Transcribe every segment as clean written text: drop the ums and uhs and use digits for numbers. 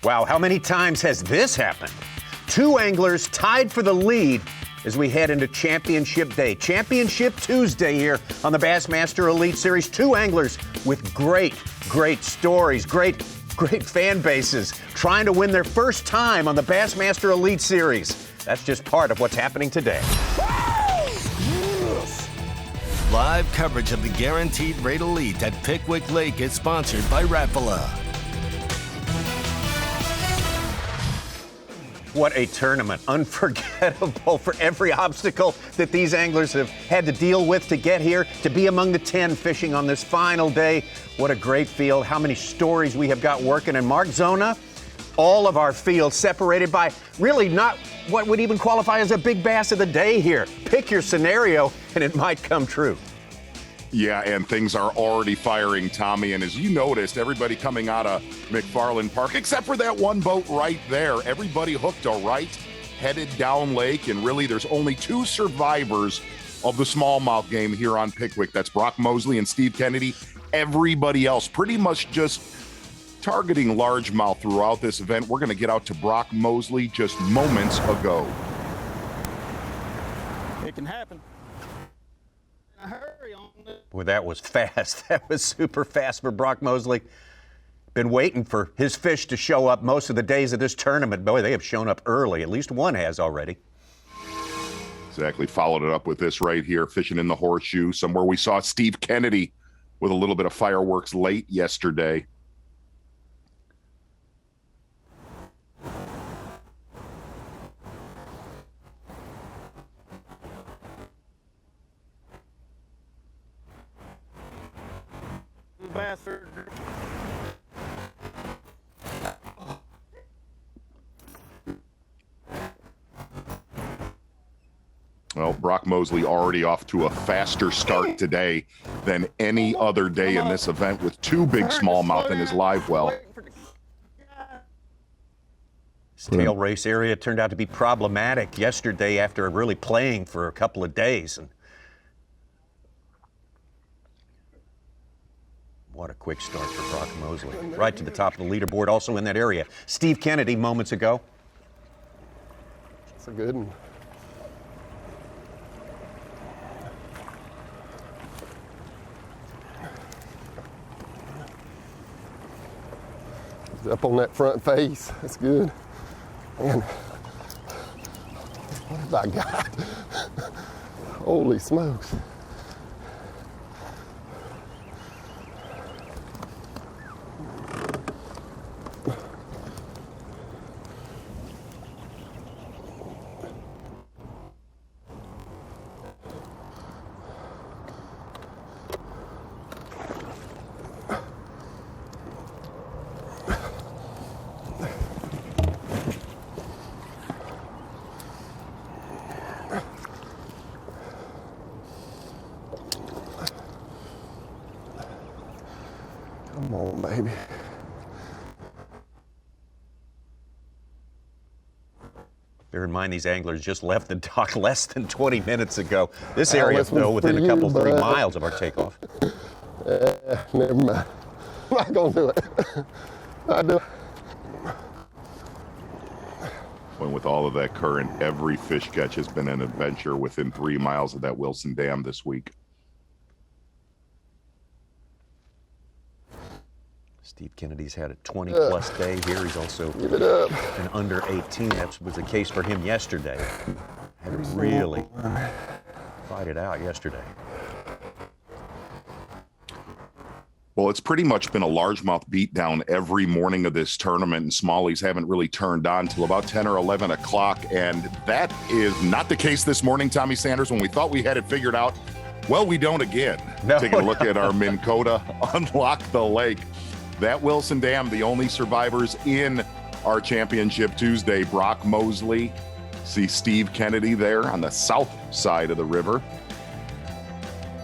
Wow, how many times has this happened? Two anglers tied for the lead as we head into Championship Day. Championship Tuesday here on the Bassmaster Elite Series. Two anglers with great stories, great fan bases, trying to win their first time on the Bassmaster Elite Series. That's just part of what's happening today. Live coverage of the Guaranteed Rate Elite at Pickwick Lake is sponsored by Rapala. What a tournament. Unforgettable for every obstacle that these anglers have had to deal with to get here, to be among the 10 fishing on this final day. What a great field. How many stories we have got working. And Mark Zona, all of our field separated by really not what would even qualify as a big bass of the day here. Pick your scenario and it might come true. Yeah, and things are already firing, Tommy. And as you noticed, everybody coming out of McFarland Park, except for that one boat right there, everybody hooked a right, headed down lake. And really, there's only two survivors of the smallmouth game here on Pickwick. That's Brock Mosley and Steve Kennedy. Everybody else pretty much just targeting largemouth throughout this event. We're going to get out to Brock Mosley just moments ago. It can happen. Hurry on it. Boy, that was fast. That was super fast for Brock Mosley. Been waiting for his fish to show up most of the days of this tournament. Boy, they have shown up early. At least one has already. Exactly. Followed it up with this right here, fishing in the horseshoe, somewhere we saw Steve Kennedy with a little bit of fireworks late yesterday. Bastard. Well, Brock Mosley already off to a faster start today than any other day in this event with two big smallmouth in his live well. This tail race area turned out to be problematic yesterday after really playing for a couple of days. And what a quick start for Brock Mosley. Right to the top of the leaderboard, also in that area. Steve Kennedy moments ago. It's a good one. He's up on that front face. That's good. And what have I got? Holy smokes. Come on, baby. Bear in mind, these anglers just left the dock less than 20 minutes ago. This area, though, within a couple, 3 miles of our takeoff. Never mind. I'm not going to do it. I do it. When with all of that current, every fish catch has been an adventure within 3 miles of that Wilson Dam this week. Steve Kennedy's had a 20-plus day here. He's also an under 18. That was the case for him yesterday. Had to really fight it out yesterday. Well, it's pretty much been a largemouth beatdown every morning of this tournament, and smallies haven't really turned on till about 10 or 11 o'clock, and that is not the case this morning, Tommy Sanders. When we thought we had it figured out, well, we don't again. Taking a look at our Minn Kota, unlock the lake. That Wilson Dam, the only survivors in our Championship Tuesday. Brock Mosley, see Steve Kennedy there on the south side of the river.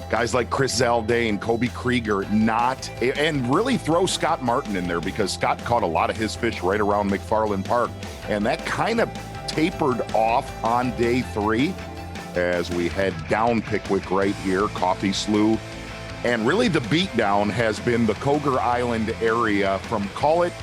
Guys like Chris Zaldain, Kobe Krieger, and really throw Scott Martin in there because Scott caught a lot of his fish right around McFarland Park. And that kind of tapered off on day 3 as we head down Pickwick right here, Coffee Slough. And really the beatdown has been the Coger Island area from, call it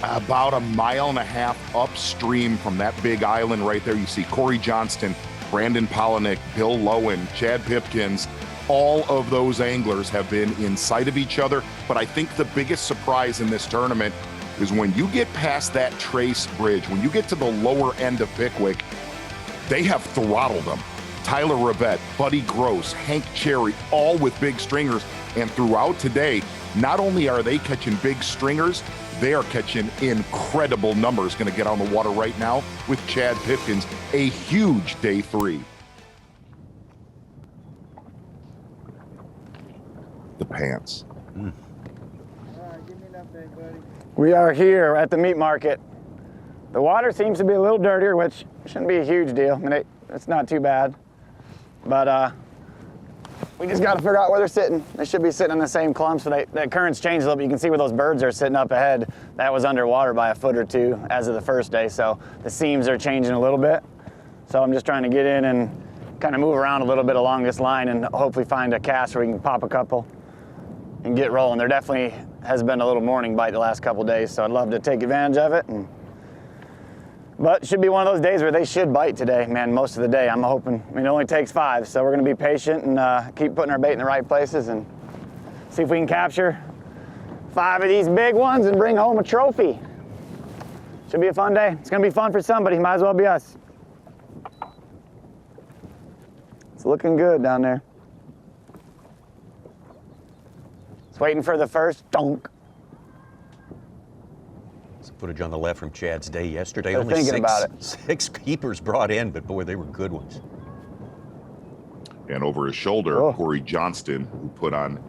About 1.5 miles upstream from that big island right there, you see Cory Johnston, Brandon Pollinick, Bill Lowen, Chad Pipkins. All of those anglers have been in sight of each other. But I think the biggest surprise in this tournament is when you get past that Trace Bridge, when you get to the lower end of Pickwick, they have throttled them. Tyler Rivette, Buddy Gross, Hank Cherry, all with big stringers. And throughout today, not only are they catching big stringers, they are catching incredible numbers. Going to get on the water right now with Chad Pipkins, a huge day 3. The pants. We are here at the meat market. The water seems to be a little dirtier, which shouldn't be a huge deal. I mean, it's not too bad. But we just got to figure out where they're sitting. They should be sitting in the same clump, so the currents changed a little bit. You can see where those birds are sitting up ahead. That was underwater by a foot or two as of the first day, so the seams are changing a little bit. So I'm just trying to get in and kind of move around a little bit along this line and hopefully find a cast where we can pop a couple and get rolling. There definitely has been a little morning bite the last couple days, so I'd love to take advantage of it. But it should be one of those days where they should bite today, man, most of the day. I'm hoping. I mean, it only takes 5, so we're going to be patient and keep putting our bait in the right places and see if we can capture 5 of these big ones and bring home a trophy. Should be a fun day. It's going to be fun for somebody. Might as well be us. It's looking good down there. It's waiting for the first donk. Some footage on the left from Chad's day yesterday. They're Only thinking about it. 6 keepers brought in, but boy, they were good ones. And over his shoulder, Cory Johnston, who put on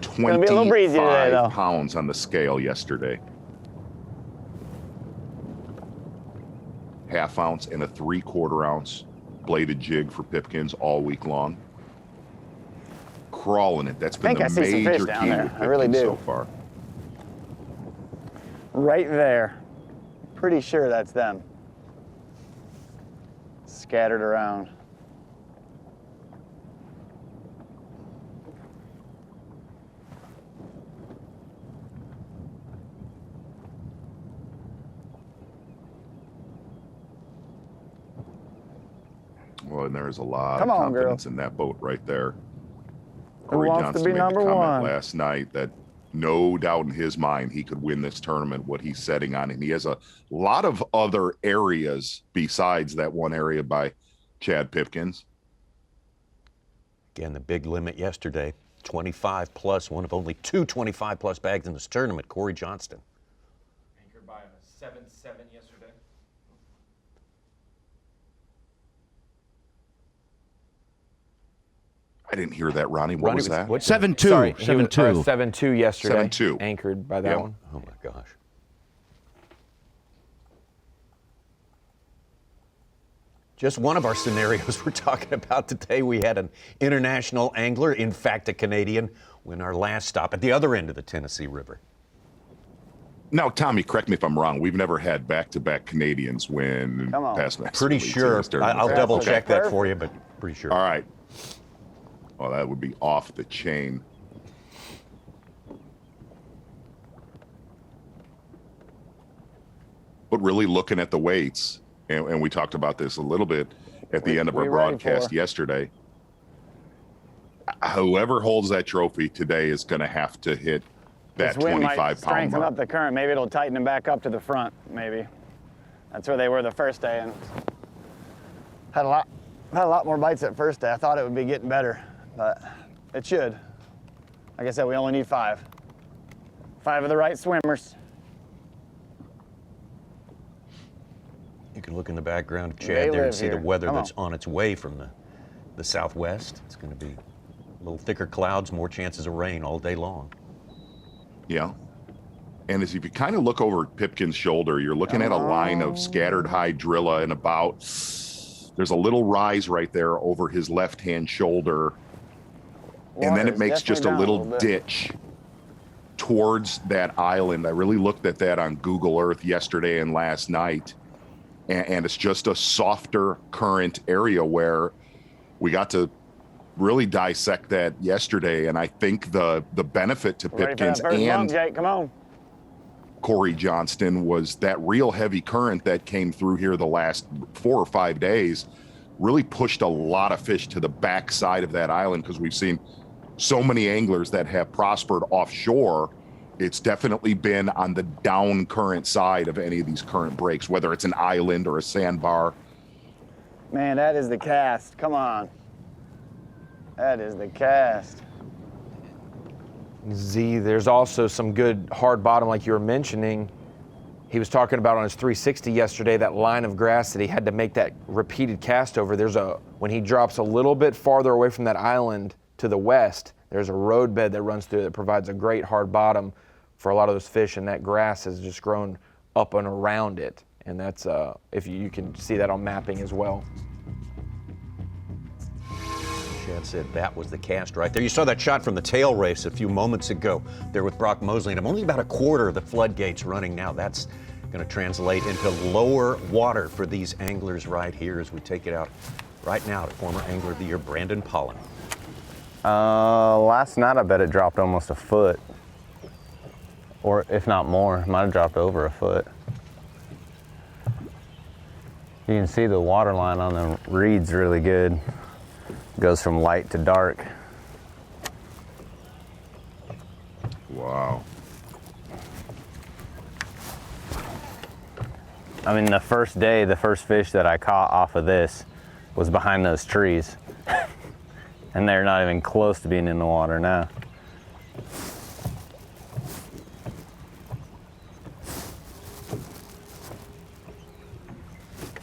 25 pounds on the scale yesterday. 1/2 ounce and a 3/4 ounce bladed jig for Pipkins all week long. Crawling it. That's been the major key with Pipkins so far. Right there. Pretty sure that's them. Scattered around. Well, and there's a lot of confidence in that boat right there. Cory Johnston made the comment last night that no doubt in his mind he could win this tournament, what he's setting on. And he has a lot of other areas besides that one area by Chad Pipkins. Again, the big limit yesterday, 25 plus, one of only 2 25 plus bags in this tournament, Cory Johnston. Anchored by a 7-7 yesterday. I didn't hear that, Ronnie. What was that? 7-2. 7-2. 7-2 yesterday. 7-2. Anchored by that one. Oh my gosh. Just one of our scenarios we're talking about today. We had an international angler, in fact a Canadian, win our last stop at the other end of the Tennessee River. Now, Tommy, correct me if I'm wrong. We've never had back-to-back Canadians win Bassmaster. Pretty sure. I'll double check that for you, but pretty sure. All right. Well, that would be off the chain. But really looking at the weights, and we talked about this a little bit at the end of our broadcast yesterday, whoever holds that trophy today is going to have to hit that 25-pound mark. Strengthen up the current. Maybe it'll tighten them back up to the front, maybe. That's where they were the first day, and had a lot more bites that first day. I thought it would be getting better, but it should. Like I said, we only need 5. 5 of the right swimmers. You can look in the background of Chad there and see the weather that's on its way from the southwest. It's going to be a little thicker clouds, more chances of rain all day long. Yeah. And as if you kind of look over Pipkin's shoulder, you're looking at a line of scattered hydrilla and there's a little rise right there over his left-hand shoulder. And then it makes just a little ditch towards that island. I really looked at that on Google Earth yesterday and last night. And it's just a softer current area where we got to really dissect that yesterday. And I think the benefit to Pipkins and Cory Johnston, was that real heavy current that came through here the last 4 or 5 days really pushed a lot of fish to the back side of that island, because we've seen so many anglers that have prospered offshore. It's definitely been on the down current side of any of these current breaks, whether it's an island or a sandbar. Man, that is the cast. Come on. That is the cast. Z, there's also some good hard bottom like you were mentioning. He was talking about on his 360 yesterday, that line of grass that he had to make that repeated cast over. When he drops a little bit farther away from that island to the west, there's a roadbed that runs through that provides a great hard bottom for a lot of those fish, and that grass has just grown up and around it. And that's, if you can see that on mapping as well. Chad said that was the cast right there. You saw that shot from the tail race a few moments ago there with Brock Mosley, and I'm only about a quarter of the floodgates running now. That's going to translate into lower water for these anglers right here as we take it out right now to former Angler of the Year Brandon Pollinick. Last night I bet it dropped almost a foot, or if not more. Might have dropped over a foot. You can see the water line on the reeds really good. Goes from light to dark. Wow. I mean, the first day, the first fish that I caught off of this was behind those trees. And they're not even close to being in the water now.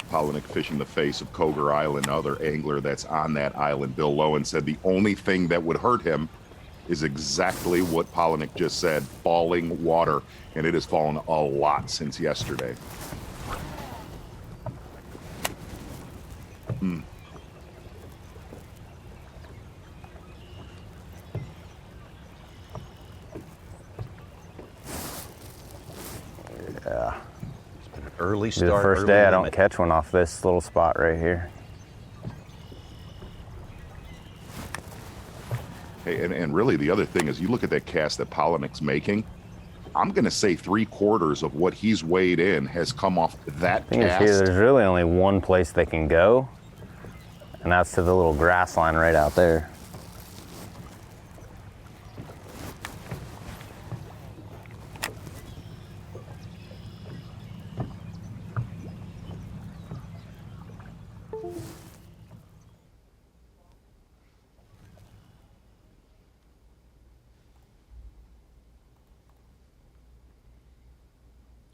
Pollinick fishing the face of Cougar Island, another angler that's on that island. Bill Lowen said the only thing that would hurt him is exactly what Pollinick just said, falling water. And it has fallen a lot since yesterday. Yeah. Early The start. first early day I don't limit. catch one off this little spot right here. Hey, and really the other thing is, you look at that cast that Pollinick's making, I'm going to say 3/4 of what he's weighed in has come off that Thing is cast. here, there's really only one place they can go, and that's to the little grass line right out there.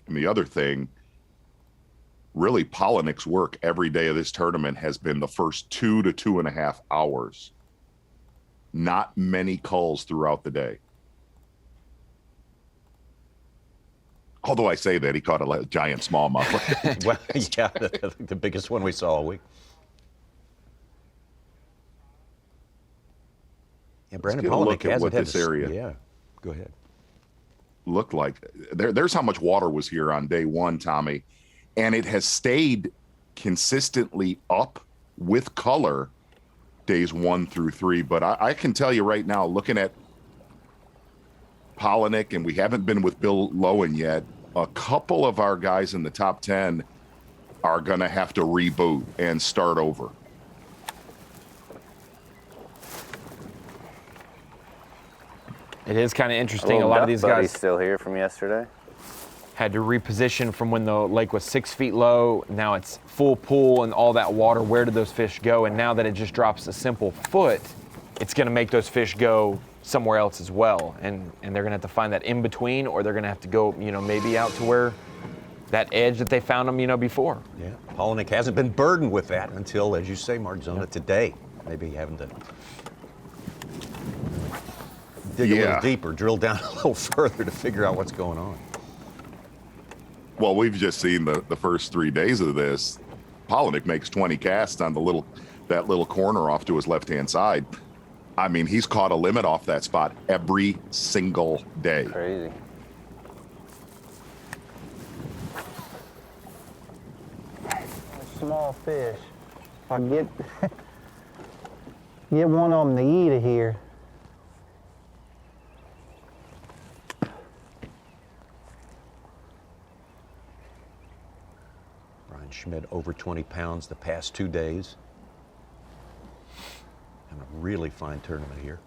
And the other thing, really Pollinick's work every day of this tournament has been the first 2 to 2.5 hours. Not many culls throughout the day. Although I say that, he caught a giant smallmouth. Well, yeah, the biggest one we saw all week. Yeah, Brandon get a look Pollinick at hasn't what had this to- area- Yeah, go ahead. Looked like there's how much water was here on day one, Tommy, and it has stayed consistently up with color days 1 through 3. But I can tell you right now, looking at Pollinick, and we haven't been with Bill Lowen yet, a couple of our guys in the top 10 are going to have to reboot and start over. It is kind of interesting. A Little lot of duck these buddy's guys still here from yesterday. had to reposition from when the lake was 6 feet low. Now it's full pool and all that water. Where did those fish go? And now that it just drops a simple foot, it's going to make those fish go somewhere else as well. And they're going to have to find that in between, or they're going to have to go, maybe out to where that edge that they found them, before. Yeah, Pollinick hasn't been burdened with that until, as you say, Mark Zona, today. Maybe having to dig a little deeper, drill down a little further to figure out what's going on. Well, we've just seen the first 3 days of this. Pollinick makes 20 casts on that little corner off to his left-hand side. I mean, he's caught a limit off that spot every single day. Crazy. Small fish. If I get get one of them to eat it here. And Schmidt over 20 pounds the past 2 days. And a really fine tournament here.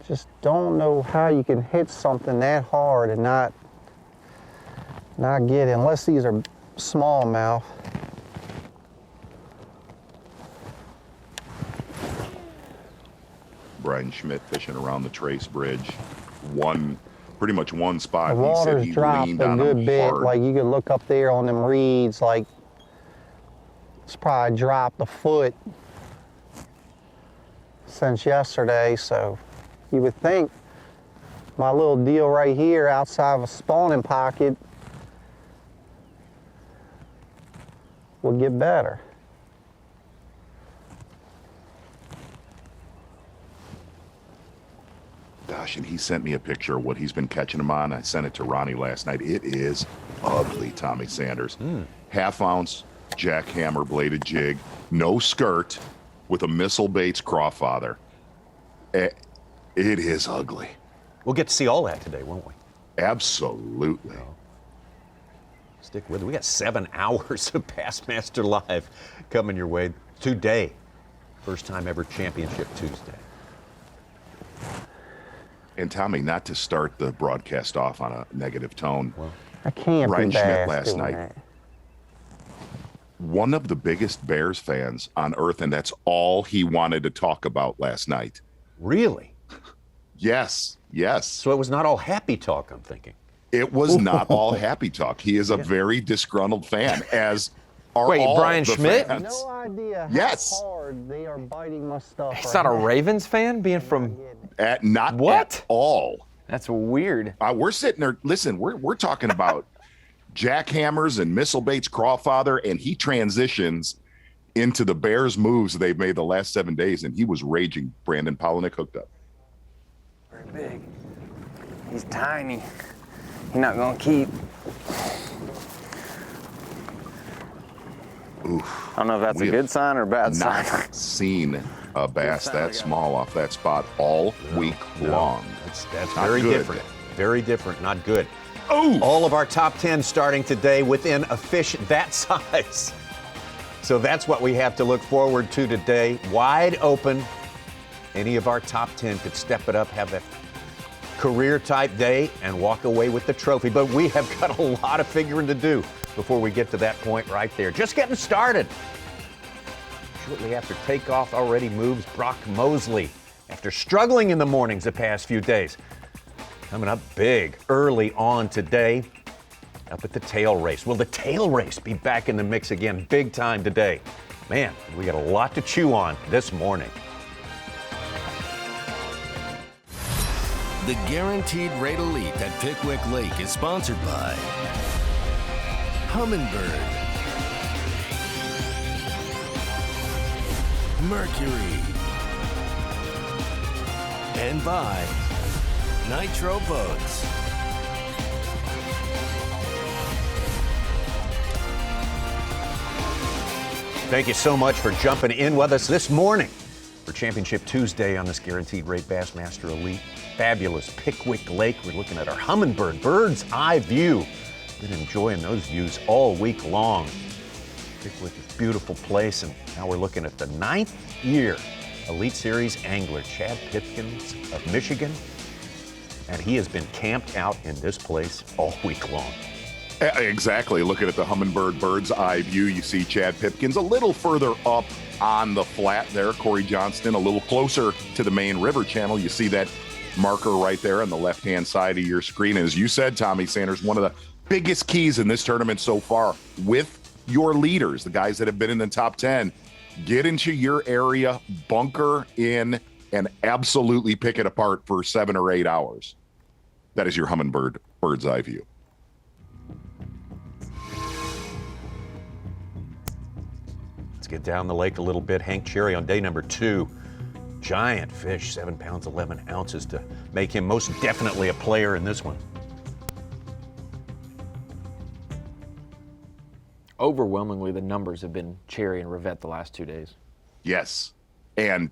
Just don't know how you can hit something that hard and not get it, unless these are smallmouth. Brian Schmidt fishing around the Trace Bridge. Pretty much one spot. The He said water's he dropped leaned a on good him bit. hard. Like you could look up there on them reeds, like it's probably dropped a foot since yesterday. So you would think my little deal right here outside of a spawning pocket would get better. Gosh, and he sent me a picture of what he's been catching him on. I sent it to Ronnie last night. It is ugly, Tommy Sanders. Half ounce jackhammer bladed jig, no skirt, with a Missile Baits crawfather. It is ugly. We'll get to see all that today, won't we? Absolutely. Stick with it. We got 7 hours of Bassmaster Live coming your way today. First time ever Championship Tuesday. And Tommy, not to start the broadcast off on a negative tone, I can't Brian be Schmidt bass last doing night. that. One of the biggest Bears fans on earth, and that's all he wanted to talk about last night. Really? Yes. So it was not all happy talk, I'm thinking. It was not all happy talk. He is a very disgruntled fan, as are Wait, all Brian the Schmidt? fans. No idea how Yes. hard they are biting my stuff. He's right not a now. Ravens fan, being from. Not What? at all. That's weird. We're sitting there. Listen, we're talking about jackhammers and Missile Baits crawfather, and he transitions into the Bears moves they've made the last 7 days, and he was raging. Brandon Pollinick hooked up. Very big. He's tiny. He's not gonna keep. Oof. I don't know if that's We a have good sign or a bad sign. Not seen a bass sign, that guys. small off that spot all week long. That's Not very good. different. Very different, not good. Oh! All of our top 10 starting today within a fish that size. So that's what we have to look forward to today. Wide open. Any of our top 10 could step it up, have a career type day, and walk away with the trophy. But we have got a lot of figuring to do before we get to that point right there. Just getting started. Shortly after takeoff, already moves Brock Mosley after struggling in the mornings the past few days. Coming up big early on today, up at the tail race. Will the tail race be back in the mix again big time today? Man, we got a lot to chew on this morning. The Guaranteed Rate Elite at Pickwick Lake is sponsored by Humminbird, Mercury, and by Nitro Boats. Thank you so much for jumping in with us this morning for Championship Tuesday on this Guaranteed Rate Bassmaster Elite. Fabulous Pickwick Lake. We're looking at our Humminbird bird's eye view. Been enjoying those views all week long. Pickwick is a beautiful place, and now we're looking at the 9th year Elite Series angler Chad Pipkins of Michigan, and he has been camped out in this place all week long. Exactly. Looking at the Humminbird bird's eye view, you see Chad Pipkins a little further up on the flat there. Cory Johnston a little closer to the main river channel. You see that marker right there on the left-hand side of your screen. As you said, Tommy Sanders, one of the biggest keys in this tournament so far with your leaders, the guys that have been in the top 10, get into your area, bunker in, and absolutely pick it apart for 7 or 8 hours. That is your Humminbird bird's eye view. Let's get down the lake a little bit. Hank Cherry on day number 2. Giant fish, 7 pounds, 11 ounces to make him most definitely a player in this one. Overwhelmingly, the numbers have been Cherry and Rivette the last 2 days. Yes. And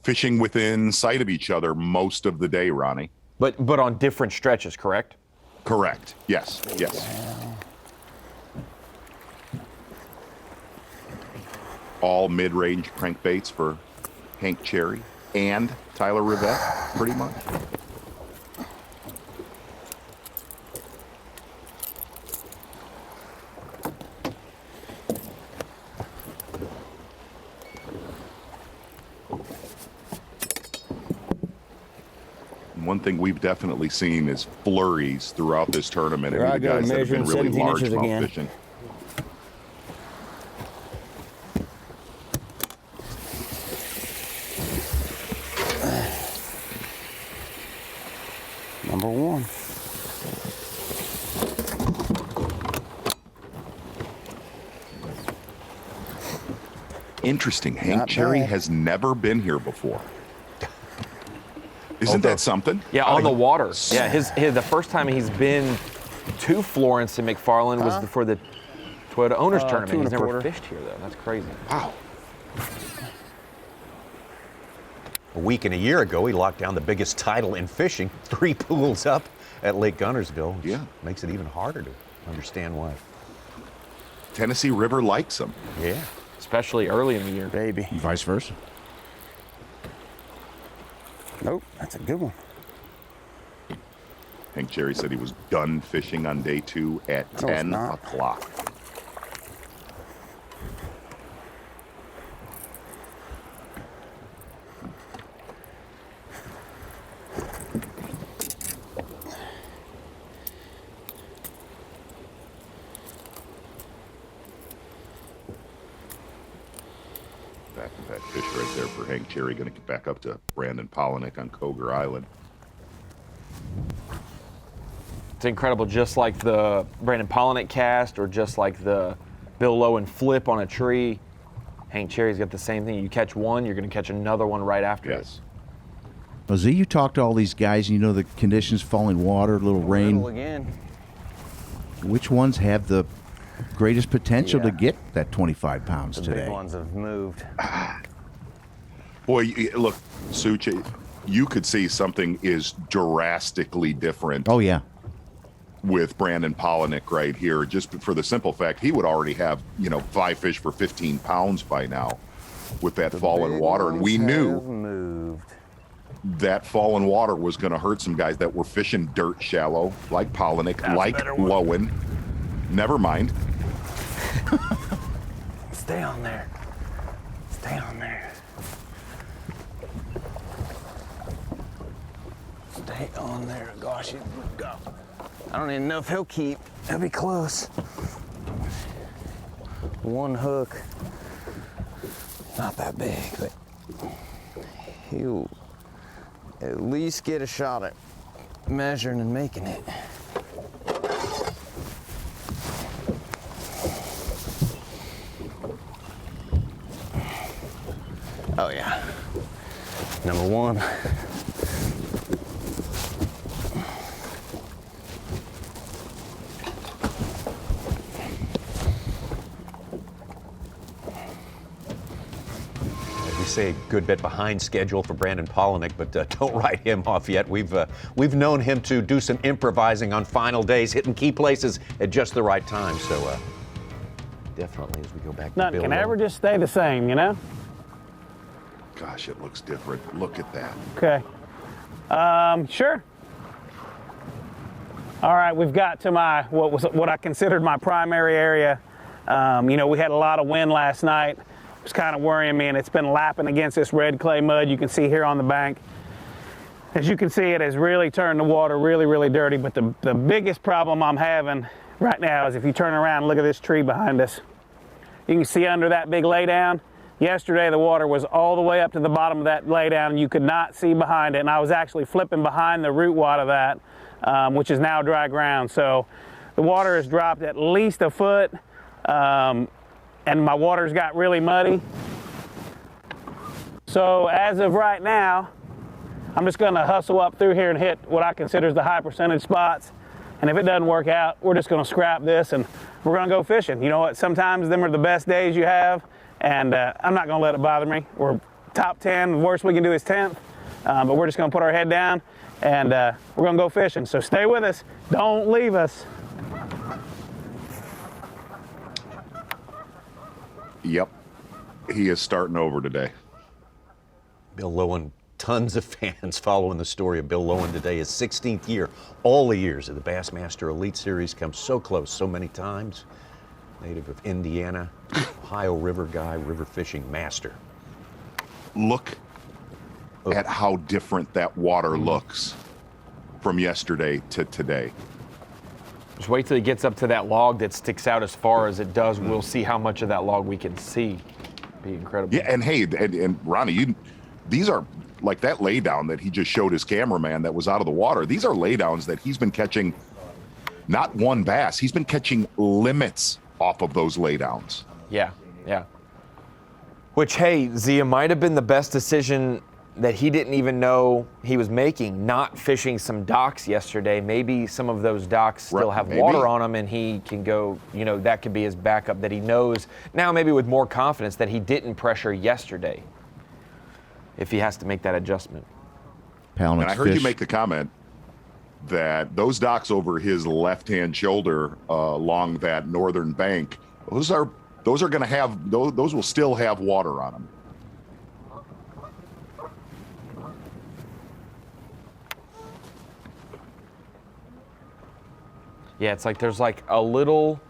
fishing within sight of each other most of the day, Ronnie. But on different stretches, correct? Correct. Yes. Yes. all mid-range crankbaits for Hank Cherry and Tyler Rivette, pretty much. One thing we've definitely seen is flurries throughout this tournament. Here I And the go, guys that have been measuring really 17 inches largemouth again. fishing. Number one. Interesting. Hank Not Cherry bad. has never been here before. Isn't that something? Yeah, on the water. Yeah, his the first time he's been to Florence and McFarland was for the Toyota Owners Tournament. 2 He's never 1/4. fished here though. That's crazy. Wow. A week and a year ago, he locked down the biggest title in fishing, 3 pools up at Lake Guntersville. Yeah. Makes it even harder to understand why. Tennessee River likes them. Yeah. Especially early in the year. Baby. Vice versa. Nope, that's a good one. Hank Cherry said he was done fishing on day 2 at No, it's 10 not. o'clock. That fish right there for Hank Cherry, going to get back up to Brandon Pollinick on Coger Island. It's incredible, just like the Brandon Pollinick cast or just like the Bill Lowen flip on a tree. Hank Cherry's got the same thing. You catch one, you're going to catch another one right after Yes. Well, Z, you talk to all these guys, and you know the conditions, falling water, little rain. Again. Which ones have the greatest potential to Yeah. get that 25 pounds The today? big ones have moved. Boy, look, Such, you could see something is drastically different Oh, yeah. with Brandon Pollinick right here, just for the simple fact he would already have, 5 fish for 15 pounds by now with that fallen Big water. And we ones knew have moved. that fallen water was going to hurt some guys that were fishing dirt shallow, like Pollinick, like Lowen. Never mind. Stay on there. Stay on there. Stay on there. Gosh, he'll go. I don't even know if he'll keep. He'll be close. One hook. Not that big, but he'll at least get a shot at measuring and making it. Oh yeah. Number one. We say a good bit behind schedule for Brandon Pollinick, but don't write him off yet. We've known him to do some improvising on final days, hitting key places at just the right time. So definitely, as we go back to Nothing Bill can Lowe. ever just stay the same, you know? Gosh, it looks different. Look at that. Okay. Sure. All right, we've got to what I considered my primary area. We had a lot of wind last night. It was kind of worrying me, and it's been lapping against this red clay mud you can see here on the bank. As you can see, it has really turned the water really, really dirty, but the biggest problem I'm having right now is if you turn around and look at this tree behind us. You can see under that big laydown. Yesterday, the water was all the way up to the bottom of that laydown, and you could not see behind it, and I was actually flipping behind the root wad of that, which is now dry ground. So the water has dropped at least a foot, and my water's got really muddy. So as of right now, I'm just gonna hustle up through here and hit what I consider the high percentage spots. And if it doesn't work out, we're just gonna scrap this and we're gonna go fishing. You know what, sometimes them are the best days you have, and I'm not gonna let it bother me. We're top 10, the worst we can do is 10th, but we're just gonna put our head down and we're gonna go fishing. So stay with us, don't leave us. Yep. He is starting over today. Bill Lowen, tons of fans following the story of Bill Lowen today. His 16th year. All the years of the Bassmaster Elite Series come so close so many times. Native of Indiana, Ohio River guy, river fishing master. Look at how different that water looks from yesterday to today. Just wait till he gets up to that log that sticks out as far as it does. We'll see how much of that log we can see. Be incredible. Yeah, and hey, and Ronnie, these are like that laydown that he just showed his cameraman that was out of the water. These are laydowns that he's been catching, not one bass. He's been catching limits off of those laydowns. Yeah. Which, hey, Zia, might have been the best decision that he didn't even know he was making, not fishing some docks yesterday. Maybe some of those docks still have water on them and he can go, that could be his backup, that he knows now, maybe with more confidence, that he didn't pressure yesterday if he has to make that adjustment. And I heard you make the comment that those docks over his left-hand shoulder along that northern bank, those are going to have, those will still have water on them. Yeah, it's like there's like a little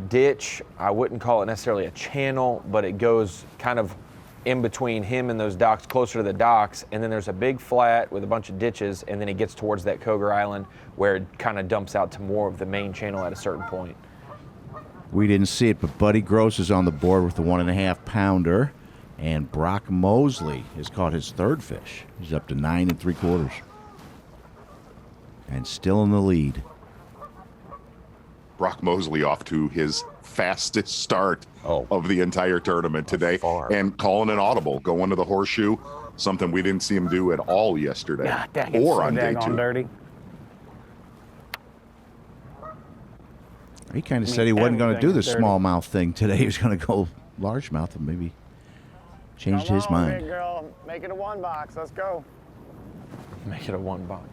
ditch. I wouldn't call it necessarily a channel, but it goes kind of in between him and those docks, closer to the docks. And then there's a big flat with a bunch of ditches, and then it gets towards that Koger Island where it kind of dumps out to more of the main channel at a certain point. We didn't see it, but Buddy Gross is on the board with the 1.5 pounder, and Brock Mosley has caught his third fish. He's up to 9 3/4, and still in the lead. Brock Mosley off to his fastest start of the entire tournament today, and calling an audible, going to the horseshoe, something we didn't see him do at all yesterday or on day 2. Dirty. He kind of said he wasn't going to do the smallmouth thing today. He was going to go largemouth, and maybe changed his mind. Big girl, make it a 1 box. Let's go. Make it a 1 box.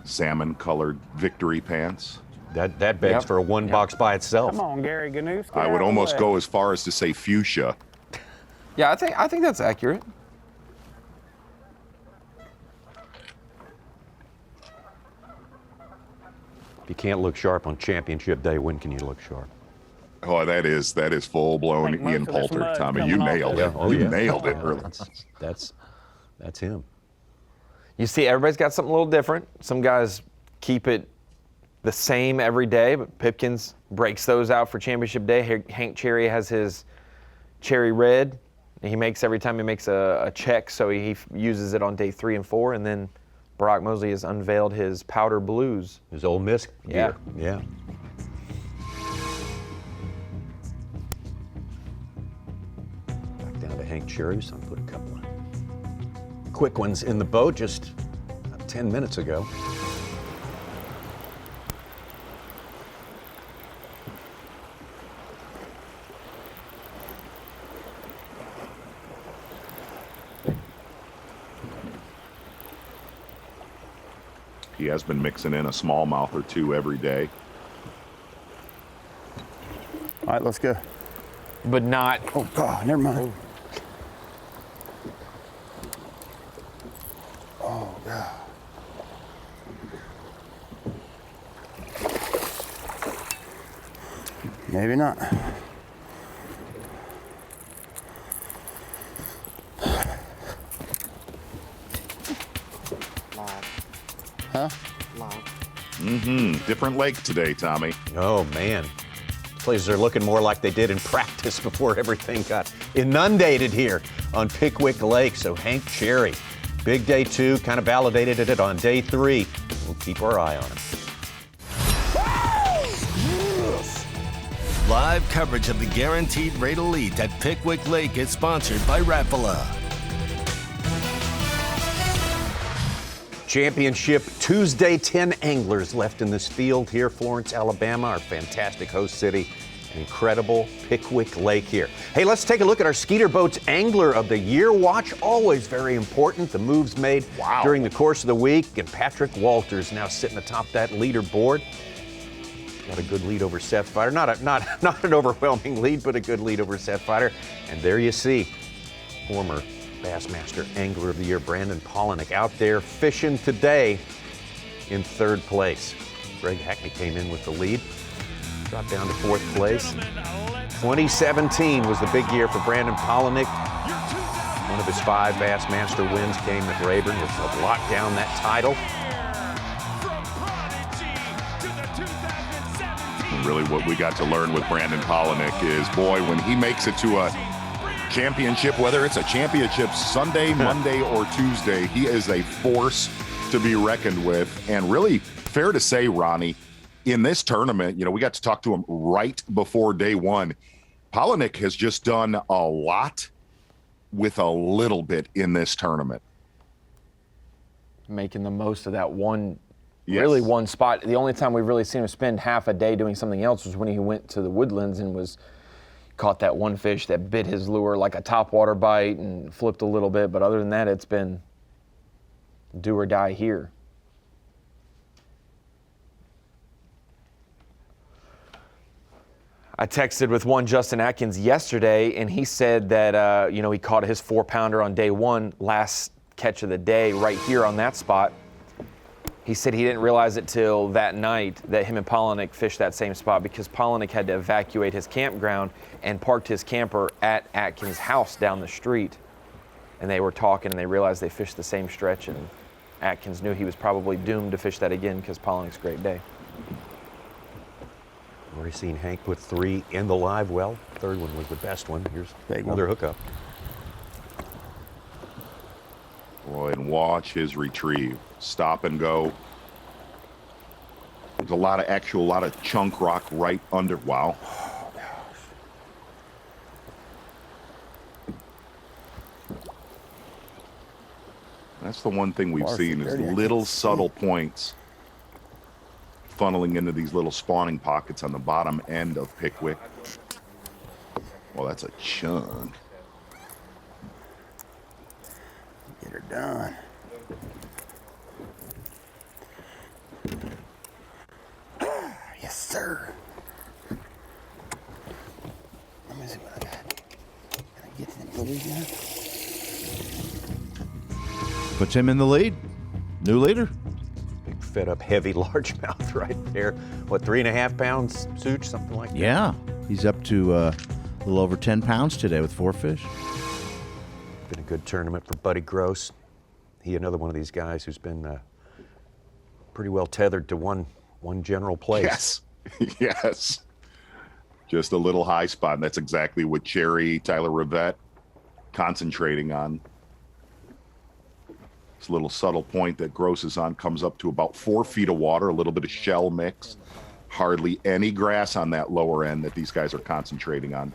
Salmon-colored victory pants. That begs for a 1 box by itself. Come on, Gary Ganoose. I would almost go as far as to say fuchsia. Yeah, I think that's accurate. If you can't look sharp on championship day, when can you look sharp? Oh, that is full-blown Ian Poulter, Tommy. You nailed it. You nailed it, really. That's him. You see, everybody's got something a little different. Some guys keep it the same every day, but Pipkins breaks those out for championship day. Hank Cherry has his cherry red. He makes every time he makes a check, so he uses it on day 3 and 4. And then Brock Mosley has unveiled his powder blues. His Ole Miss gear. Yeah. Back down to Hank Cherry, so I put a couple of quick ones in the boat just 10 minutes ago. He has been mixing in a smallmouth or 2 every day. All right, let's go. But not. Oh, God, never mind. Oh, God. Maybe not. Huh? Different lake today, Tommy. Oh, man. Places are looking more like they did in practice before everything got inundated here on Pickwick Lake. So Hank Cherry, big day 2, kind of validated it on day 3. We'll keep our eye on him. Live coverage of the Guaranteed Rate Elite at Pickwick Lake is sponsored by Rapala. Championship Tuesday, 10 anglers left in this field here, Florence, Alabama, our fantastic host city. An incredible Pickwick Lake here. Hey, let's take a look at our Skeeter Boats Angler of the Year watch. Always very important, the moves made during the course of the week. And Patrick Walters now sitting atop that leaderboard. Got a good lead over Seth Fighter. Not an overwhelming lead, but a good lead over Seth Fighter. And there you see former Bassmaster Angler of the Year Brandon Pollinick out there fishing today in third place. Greg Hackney came in with the lead, dropped down to fourth place. 2017 was the big year for Brandon Pollinick. One of his 5 Bassmaster wins came at Rayburn, which helped lock down that title. Really what we got to learn with Brandon Pollinick is, boy, when he makes it to a championship, whether it's a championship Sunday, Monday, or Tuesday, he is a force to be reckoned with. And really fair to say, Ronnie, in this tournament, we got to talk to him right before day one. Pollinick has just done a lot with a little bit in this tournament. Making the most of that really one spot. The only time we've really seen him spend half a day doing something else was when he went to the woodlands and caught that one fish that bit his lure like a topwater bite and flipped a little bit. But other than that, it's been do or die here. I texted with one Justin Atkins yesterday, and he said that he caught his 4-pounder on day one, last catch of the day, right here on that spot. He said he didn't realize it till that night that him and Pollinick fished that same spot because Pollinick had to evacuate his campground and parked his camper at Atkins' house down the street. And they were talking, and they realized they fished the same stretch, and Atkins knew he was probably doomed to fish that again because Pollinick's a great day. Already seen Hank put 3 in the live well. Third one was the best one. Here's another hookup. Boy, and watch his retrieve. Stop and go. There's a lot of chunk rock right under. Wow. Oh, gosh. That's the one thing we've seen is little subtle points funneling into these little spawning pockets on the bottom end of Pickwick. Well, that's a chunk. Get her done. Yes, sir. Let me see what I got. Can I get him the lead now? Puts him in the lead. New leader. Big fed up heavy largemouth right there. What, 3.5 pounds, Such, something like that? Yeah, he's up to a little over 10 pounds today with 4 fish. Been a good tournament for Buddy Gross. He, another one of these guys who's been pretty well tethered to one general place. Yes, yes. Just a little high spot, and that's exactly what Cherry, Tyler Rivette concentrating on. This little subtle point that Gross is on comes up to about 4 feet of water, a little bit of shell mix. Hardly any grass on that lower end that these guys are concentrating on.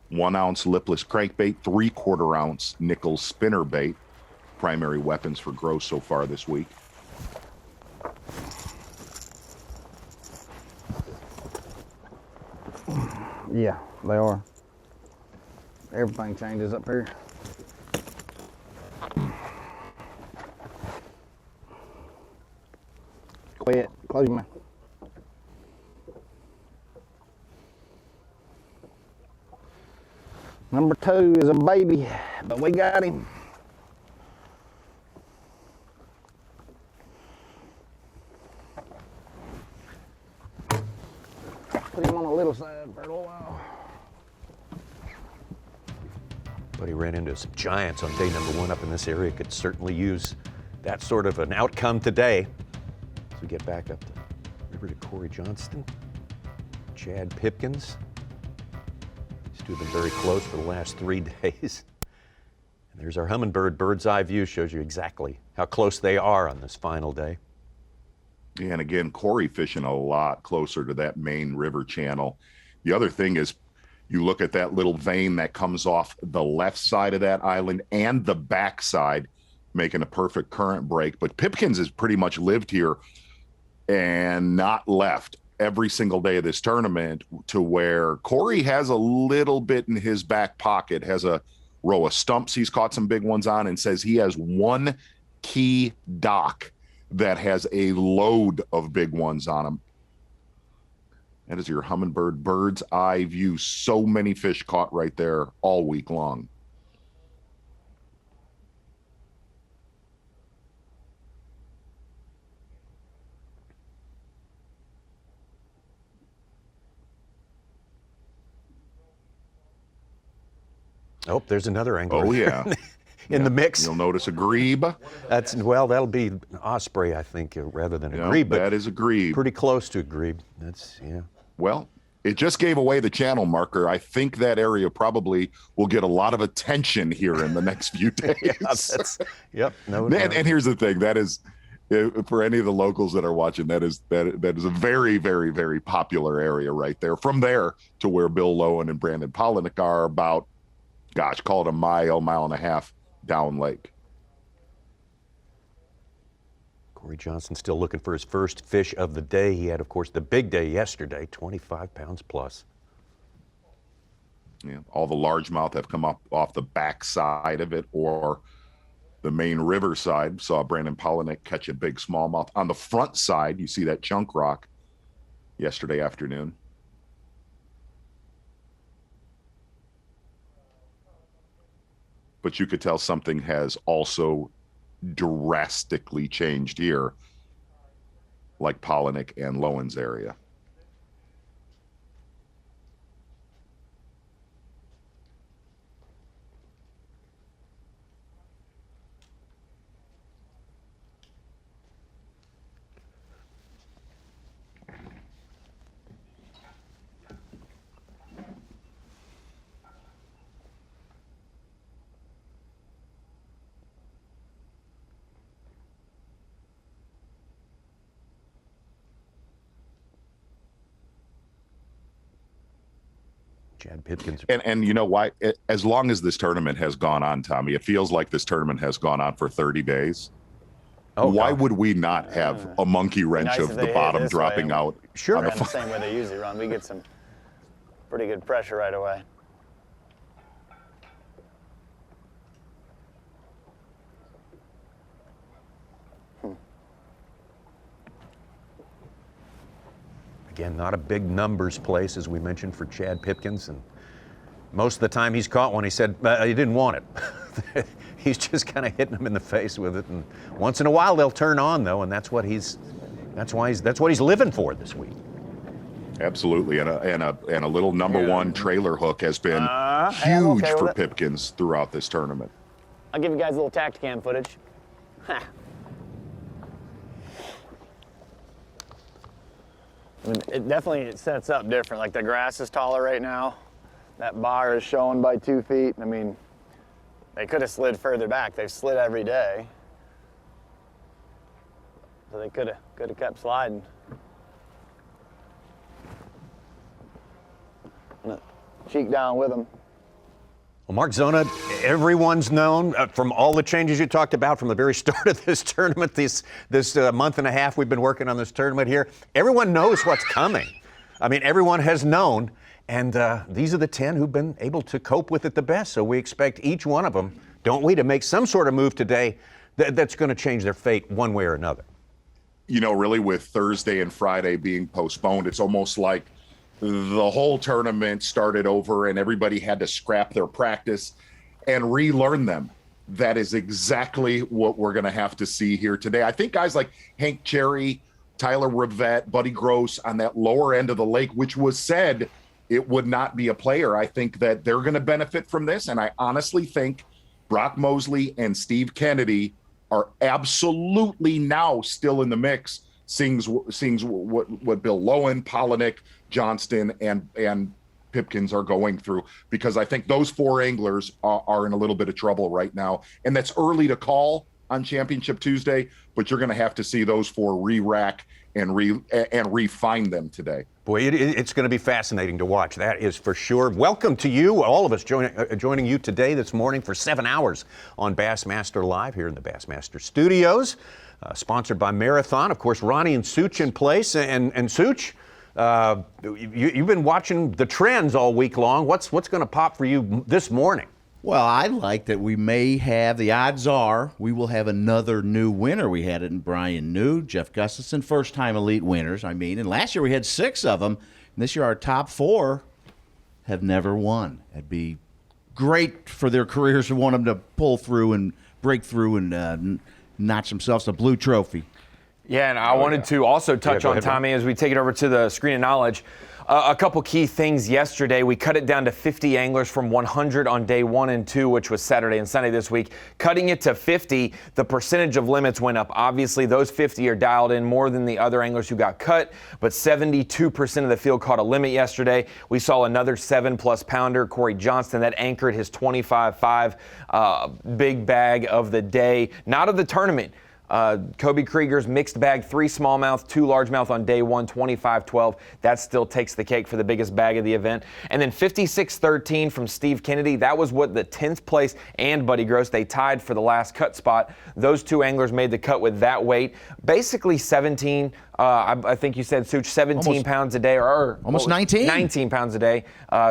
1 ounce lipless crankbait, 3/4 ounce nickel spinner bait. Primary weapons for Gross so far this week. Yeah, they are. Everything changes up here. Quit. Close your mouth. Number 2 is a baby, but we got him. Put him on the little side for a little while. But he ran into some giants on day number 1 up in this area. Could certainly use that sort of an outcome today. As we get back up the river to Cory Johnston, Chad Pipkins. These two have been very close for the last 3 days. And there's our Humminbird bird's eye view, shows you exactly how close they are on this final day. And again, Cory fishing a lot closer to that main river channel. The other thing is you look at that little vein that comes off the left side of that island and the back side, making a perfect current break. But Pipkins has pretty much lived here and not left every single day of this tournament, to where Cory has a little bit in his back pocket, has a row of stumps he's caught some big ones on, and says he has one key dock that has a load of big ones on them. That is your Humminbird bird's eye view. So many fish caught right there all week long. Oh, there's another angler. Oh, yeah. in the mix. You'll notice a grebe. That'll be an osprey, I think, rather than a grebe. But that is a grebe. Pretty close to a grebe. Well, it just gave away the channel marker. I think that area probably will get a lot of attention here in the next few days. And here's the thing: that is, for any of the locals that are watching, that is a very, very, very popular area right there. From there to where Bill Lowen and Brandon Pollinick are, about, call it a mile and a half down lake. Cory Johnston still looking for his first fish of the day. He had, of course, the big day yesterday, 25 pounds plus. Yeah, all the largemouth have come up off the back side of it or the main river side. Saw Brandon Pollinick catch a big smallmouth. On the front side, you see that chunk rock yesterday afternoon. But you could tell something has also drastically changed here, like Pollinick and Lowen's area. Chad Pipkins. And you know why? As long as this tournament has gone on, Tommy, it feels like this tournament has gone on for 30 days. Why would we not have a monkey wrench of the bottom dropping out? Sure. On the same way they usually run. We get some pretty good pressure right away. Again, not a big numbers place, as we mentioned, for Chad Pipkins. And most of the time he's caught one, he said he didn't want it. He's just kind of hitting them in the face with it. And once in a while they'll turn on, though, and that's what he's living for this week. Absolutely, and a little number one trailer hook has been huge for Pipkins throughout this tournament. I'll give you guys a little Tacticam footage. I mean, it sets up different. Like the grass is taller right now. That bar is showing by 2 feet. I mean, they could have slid further back. They've slid every day. So they could have kept sliding. Cheek down with them. Well, Mark Zona, everyone's known from all the changes you talked about from the very start of this tournament, this month and a half we've been working on this tournament here. Everyone knows what's coming. I mean, everyone has known, and these are the 10 who've been able to cope with it the best. So we expect each one of them, don't we, to make some sort of move today that's going to change their fate one way or another. You know, really, with Thursday and Friday being postponed, it's almost like the whole tournament started over and everybody had to scrap their practice and relearn them. That is exactly what we're going to have to see here today. I think guys like Hank Cherry, Tyler Rivette, Buddy Gross on that lower end of the lake, which was said it would not be a player, I think that they're going to benefit from this. And I honestly think Brock Mosley and Steve Kennedy are absolutely now still in the mix, seeing what Bill Lowen, Pollinick, Johnston, and Pipkins are going through, because I think those 4 anglers are in a little bit of trouble right now. And that's early to call on Championship Tuesday, but you're going to have to see those 4 re-rack and refine them today. Boy, it's going to be fascinating to watch. That is for sure. Welcome to you, all of us joining you today, this morning, for 7 hours on Bassmaster Live here in the Bassmaster Studios, sponsored by Marathon. Of course, Ronnie and Such in place. And Such, You've been watching the trends all week long. What's going to pop for you this morning? Well, I like that we may have, the odds are, we will have another new winner. We had it in Brian New, Jeff Gustafson, first-time elite winners, and last year we had 6 of them. And this year our top 4 have never won. It'd be great for their careers to want them to pull through and break through and notch themselves a blue trophy. Yeah, and I wanted to also touch on, Tommy, as we take it over to the screen of knowledge. A couple key things yesterday. We cut it down to 50 anglers from 100 on day 1 and 2, which was Saturday and Sunday this week. Cutting it to 50, the percentage of limits went up. Obviously, those 50 are dialed in more than the other anglers who got cut, but 72% of the field caught a limit yesterday. We saw another 7+ pounder, Cory Johnston, that anchored his 25.5 big bag of the day, not of the tournament. Kobe Krieger's mixed bag, 3 smallmouth, 2 largemouth on day 1, 25-12. That still takes the cake for the biggest bag of the event. And then 56-13 from Steve Kennedy. That was what the 10th place and Buddy Gross, they tied for the last cut spot. Those 2 anglers made the cut with that weight. Basically 17, I think you said, Such, 17 pounds a day. Or almost 19. 19 pounds a day.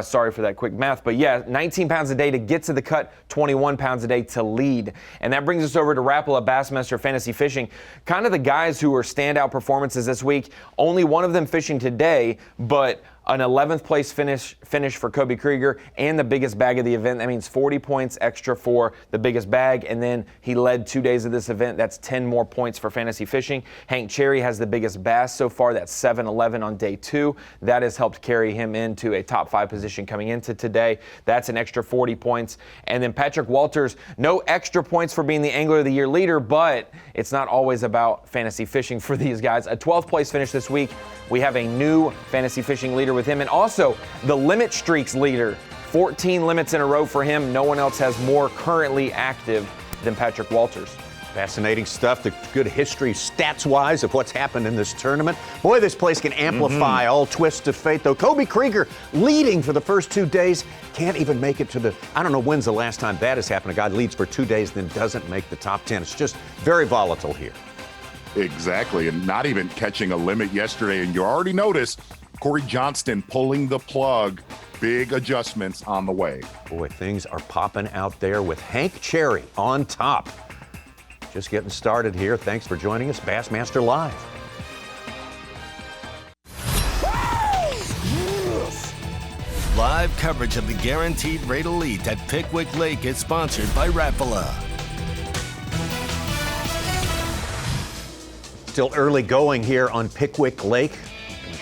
Sorry for that quick math. But yeah, 19 pounds a day to get to the cut, 21 pounds a day to lead. And that brings us over to Rapala Bassmaster Fantasy Fishing. Kind of the guys who were standout performances this week. Only one of them fishing today, but an 11th place finish for Kobe Krieger and the biggest bag of the event. That means 40 points extra for the biggest bag. And then he led 2 days of this event. That's 10 more points for fantasy fishing. Hank Cherry has the biggest bass so far. That's 7-11 on day 2. That has helped carry him into a top 5 position coming into today. That's an extra 40 points. And then Patrick Walters, no extra points for being the Angler of the Year leader, but it's not always about fantasy fishing for these guys. A 12th place finish this week. We have a new fantasy fishing leader with him, and also the limit streaks leader. 14 limits in a row for him. No one else has more currently active than Patrick Walters. Fascinating stuff, the good history stats-wise of what's happened in this tournament. Boy, this place can amplify all twists of fate, though. Kobe Krieger leading for the first 2 days. Can't even make it to the, I don't know when's the last time that has happened. A guy leads for 2 days, then doesn't make the top 10. It's just very volatile here. Exactly, and not even catching a limit yesterday. And you already noticed Cory Johnston pulling the plug. Big adjustments on the way. Boy, things are popping out there with Hank Cherry on top. Just getting started here. Thanks for joining us, Bassmaster Live. Live coverage of the Guaranteed Rate Elite at Pickwick Lake is sponsored by Rapala. Still early going here on Pickwick Lake,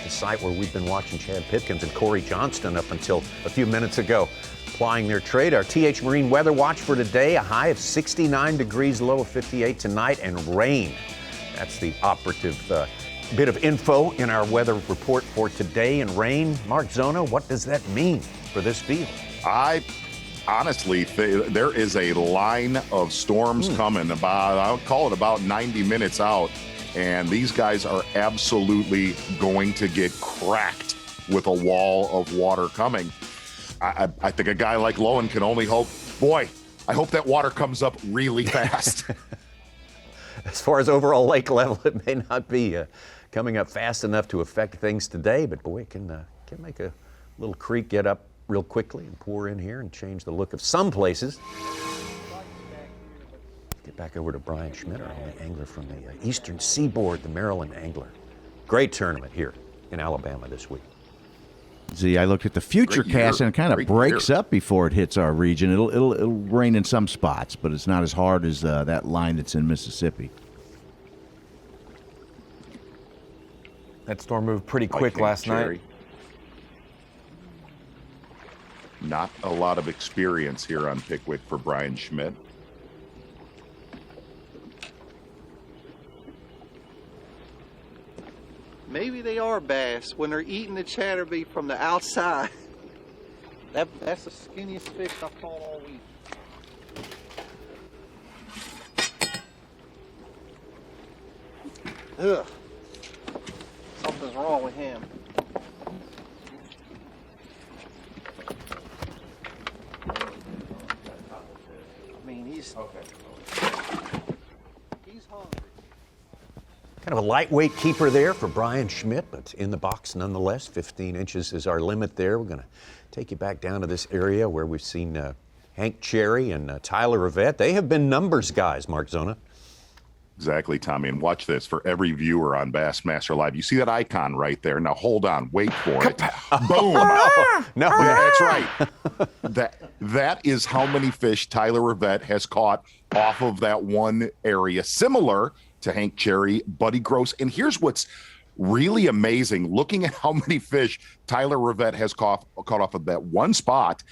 the site where we've been watching Chad Pipkins and Cory Johnston up until a few minutes ago, plying their trade. Our TH Marine weather watch for today, a high of 69 degrees, low of 58 tonight, and rain. That's the operative bit of info in our weather report for today, and rain. Mark Zona, what does that mean for this field? I honestly think there is a line of storms coming about, I'll call it about 90 minutes out. And these guys are absolutely going to get cracked with a wall of water coming. I think a guy like Lowen can only hope, boy, I hope that water comes up really fast. As far as overall lake level, it may not be coming up fast enough to affect things today, but boy, it can make a little creek get up real quickly and pour in here and change the look of some places. Get back over to Brian Schmidt, our only angler from the eastern seaboard, the Maryland angler. Great tournament here in Alabama this week. See, I looked at the future cast and it kind of breaks up before it hits our region. It'll rain in some spots, but it's not as hard as that line that's in Mississippi. That storm moved pretty quick last night. Not a lot of experience here on Pickwick for Brian Schmidt. Maybe they are bass when they're eating the chatterbait from the outside. That's the skinniest fish I've caught all week. Ugh. Something's wrong with him. I mean, he's hungry. Kind of a lightweight keeper there for Brian Schmidt, but in the box nonetheless. 15 inches is our limit there. We're going to take you back down to this area where we've seen Hank Cherry and Tyler Rivette. They have been numbers guys, Mark Zona. Exactly, Tommy. And watch this for every viewer on Bassmaster Live. You see that icon right there? Now hold on, wait for it. Boom! No, that's right. That is how many fish Tyler Rivette has caught off of that one area, similar to Hank Cherry, Buddy Gross. And here's what's really amazing, looking at how many fish Tyler Rivette has caught off of that one spot,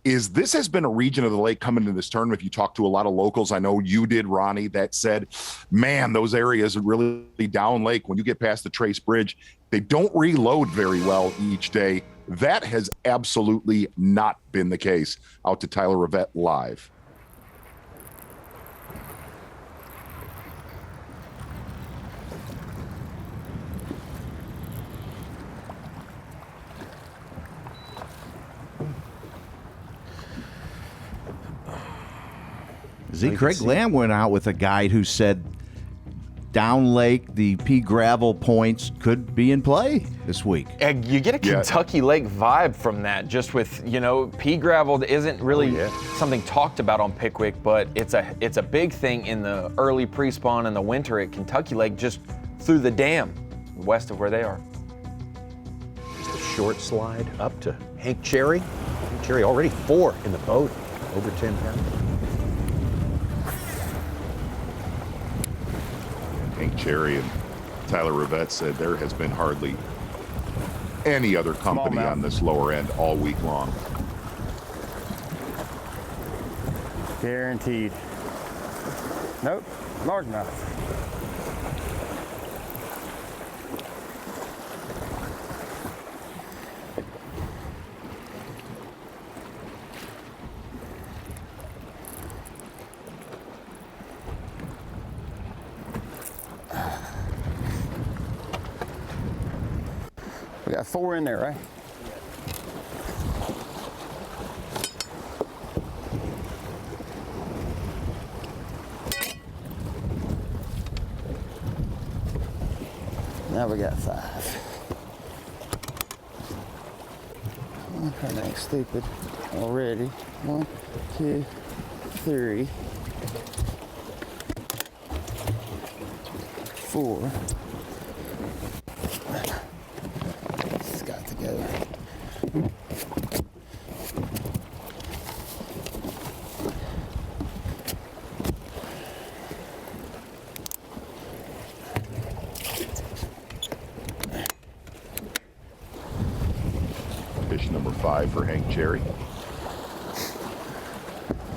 is this has been a region of the lake coming into this tournament. If you talk to a lot of locals, I know you did, Ronnie, that said, man, those areas are really down lake. When you get past the Trace Bridge, they don't reload very well each day. That has absolutely not been the case out to Tyler Rivette live. Craig Lamb went out with a guide who said down lake, the pea gravel points could be in play this week. And you get a Kentucky Lake vibe from that, just with, pea gravel isn't really something talked about on Pickwick, but it's a big thing in the early pre-spawn in the winter at Kentucky Lake, just through the dam west of where they are. Just a short slide up to Hank Cherry. Hank Cherry already 4 in the boat, over 10 pounds. Hank Cherry and Tyler Rivette said there has been hardly any other company on this lower end all week long. Guaranteed. Nope, largemouth. We got 4 in there, right? Now we got 5. That ain't stupid already. 1, 2, 3, 4. It's got to go. Fish number 5 for Hank Cherry.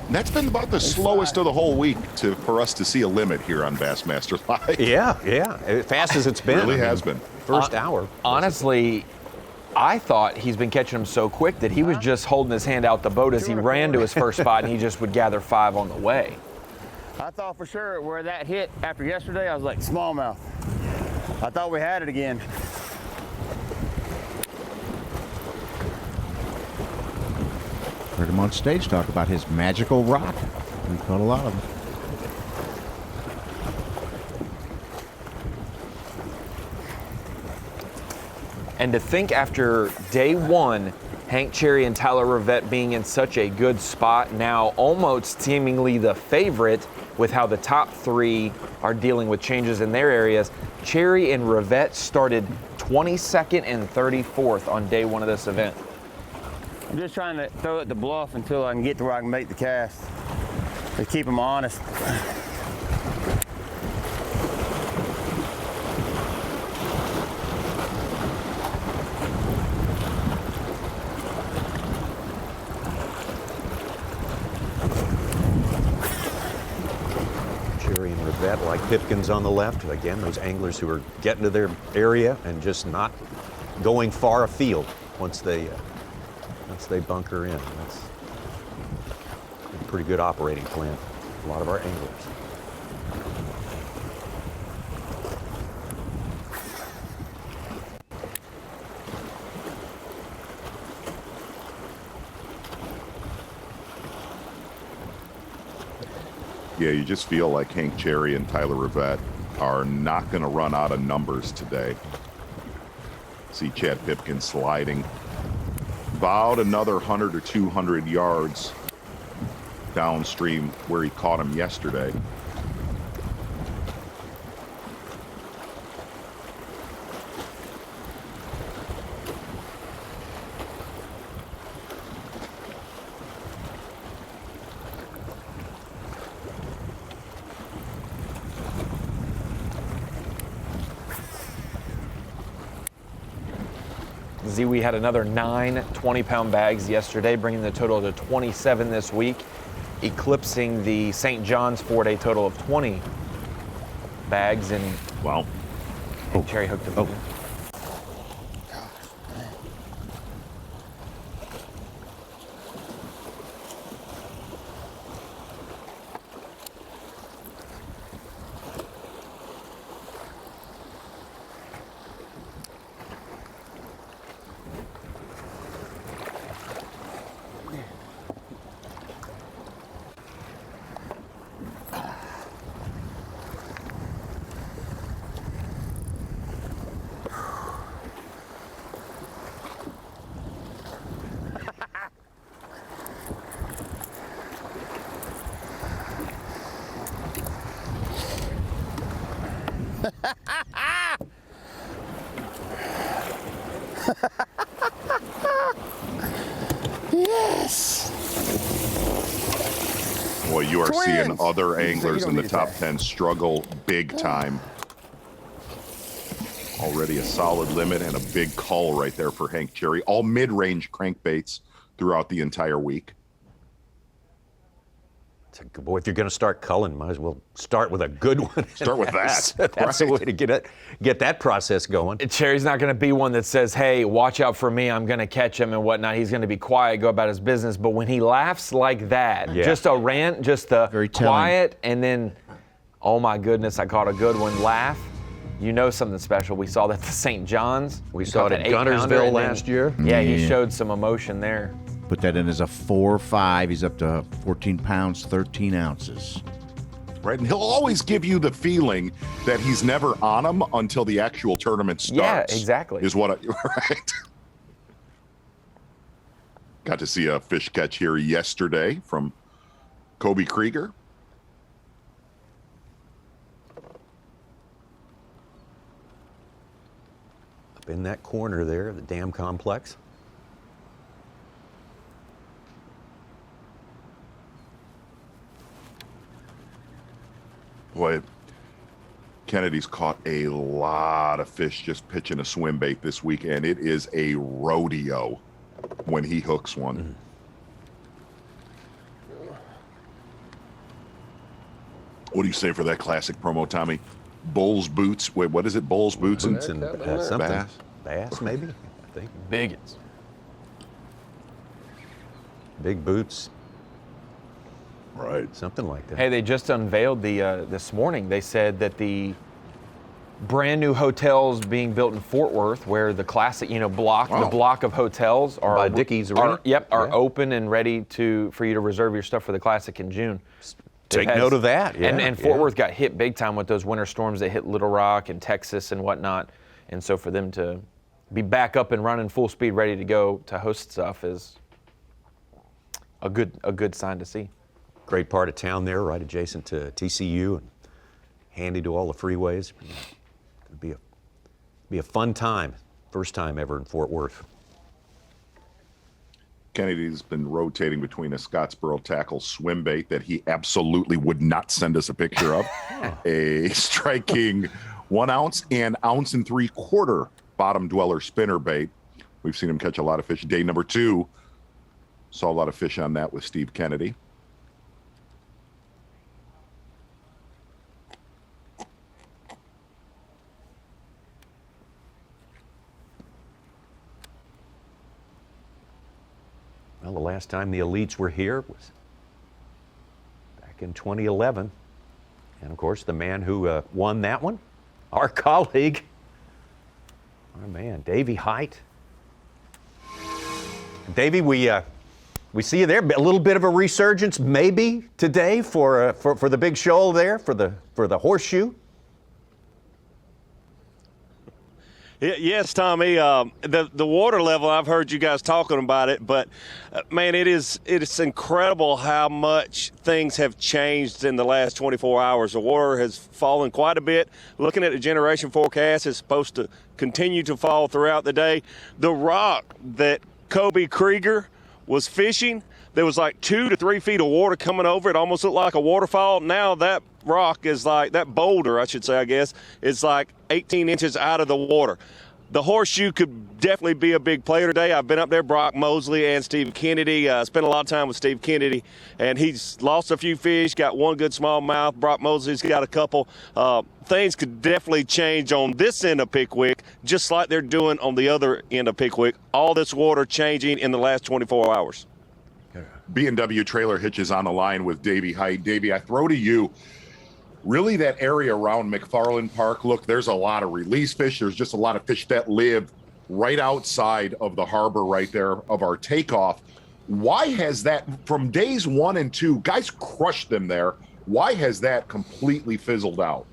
And that's been about the slowest of the whole week for us to see a limit here on Bassmaster Live. Yeah, as fast as it's been. It really has been. First hour. Honestly, I thought he's been catching them so quick that he was just holding his hand out the boat as he ran to his first spot, and he just would gather 5 on the way. I thought for sure where that hit after yesterday, I was like, smallmouth. I thought we had it again. Heard him on stage talk about his magical rock. We caught a lot of them. And to think after day 1, Hank Cherry and Tyler Rivette being in such a good spot, now almost seemingly the favorite with how the top 3 are dealing with changes in their areas. Cherry and Rivette started 22nd and 34th on day 1 of this event. I'm just trying to throw it to bluff until I can get to where I can make the cast. To keep them honest. Cherry and Rivette, like Pipkins on the left. Again, those anglers who are getting to their area and just not going far afield once they bunker in. That's a pretty good operating plan for a lot of our anglers. Yeah, you just feel like Hank Cherry and Tyler Rivette are not going to run out of numbers today. See Chad Pipkins sliding about another 100 or 200 yards downstream where he caught him yesterday. Z, we had another 9 20-pound bags yesterday, bringing the total to 27 this week, eclipsing the St. John's 4-day total of 20 bags. And wow, Cherry hooked him. Yes! Boy, you are Twins! seeing other anglers in the need top that. 10 struggle big time. Already a solid limit and a big call right there for Hank Cherry. All mid-range crankbaits throughout the entire week. Boy, if you're going to start culling, might as well start with a good one. Start with that. That's the way to get that process going. Cherry's not going to be one that says, hey, watch out for me, I'm going to catch him and whatnot. He's going to be quiet, go about his business. But when he laughs like that, just a rant, just the Very telling. quiet, and then, oh my goodness, I caught a good one, laugh, you know something special. We saw that at the St. John's. We saw it at Guntersville last year. Yeah, he showed some emotion there. Put that in as a 4-5. He's up to 14 pounds, 13 ounces. Right, and he'll always give you the feeling that he's never on them until the actual tournament starts. Yeah, exactly. Is what I, right? Got to see a fish catch here yesterday from Kobe Krieger. Up in that corner there of the dam complex. Boy, Kennedy's caught a lot of fish just pitching a swim bait this week, and it is a rodeo when he hooks one. What do you say for that classic promo, Tommy? Bull's boots. Wait, what is it? Bull's boots and Something. Bass? Bass, maybe? I think. Biggins. Big boots. Right. Something like that. Hey, they just unveiled the this morning. They said that the brand new hotels being built in Fort Worth, where the classic, block, the block of hotels are by Dickies Arena? are open and ready for you to reserve your stuff for the classic in June. Take note of that. Yeah, and Fort Worth got hit big time with those winter storms that hit Little Rock and Texas and whatnot. And so for them to be back up and running full speed, ready to go to host stuff is a good sign to see. Great part of town there, right adjacent to TCU and handy to all the freeways. It'll be a fun time. First time ever in Fort Worth. Kennedy's been rotating between a Scottsboro tackle swim bait that he absolutely would not send us a picture of, a striking 1 ounce and 1 3/4 ounce bottom dweller spinner bait. We've seen him catch a lot of fish. Day number 2, saw a lot of fish on that with Steve Kennedy. Well, the last time the Elites were here was back in 2011. And of course, the man who won that one, our colleague, our man, Davey Hyde. Davey, we see you there. A little bit of a resurgence, maybe today for the big shoal there, for the horseshoe. Yes, Tommy. The water level, I've heard you guys talking about it, but man, it is incredible how much things have changed in the last 24 hours. The water has fallen quite a bit. Looking at the generation forecast, it's supposed to continue to fall throughout the day. The rock that Krieger was fishing, there was like 2 to 3 feet of water coming over. It almost looked like a waterfall. Now that rock is like, that boulder, I should say, I guess, is like 18 inches out of the water. The horseshoe could definitely be a big player today. I've been up there, Brock Mosley and Steve Kennedy. Spent a lot of time with Steve Kennedy, and he's lost a few fish, got one good smallmouth. Brock Mosley's got a couple. Things could definitely change on this end of Pickwick, just like they're doing on the other end of Pickwick. All this water changing in the last 24 hours. B&W Trailer Hitches on the line with Davey Hyde. Davey, I throw to you. Really, that area around McFarland Park, look, there's a lot of release fish. There's just a lot of fish that live right outside of the harbor right there of our takeoff. Why has that, from days 1 and 2, guys crushed them there. Why has that completely fizzled out?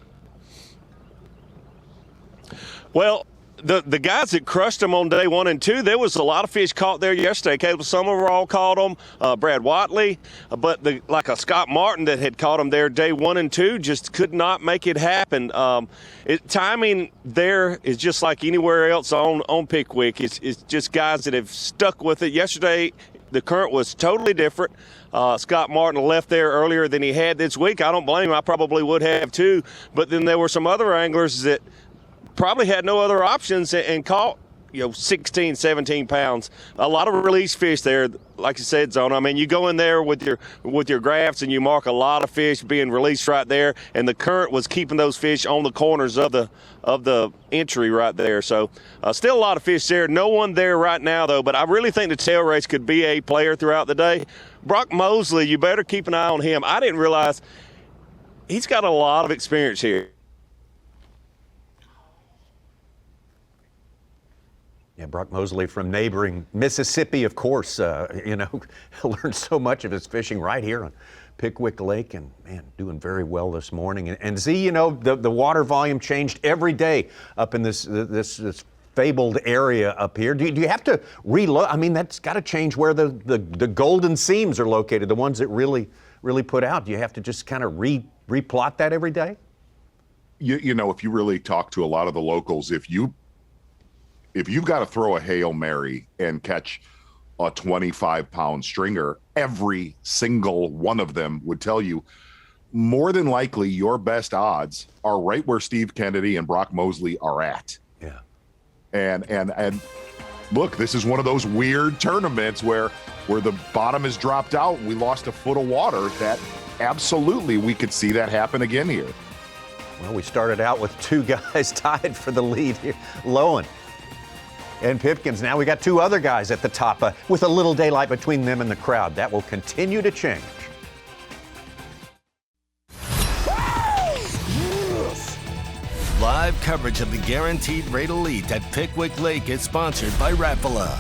Well, the guys that crushed them on day 1 and 2, there was a lot of fish caught there yesterday. Caleb Summerall caught them, Brad Watley, but like a Scott Martin that had caught them there day 1 and 2 just could not make it happen. Timing there is just like anywhere else on Pickwick. It's just guys that have stuck with it. Yesterday, the current was totally different. Scott Martin left there earlier than he had this week. I don't blame him. I probably would have too. But then there were some other anglers that probably had no other options and caught, 16, 17 pounds. A lot of release fish there, like you said, Zona. I mean, you go in there with your graphs and you mark a lot of fish being released right there, and the current was keeping those fish on the corners of the entry right there. So still a lot of fish there. No one there right now, though, but I really think the tail race could be a player throughout the day. Brock Mosley, you better keep an eye on him. I didn't realize he's got a lot of experience here. Yeah, Brock Mosley from neighboring Mississippi, of course, learned so much of his fishing right here on Pickwick Lake, and man, doing very well this morning. And Z, the water volume changed every day up in this fabled area up here. Do you have to reload? I mean, that's got to change where the golden seams are located, the ones that really put out. Do you have to just kind of replot that every day? If you really talk to a lot of the locals, if you've got to throw a Hail Mary and catch a 25-pound stringer, every single one of them would tell you more than likely your best odds are right where Steve Kennedy and Brock Mosley are at. Yeah. And look, this is one of those weird tournaments where the bottom is dropped out. We lost a foot of water. That absolutely we could see that happen again here. Well, we started out with 2 guys tied for the lead here. Lowen and Pipkins. Now we got 2 other guys at the top with a little daylight between them and the crowd. That will continue to change. Live coverage of the Guaranteed Rate Elite at Pickwick Lake is sponsored by Rapala.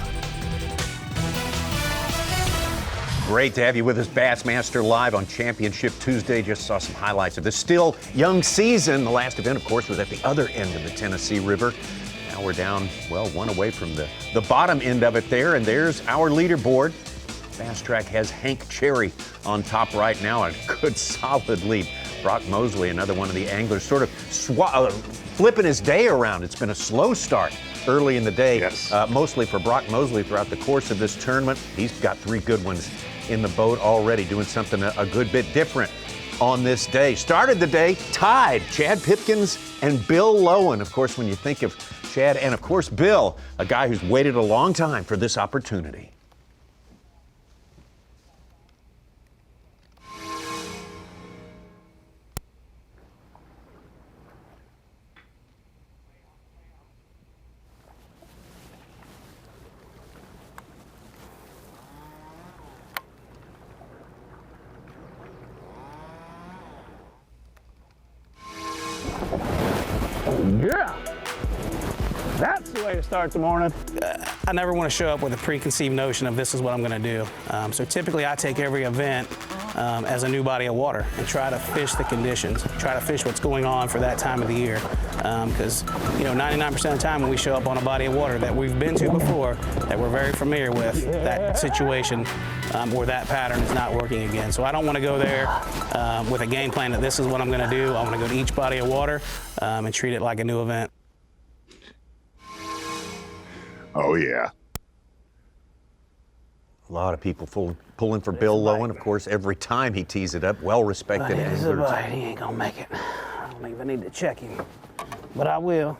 Great to have you with us, Bassmaster Live on Championship Tuesday. Just saw some highlights of the still young season. The last event, of course, was at the other end of the Tennessee River. Now we're down, one away from the bottom end of it there, and there's our leaderboard. Fast Track has Hank Cherry on top right now, a good solid lead. Brock Mosley, another one of the anglers, sort of flipping his day around. It's been a slow start early in the day, yes. Mostly for Brock Mosley throughout the course of this tournament. He's got 3 good ones in the boat already, doing something a good bit different on this day. Started the day tied, Chad Pipkins and Bill Lowen. Of course, when you think of Chad and, of course, Bill, a guy who's waited a long time for this opportunity. Yeah, that's the way to start the morning. I never want to show up with a preconceived notion of this is what I'm going to do. So typically I take every event as a new body of water and try to fish the conditions, try to fish what's going on for that time of the year. Because 99% of the time when we show up on a body of water that we've been to before, that we're very familiar with, that situation or that pattern is not working again. So I don't want to go there with a game plan that this is what I'm going to do. I want to go to each body of water and treat it like a new event. Oh, yeah. A lot of people pulling for Bill Lowen, of course, every time he tees it up. Well-respected angler. He ain't going to make it. I don't even need to check him, but I will.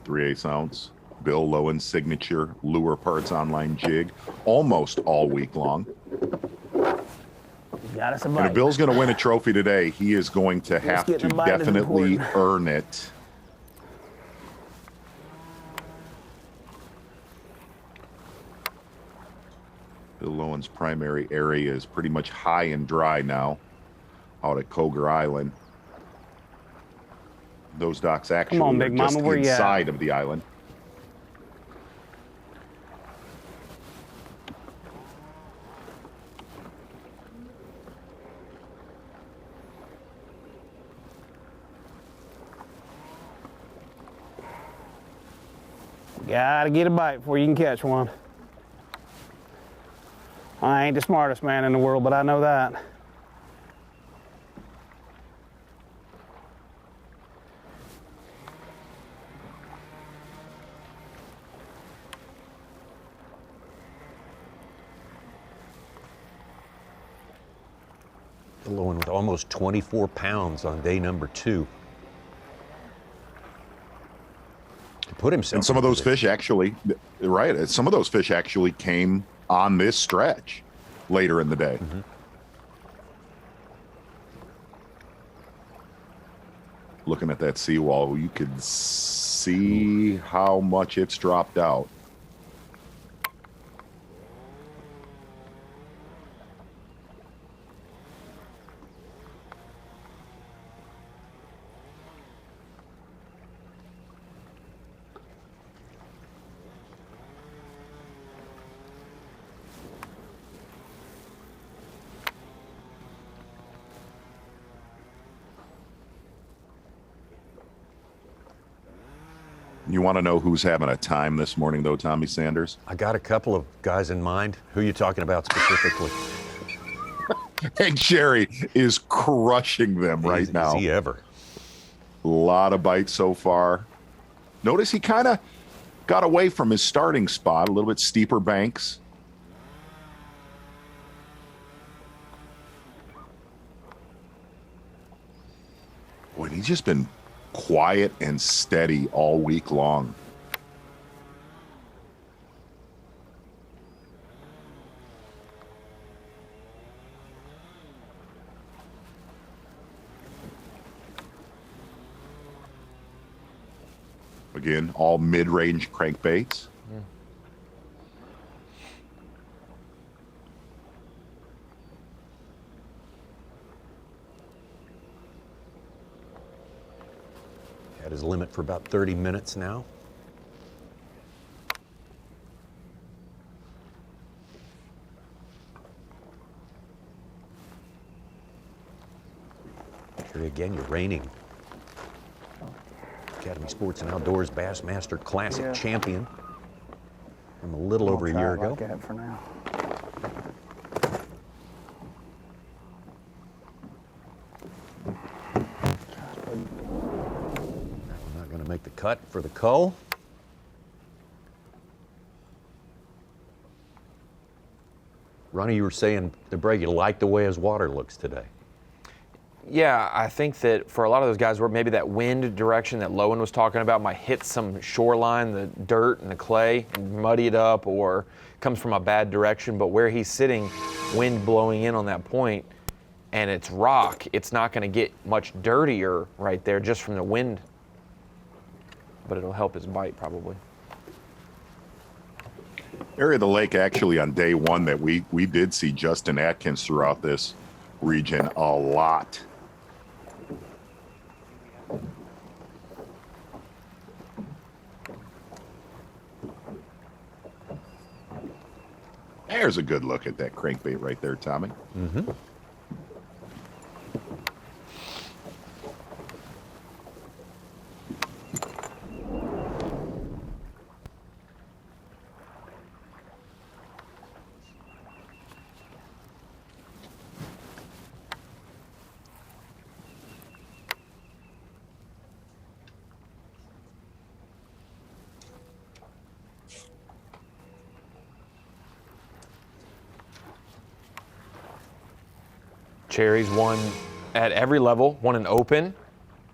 3/8 ounce. Bill Lowen signature Lure Parts online jig almost all week long. Got us a And bite. if Bill's going to win a trophy today, he is going to have to getting a bite is definitely important. earn it. Bill Lowen's primary area is pretty much high and dry now out at Coger Island. Those docks actually on, are Big just Mama, where you at? inside of the island. Gotta get a bite before you can catch one. I ain't the smartest man in the world, but I know that. Bill Lowen with almost 24 pounds on day number 2. Put himself. And some of those fish actually, right? Some of those fish actually came on this stretch later in the day. Mm-hmm. Looking at that seawall, you could see how much it's dropped out. You want to know who's having a time this morning, though, Tommy Sanders? I got a couple of guys in mind. Who are you talking about specifically? Hank Sherry is crushing them right now. Is he ever? A lot of bites so far. Notice he kind of got away from his starting spot, a little bit steeper banks. Boy, he's just been quiet and steady all week long. Again, all mid-range crankbaits. Yeah. Had his limit for about 30 minutes now. Here again, you're reigning Academy Sports and Outdoors Bassmaster Classic champion from a little over a year ago. Like that for now. Not going to make the cut for the cull. Ronnie, you were saying the break, you like the way his water looks today. Yeah, I think that for a lot of those guys, where maybe that wind direction that Lowen was talking about might hit some shoreline, the dirt and the clay, and muddy it up, or comes from a bad direction. But where he's sitting, wind blowing in on that point, and it's rock, it's not going to get much dirtier right there just from the wind. But it'll help his bite probably. Area of the lake, actually, on day one that we did see Justin Atkins throughout this region a lot. There's a good look at that crankbait right there, Tommy. Mm-hmm. Cherry's won at every level, won an Open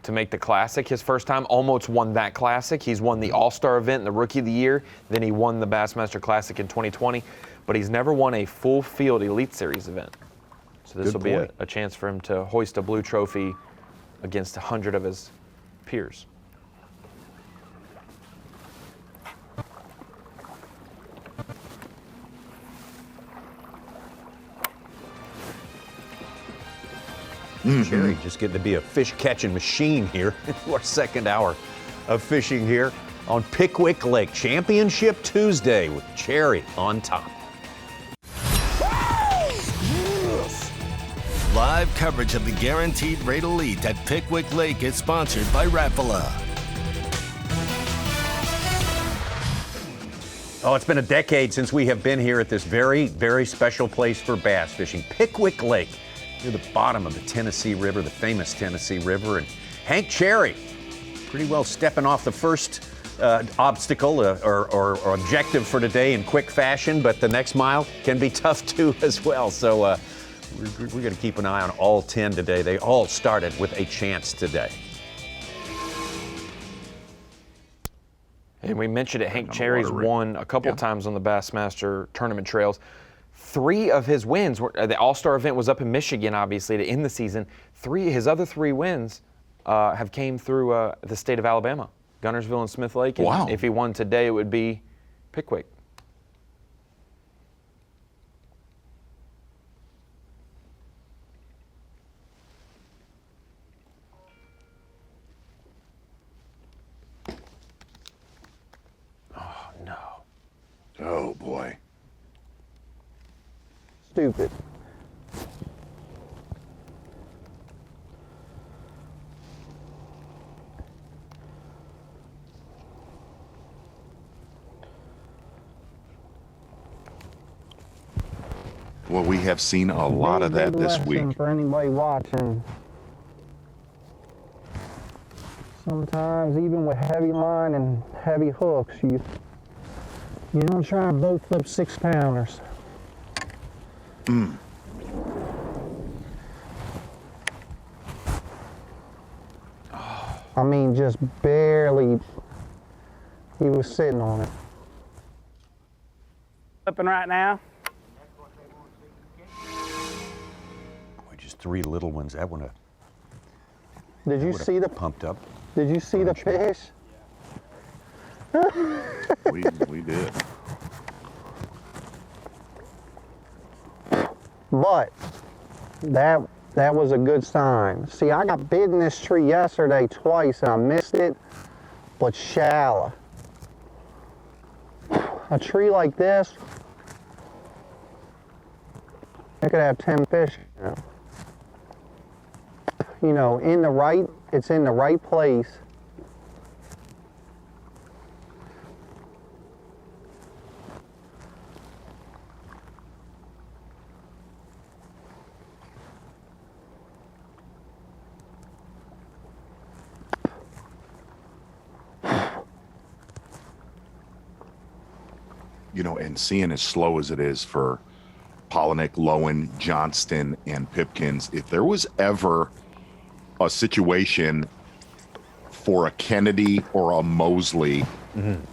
to make the Classic his first time, almost won that Classic. He's won the All-Star event, the Rookie of the Year, then he won the Bassmaster Classic in 2020, but he's never won a full field Elite Series event. So this will be a chance for him to hoist a blue trophy against 100 of his peers. Cherry just getting to be a fish catching machine here into our second hour of fishing here on Pickwick Lake. Championship Tuesday with Cherry on top. Live coverage of the Guaranteed Rate Elite at Pickwick Lake is sponsored by Rapala. Oh, it's been a decade since we have been here at this very, very special place for bass fishing, Pickwick Lake, near the bottom of the Tennessee River, the famous Tennessee River. And Hank Cherry, pretty well stepping off the first obstacle or objective for today in quick fashion, but the next mile can be tough too as well. So we're going to keep an eye on all 10 today. They all started with a chance today. And we mentioned it, Hank Cherry's won a couple times on the Bassmaster tournament trails. 3 of his wins, the All-Star event was up in Michigan, obviously, to end the season. His other 3 wins have came through the state of Alabama, Gunnersville and Smith Lake. And wow. If he won today, it would be Pickwick. Oh, no. Oh, boy. Stupid. Well, we have seen a lot of that this week. For anybody watching, sometimes even with heavy line and heavy hooks, you don't try and boat flip 6-pounders. I mean, just barely, he was sitting on it. Flipping right now. Boy, just 3 little ones. That one. Did you see the pumped up? Did you see the fish? We did. But that was a good sign. See, I got bit in this tree yesterday twice and I missed it, but shallow. A tree like this, I could have 10 fish. You know, it's in the right place. You know, and seeing as slow as it is for Pollinick, Lowen, Johnston, and Pipkins, if there was ever a situation for a Kennedy or a Mosley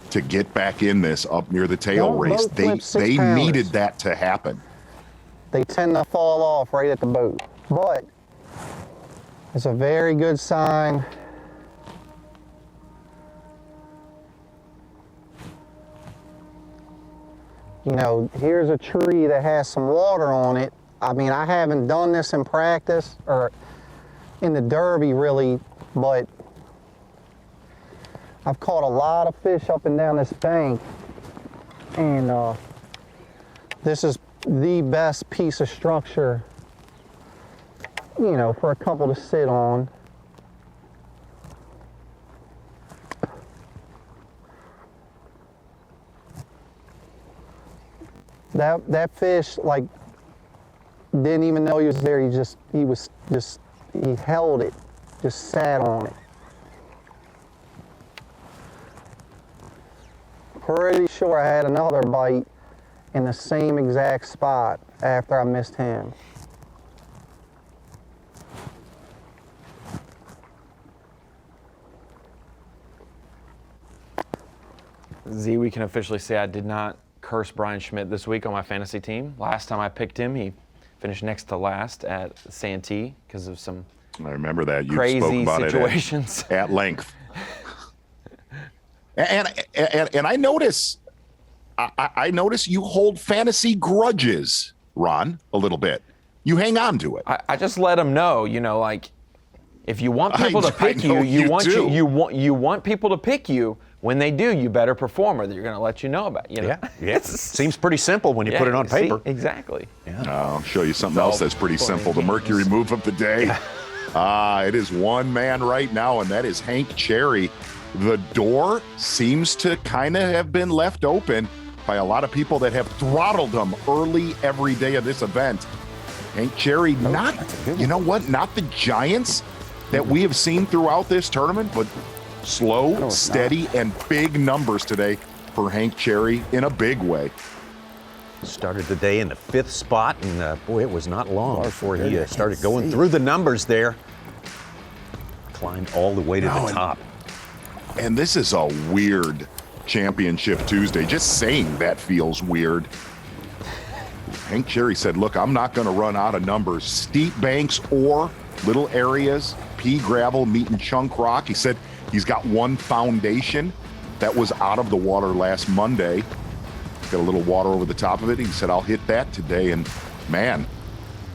to get back in this up near the tail race, they needed that to happen. They tend to fall off right at the boat, but it's a very good sign. You know, here's a tree that has some water on it. I mean, I haven't done this in practice or in the Derby really, but I've caught a lot of fish up and down this bank, and This is the best piece of structure, you know, for a couple to sit on. That fish, like, didn't even know he was there. He held it, just sat on it. Pretty sure I had another bite in the same exact spot after I missed him. Z, we can officially say I did not curse Brian Schmidt this week on my fantasy team. Last time I picked him, he finished next to last at Santee because of some I remember that. You crazy spoke about situations it at length. And I notice you hold fantasy grudges, Ron, a little bit. You hang on to it. I just let them know, you know, like if you want people to pick you, you want people to pick you. When they do, you better perform, or they're going to let you know about. You know? Yeah. Seems pretty simple when you put it on paper. See, exactly. Yeah. I'll show you something else that's pretty simple. The Mercury move of the day. It is one man right now, and that is Hank Cherry. The door seems to kind of have been left open by a lot of people that have throttled him early every day of this event. Hank Cherry, not the giants that we have seen throughout this tournament, but slow, steady, and big numbers today for Hank Cherry in a big way. Started the day in the 5th spot, and boy, it was not long before he started going through the numbers there. Climbed all the way to the top. And this is a weird Championship Tuesday. Just saying that feels weird. Hank Cherry said, look, I'm not going to run out of numbers. Steep banks or little areas, pea gravel, meeting chunk rock. He said he's got one foundation that was out of the water last Monday. Got a little water over the top of it. He said, I'll hit that today. And man,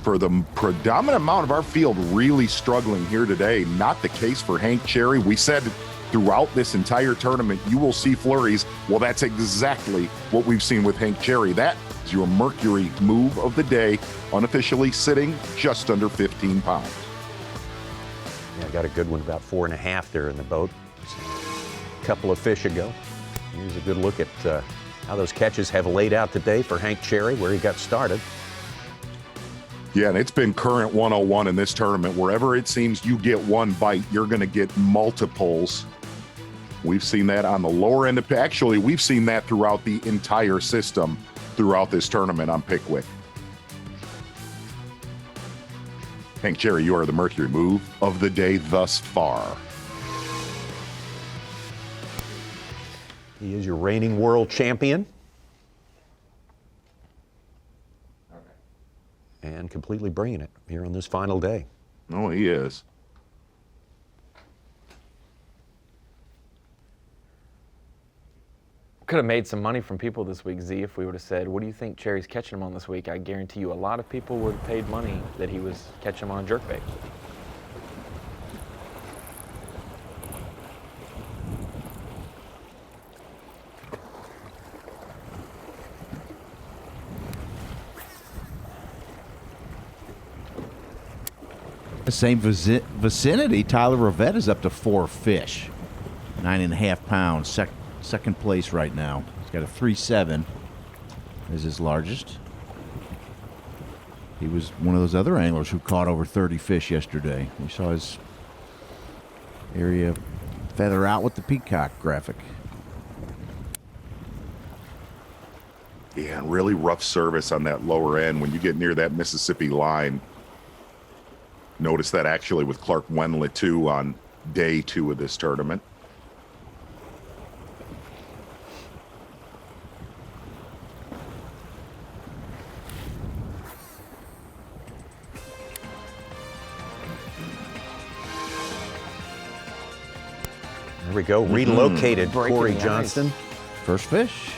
for the predominant amount of our field really struggling here today, not the case for Hank Cherry. We said throughout this entire tournament, you will see flurries. Well, that's exactly what we've seen with Hank Cherry. That is your Mercury move of the day, unofficially sitting just under 15 pounds. Yeah, I got a good one, about 4.5 there in the boat. A couple of fish ago. Here's a good look at how those catches have laid out today for Hank Cherry, where he got started. Yeah, and it's been current 101 in this tournament. Wherever it seems you get one bite, you're going to get multiples. We've seen that on the lower end of, actually, we've seen that throughout the entire system throughout this tournament on Pickwick. Hank Cherry, you are the Mercury move of the day thus far. He is your reigning world champion. And completely bringing it here on this final day. Oh, he is. Could have made some money from people this week, Z, if we would have said, what do you think Cherry's catching him on this week? I guarantee you a lot of people would have paid money that he was catching him on jerkbait. The same vicinity, Tyler Rivette is up to 4 fish. 9.5 pounds. Second place right now. He's got a 3.7 as his largest. He was one of those other anglers who caught over 30 fish yesterday. We saw his area feather out with the peacock graphic. Yeah, and really rough service on that lower end when you get near that Mississippi line. Notice that actually with Clark Wendla too on day 2 of this tournament. There we go, relocated Cory Johnston. First fish.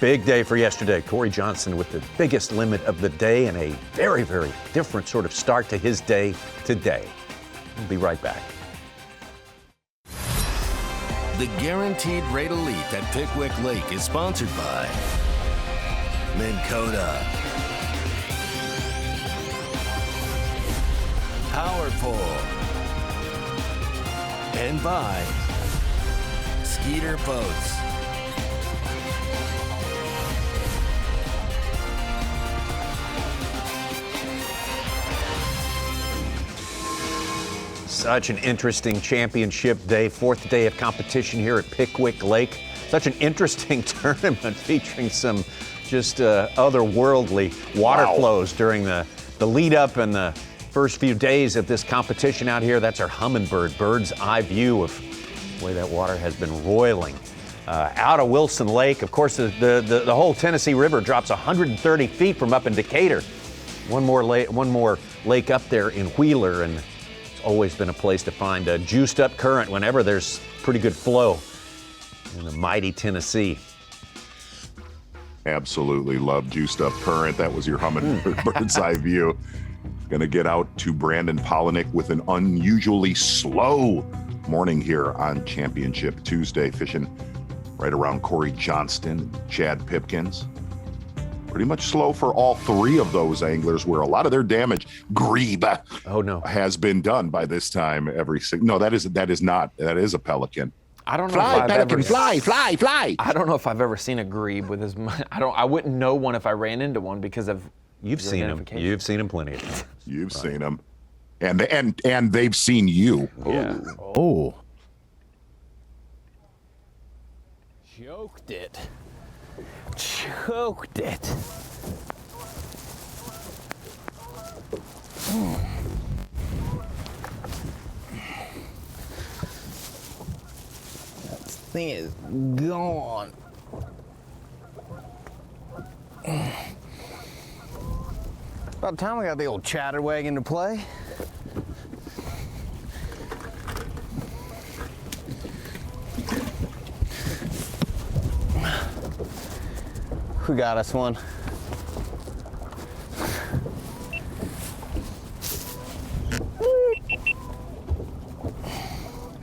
Big day for yesterday. Cory Johnston with the biggest limit of the day and a very, very different sort of start to his day today. We'll be right back. The Guaranteed Rate Elite at Pickwick Lake is sponsored by Minn Kota, Power Pole, and by Skeeter Boats. Such an interesting championship day, fourth day of competition here at Pickwick Lake. Such an interesting tournament featuring some just otherworldly water flows during the lead up and the first few days of this competition out here. That's our Humminbird bird's eye view of the way that water has been roiling out of Wilson Lake. Of course, the whole Tennessee River drops 130 feet from up in Decatur. One more lake up there in Wheeler, and it's always been a place to find a juiced up current whenever there's pretty good flow in the mighty Tennessee. Absolutely love juiced up current. That was your Humminbird bird's eye view. Going to get out to Brandon Pollinick with an unusually slow morning here on Championship Tuesday, fishing right around Cory Johnston, Chad Pipkins. Pretty much slow for all three of those anglers, where a lot of their damage, grebe, has been done by this time. That is a pelican. I don't know. Fly. I don't know if I've ever seen a grebe with as much. I wouldn't know one if I ran into one because of. You've seen them. You've seen them plenty of times. You've seen them, and they've seen you. Yeah. Oh. Choked it. That thing is gone. About time we got the old chatterwagon to play. Who got us one?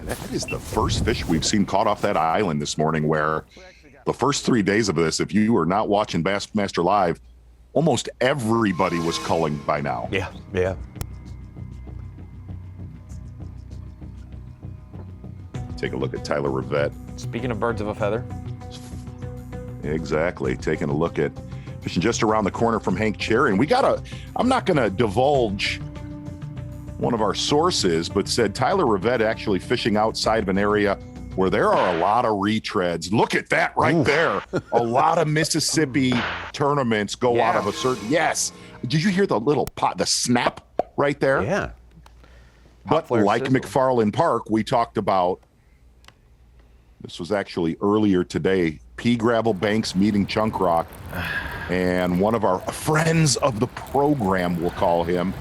That is the first fish we've seen caught off that island this morning, where the first 3 days of this, if you were not watching Bassmaster Live, almost everybody was culling by now. Yeah. Take a look at Tyler Rivette. Speaking of birds of a feather. Exactly. Taking a look at fishing just around the corner from Hank Cherry. And I'm not going to divulge one of our sources, but said Tyler Rivette actually fishing outside of an area where there are a lot of retreads. Look at that right there. A lot of Mississippi tournaments go out of a certain. Yes. Did you hear the little the snap right there? Yeah. But like McFarland Park, we talked about, this was actually earlier today, Pea Gravel Banks meeting Chunk Rock, and one of our friends of the program, we'll call him,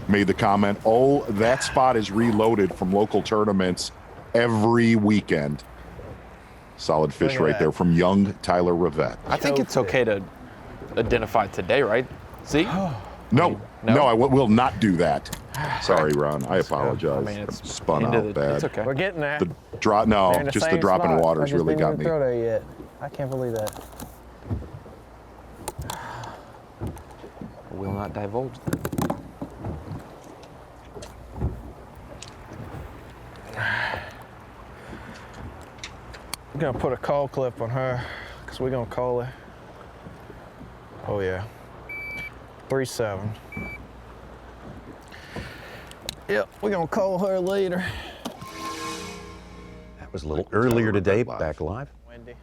made the comment, oh, that spot is reloaded from local tournaments every weekend. Solid fish right there from young Tyler Rivette. I think it's okay to identify today, right? See? No, I will not do that. Sorry, Ron. I apologize. I mean, it's spun out bad. It's okay. We're getting there. The drop in water's really got me. Throw there yet. I can't believe that. Will not divulge them. I'm gonna put a call clip on her because we're gonna call her. Oh yeah. 3-7. Yep, we're gonna call her later. That was a little earlier today, back live. Wendy.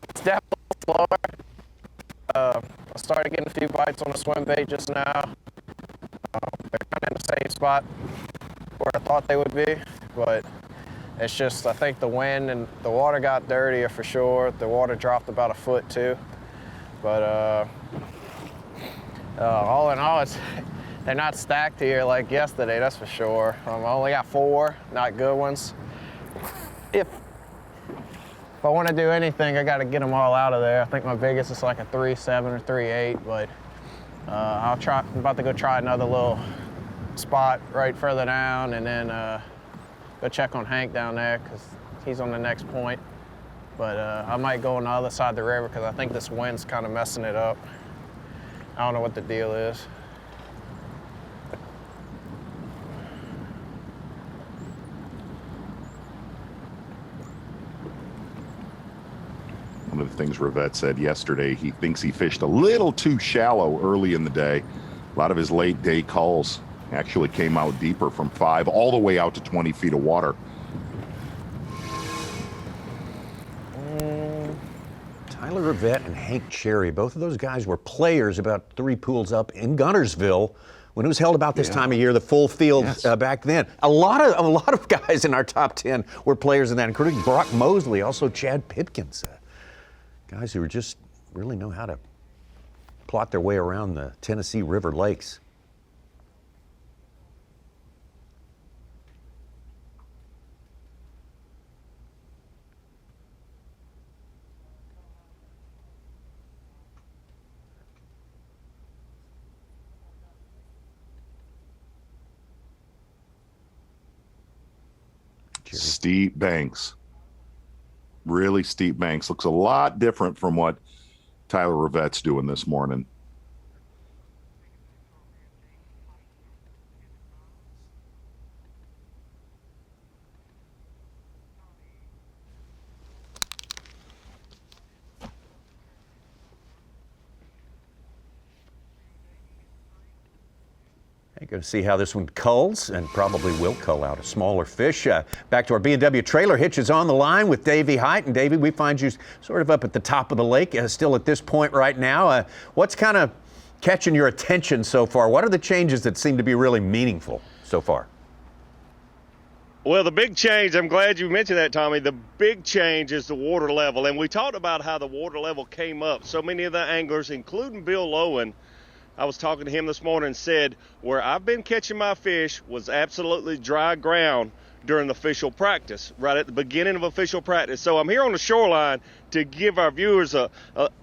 It's definitely slower. I started getting a few bites on the swim bait just now. They're kind of in the same spot where I thought they would be, but it's just, I think the wind and the water got dirtier for sure. The water dropped about a foot too. But all in all, they're not stacked here like yesterday, that's for sure. I only got 4 not good ones. If I want to do anything, I got to get them all out of there. I think my biggest is like a 3.7 or 3.8, but I'm about to go try another little spot right further down, and then go check on Hank down there because he's on the next point. But I might go on the other side of the river because I think this wind's kind of messing it up. I don't know what the deal is. One of the things Rivette said yesterday, he thinks he fished a little too shallow early in the day. A lot of his late day calls actually came out deeper from 5 all the way out to 20 feet of water. Tyler Rivette and Hank Cherry, both of those guys were players about 3 pools up in Guntersville when it was held about this time of year, the full field back then. A lot of guys in our top 10 were players in that, including Brock Mosley, also Chad Pipkins. Guys who just really know how to plot their way around the Tennessee River lakes. Steep banks. Really steep banks. Looks a lot different from what Tyler Rivette's doing this morning. Going to see how this one culls, and probably will cull out a smaller fish. Back to our B&W trailer hitch is on the line with Davey Hyde. And Davey, we find you sort of up at the top of the lake, still at this point right now. What's kind of catching your attention so far? What are the changes that seem to be really meaningful so far? Well, the big change, I'm glad you mentioned that, Tommy. The big change is the water level. And we talked about how the water level came up. So many of the anglers, including Bill Lowen, I was talking to him this morning and said, where I've been catching my fish was absolutely dry ground during the official practice, right at the beginning of official practice. So I'm here on the shoreline to give our viewers a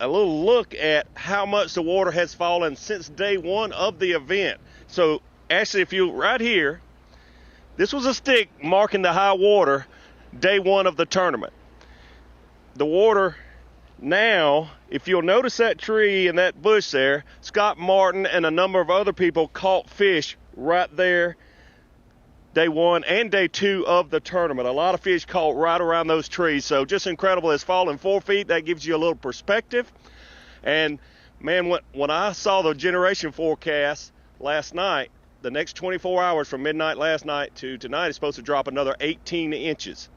little look at how much the water has fallen since day 1 of the event. So actually, if you right here, this was a stick marking the high water day 1 of the tournament. The water now, if you'll notice that tree and that bush there, Scott Martin and a number of other people caught fish right there day 1 and day 2 of the tournament. A lot of fish caught right around those trees. So just incredible. It's fallen 4 feet. That gives you a little perspective. And man, when I saw the generation forecast last night, the next 24 hours from midnight last night to tonight is supposed to drop another 18 inches.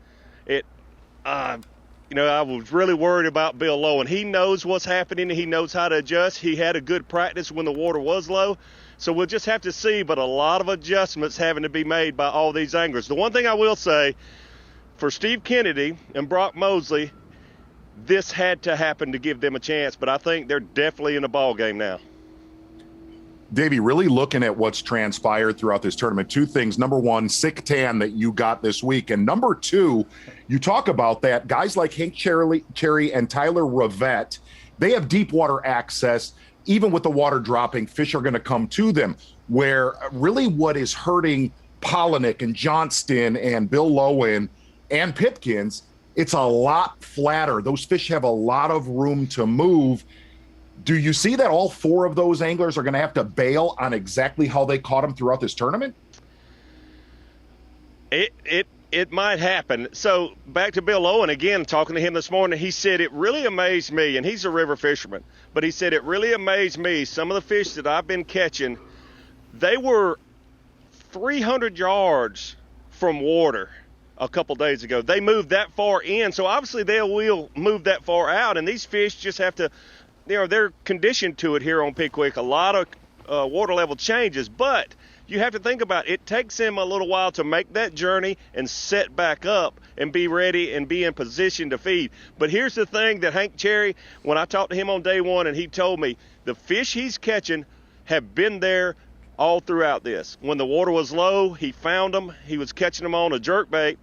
I was really worried about Bill Lowen. He knows what's happening. He knows how to adjust. He had a good practice when the water was low. So we'll just have to see, but a lot of adjustments having to be made by all these anglers. The one thing I will say, for Steve Kennedy and Brock Mosley, this had to happen to give them a chance, but I think they're definitely in the ball game now. Davey, really looking at what's transpired throughout this tournament, 2 things. Number 1, sick tan that you got this week. And number 2, you talk about that. Guys like Hank Cherry and Tyler Rivette, they have deep water access. Even with the water dropping, fish are going to come to them. Where really what is hurting Pollinick and Johnston and Bill Lowen and Pipkins, it's a lot flatter. Those fish have a lot of room to move. Do you see that all 4 of those anglers are going to have to bail on exactly how they caught them throughout this tournament? It might happen. So back to Bill Lowen again, talking to him this morning, he said it really amazed me, and he's a river fisherman, but he said it really amazed me. Some of the fish that I've been catching, they were 300 yards from water a couple days ago. They moved that far in, so obviously they will move that far out, and these fish just have to, they're conditioned to it here on Pickwick. A lot of water level changes, but you have to think about it takes them a little while to make that journey and set back up and be ready and be in position to feed. But here's the thing that Hank Cherry, when I talked to him on day 1, and he told me the fish he's catching have been there all throughout this. When the water was low, he found them. He was catching them on a jerkbait.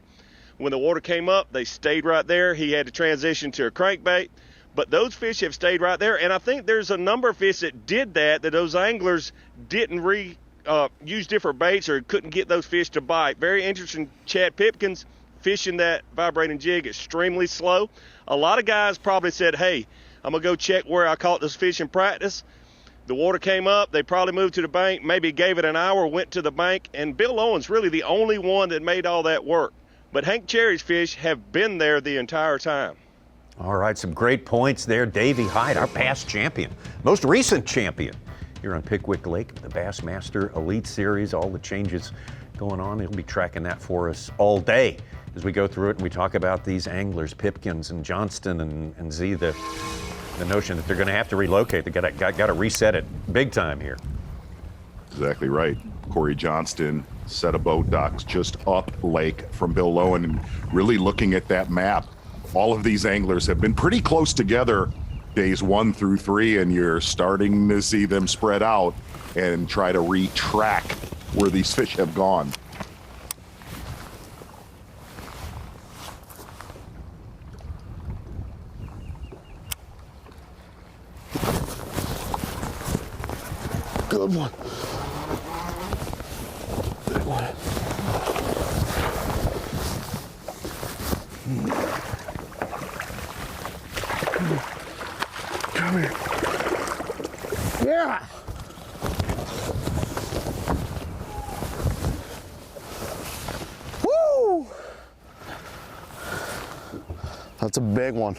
When the water came up, they stayed right there. He had to transition to a crankbait. But those fish have stayed right there, and I think there's a number of fish that did that those anglers didn't use different baits or couldn't get those fish to bite. Very interesting. Chad Pipkins fishing that vibrating jig extremely slow. A lot of guys probably said, hey, I'm going to go check where I caught this fish in practice. The water came up. They probably moved to the bank, maybe gave it an hour, went to the bank, and Bill Owen's really the only one that made all that work. But Hank Cherry's fish have been there the entire time. All right, some great points there. Davey Hyde, our past champion, most recent champion here on Pickwick Lake, the Bassmaster Elite Series, all the changes going on. He'll be tracking that for us all day as we go through it and we talk about these anglers, Pipkins and Johnston and Z, the notion that they're going to have to relocate. They got to reset it big time here. Exactly right. Cory Johnston set a boat docks just up lake from Bill Owen, and really looking at that map, all of these anglers have been pretty close together days 1 through 3, and you're starting to see them spread out and try to retrack where these fish have gone. Good one. Big one. Come here. Yeah. Woo! That's a big one.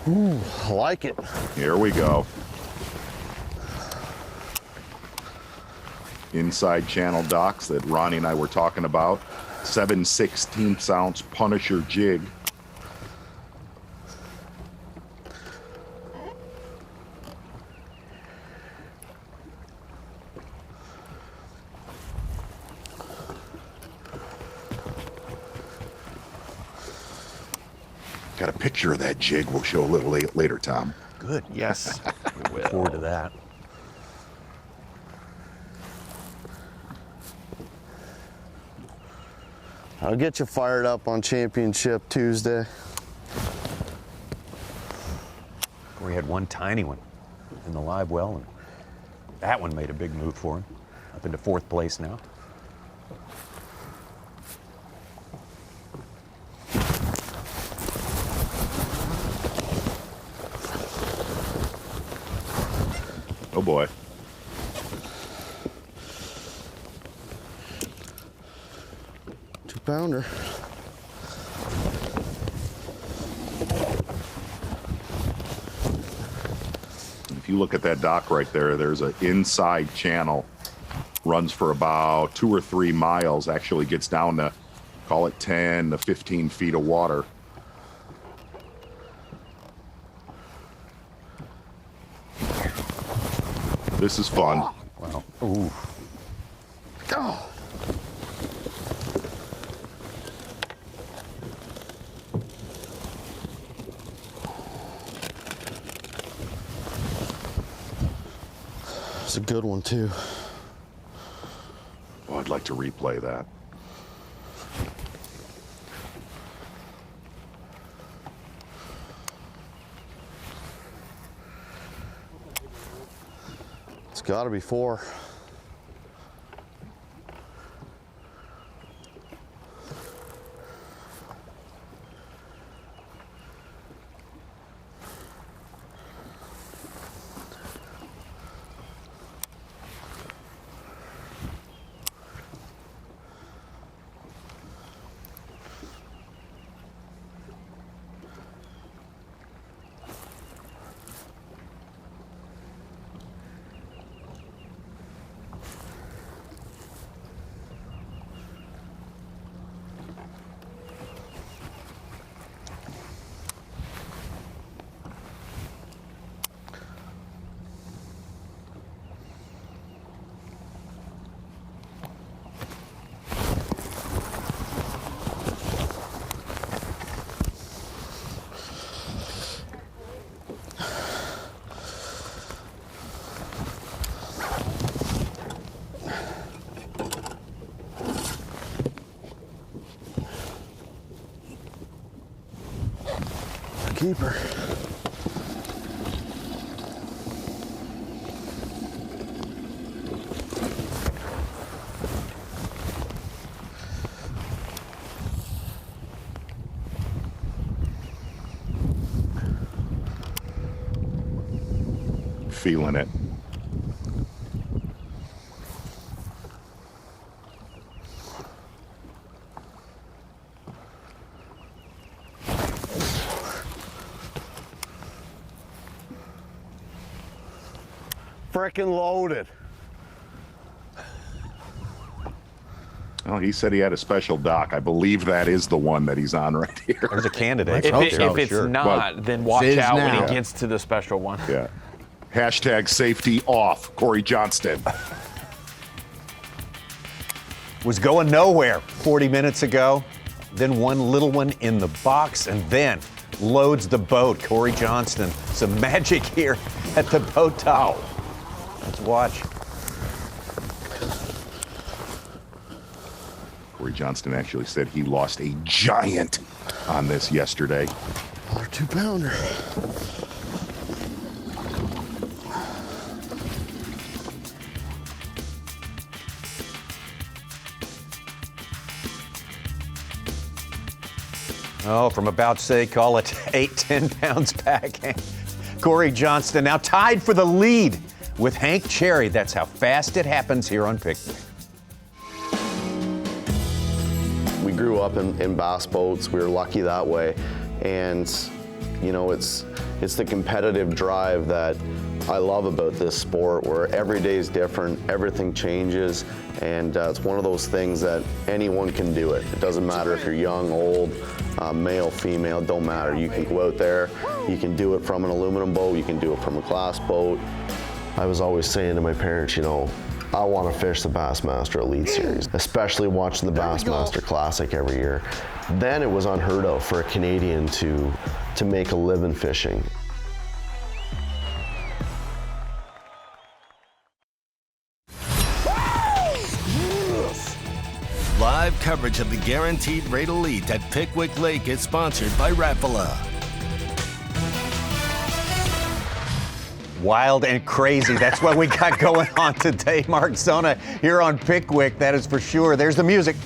Ooh, I like it. Here we go. Inside channel docks that Ronnie and I were talking about. 7/16 ounce Punisher jig. Got a picture of that jig we'll show a little later, Tom. Good. Yes. We look forward to that. I'll get you fired up on Championship Tuesday. We had one tiny one in the live well, and that one made a big move for him. Up into 4th place now. Oh boy. Pounder. If you look at that dock right there, there's an inside channel, runs for about 2 or 3 miles, actually gets down to, call it 10 to 15 feet of water. This is fun. Wow. Ooh. Oh. It's a good one too. Oh, I'd like to replay that. It's got to be 4. keeper. Feeling it. Frickin' loaded. Oh, he said he had a special dock. I believe that is the one that he's on right here. There's a candidate. If it's not, But then watch it is out when now. he gets to the special one. Yeah. Hashtag safety off, Cory Johnston. Was going nowhere 40 minutes ago. Then one little one in the box, and then loads the boat. Cory Johnston. Some magic here at the boat top. Let's watch. Cory Johnston actually said he lost a giant on this yesterday. Another 2-pounder. Oh, from about, say, call it 8-10 pounds back. Cory Johnston now tied for the lead with Hank Cherry. That's how fast it happens here on Pickwick. We grew up in bass boats. We were lucky that way. And, you know, it's the competitive drive that I love about this sport, where every day is different, everything changes, and it's one of those things that anyone can do it. It doesn't matter if you're young, old, male, female, don't matter. You can go out there, you can do it from an aluminum boat, you can do it from a glass boat. I was always saying to my parents, you know, I want to fish the Bassmaster Elite Series, especially watching the Bassmaster Classic every year. Then it was unheard of for a Canadian to make a living fishing. Live coverage of the Guaranteed Rate Elite at Pickwick Lake is sponsored by Rapala. Wild and crazy. That's what we got going on today. Mark Zona here on Pickwick, that is for sure. There's the music.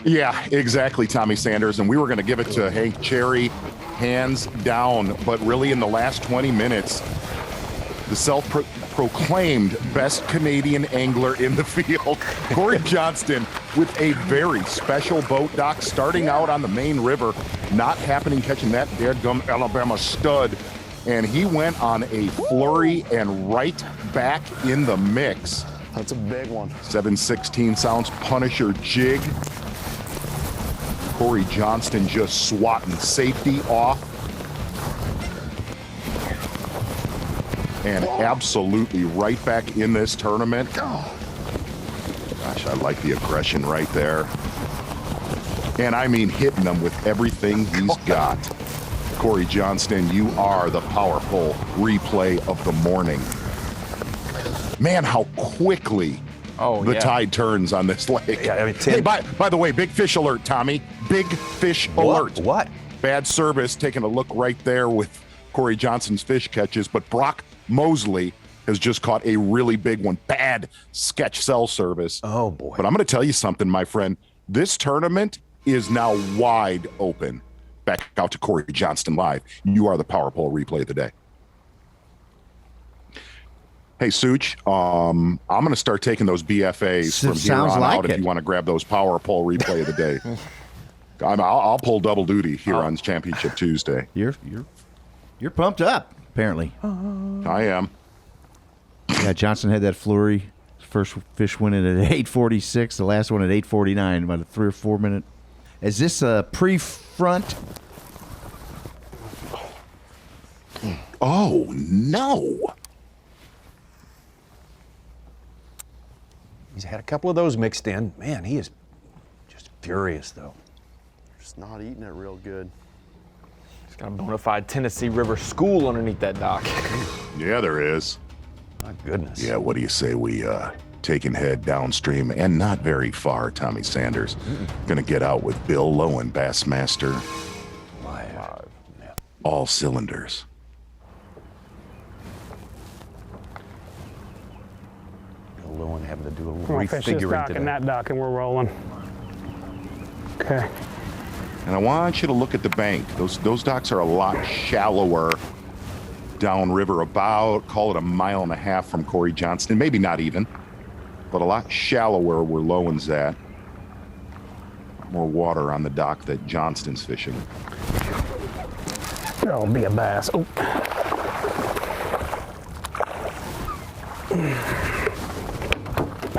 Yeah, exactly, Tommy Sanders. And we were going to give it to Hank Cherry, hands down. But really, in the last 20 minutes, the self-proclaimed best Canadian angler in the field, Cory Johnston, with a very special boat dock, starting out on the main river, not happening catching that deadgum Alabama stud. And he went on a flurry and right back in the mix. That's a big one. 7/16 ounce Punisher jig. Cory Johnston just swatting safety off. And absolutely right back in this tournament. Gosh, I like the aggression right there. And I mean hitting them with everything he's got. Cory Johnston, you are the powerful replay of the morning. Man, how quickly the tide turns on this lake. Yeah, I mean, hey, by the way, big fish alert, Tommy. Big fish alert. What? Bad service, taking a look right there with Cory Johnston's fish catches, but Brock Mosley has just caught a really big one. Bad sketch cell service. Oh, boy. But I'm going to tell you something, my friend. This tournament is now wide open. Back out to Cory Johnston live. You are the Power Pole replay of the day. Hey, Such, I'm going to start taking those BFAs from here on out if you want to grab those Power Pole replay of the day. I'll pull double duty here on Championship Tuesday. You're pumped up, apparently. I am. Yeah, Johnston had that flurry. First fish went in at 8:46, the last one at 8:49, about a 3 or 4 minute. Is this a pre-front? Oh, no. He's had a couple of those mixed in. Man, he is just furious, though. Just not eating it real good. He's got a bona fide Tennessee River school underneath that dock. Yeah, there is. My goodness. Yeah, what do you say we take and head downstream and not very far, Tommy Sanders. Gonna get out with Bill Lowen, Bassmaster. Live. Yeah. all cylinders. Low and having to do a little We're gonna fish this refiguring dock today. and that dock, and we're rolling. Okay. And I want you to look at the bank. Those docks are a lot shallower downriver, about, call it 1.5 miles from Cory Johnston. Maybe not even, but a lot shallower where Lowen's at. More water on the dock that Johnston's fishing. There'll be a bass. Oh.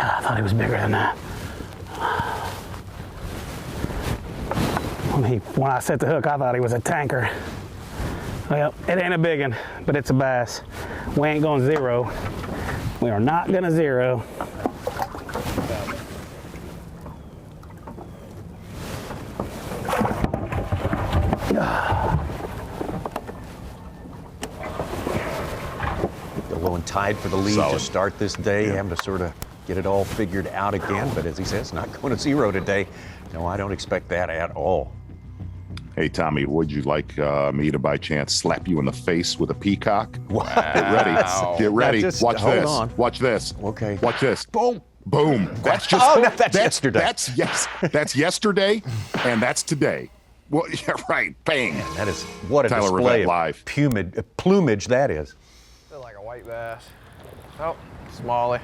I thought he was bigger than that. When I set the hook, I thought he was a tanker. Well, it ain't a big one, but it's a bass. We ain't going zero. We are not gonna zero. The low and tide for the lead Solid. to start this day, having to sort of get it all figured out again. But as he says, not going to zero today. No, I don't expect that at all. Hey, Tommy, would you like me to, by chance, slap you in the face with a peacock? Wow. Get ready. Get ready. Just Watch hold this. on. Watch this. Okay. Watch this. Boom. Boom. That's just. Oh, no, that's yesterday. That's yesterday, and that's today. Well, yeah, right. Bang. Man, that is what a Tyler display Rivette live. of plumage that is. Feel like a white bass. Oh, smallie.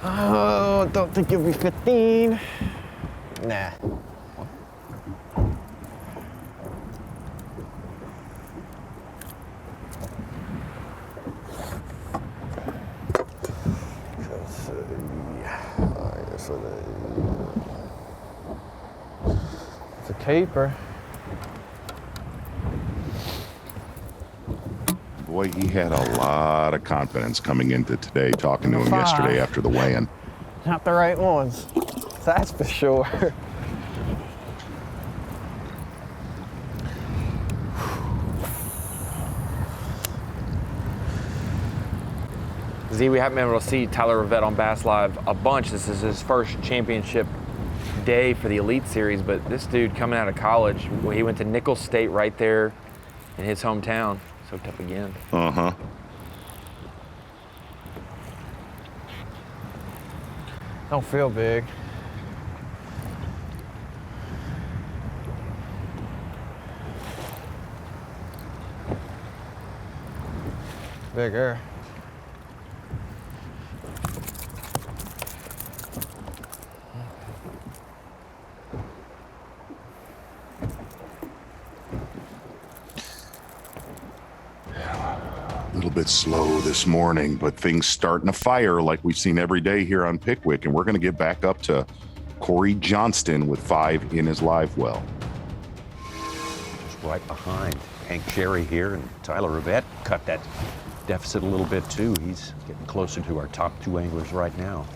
Oh, don't think you'll be 15. Nah. It's a caper. Boy, he had a lot of confidence coming into today, talking to him 5. yesterday after the weigh-in. Not the right ones. That's for sure. Z, we haven't been able to see Tyler Rivette on Bass Live a bunch. This is his first championship day for the Elite Series, but this dude coming out of college, well, he went to Nicholls State right there in his hometown. Soaked up again. Uh-huh. Don't feel big. Bigger. A little bit slow this morning, but things starting to fire like we've seen every day here on Pickwick, and we're going to get back up to Cory Johnston with 5 in his live well. Just right behind Hank Sherry here, and Tyler Rivette cut that deficit a little bit too. He's getting closer to our top 2 anglers right now.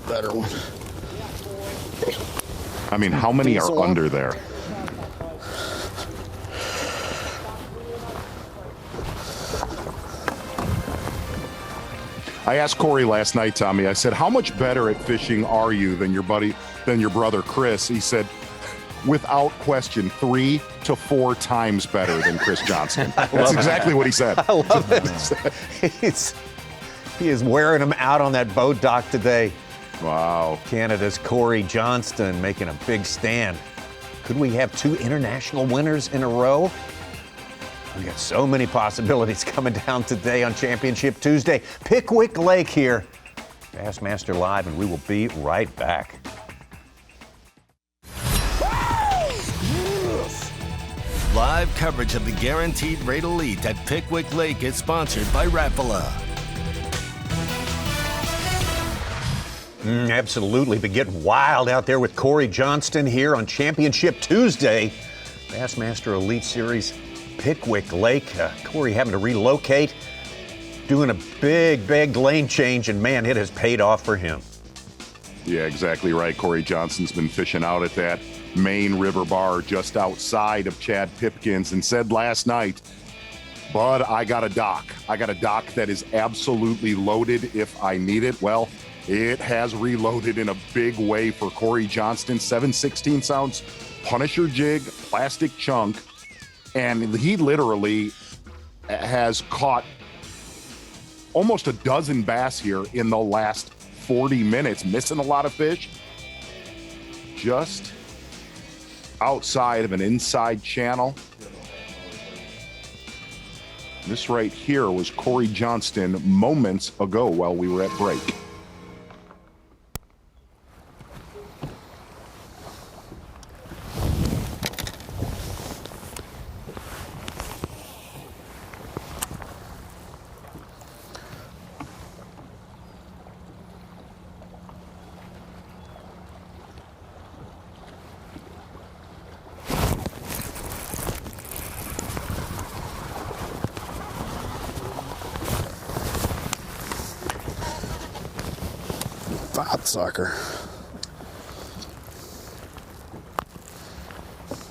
Better one. I mean, how many are under there? I asked Cory last night, Tommy, I said, how much better at fishing are you than your brother Chris? He said, without question, 3 to 4 times better than Chris Johnston. That's exactly what he said. I love it. He is wearing them out on that boat dock today. Wow. Canada's Cory Johnston making a big stand. Could we have 2 international winners in a row? We got so many possibilities coming down today on Championship Tuesday. Pickwick Lake here. Bassmaster Live, and we will be right back. Live coverage of the Guaranteed Rate Elite at Pickwick Lake is sponsored by Rapala. Absolutely, but getting wild out there with Cory Johnston here on Championship Tuesday. Bassmaster Elite Series, Pickwick Lake. Cory having to relocate, doing a big lane change, and man, it has paid off for him. Yeah, exactly right. Cory Johnston's been fishing out at that main river bar just outside of Chad Pipkins and said last night, "Bud, I got a dock. I got a dock that is absolutely loaded if I need it." Well, it has reloaded in a big way for Cory Johnston. 7/16 ounce Punisher jig, plastic chunk, and he literally has caught almost a dozen bass here in the last 40 minutes, missing a lot of fish. Just outside of an inside channel. This right here was Cory Johnston moments ago while we were at break. Fat sucker.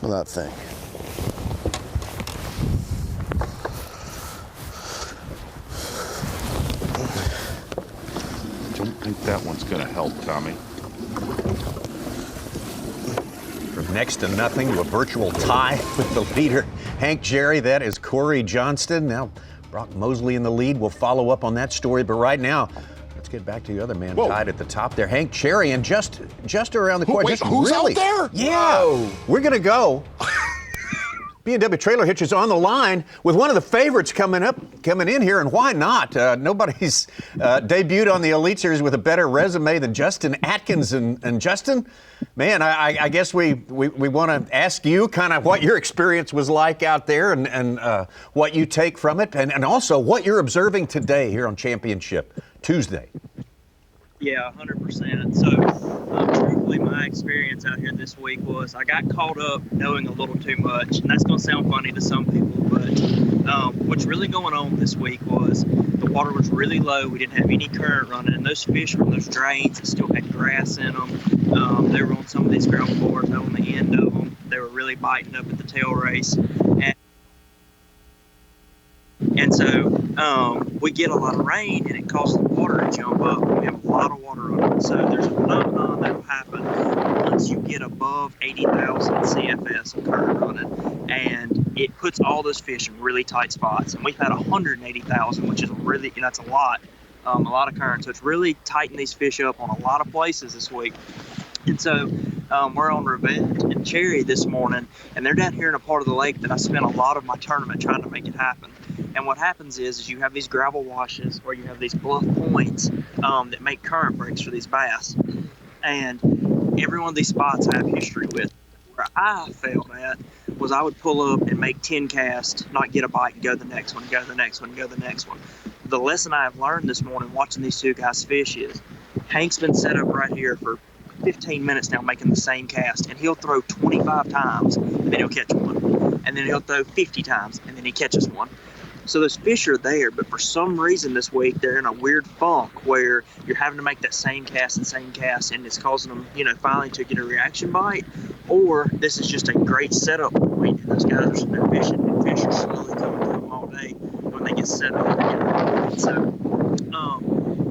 Look at that thing. I don't think that one's going to help, Tommy. From next to nothing to a virtual tie with the leader, Hank Jerry. That is Cory Johnston. Now, Brock Mosley in the lead. We'll follow up on that story. But right now, let's get back to the other man tied at the top there, Hank Cherry, and just around the corner. Wait, who's out there? Yeah, we're gonna go. B&W Trailer Hitch is on the line with one of the favorites coming in here, and why not? Nobody's debuted on the Elite Series with a better resume than Justin Atkins. And Justin, man, I guess we want to ask you kind of what your experience was like out there and what you take from it, and also what you're observing today here on Championship Tuesday. Yeah, 100%. So, truthfully, my experience out here this week was I got caught up knowing a little too much, and that's going to sound funny to some people, but what's really going on this week was the water was really low. We didn't have any current running, and those fish were in those drains that still had grass in them. They were on some of these gravel bars out on the end of them. They were really biting up at the tail race. And so we get a lot of rain, and it causes the water to jump up. We have a lot of water on it. So there's a phenomenon that will happen once you get above 80,000 CFS of current running, and it puts all those fish in really tight spots. And we've had 180,000, which is really, that's a lot of current. So it's really tightened these fish up on a lot of places this week. And so we're on Revenge and Cherry this morning, and they're down here in a part of the lake that I spent a lot of my tournament trying to make it happen. And what happens is you have these gravel washes or you have these bluff points that make current breaks for these bass. And every one of these spots I have history with. Where I failed at was I would pull up and make 10 casts, not get a bite, and go the next one, go the next one, go the next one. The lesson I have learned this morning watching these two guys fish is Hank's been set up right here for 15 minutes now making the same cast, and he'll throw 25 times and then he'll catch one, and then he'll throw 50 times and then he catches one. So those fish are there, but for some reason this week they're in a weird funk where you're having to make that same cast, and it's causing them, finally to get a reaction bite, or this is just a great setup point, and those guys they're fishing, and fish are slowly coming to them all day when they get set up. So,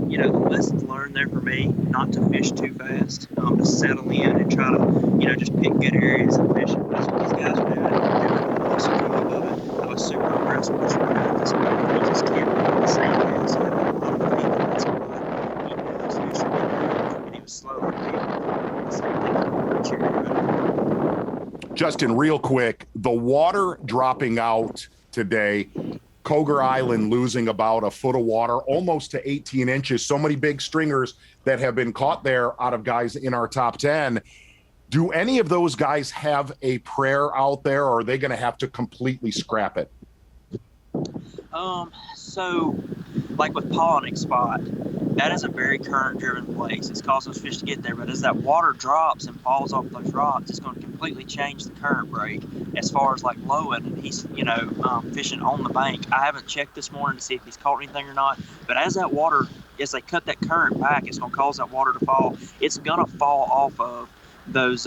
the lessons learned there for me, not to fish too fast, to settle in and try to, just pick good areas and fish. That's what these guys are doing. They're also coming above it. I was super impressed with what you're doing this morning. You just can't run the same cast. You have a lot of faith in that's why even if those fish are getting and he was slow like the same thing. Justin, real quick, the water dropping out today, Coger Island losing about a foot of water, almost to 18 inches. So many big stringers that have been caught there out of guys in our top 10. Do any of those guys have a prayer out there, or are they going to have to completely scrap it? So, like with Pollinick spot, that is a very current-driven place. It's caused those fish to get there, but as that water drops and falls off those rocks, it's going to completely change the current break as far as like Lowen, and he's, fishing on the bank. I haven't checked this morning to see if he's caught anything or not, but as that water they cut that current back, it's going to cause that water to fall. It's going to fall off of those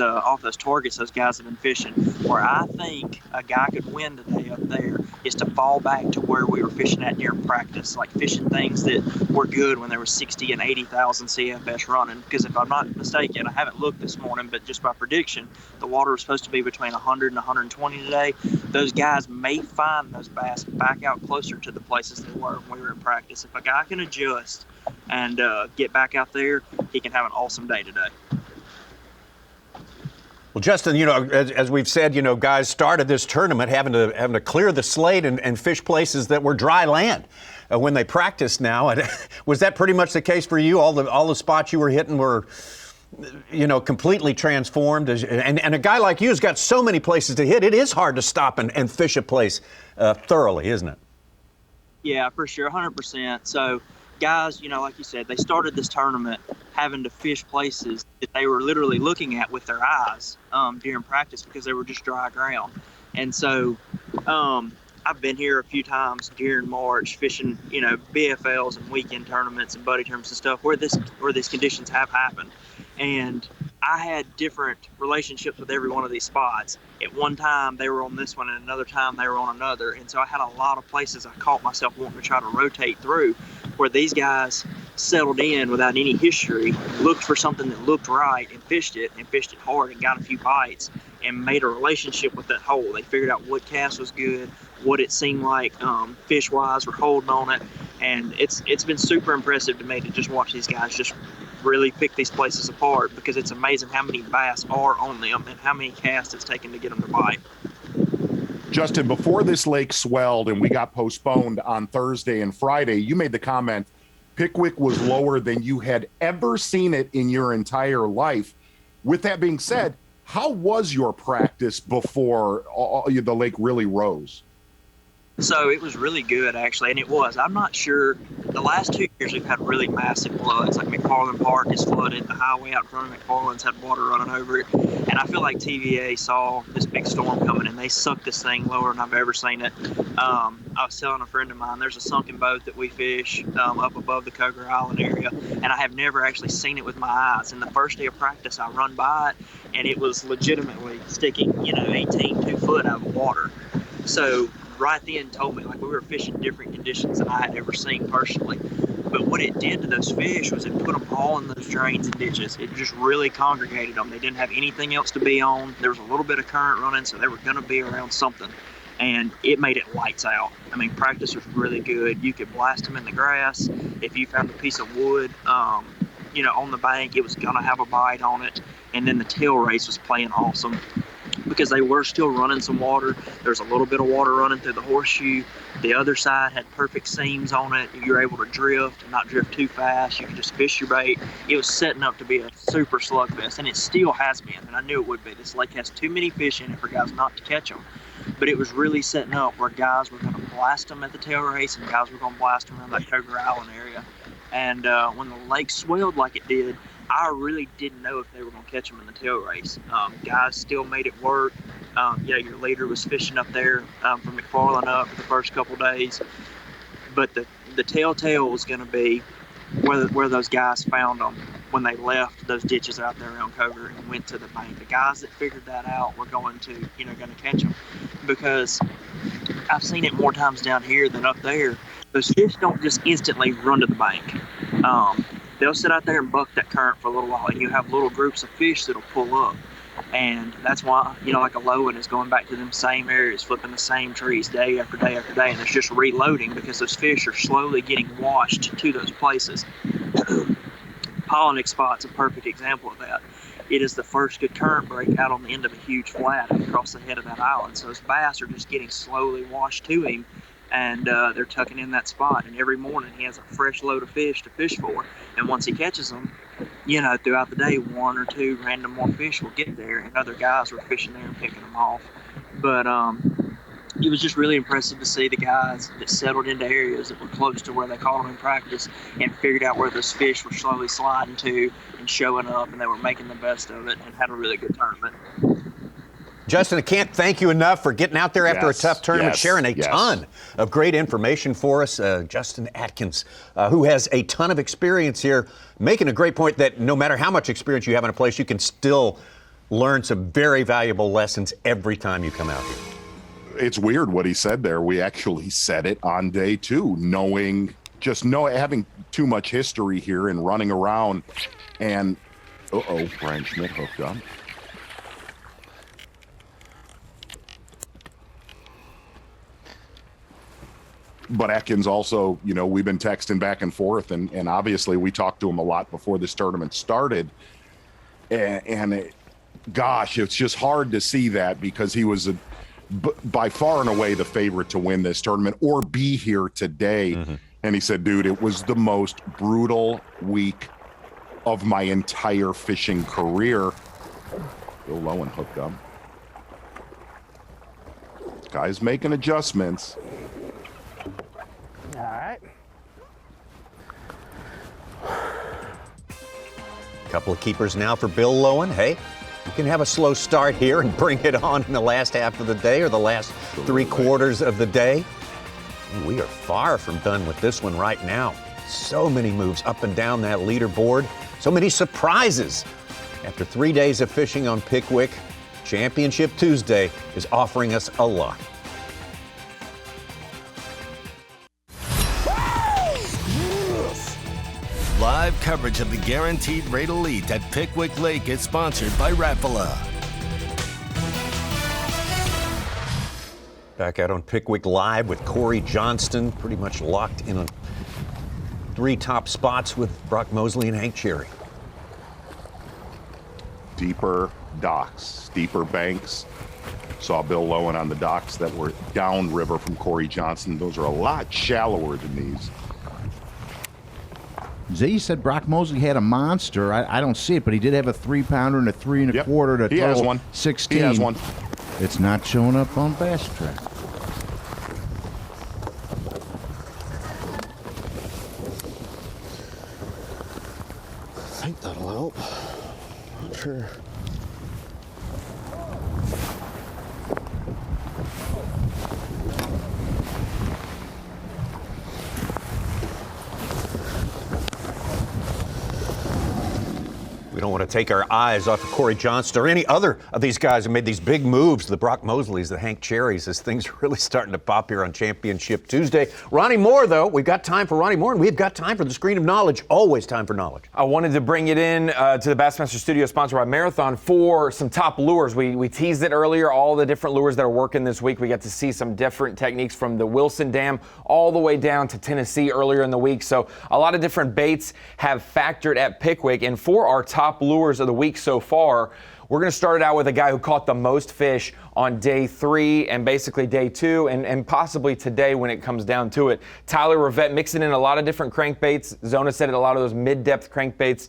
targets those guys have been fishing. Where I think a guy could win today up there is to fall back to where we were fishing at during practice, like fishing things that were good when there was 60 and 80,000 CFS running. Because if I'm not mistaken, I haven't looked this morning, but just by prediction, the water was supposed to be between 100 and 120 today. Those guys may find those bass back out closer to the places they were when we were in practice. If a guy can adjust and get back out there, he can have an awesome day today. Well, Justin, as we've said, guys started this tournament having to clear the slate and fish places that were dry land when they practiced now. Was that pretty much the case for you? All the spots you were hitting were, completely transformed. And a guy like you has got so many places to hit. It is hard to stop and fish a place thoroughly, isn't it? Yeah, for sure, 100%. So, guys, like you said, they started this tournament having to fish places that they were literally looking at with their eyes during practice because they were just dry ground. And so I've been here a few times during March fishing, BFLs and weekend tournaments and buddy tournaments and stuff where these conditions have happened. And I had different relationships with every one of these spots. At one time, they were on this one, and another time, they were on another. And so I had a lot of places I caught myself wanting to try to rotate through where these guys settled in without any history, looked for something that looked right and fished it hard and got a few bites and made a relationship with that hole. They figured out what cast was good, what it seemed like fish-wise were holding on it. And it's been super impressive to me to just watch these guys just really pick these places apart because it's amazing how many bass are on them and how many casts it's taken to get them to bite. Justin, before this lake swelled and we got postponed on Thursday and Friday, you made the comment Pickwick was lower than you had ever seen it in your entire life. With that being said, how was your practice before the lake really rose? So it was really good, actually, and it was. I'm not sure. The last 2 years we've had really massive floods. Like McFarland Park is flooded. The highway out in front of McFarland's had water running over it. And I feel like TVA saw this big storm coming, and they sucked this thing lower than I've ever seen it. I was telling a friend of mine, there's a sunken boat that we fish up above the Krieger Island area, and I have never actually seen it with my eyes. And the first day of practice, I run by it, and it was legitimately sticking, 2 foot out of water. So right then told me, like, we were fishing different conditions than I had ever seen personally. But what it did to those fish was it put them all in those drains and ditches. It just really congregated them. They didn't have anything else to be on. There was a little bit of current running, so they were going to be around something. And it made it lights out. I mean, practice was really good. You could blast them in the grass. If you found a piece of wood, on the bank, it was going to have a bite on it. And then the tail race was playing awesome, because they were still running some water. There's a little bit of water running through the horseshoe. The other side had perfect seams on it. You were able to drift and not drift too fast. You could just fish your bait. It was setting up to be a super slugfest, and it still has been, and I knew it would be. This lake has too many fish in it for guys not to catch them. But it was really setting up where guys were going to blast them at the tail race, and guys were going to blast them around that Krieger Island area. And when the lake swelled like it did, I really didn't know if they were going to catch them in the tail race. Guys still made it work. Your leader was fishing up there from McFarland up for the first couple days. But the telltale was going to be where those guys found them when they left those ditches out there around Krieger and went to the bank. The guys that figured that out were going to catch them, because I've seen it more times down here than up there. Those fish don't just instantly run to the bank. They'll sit out there and buck that current for a little while, and you have little groups of fish that'll pull up. And that's why, like a Lowen is going back to them same areas, flipping the same trees day after day after day, and it's just reloading because those fish are slowly getting washed to those places. Pollinick spot's a perfect example of that. It is the first good current break out on the end of a huge flat across the head of that island. So those bass are just getting slowly washed to him, and they're tucking in that spot. And every morning he has a fresh load of fish to fish for. And once he catches them, throughout the day, 1 or 2 random more fish will get there, and other guys were fishing there and picking them off. But it was just really impressive to see the guys that settled into areas that were close to where they caught them in practice and figured out where those fish were slowly sliding to and showing up, and they were making the best of it and had a really good tournament. Justin, I can't thank you enough for getting out there after a tough tournament, sharing a ton of great information for us. Justin Atkins, who has a ton of experience here, making a great point that no matter how much experience you have in a place, you can still learn some very valuable lessons every time you come out here. It's weird what he said there. We actually said it on day 2, having too much history here and running around. And, Brian Schmidt hooked up. But Atkins also, we've been texting back and forth, and obviously we talked to him a lot before this tournament started. Gosh, it's just hard to see that because he was by far and away the favorite to win this tournament or be here today. Mm-hmm. And he said, dude, it was the most brutal week of my entire fishing career. Go low and hooked up. Guy's making adjustments. All right. Couple of keepers now for Bill Lowen. Hey, you can have a slow start here and bring it on in the last half of the day or the last 3/4 of the day. And we are far from done with this one right now. So many moves up and down that leaderboard. So many surprises. After 3 days of fishing on Pickwick, Championship Tuesday is offering us a lot. Live coverage of the Guaranteed Rate Elite at Pickwick Lake is sponsored by Rapala. Back out on Pickwick Live with Cory Johnston, pretty much locked in on 3 top spots with Brock Mosley and Hank Cherry. Deeper docks, steeper banks. Saw Bill Lowen on the docks that were downriver from Cory Johnston. Those are a lot shallower than these. Z said Brock Mosley had a monster. I don't see it, but he did have a 3-pounder and a 3 1/4 to he has total one. 16. He has one. It's not showing up on Bass Track. I think that'll help. Not sure. We don't want to take our eyes off of Cory Johnston or any other of these guys who made these big moves, the Brock Mosleys, the Hank Cherries, as things are really starting to pop here on Championship Tuesday. Ronnie Moore, though, we've got time for Ronnie Moore, and we've got time for the Screen of Knowledge. Always time for knowledge. I wanted to bring it in to the Bassmaster Studio, sponsored by Marathon, for some top lures. We teased it earlier, all the different lures that are working this week. We got to see some different techniques from the Wilson Dam all the way down to Tennessee earlier in the week. So a lot of different baits have factored at Pickwick. And for our top lures of the week so far, we're going to start it out with a guy who caught the most fish on day 3 and basically day 2 and possibly today when it comes down to it. Tyler Rivette mixing in a lot of different crankbaits. Zona said it, a lot of those mid-depth crankbaits,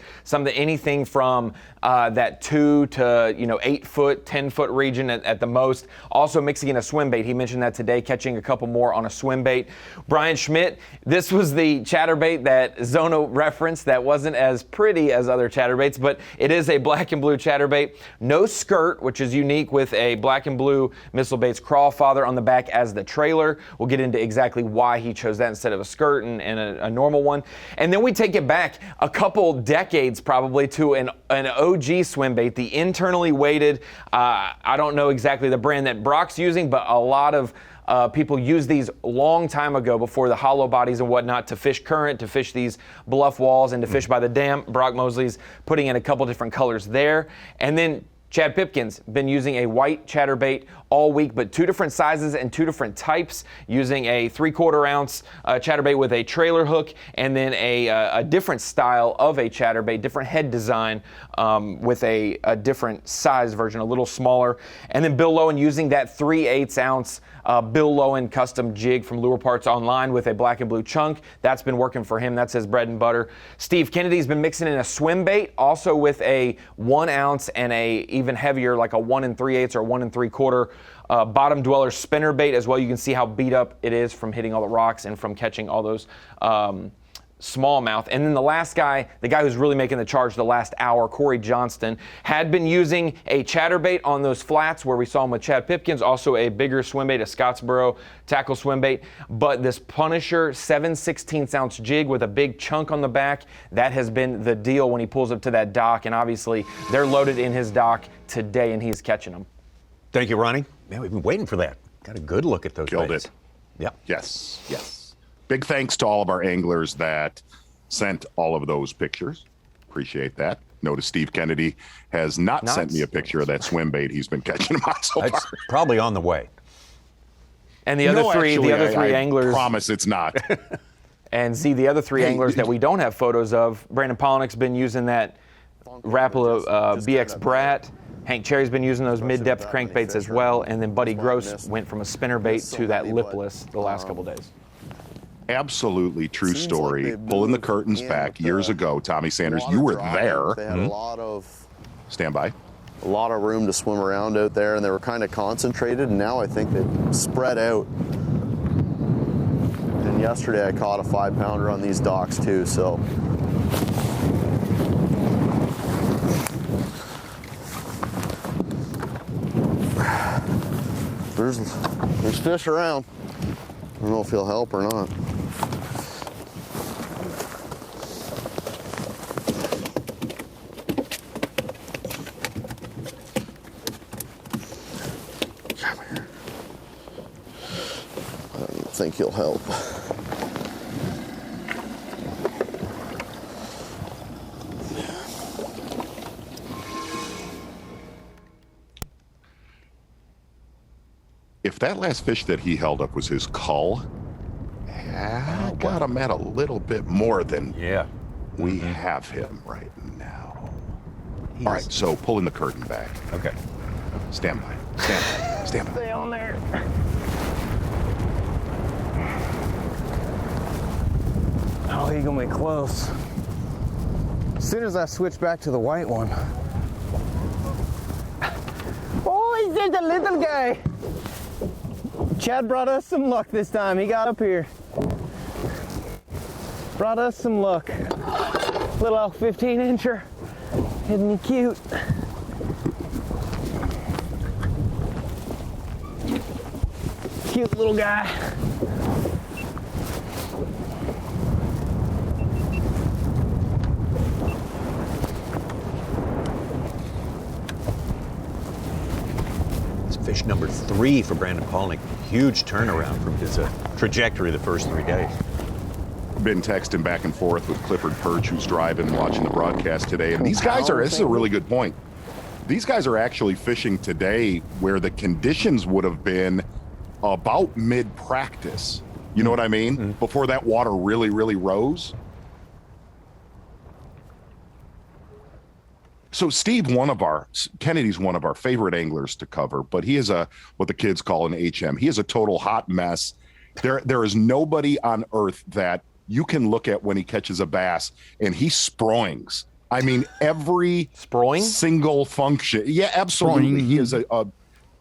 anything from that 2 to 8 foot, 10 foot region at the most. Also mixing in a swim bait. He mentioned that today, catching a couple more on a swim bait. Brian Schmidt, this was the chatterbait that Zona referenced that wasn't as pretty as other chatterbaits, but it is a black and blue chatterbait. No skirt, which is unique with a black and blue Missile Baits Crawfather on the back as the trailer. We'll get into exactly why he chose that instead of a skirt and a normal one. And then we take it back a couple decades probably to an OG swim bait, the internally weighted, I don't know exactly the brand that Brock's using, but a lot of people used these long time ago before the hollow bodies and whatnot to fish current, to fish these bluff walls, and to fish by the dam. Brock Mosley's putting in a couple different colors there. And then Chad Pipkins been using a white chatterbait all week, but 2 different sizes and 2 different types, using a 3/4 ounce chatterbait with a trailer hook, and then a different style of a chatterbait, different head design with a different size version, a little smaller. And then Bill Lowen using that 3/8 ounce Bill Lowen custom jig from Lure Parts Online with a black and blue chunk. That's been working for him. That's his bread and butter. Steve Kennedy's been mixing in a swim bait, also with a 1 ounce and a even heavier, like a 1 3/8 or 1 3/4 bottom dweller spinner bait as well. You can see how beat up it is from hitting all the rocks and from catching all those smallmouth. And then the last guy, the guy who's really making the charge the last hour, Cory Johnston, had been using a chatterbait on those flats where we saw him with Chad Pipkins, also a bigger swim bait, a Scottsboro tackle swim bait. But this Punisher 7/16-ounce jig with a big chunk on the back, that has been the deal when he pulls up to that dock. And obviously, they're loaded in his dock today, and he's catching them. Thank you, Ronnie. Man, we've been waiting for that. Got a good look at those Killed baits. it. Yep. Yes. Big thanks to all of our anglers that sent all of those pictures. Appreciate that. Notice Steve Kennedy has not sent me a picture of that swim bait he's been catching them on so far. That's probably on the way. And the other three anglers. I promise it's not. And see, the other three anglers that we don't have photos of, Brandon Pollinick's been using that Rapala BX Brat. Hank Cherry's been using those mid-depth crankbaits as well. And then Buddy Gross went from a spinnerbait to that lipless the last couple days. Absolutely true story. Pulling the curtains back years ago, Tommy Sanders, you were there. They had a lot of stand by. A lot of room to swim around out there, and they were kind of concentrated, and now I think they've spread out. And yesterday I caught a 5-pounder on these docks too, so. There's fish around. I don't know if he'll help or not. Come here. I don't think he'll help. If that last fish that he held up was his cull, I got him at a little bit more than we have him right now. All right, so pulling the curtain back. Okay. Stand by. Stand by. Stand by. Stay on there. Oh, he's gonna be close. As soon as I switch back to the white one. Oh, he's just a little guy. Chad brought us some luck this time. He got up here. Brought us some luck. Little 15-incher. Isn't he cute? Cute little guy. It's fish number 3 for Brandon Pollinick. Huge turnaround from his trajectory the first 3 days. Been texting back and forth with Clifford Perch, who's driving, watching the broadcast today. And these guys are, this is a really good point. These guys are actually fishing today where the conditions would have been about mid-practice. You know what I mean? Before that water really, really rose. So Steve, Kennedy's one of our favorite anglers to cover, but he is what the kids call an HM. He is a total hot mess. There is nobody on earth that you can look at when he catches a bass and he sproings. I mean, every single function. Yeah, absolutely. He is a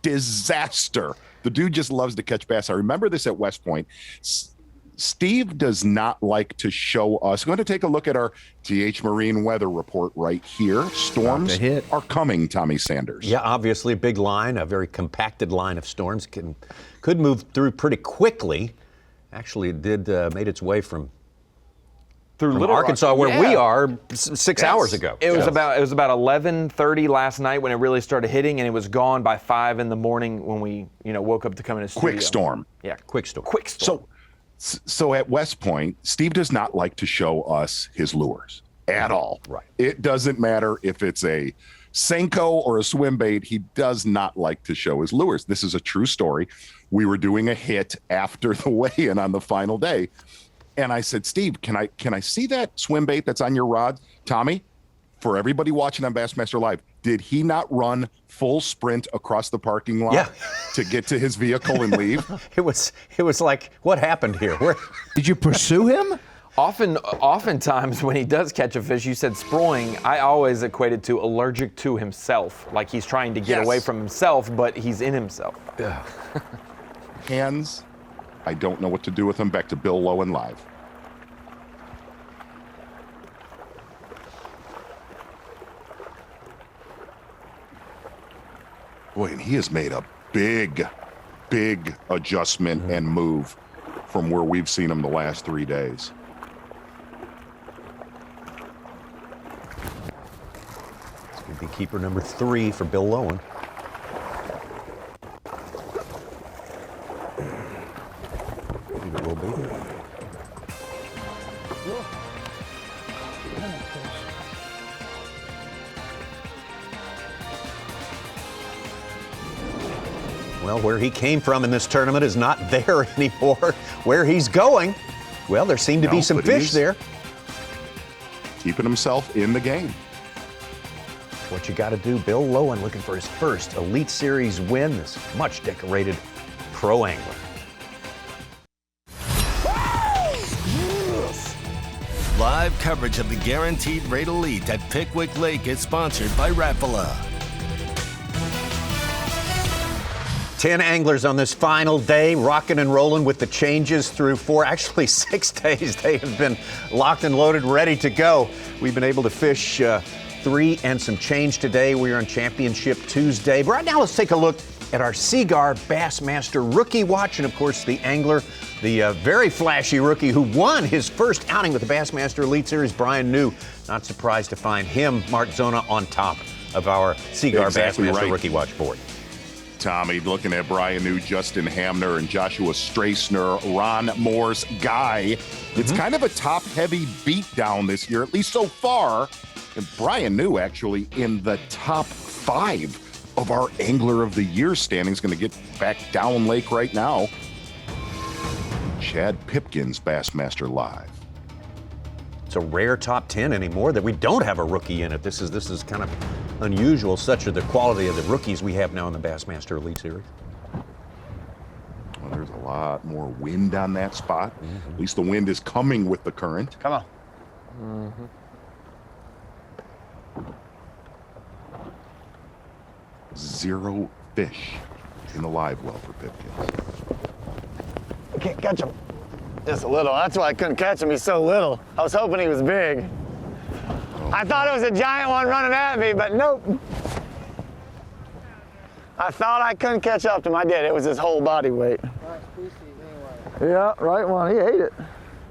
disaster. The dude just loves to catch bass. I remember this at West Point. Steve does not like to show us. I'm going to take a look at our TH Marine weather report right here. Storms are coming, Tommy Sanders. Yeah, obviously a big line, a very compacted line of storms. Could move through pretty quickly. Actually, it did made its way from Arkansas, where we are, 6 hours ago. It was about 11:30 last night when it really started hitting, and it was gone by 5 in the morning when we woke up to come in a studio. Quick storm. Yeah, quick storm. Quick storm. So at West Point, Steve does not like to show us his lures at all. Right. It doesn't matter if it's a Senko or a swim bait. He does not like to show his lures. This is a true story. We were doing a hit after the weigh-in on the final day. And I said, Steve, can I see that swim bait that's on your rod? Tommy, for everybody watching on Bassmaster Live, did he not run full sprint across the parking lot to get to his vehicle and leave? It was like, what happened here? Did you pursue him? Oftentimes when he does catch a fish, you said sproing, I always equate it to allergic to himself. Like he's trying to get away from himself, but he's in himself. Hands, I don't know what to do with them. Back to Bill Lowen live. Boy, and he has made a big adjustment and move from where we've seen him the last 3 days. It's going to be keeper number 3 for Bill Lowen. It will be. Well, where he came from in this tournament is not there anymore. Where he's going, well, there seem to be some fish there. Keeping himself in the game. What you got to do. Bill Lowen looking for his first Elite Series win, this much decorated pro angler. Live coverage of the Guaranteed Rate Elite at Pickwick Lake is sponsored by Rapala. 10 anglers on this final day, rocking and rolling with the changes through 6 days. They have been locked and loaded, ready to go. We've been able to fish 3 and some change today. We are on Championship Tuesday. But right now, let's take a look at our Seagar Bassmaster Rookie Watch. And of course, the angler, the very flashy rookie who won his first outing with the Bassmaster Elite Series, Brian New. Not surprised to find him, Mark Zona, on top of our Seagar Bassmaster Rookie Watch board. Tommy, looking at Brian New, Justin Hamner, and Joshua Strassner, Ron Moore's guy. It's kind of a top-heavy beatdown this year, at least so far. And Brian New actually in the top 5 of our Angler of the Year standings. Going to get back down lake right now. Chad Pipkins, Bassmaster Live. It's a rare top 10 anymore that we don't have a rookie in it. This is kind of unusual. Such are the quality of the rookies we have now in the Bassmaster Elite Series. Well, there's a lot more wind on that spot. At least the wind is coming with the current. Come on. 0 fish in the live well for Pipkins. I can't catch him. Just a little. That's why I couldn't catch him. He's so little. I was hoping he was big. I thought it was a giant one running at me, but nope. I thought I couldn't catch up to him. I did. It was his whole body weight. Right species anyway. Yeah, right one. He ate it.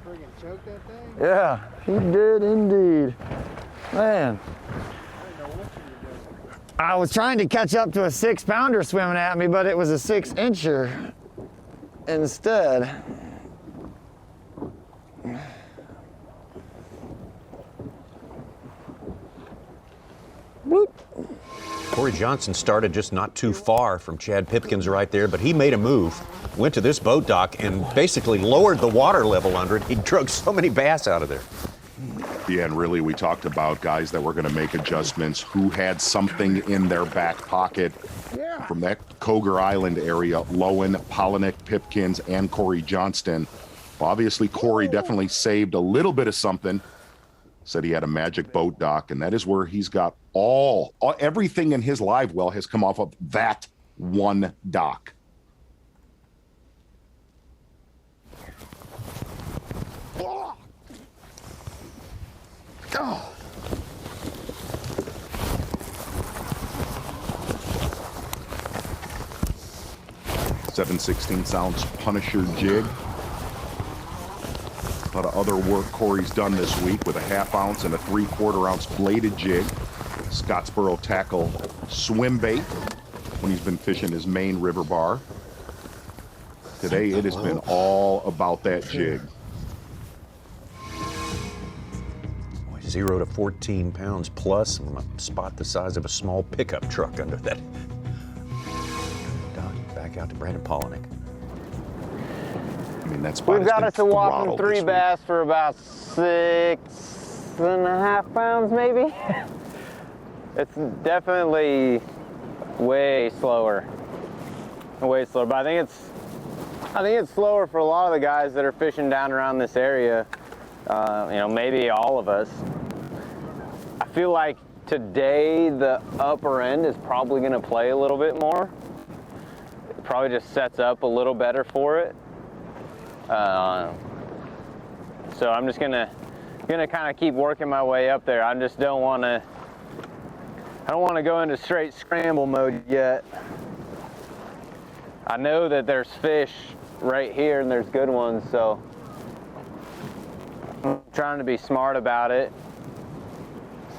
Friggin' choked that thing? Yeah, he did indeed. Man. I was trying to catch up to a 6-pounder swimming at me, but it was a 6-incher instead. Whoop. Cory Johnston started just not too far from Chad Pipkins right there, but he made a move, went to this boat dock, and basically lowered the water level under it. He drug so many bass out of there. Yeah, and really we talked about guys that were going to make adjustments, who had something in their back pocket. From that Koger Island area, Lowen, Pollinick, Pipkins, and Cory Johnston. Well, obviously, Cory definitely saved a little bit of something. Said he had a magic boat dock, and that is where he's got everything in his live well has come off of that one dock. Oh. 7/16 Punisher jig. A lot of other work Cory's done this week with a 1/2 ounce and a 3/4 ounce bladed jig. Scottsboro tackle swim bait when he's been fishing his main river bar. Today it has been all about that jig. 0 to 14 pounds plus. I'm gonna spot the size of a small pickup truck under that. Back out to Brandon Pollinick. I mean, that spot We've got us a whopping 3 bass for about 6.5 pounds, maybe. It's definitely way slower, but I think it's slower for a lot of the guys that are fishing down around this area. Maybe all of us. I feel like today the upper end is probably going to play a little bit more. It probably just sets up a little better for it. So I'm just gonna kind of keep working my way up there. I just don't want to I don't want to go into straight scramble mode yet. I know that there's fish right here and there's good ones, so I'm trying to be smart about it.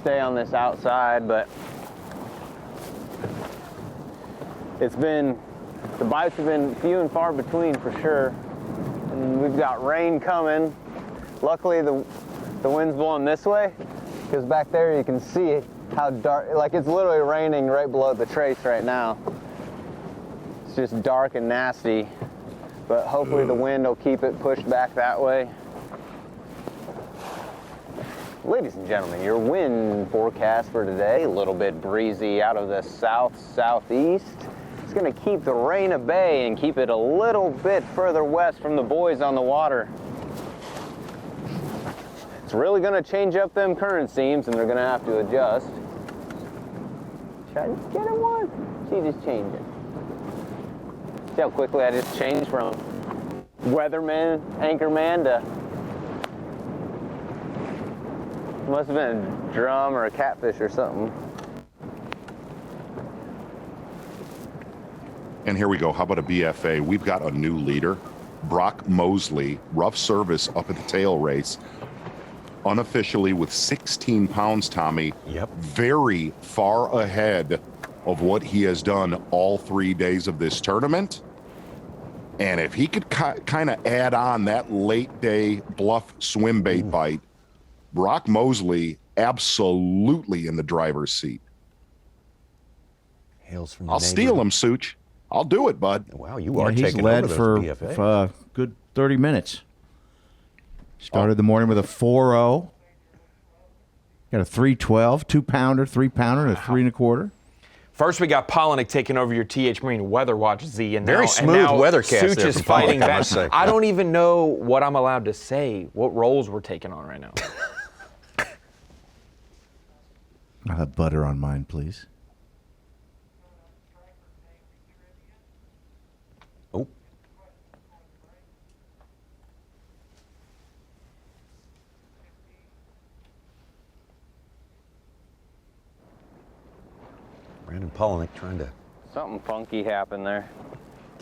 Stay on this outside, but the bites have been few and far between for sure. And we've got rain coming. Luckily the wind's blowing this way, because back there you can see how dark, like it's literally raining right below the trace right now. It's just dark and nasty, but hopefully the wind will keep it pushed back that way. Ladies and gentlemen, your wind forecast for today, a little bit breezy out of the south-southeast. It's gonna keep the rain at bay and keep it a little bit further west from the buoys on the water. It's really gonna change up them current seams and they're gonna have to adjust. Should I just get it one? She just changed it. See how quickly I just changed from weatherman, anchorman to, must have been a drum or a catfish or something. And here we go. How about a BFA? We've got a new leader, Brock Mosley, rough service up at the tail race. Unofficially with 16 pounds, Tommy. Yep. Very far ahead of what he has done all 3 days of this tournament. And if he could kind of add on that late day bluff swim bait bite, Brock Mosley absolutely in the driver's seat. Hails from the I'll steal him, Such. I'll do it, bud. Wow, you are he's taking led over those for BFAs. a good 30 minutes. Started the morning with a 4-0. Got a 312, 2-pounder, 3-pounder, and a 3 1/4. First, we got Pollinick taking over your TH Marine Weather Watch, Z. And Very smooth weathercast Such there is from fighting Pollinick, I back. must say. I don't even know what I'm allowed to say, what roles we're taking on right now. I'll have butter on mine, please. Oh. Brandon Pollinick trying to Something funky happened there.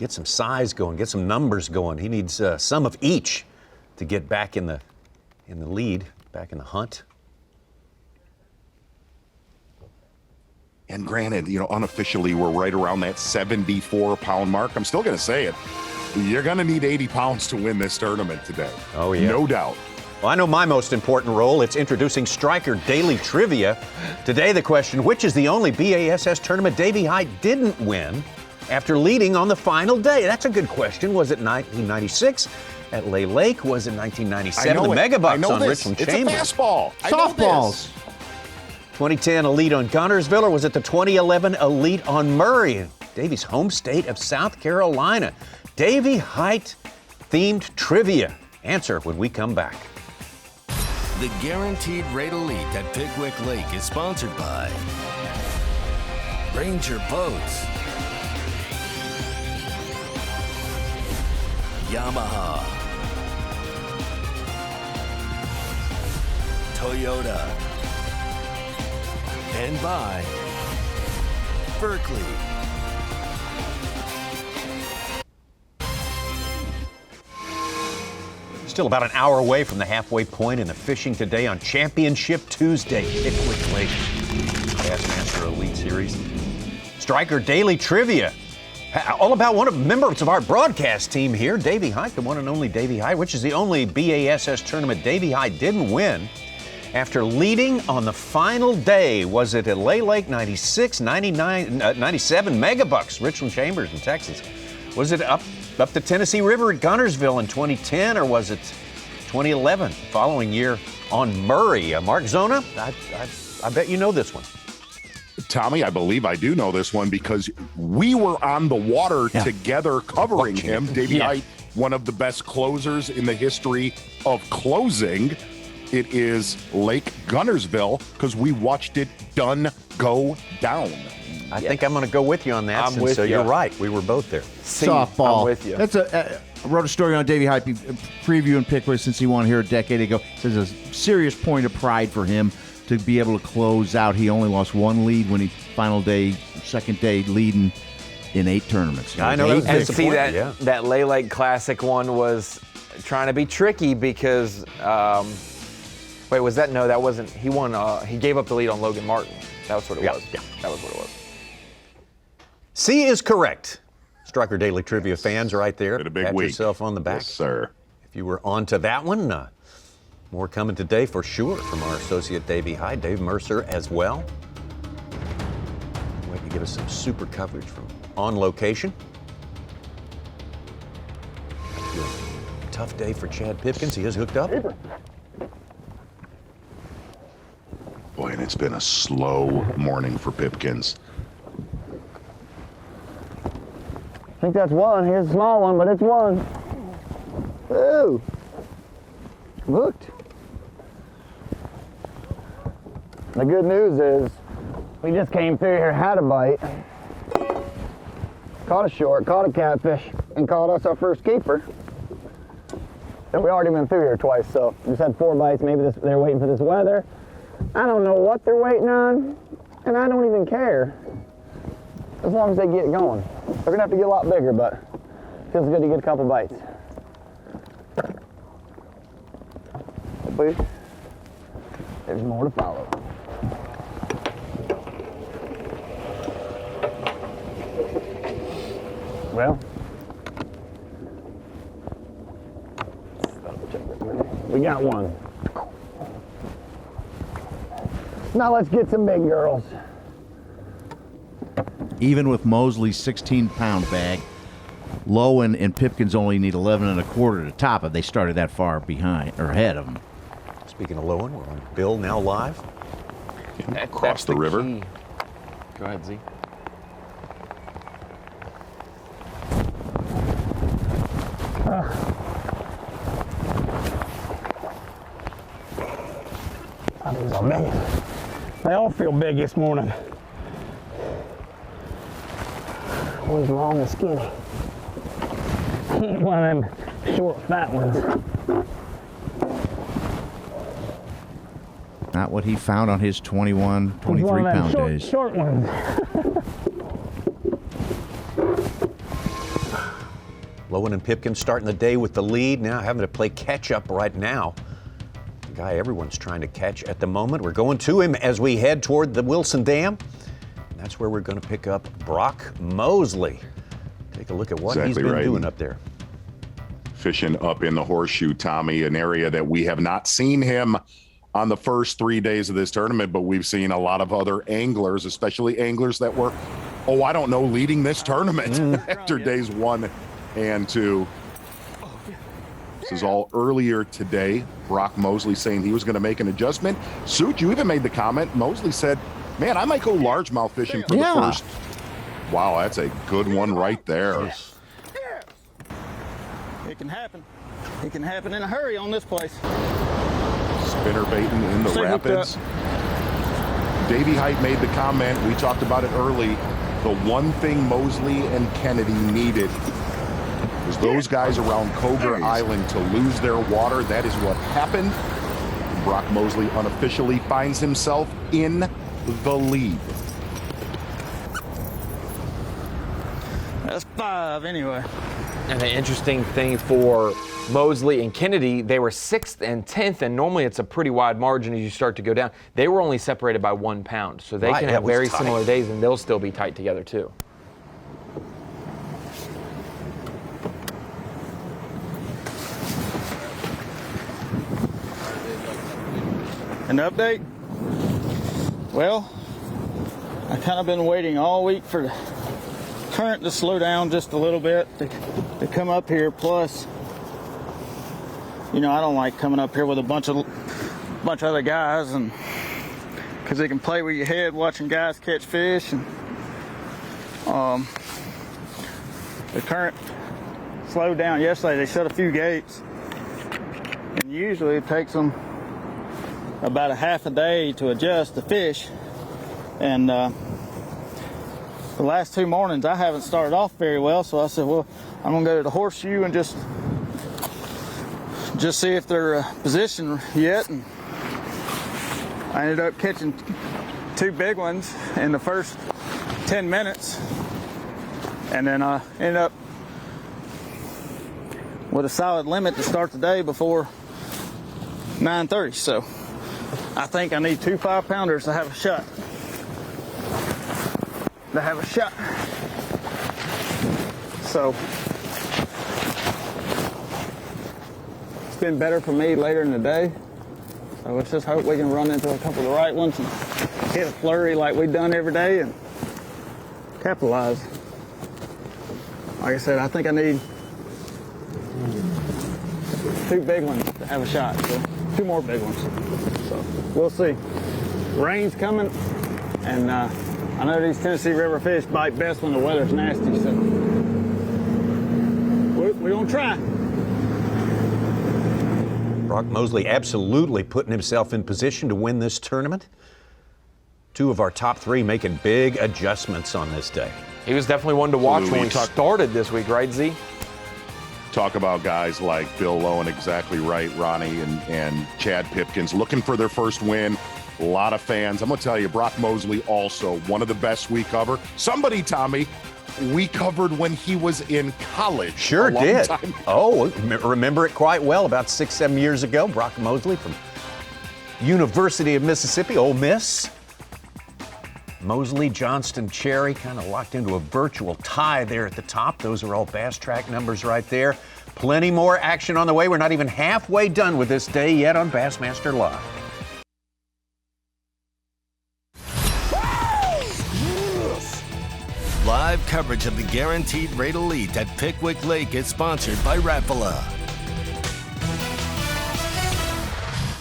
get some size going, get some numbers going. He needs some of each to get back in the lead, back in the hunt. And granted, unofficially, we're right around that 74-pound mark. I'm still going to say it. You're going to need 80 pounds to win this tournament today. Oh, yeah. No doubt. Well, I know my most important role. It's introducing Striker Daily Trivia. Today, the question, which is the only B.A.S.S. tournament Davey Hyde didn't win after leading on the final day? That's a good question. Was it 1996 at Lay Lake? Was it 1997? The Megabucks on Richland Chambers. It's a fastball. Softballs. 2010 Elite on Guntersville, or was it the 2011 Elite on Murray, Davey's home state of South Carolina? Davey Hyde themed trivia. Answer when we come back. The Guaranteed Rate Elite at Pickwick Lake is sponsored by Ranger Boats, Yamaha, Toyota, and by Berkeley. Still about an hour away from the halfway point in the fishing today on Championship Tuesday, Pickwick Lake Bassmaster Elite Series. Striker Daily Trivia. All about one of the members of our broadcast team here, Davey Hyde, the one and only Davey Hyde, which is the only BASS tournament Davey Hyde didn't win after leading on the final day. Was it at Lay Lake 96, 99, 97 Megabucks, Richland Chambers in Texas? Was it up the Tennessee River at Guntersville in 2010, or was it 2011, following year on Murray? Mark Zona, I bet you know this one. Tommy, I believe I do know this one because we were on the water together covering him. Davey Hyde, one of the best closers in the history of closing. It is Lake Guntersville because we watched it go down. I think I'm going to go with you on that. I'm with so you. You're right. We were both there. Softball. I'm with you. That's I wrote a story on Davey Hyde previewing Pickwick since he won here a decade ago. There's a serious point of pride for him to be able to close out. He only lost one lead when he final day, second day leading in 8 tournaments. I know. And see that Lay Lake Classic one was trying to be tricky because wait, was that? No, that wasn't. He won. He gave up the lead on Logan Martin. That was what it was. Yeah, that was what it was. C is correct. Strucker Daily Trivia fans right there. Been a big Pat week. yourself on the back. Yes, sir. If you were on to that one, more coming today for sure from our associate Davey Hyde, Dave Mercer as well. Wait to give us some super coverage from on location. Tough day for Chad Pipkins. He is hooked up. Boy, and it's been a slow morning for Pipkins. I think that's one. Here's a small one, but it's one. Ooh. I'm hooked. The good news is we just came through here, had a bite, caught a short, caught a catfish, and caught us our first keeper. And we already been through here twice, so just had 4 bites. Maybe they're waiting for this weather. I don't know what they're waiting on, and I don't even care. As long as they get going. They're gonna have to get a lot bigger, but it feels good to get a couple bites. Hopefully, there's more to follow. Well, we got one. Now let's get some big girls. Even with Mosley's 16-pound bag, Lowen and Pipkins only need 11 1/4 to top it. They started that far behind or ahead of them. Speaking of Lowen, we're on Bill now live. Across the river. Key. Go ahead, Z. These are big. They all feel big this morning. One's long and skinny. One of them short, fat ones. Not what he found on his 21, 23-pound days. Short ones. Lowen and Pipkins starting the day with the lead, now having to play catch-up right now. The guy everyone's trying to catch at the moment. We're going to him as we head toward the Wilson Dam. That's where we're going to pick up Brock Mosley. Take a look at what he's been doing up there. Fishing up in the Horseshoe, Tommy, an area that we have not seen him on the first 3 days of this tournament, but we've seen a lot of other anglers, especially anglers that were, leading this tournament after days 1 and 2. This is all earlier today. Brock Mosley saying he was going to make an adjustment. Suit, you even made the comment. Mosley said, man, I might go largemouth fishing for the first. Wow, that's a good one right there. It can happen. It can happen in a hurry on this place. Spinner baiting in the rapids. Davey Hyde made the comment. We talked about it early. The one thing Mosley and Kennedy needed was those guys around Coger Island to lose their water. That is what happened. Brock Mosley unofficially finds himself in the lead. That's 5 anyway. And the interesting thing for Mosley and Kennedy, they were 6th and 10th, and normally it's a pretty wide margin as you start to go down. They were only separated by 1 pound, so they can have very similar days, and they'll still be tight together too. An update? Well, I kind of been waiting all week for the current to slow down just a little bit to come up here. Plus, I don't like coming up here with a bunch of other guys, and because they can play with your head watching guys catch fish. And the current slowed down yesterday. They shut a few gates, and usually it takes them about a half a day to adjust the fish. And the last 2 mornings I haven't started off very well, so I said, well, I'm gonna go to the Horseshoe and just see if they're positioned yet. And I ended up catching 2 big ones in the first 10 minutes, and then I ended up with a solid limit to start the day before 9:30. So I think I need 2 5-pounders to have a shot. So it's been better for me later in the day. So let's just hope we can run into a couple of the right ones and hit a flurry like we've done every day and capitalize. Like I said, I think I need 2 big ones to have a shot. So 2 more big ones. So we'll see. Rain's coming, and I know these Tennessee River fish bite best when the weather's nasty. So we're gonna try. Brock Mosley absolutely putting himself in position to win this tournament. 2 of our top 3 making big adjustments on this day. He was definitely one to watch when we started this week, right, Z? Talk about guys like Bill Lowen, exactly right, Ronnie, and Chad Pipkins looking for their first win. A lot of fans. I'm going to tell you, Brock Mosley also one of the best we cover. Somebody, Tommy, we covered when he was in college. Sure did. Oh, remember it quite well. About 6-7 years ago, Brock Mosley from University of Mississippi, Ole Miss. Mosley, Johnston, Cherry kind of locked into a virtual tie there at the top. Those are all Bass Track numbers right there. Plenty more action on the way. We're not even halfway done with this day yet on Bassmaster Live. Live coverage of the Guaranteed Rate Elite at Pickwick Lake is sponsored by Rapala.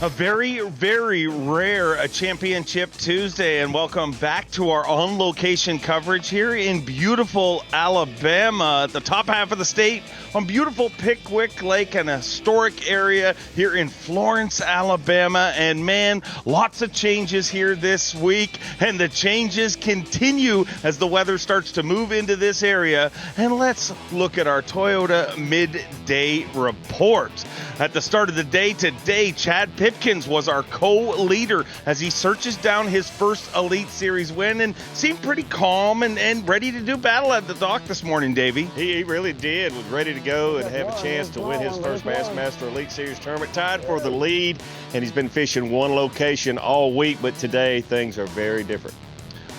A very, very rare Championship Tuesday, and welcome back to our on-location coverage here in beautiful Alabama, at the top half of the state, on beautiful Pickwick Lake, an historic area here in Florence, Alabama. And man, lots of changes here this week, and the changes continue as the weather starts to move into this area. And let's look at our Toyota midday report. At the start of the day today, Chad Pipkins was our co-leader as he searches down his first Elite Series win and seemed pretty calm and ready to do battle at the dock this morning, Davey. He really did, was ready to go and have a chance to win his first Bassmaster Elite Series tournament. Tied for the lead, and he's been fishing one location all week, but today things are very different.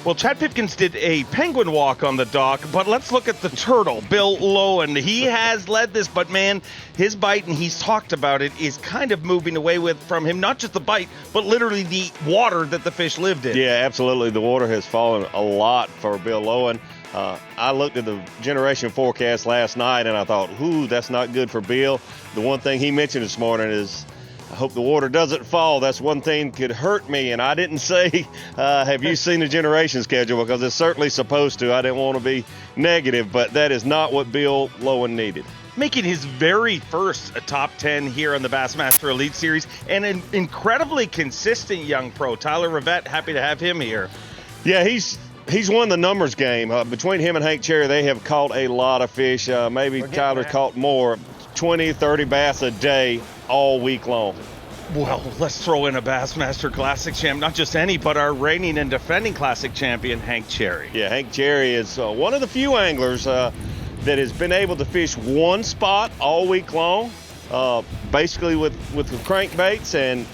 Well, Chad Pipkins did a penguin walk on the dock, but let's look at the turtle, Bill Lowen. He has led this, but man, his bite, and he's talked about it, is kind of moving away from him, not just the bite, but literally the water that the fish lived in. Yeah, absolutely. The water has fallen a lot for Bill Lowen. I looked at the generation forecast last night, and I thought, ooh, that's not good for Bill. The one thing he mentioned this morning is, I hope the water doesn't fall. That's one thing could hurt me. And I didn't say, have you seen the generation schedule? Because it's certainly supposed to. I didn't want to be negative, but that is not what Bill Lowen needed. Making his very first top 10 here on the Bassmaster Elite Series, and an incredibly consistent young pro. Tyler Rivette, happy to have him here. Yeah, he's won the numbers game. Between him and Hank Cherry, they have caught a lot of fish. Maybe Tyler's caught more, 20, 30 bass a day all week long. Well, let's throw in a Bassmaster Classic champ, not just any, but our reigning and defending Classic champion, Hank Cherry. Yeah, Hank Cherry is one of the few anglers that has been able to fish one spot all week long, basically with crankbaits and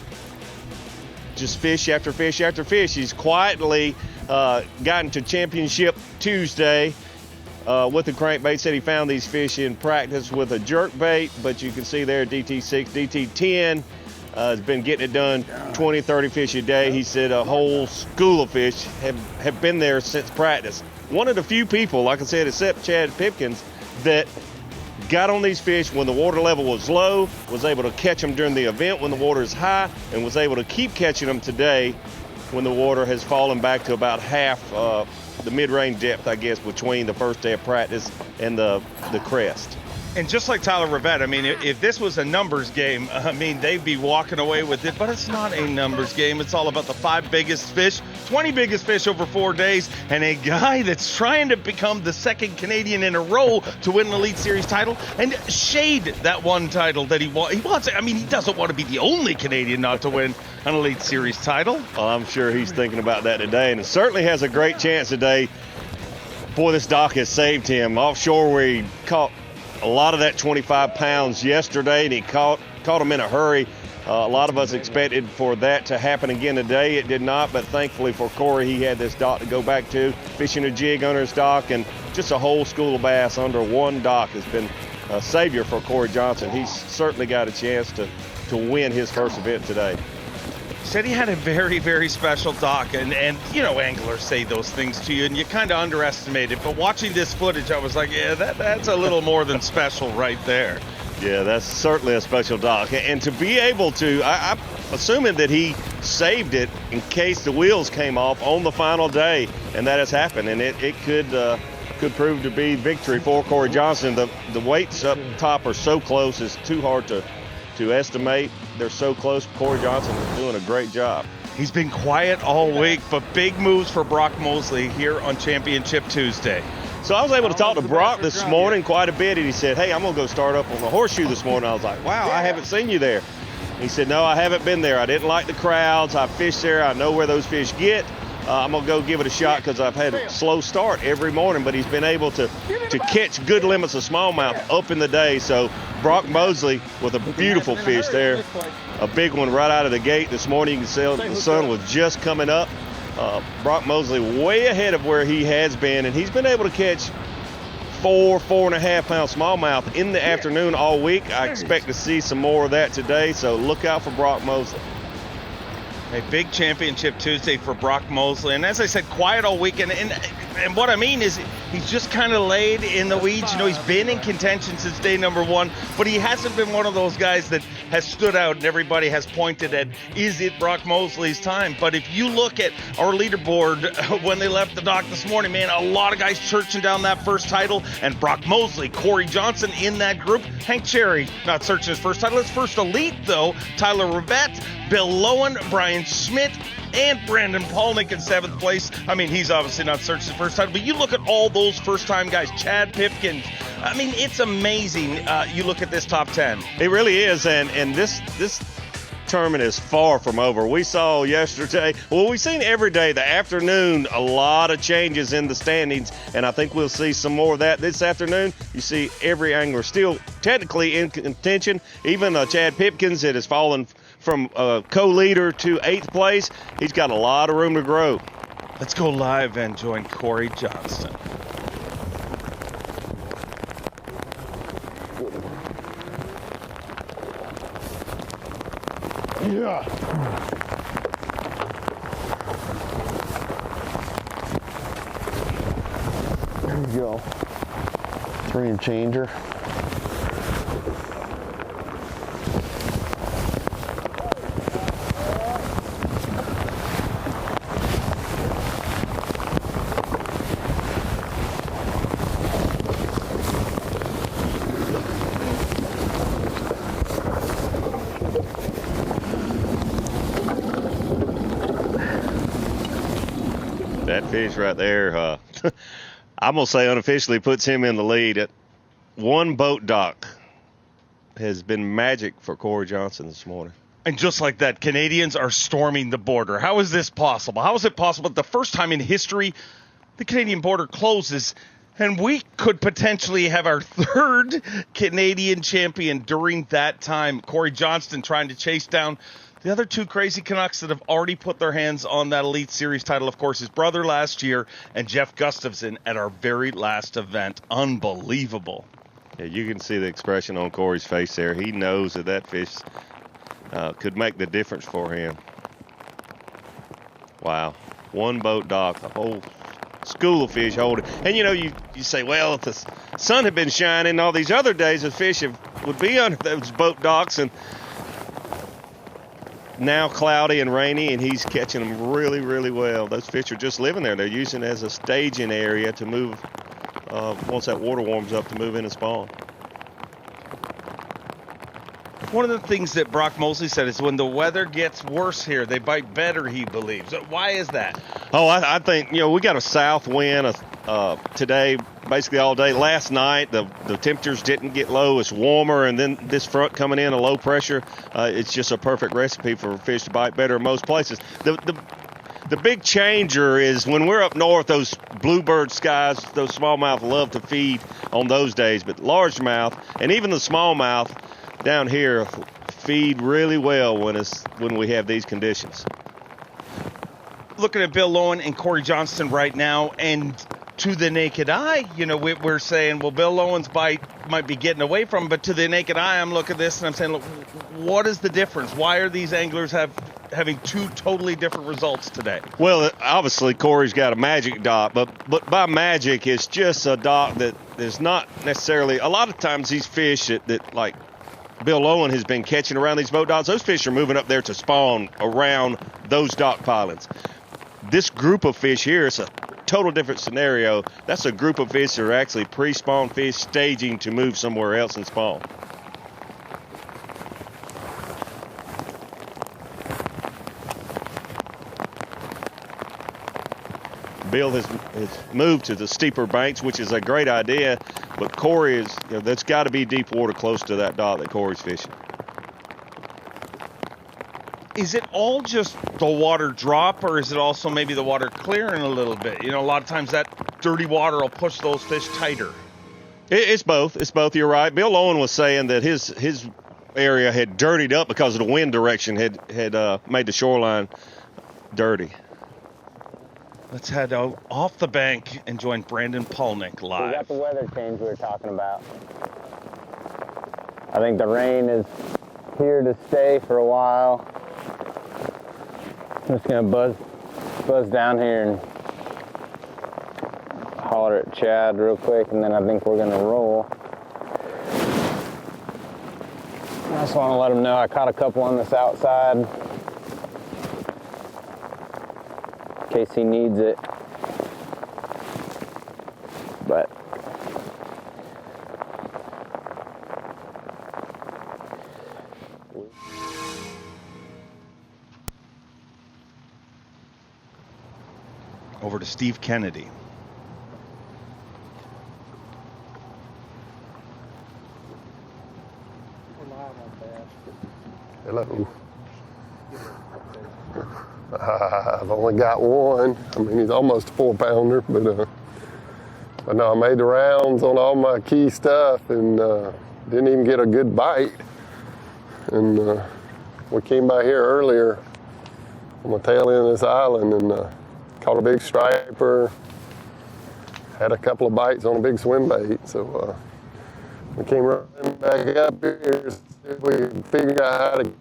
just fish after fish after fish. He's quietly gotten to Championship Tuesday with the crankbait. Said he found these fish in practice with a jerkbait, but you can see there DT6, DT10 has been getting it done, 20, 30 fish a day. He said a whole school of fish have been there since practice. One of the few people, like I said, except Chad Pipkins, that got on these fish when the water level was low, was able to catch them during the event when the water is high, and was able to keep catching them today when the water has fallen back to about half the mid-range depth, I guess, between the first day of practice and the crest. And just like Tyler Rivette, I mean, if this was a numbers game, I mean, they'd be walking away with it. But it's not a numbers game. It's all about the 5 biggest fish, 20 biggest fish over 4 days, and a guy that's trying to become the 2nd Canadian in a row to win an Elite Series title and shade that one title that he wants. I mean, he doesn't want to be the only Canadian not to win an Elite Series title. Well, I'm sure he's thinking about that today, and it certainly has a great chance today. Boy, this dock has saved him. Offshore where he caught a lot of that 25 pounds yesterday, and he caught him in a hurry. A lot of us expected for that to happen again today. It did not, but thankfully for Cory, he had this dock to go back to, fishing a jig under his dock, and just a whole school of bass under one dock has been a savior for Cory Johnston. He's certainly got a chance to win his first event today. Said he had a very, very special dock, and you know, anglers say those things to you, and you kind of underestimate it. But watching this footage, I was like, yeah, that's a little more than special right there. Yeah, that's certainly a special dock. And to be able to, I'm assuming that he saved it in case the wheels came off on the final day, and that has happened. And it could prove to be victory for Cory Johnston. The weights up top are so close, it's too hard to estimate. They're so close. Cory Johnston is doing a great job. He's been quiet all week, but big moves for Brock Mosley here on Championship Tuesday. So I was able to talk to Brock this morning quite a bit, and he said, hey, I'm going to go start up on the horseshoe this morning. I was like, wow, I haven't seen you there. He said, no, I haven't been there. I didn't like the crowds. I fished there. I know where those fish get. I'm going to go give it a shot because I've had a slow start every morning, but he's been able to catch good limits of smallmouth up in the day. So Brock Mosley with a beautiful fish there, a big one right out of the gate this morning. You can see the sun was just coming up. Brock Mosley way ahead of where he has been, and he's been able to catch 4.5 pound smallmouth in the afternoon all week. I expect to see some more of that today, so look out for Brock Mosley. A big Championship Tuesday for Brock Mosley. And as I said, quiet all weekend. And what I mean is he's just kind of laid in the weeds. You know, he's been in contention since day number 1, but he hasn't been one of those guys that has stood out and everybody has pointed at, is it Brock Mosley's time? But if you look at our leaderboard when they left the dock this morning, man, a lot of guys searching down that first title. And Brock Mosley, Cory Johnston in that group. Hank Cherry not searching his first title. His first Elite, though. Tyler Rivette, Bill Lowen, Brian Schmidt, and Brandon Pollinick in 7th place. I mean, he's obviously not searching his first title, but you look at all those first-time guys, Chad Pipkins. I mean, it's amazing. You look at this top 10. It really is, and this tournament is far from over. We saw yesterday, well, we've seen every day, the afternoon, a lot of changes in the standings, and I think we'll see some more of that this afternoon. You see every angler still technically in contention. Even Chad Pipkins, that has fallen from co-leader to 8th place. He's got a lot of room to grow. Let's go live and join Cory Johnston. Yeah. There we go. 3 and changer. That fish right there, I'm going to say unofficially puts him in the lead. At one boat dock has been magic for Cory Johnston this morning. And just like that, Canadians are storming the border. How is this possible? How is it possible that the first time in history the Canadian border closes and we could potentially have our 3rd Canadian champion during that time? Cory Johnston trying to chase down the other 2 crazy Canucks that have already put their hands on that Elite Series title. Of course, his brother last year and Jeff Gustafson at our very last event. Unbelievable. Yeah, you can see the expression on Cory's face there. He knows that fish could make the difference for him. Wow. One boat dock, the whole school of fish holding. And, you know, you say, well, if the sun had been shining all these other days, the fish would be under those boat docks, and now cloudy and rainy, and he's catching them really, really well. Those fish are just living there. They're using it as a staging area to move, once that water warms up, to move in and spawn. One of the things that Brock Mosley said is when the weather gets worse here, they bite better, he believes. Why is that? Oh, I think, we got a south wind today, basically all day. Last night, the temperatures didn't get low. It's warmer, and then this front coming in, a low pressure, it's just a perfect recipe for fish to bite better in most places. The big changer is when we're up north, those bluebird skies, those smallmouth love to feed on those days, but largemouth and even the smallmouth down here feed really well when we have these conditions. Looking at Bill Lowen and Cory Johnston right now, and to the naked eye, we're saying, well, Bill Lowen's bite might be getting away from him, but to the naked eye, I'm looking at this and I'm saying, look, what is the difference? Why are these anglers having two totally different results today? Well, obviously Cory's got a magic dock, but by magic, it's just a dock that is not necessarily. A lot of times these fish that like Bill Lowen has been catching around these boat docks, those fish are moving up there to spawn around those dock pilings. This group of fish here, it's a total different scenario. That's a group of fish that are actually pre-spawn fish staging to move somewhere else and spawn. Bill has moved to the steeper banks, which is a great idea, but Cory is, that's got to be deep water close to that dock that Cory's fishing. Is it all just the water drop, or is it also maybe the water clearing a little bit? A lot of times that dirty water will push those fish tighter. It's both. It's both. You're right. Bill Lowen was saying that his area had dirtied up because of the wind direction had made the shoreline dirty. Let's head out off the bank and join Brandon Pollinick live. We got the weather change we were talking about. I think the rain is here to stay for a while. I'm just gonna buzz down here and holler at Chad real quick, and then I think we're gonna roll. I just want to let him know I caught a couple on this outside in case he needs it. But over to Steve Kennedy. Hello. I've only got one. I mean, he's almost a 4-pounder, but no, I made the rounds on all my key stuff and didn't even get a good bite. And we came by here earlier on the tail end of this island and caught a big striper. Had a couple of bites on a big swim bait, so we came running back up here to see if we could figure out how to.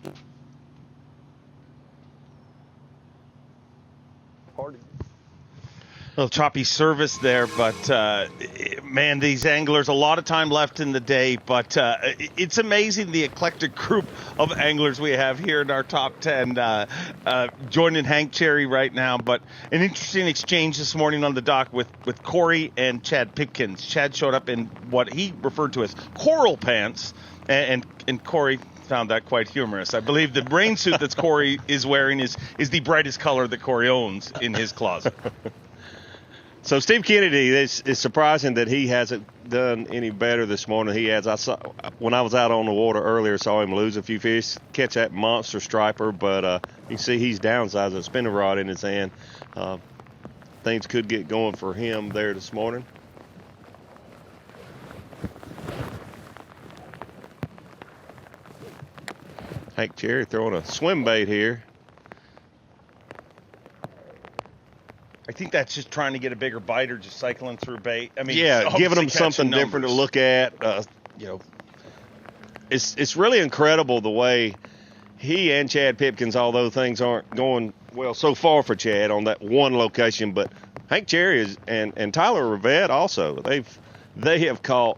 A little choppy service there, but man, these anglers, a lot of time left in the day, but it's amazing the eclectic group of anglers we have here in our top 10, joining Hank Cherry right now. But an interesting exchange this morning on the dock with Cory and Chad Pipkins. Chad showed up in what he referred to as coral pants, and Cory found that quite humorous. I believe the rain suit that Cory is wearing is the brightest color that Cory owns in his closet. So Steve Kennedy, it's surprising that he hasn't done any better this morning. He has. When I was out on the water earlier, saw him lose a few fish, catch that monster striper, but you can see he's downsized a spinning rod in his hand. Things could get going for him there this morning. Hank Cherry throwing a swim bait here. I think that's just trying to get a bigger bite or just cycling through bait. I mean, yeah, giving them something different to look at. It's really incredible the way he and Chad Pipkins, although things aren't going well so far for Chad on that one location, but Hank Cherry and Tyler Rivette also, they have caught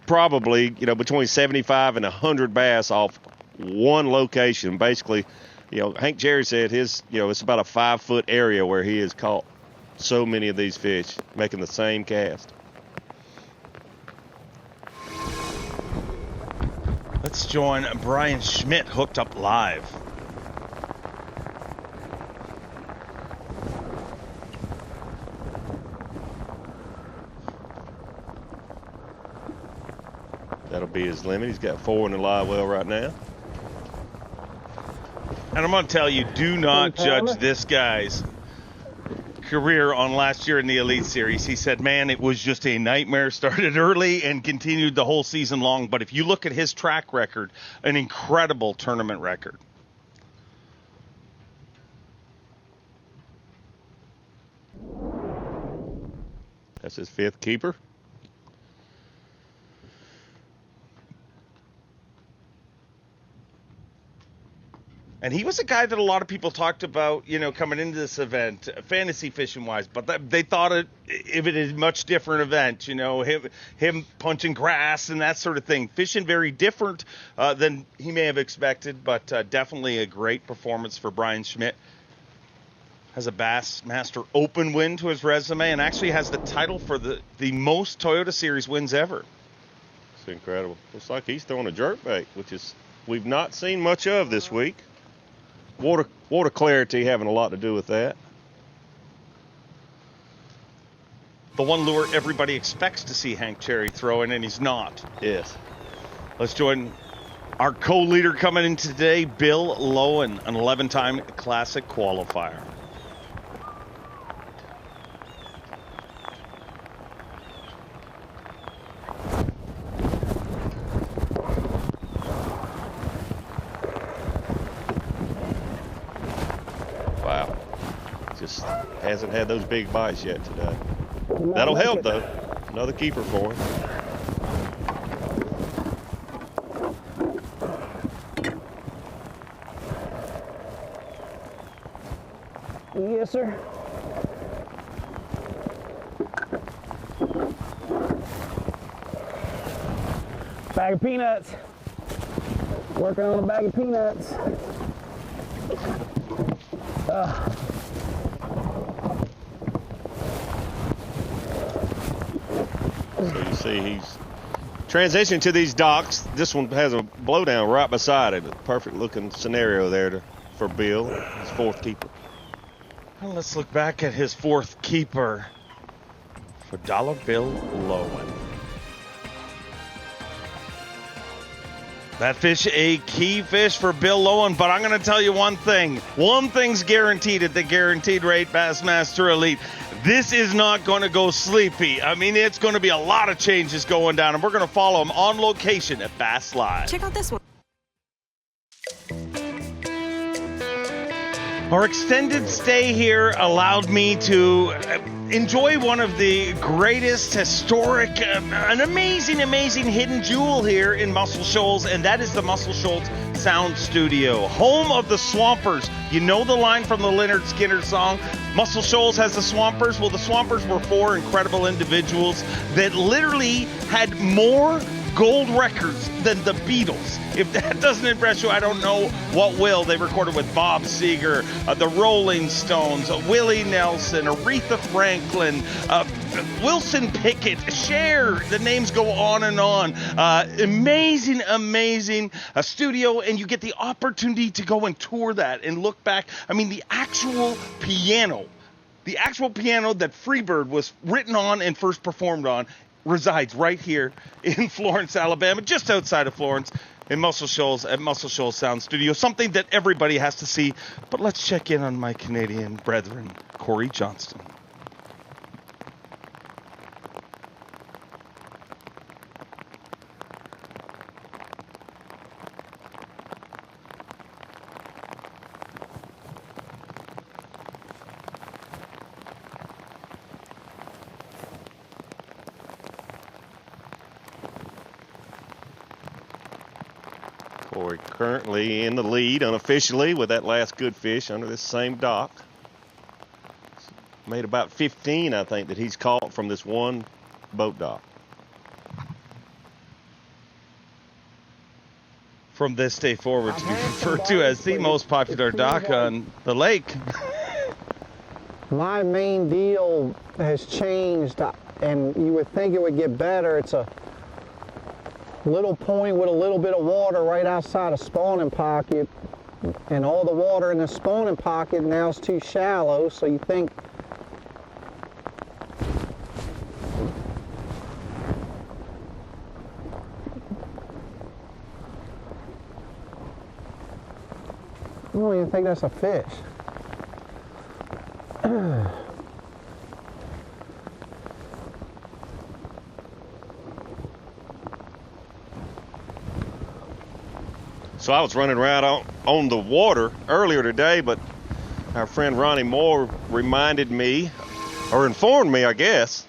probably between 75 and 100 bass off one location. Basically, Hank Cherry said his, it's about a 5-foot area where he has caught so many of these fish making the same cast. Let's join Brian Schmidt, hooked up live. That'll be his limit. He's got 4 in the live well right now. And I'm going to tell you, do not judge this guy's career on last year in the Elite Series. He said, man, it was just a nightmare. Started early and continued the whole season long. But if you look at his track record, an incredible tournament record. That's his 5th keeper. And he was a guy that a lot of people talked about, you know, coming into this event, fantasy fishing wise, but they thought it is a much different event, you know, him punching grass and that sort of thing. Fishing very different than he may have expected, but definitely a great performance for Brian Schmidt. Has a Bassmaster Open win to his resume and actually has the title for the most Toyota Series wins ever. It's incredible. Looks like he's throwing a jerkbait, which is we've not seen much of this week. Water clarity having a lot to do with that. The one lure everybody expects to see Hank Cherry throwing, and he's not. Yes. Let's join our co-leader coming in today, Bill Lowen, an 11-time Classic qualifier. Wow. Just hasn't had those big bites yet today. That'll help, though. Another keeper for him. Yes, sir. Bag of peanuts. Working on a bag of peanuts. So you see he's transitioning to these docks. This one has a blowdown right beside it. A perfect looking scenario there for Bill, his 4th keeper. Well, let's look back at his 4th keeper for Dollar Bill Lowen. That fish, a key fish for Bill Lowen, but I'm going to tell you one thing. One thing's guaranteed at the Guaranteed Rate Bassmaster Elite. This is not going to go sleepy. I mean, it's going to be a lot of changes going down, and we're going to follow him on location at Bass Live. Check out this one. Our extended stay here allowed me to enjoy one of the greatest historic, an amazing hidden jewel here in Muscle Shoals, and that is the Muscle Shoals Sound Studio, home of the Swampers. You know the line from the Lynyrd Skynyrd song, Muscle Shoals has the Swampers. Well, the Swampers were 4 incredible individuals that literally had more gold records than the Beatles. If that doesn't impress you, I don't know what will. They recorded with Bob Seger, the Rolling Stones, Willie Nelson, Aretha Franklin, Wilson Pickett, Cher. The names go on and on. Amazing studio, and you get the opportunity to go and tour that and look back. I mean, the actual piano that Freebird was written on and first performed on resides right here in Florence, Alabama, just outside of Florence, in Muscle Shoals at Muscle Shoals Sound Studio. Something that everybody has to see. But let's check in on my Canadian brethren, Cory Johnston. Cory currently in the lead unofficially with that last good fish under this same dock. Made about 15, I think, that he's caught from this one boat dock. From this day forward to be referred to as the most popular dock on the lake. My main deal has changed, and you would think it would get better. little point with a little bit of water right outside a spawning pocket, and all the water in the spawning pocket now is too shallow, so you think I don't even think that's a fish. So I was running around on the water earlier today, but our friend Ronnie Moore reminded me, or informed me, I guess,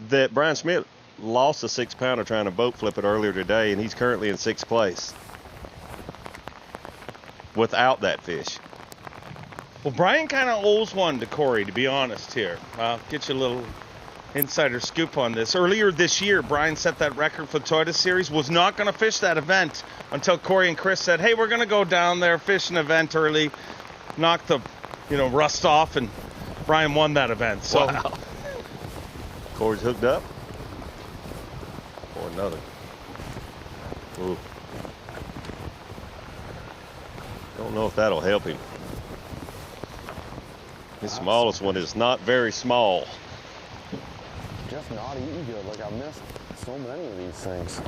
that Brian Schmidt lost a 6-pounder trying to boat flip it earlier today, and he's currently in 6th place without that fish. Well, Brian kind of owes one to Cory, to be honest here. I'll get you a little insider scoop on this. Earlier this year, Brian set that record for the Toyota Series, was not going to fish that event until Cory and Chris said, hey, we're going to go down there, fish an event early, knock the rust off, and Brian won that event. So, wow. Cory's hooked up. Or another. Ooh. Don't know if that'll help him. His smallest one is not very small. Just not eating good. Like, I've missed so many of these things.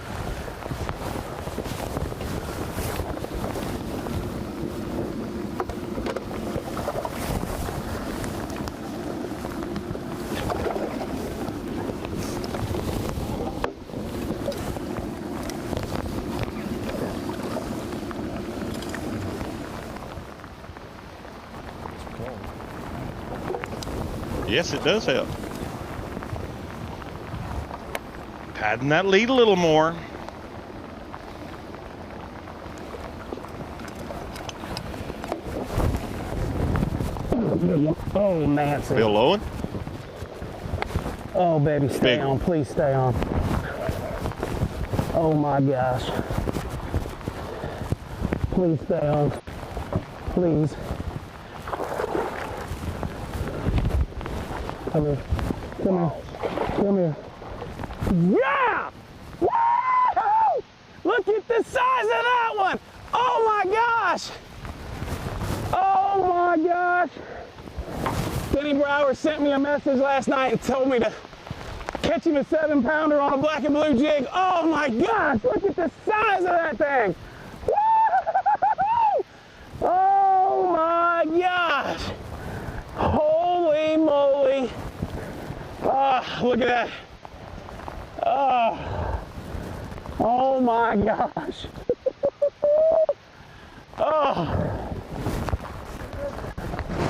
Yes, it does help. Padding that lead a little more. Oh, Nancy. Bill Owen? Oh, baby, stay on. Please stay on. Oh, my gosh. Please stay on. Please. Come here. Come here. Come here. Yeah! Woo! Look at the size of that one! Oh my gosh! Oh my gosh! Denny Brower sent me a message last night and told me to catch him a 7-pounder on a black and blue jig. Oh my gosh! Look at the size of that thing! Woo! Oh my gosh! Holy moly! Oh, look at that! Oh my gosh. Oh,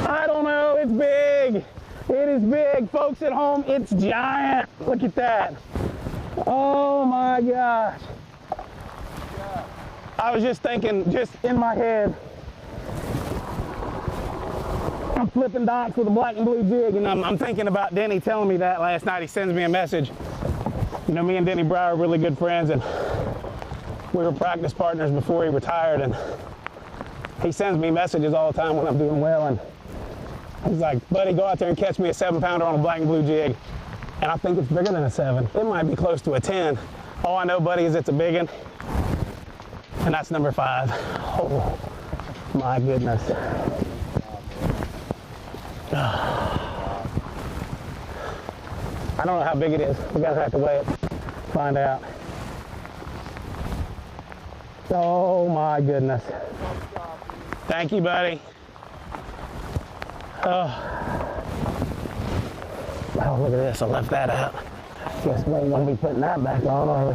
I don't know, it's big. It is big, folks at home, it's giant. Look at that. Oh my gosh. I was just thinking, just in my head, I'm flipping docks with a black and blue jig, and I'm thinking about Denny telling me that last night. He sends me a message. You know, me and Denny Brower are really good friends, and we were practice partners before he retired, and he sends me messages all the time when I'm doing well, and he's like, buddy, go out there and catch me a 7-pounder on a black and blue jig. And I think it's bigger than a 7. It might be close to a 10. All I know, buddy, is it's a big one, and that's number 5. Oh, my goodness. I don't know how big it is. We're gonna have to weigh it, find out. Oh my goodness. Thank you, buddy. Oh, look at this. I left that out. Guess we ain't gonna be putting that back on, are we?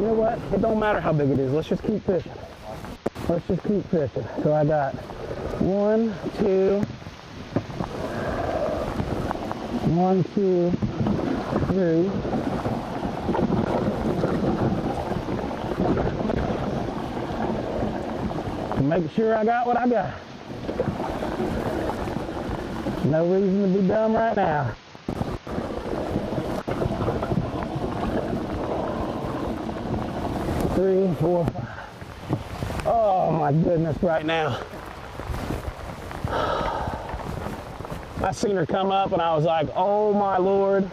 You know what? It don't matter how big it is. Let's just keep fishing. Let's just keep fishing. So I got 1, 2, 1, 2, 3. Make sure I got what I got. No reason to be dumb right now. Three, 4, 5. Oh my goodness, right now. I seen her come up and I was like, oh my Lord.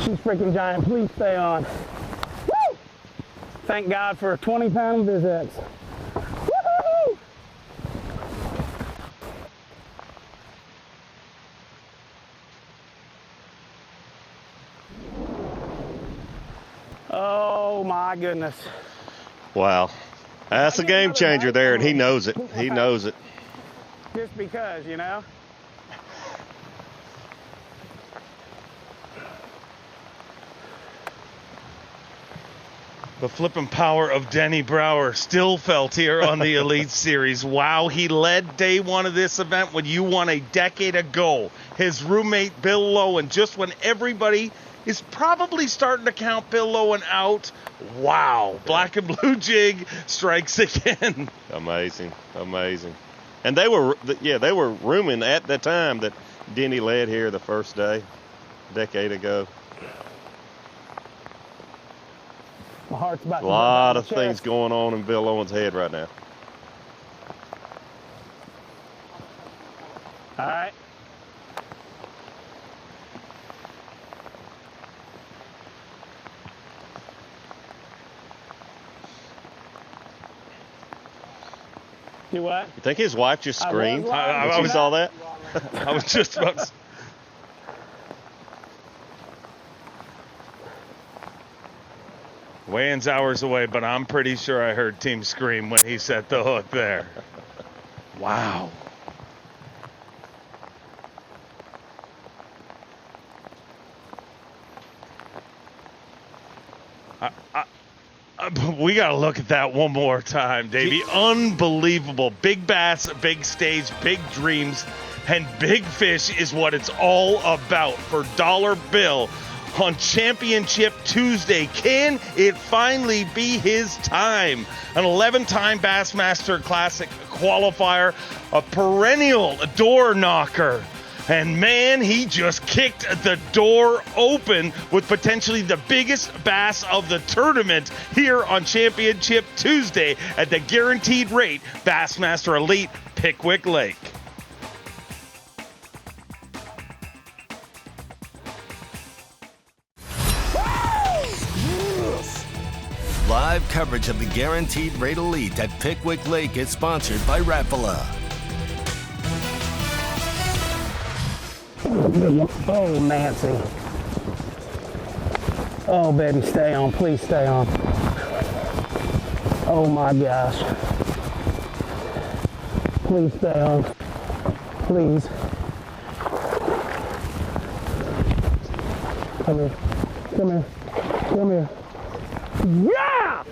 She's freaking giant. Please stay on. Woo! Thank God for 20-pound B.A.S.S. Woo-hoo-hoo! Oh my goodness. Wow. That's a game changer there, and he knows it. He knows it. Just because, you know? The flipping power of Denny Brower still felt here on the Elite Series. Wow, he led day one of this event when you won a decade ago. His roommate Bill Lowen, just when everybody is probably starting to count Bill Lowen out. Wow, black and blue jig strikes again. Amazing, amazing. And they were rooming at the time that Denny led here the first day, a decade ago. My heart's about a lot of things going on in Bill Lowen's head right now. All right. Do what? You think his wife just screamed? I saw that? I was just about to... Weigh-in's hours away, but I'm pretty sure I heard Team scream when he set the hook there. Wow. We got to look at that one more time, Davey. Unbelievable. Big bass, big stage, big dreams, and big fish is what it's all about for Dollar Bill on Championship Tuesday. Can it finally be his time? An 11-time Bassmaster Classic qualifier, a perennial door knocker. And man, he just kicked the door open with potentially the biggest bass of the tournament here on Championship Tuesday at the Guaranteed Rate Bassmaster Elite, Pickwick Lake. Live coverage of the Guaranteed Rate Elite at Pickwick Lake is sponsored by Rapala. Oh, Nancy. Oh, baby, stay on. Please stay on. Oh, my gosh. Please stay on. Please. Come here. Come here. Come here. Yeah!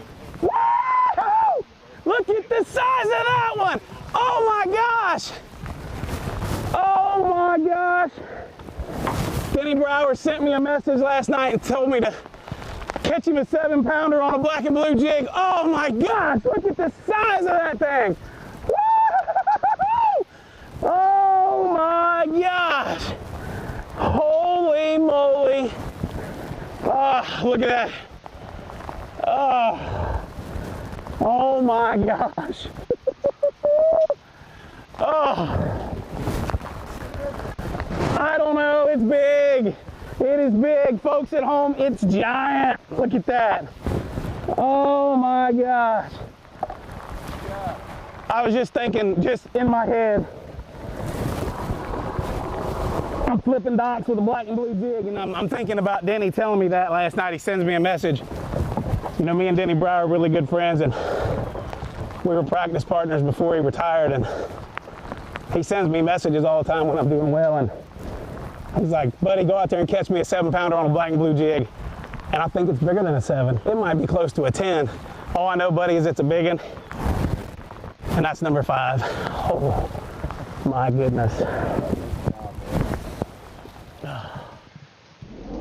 Woo! Look at the size of that one. Oh, my gosh. Oh my gosh. Denny Brower sent me a message last night and told me to catch him a 7-pounder on a black and blue jig. Oh my gosh, look at the size of that thing. Woo! Oh my gosh. Holy moly. Oh, look at that. Oh my gosh. Oh. I don't know, it's big. It is big, folks at home, it's giant. Look at that. Oh my gosh. I was just thinking, just in my head, I'm flipping docks with a black and blue jig, and I'm thinking about Denny telling me that last night. He sends me a message. You know, me and Denny Brower are really good friends, and we were practice partners before he retired, and he sends me messages all the time when I'm doing well, and he's like, buddy, go out there and catch me a 7-pounder on a black and blue jig. And I think it's bigger than a 7. It might be close to a 10. All I know, buddy, is it's a big one. And that's number 5. Oh, my goodness.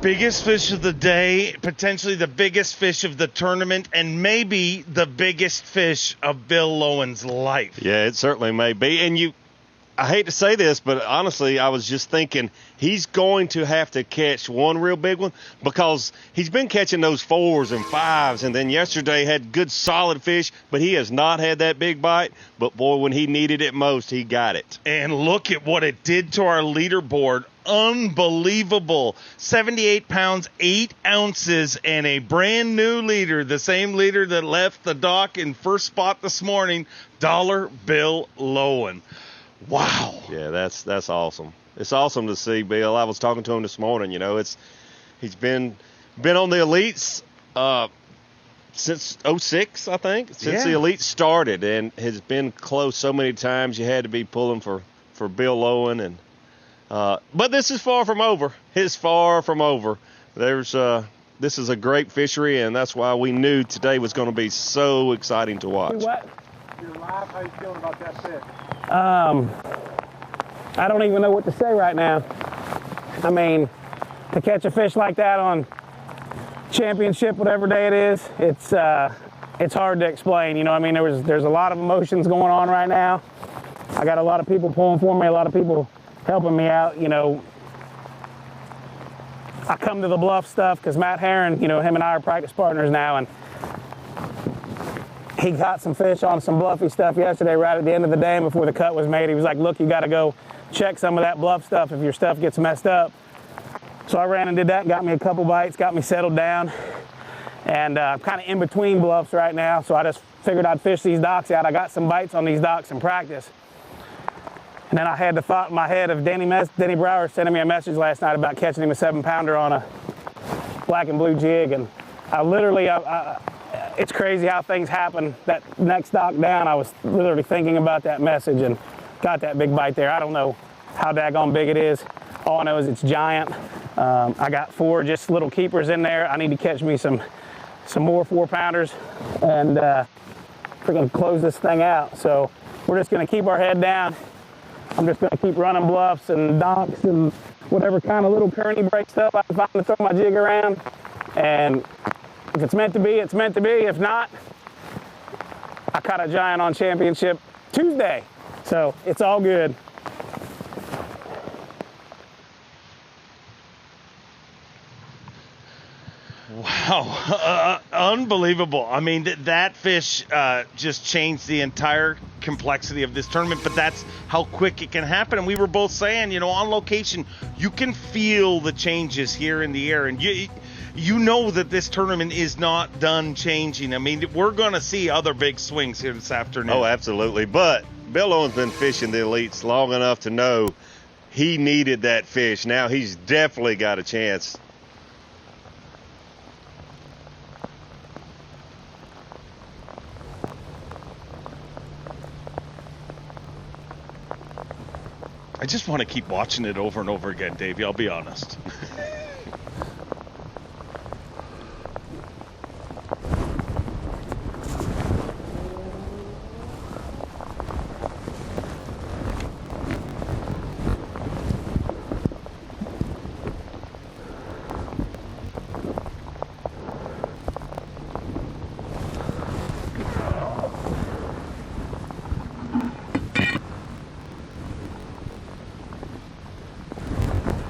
Biggest fish of the day, potentially the biggest fish of the tournament, and maybe the biggest fish of Bill Lowen's life. Yeah, it certainly may be. And I hate to say this, but honestly, I was just thinking he's going to have to catch one real big one, because he's been catching those 4s and 5s, and then yesterday had good solid fish, but he has not had that big bite. But boy, when he needed it most, he got it. And look at what it did to our leaderboard. unbelievable 78 pounds, 8 ounces, and a brand new leader, the same leader that left the dock in first spot this morning, $1 Bill Lowen. Wow. Yeah, that's awesome. It's awesome to see, Bill. I was talking to him this morning. You know, he's been on the Elites since 06, I think, since the Elite started, and has been close so many times you had to be pulling for Bill Lowen. And but this is far from over. It's far from over. This is a great fishery, and that's why we knew today was going to be so exciting to watch. What? You're live. How you feeling about that fish? I don't even know what to say right now. I mean, to catch a fish like that on championship, whatever day it is, it's hard to explain. You know, I mean, there's a lot of emotions going on right now. I got a lot of people pulling for me, a lot of people helping me out. You know, I come to the bluff stuff because Matt Herron, you know, him and I are practice partners now, and he caught some fish on some bluffy stuff yesterday right at the end of the dam before the cut was made. He was like, look, you got to go check some of that bluff stuff if your stuff gets messed up. So I ran and did that, got me a couple bites, got me settled down. And I'm kind of in between bluffs right now, so I just figured I'd fish these docks out. I got some bites on these docks in practice. And then I had the thought in my head of Denny Brower sending me a message last night about catching him a 7-pounder on a black and blue jig. And I literally, it's crazy how things happen. That next dock down, I was literally thinking about that message and got that big bite there. I don't know how daggone big it is. All I know is it's giant. I got 4 just little keepers in there. I need to catch me some more 4-pounders and freaking close this thing out. So we're just gonna keep our head down. I'm just gonna keep running bluffs and docks and whatever kind of little kearney break stuff I can find to throw my jig around. And if it's meant to be, it's meant to be. If not, I caught a giant on championship Tuesday. So it's all good. Wow, unbelievable. I mean, that fish just changed the entire complexity of this tournament, but that's how quick it can happen. And we were both saying, you know, on location, you can feel the changes here in the air, and you know that this tournament is not done changing. I mean, we're going to see other big swings here this afternoon. Oh, absolutely. But Bill Lowen's been fishing the Elites long enough to know he needed that fish. Now he's definitely got a chance. I just want to keep watching it over and over again, Davey, I'll be honest.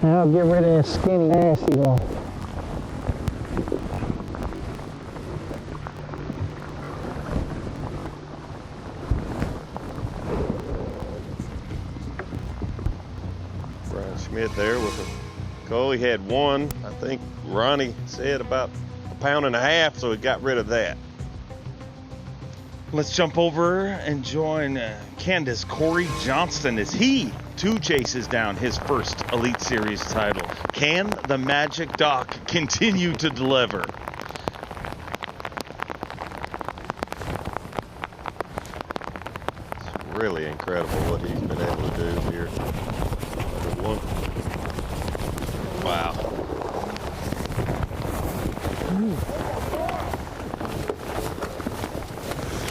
Now get rid of that skinny, nasty one. Brian Schmidt there with a goal. He had one, I think Ronnie said about 1.5 pounds, so he got rid of that. Let's jump over and join Canada's Cory Johnston as he too chases down his first Elite Series title. Can the Magic Dock continue to deliver? It's really incredible what he's been able to do here. Wow.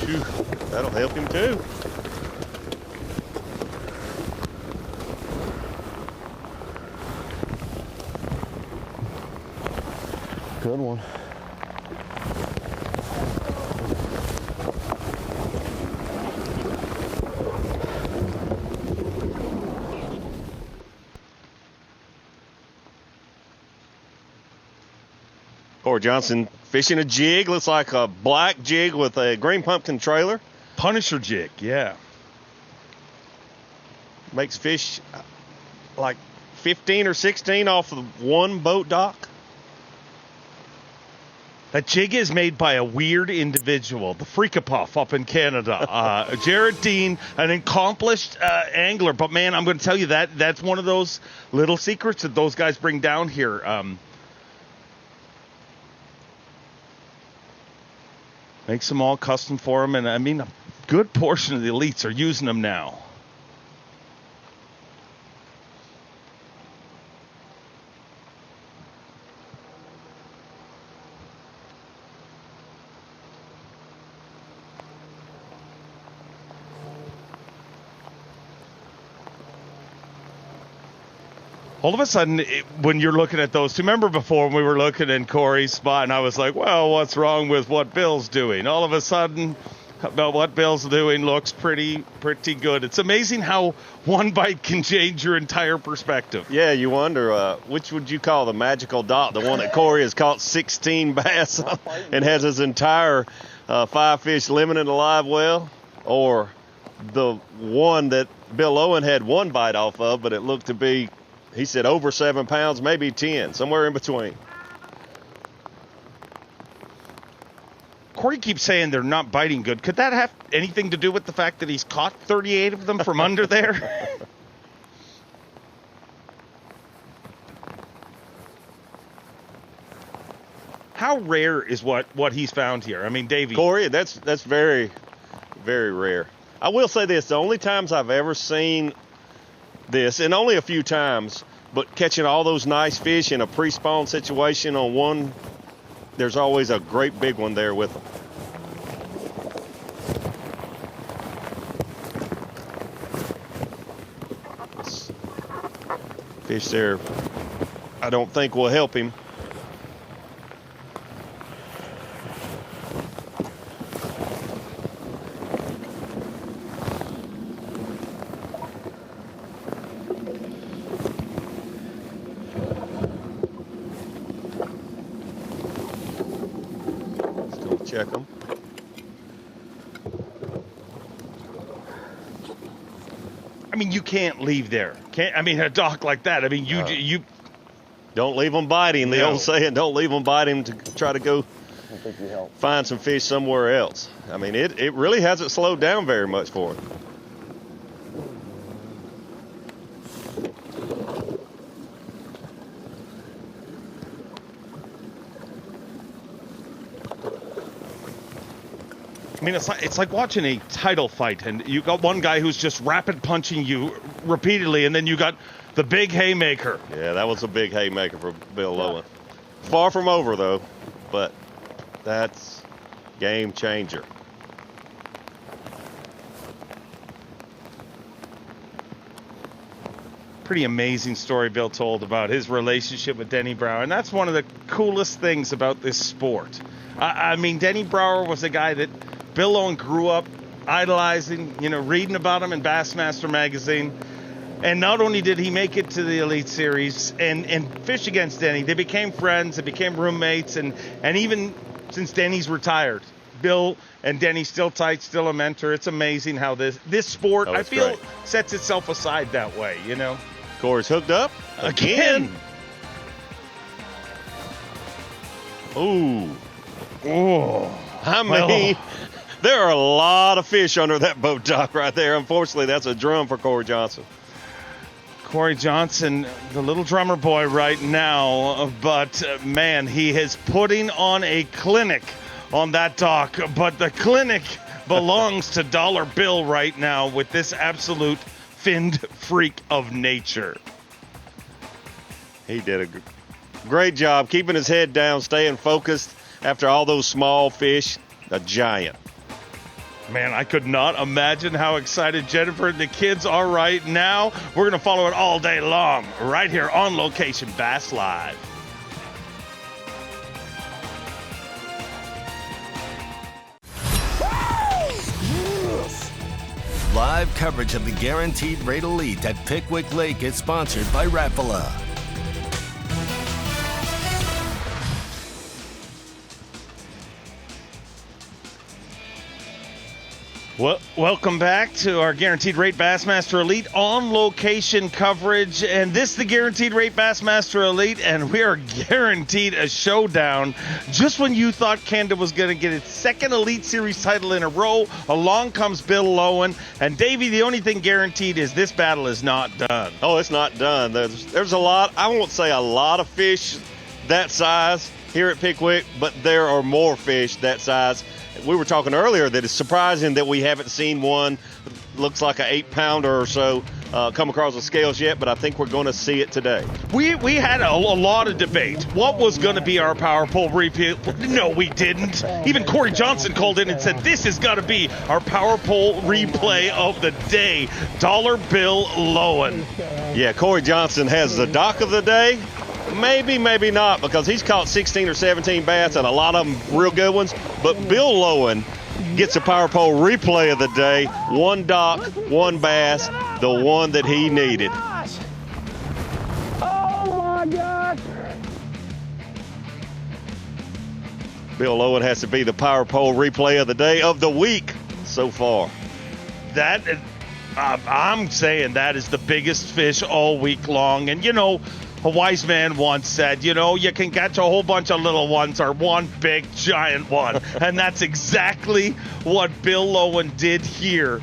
Phew, that'll help him too. Good one. Cory Johnston fishing a jig, looks like a black jig with a green pumpkin trailer. Punisher jig, yeah. Makes fish like 15 or 16 off of one boat dock. That jig is made by a weird individual, the Freakapuff up in Canada. Jared Dean, an accomplished angler. But, man, I'm going to tell you that's one of those little secrets that those guys bring down here. Makes them all custom for them. And, I mean, a good portion of the elites are using them now. All of a sudden, when you're looking at those two, remember before when we were looking in Cory's spot and I was like, well, what's wrong with what Bill's doing? All of a sudden, about what Bill's doing looks pretty good. It's amazing how one bite can change your entire perspective. Yeah, you wonder, which would you call the magical dot? The one that Cory has caught 16 bass and has his entire 5-fish limit in the live well? Or the one that Bill Owen had one bite off of, but it looked to be, he said, over 7 pounds, maybe 10, somewhere in between. Cory keeps saying they're not biting good. Could that have anything to do with the fact that he's caught 38 of them from under there? How rare is what he's found here? I mean, Davey. Cory, that's very, very rare. I will say this, the only times I've ever seen this, and only a few times, but catching all those nice fish in a pre-spawn situation on one, there's always a great big one there with them. This fish there, I don't think will help him. Check them. I mean, you can't leave there. I mean, a dock like that. I mean, you don't leave them biting. The old saying, don't leave them biting to try to go find some fish somewhere else. I mean, it really hasn't slowed down very much for him. I mean, it's like watching a title fight, and you got one guy who's just rapid punching you repeatedly, and then you got the big haymaker. Yeah, that was a big haymaker for Bill Owen. Far from over, though, but that's game changer. Pretty amazing story Bill told about his relationship with Denny Brower, and that's one of the coolest things about this sport. I mean, Denny Brower was a guy that Bill Owen grew up idolizing, reading about him in Bassmaster magazine. And not only did he make it to the Elite Series and fish against Denny, they became friends, they became roommates, and even since Denny's retired, Bill and Denny still tight, still a mentor. It's amazing how this sport, I feel, sets itself aside that way, Cory's hooked up again. Ooh. Oh. I mean, there are a lot of fish under that boat dock right there. Unfortunately, that's a drum for Cory Johnston. Cory Johnston, the little drummer boy right now, but man, he is putting on a clinic on that dock. But the clinic belongs to Dollar Bill right now with this absolute finned freak of nature. He did a great job keeping his head down, staying focused after all those small fish. A giant. Man, I could not imagine how excited Jennifer and the kids are right now. We're going to follow it all day long, right here on location, Bass Live. Live coverage of the Guaranteed Rate Elite at Pickwick Lake is sponsored by Rapala. Well, welcome back to our Guaranteed Rate Bassmaster Elite on-location coverage. And this is the Guaranteed Rate Bassmaster Elite, and we are guaranteed a showdown. Just when you thought Canada was going to get its second Elite Series title in a row, along comes Bill Lowen. And, Davey, the only thing guaranteed is this battle is not done. Oh, it's not done. There's a lot, I won't say a lot of fish that size here at Pickwick, but there are more fish that size. We were talking earlier that it's surprising that we haven't seen one, looks like an 8-pounder or so, come across the scales yet, but I think we're going to see it today. We had a lot of debate. What was going to be our power pole repeat? No, we didn't. Even Cory Johnston called in and said, this is going to be our power pole replay of the day. Dollar Bill Lowen. Yeah, Cory Johnston has the dock of the day. Maybe, maybe not, because he's caught 16 or 17 bass and a lot of them real good ones. But Bill Lowen gets a power pole replay of the day. One dock, one bass, the one that he needed. Oh my gosh! Bill Lowen has to be the power pole replay of the day of the week so far. That I'm saying that is the biggest fish all week long. And, you know, a wise man once said, you know, you can catch a whole bunch of little ones or one big giant one. And that's exactly what Bill Lowen did here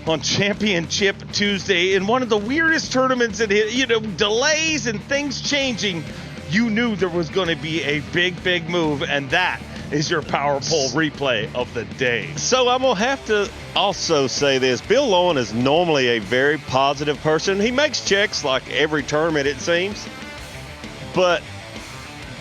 on Championship Tuesday in one of the weirdest tournaments in, you know, delays and things changing. You knew there was going to be a big move, and that is your power pole replay of the day. So I'm going to have to also say this. Bill Lowen is normally a very positive person. He makes checks like every tournament, it seems. But